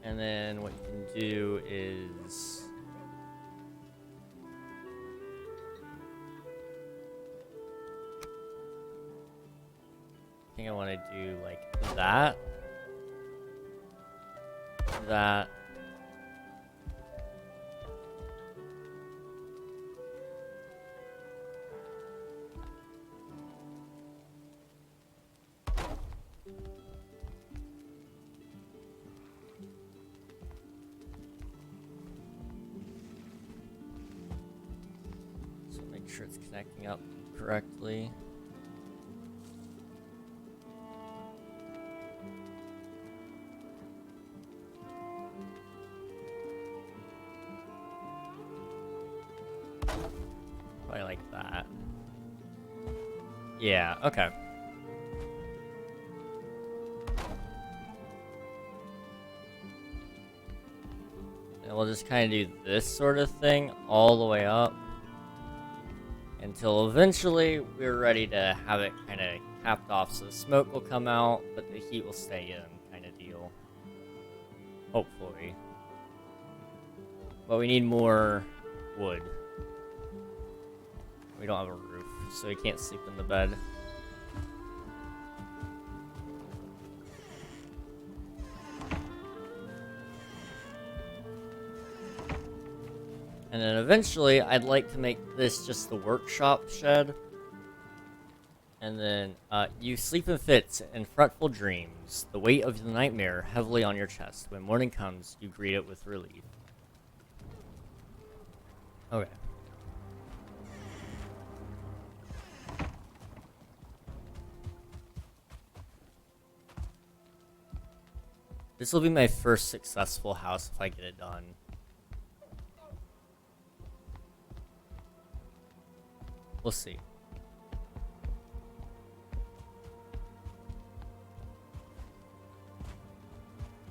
And then what you can do is... I think I want to do like that. That. Make sure it's connecting up correctly. Probably like that. Yeah, okay. And we'll just kind of do this sort of thing all the way up. Until eventually we're ready to have it kind of capped off so the smoke will come out, but the heat will stay in, kind of deal. Hopefully. But we need more wood. We don't have a roof, so we can't sleep in the bed. And then eventually, I'd like to make this just the workshop shed. And then, you sleep in fits and fretful dreams, the weight of the nightmare heavily on your chest. When morning comes, you greet it with relief. Okay. This will be my first successful house if I get it done. We'll see.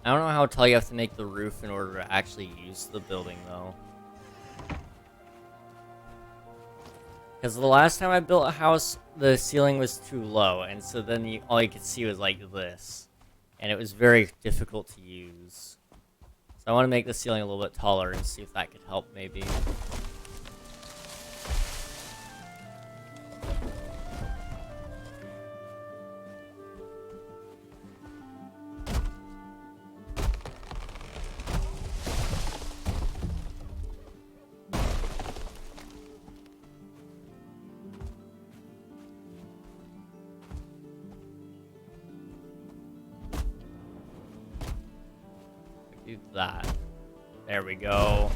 I don't know how tall you have to make the roof in order to actually use the building, though. Because the last time I built a house, the ceiling was too low, and so then all you could see was like this. And it was very difficult to use. So I want to make the ceiling a little bit taller and see if that could help, maybe. Do that. There we go.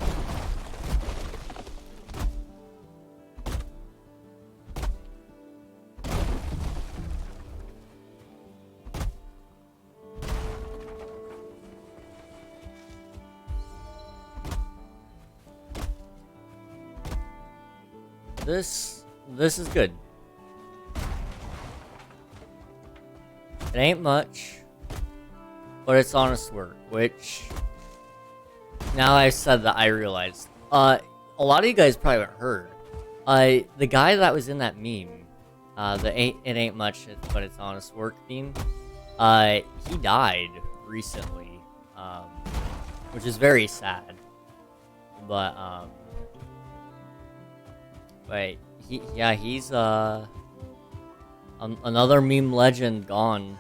This is good. It ain't much, but it's honest work, which now I've said that I realized. A lot of you guys probably haven't heard. The guy that was in that meme, it ain't much, but it's honest work theme. He died recently, which is very sad. But he's another meme legend gone.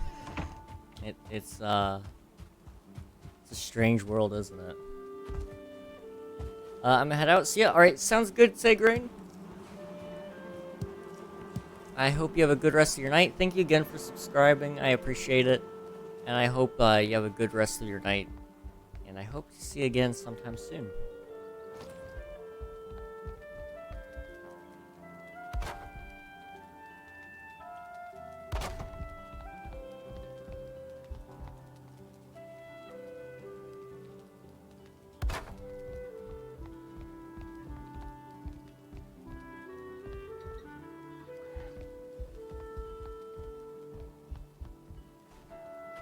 It's a strange world, isn't it? I'm gonna head out. See ya. Alright, sounds good, Segrain. I hope you have a good rest of your night. Thank you again for subscribing. I appreciate it. And I hope you have a good rest of your night. And I hope to see you again sometime soon.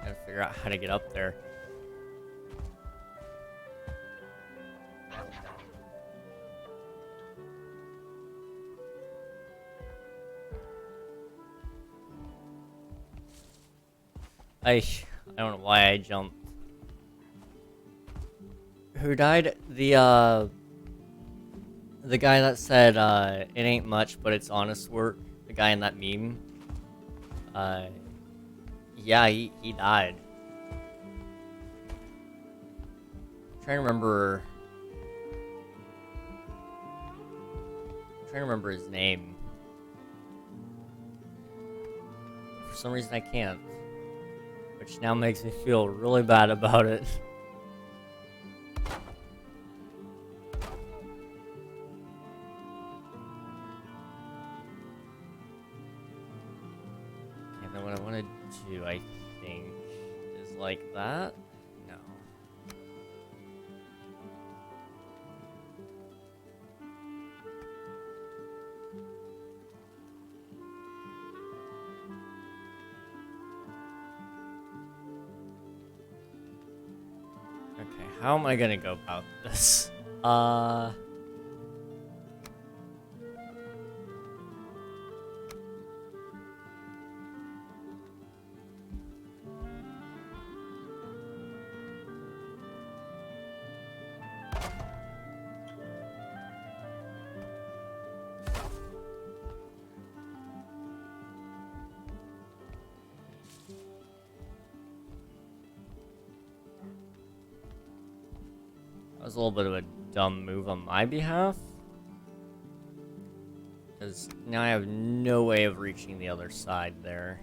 Gotta figure out how to get up there. I don't know why I jumped. Who died? The guy that said, it ain't much, but it's honest work. The guy in that meme. Yeah, he died. I'm trying to remember his name. For some reason I can't. Which now makes me feel really bad about it. And then what I want to do, I think, is like that. No. Okay, how am I gonna go about this? That was a little bit of a dumb move on my behalf. Because now I have no way of reaching the other side there.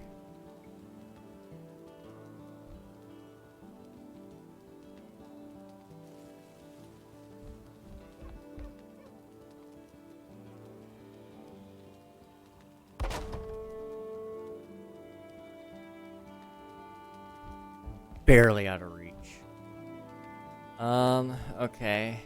Barely out of reach. Okay.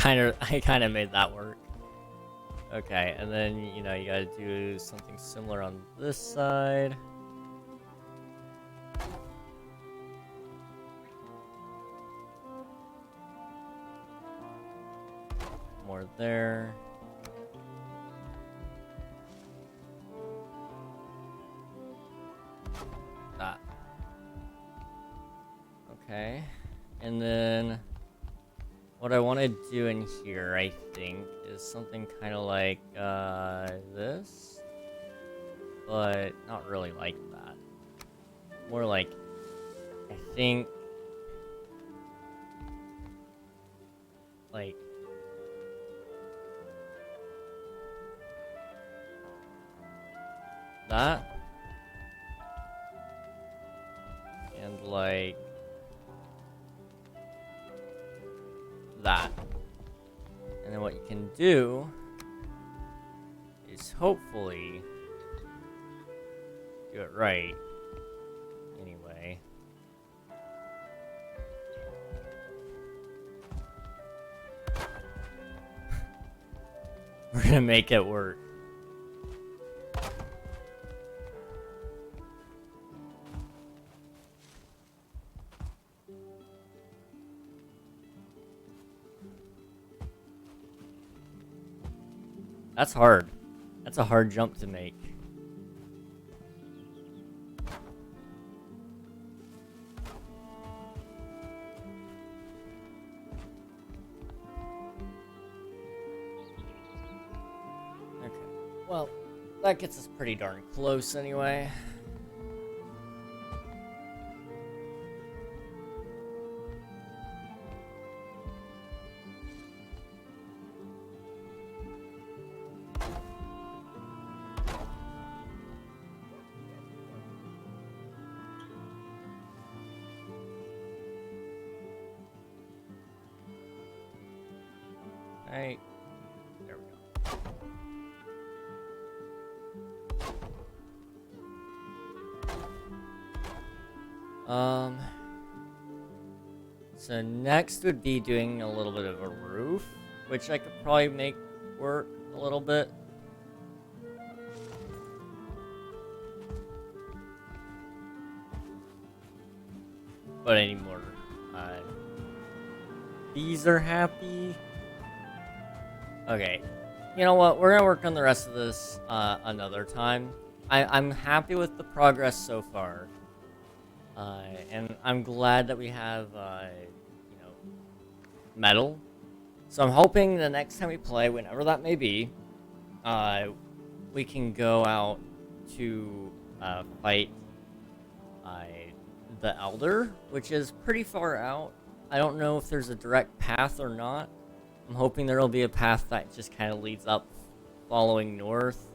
I kind of made that work. Okay, and then, you know, you gotta do something similar on this side. More there. That. Okay. And then what I want to do in here, I think, is something kind of like this, but not really like that. More like, I think, like that. And like that. And then what you can do is hopefully do it right. Anyway. We're gonna make it work. That's hard. That's a hard jump to make. Okay. Well, that gets us pretty darn close anyway. Alright. There we go. So next would be doing a little bit of a roof, which I could probably make work a little bit. But anymore. These are happy. Okay. You know what? We're gonna work on the rest of this another time. I'm happy with the progress so far. And I'm glad that we have, you know, metal. So I'm hoping the next time we play, whenever that may be, we can go out to fight the Elder, which is pretty far out. I don't know if there's a direct path or not. I'm hoping there will be a path that just kind of leads up following north,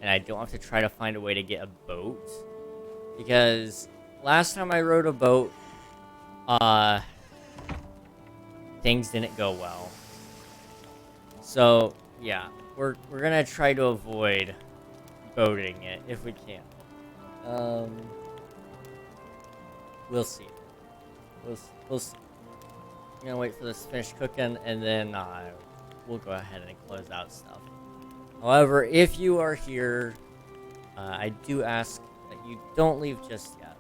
and I don't have to try to find a way to get a boat. Because last time I rode a boat, things didn't go well. So, yeah, we're gonna try to avoid boating it if we can. We'll see. We'll see. I'm gonna wait for this to finish cooking, and then we'll go ahead and close out stuff. However, if you are here, I do ask that you don't leave just yet,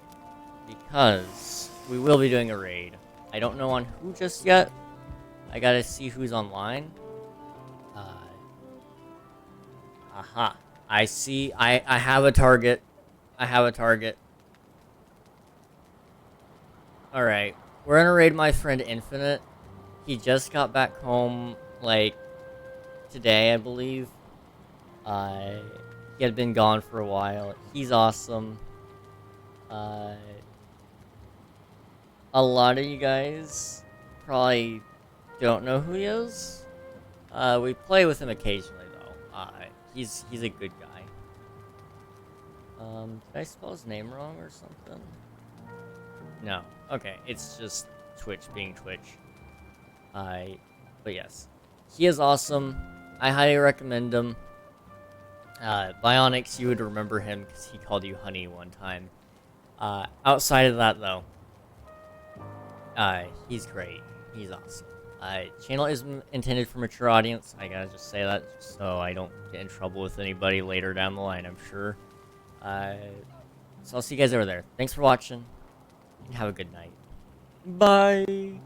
because we will be doing a raid. I don't know on who just yet. I gotta see who's online. Aha. I see. I have a target. I have a target. Alright. We're gonna raid my friend Infinite. He just got back home, like, today, I believe. He had been gone for a while. He's awesome. A lot of you guys probably don't know who he is. We play with him occasionally, though. He's a good guy. Did I spell his name wrong or something? No. Okay, it's just Twitch being Twitch. But yes. He is awesome. I highly recommend him. Bionics, you would remember him because he called you honey one time. Outside of that, though, he's great. He's awesome. Channel isn't intended for mature audience. I gotta just say that just so I don't get in trouble with anybody later down the line, I'm sure. So I'll see you guys over there. Thanks for watching, and have a good night. Bye!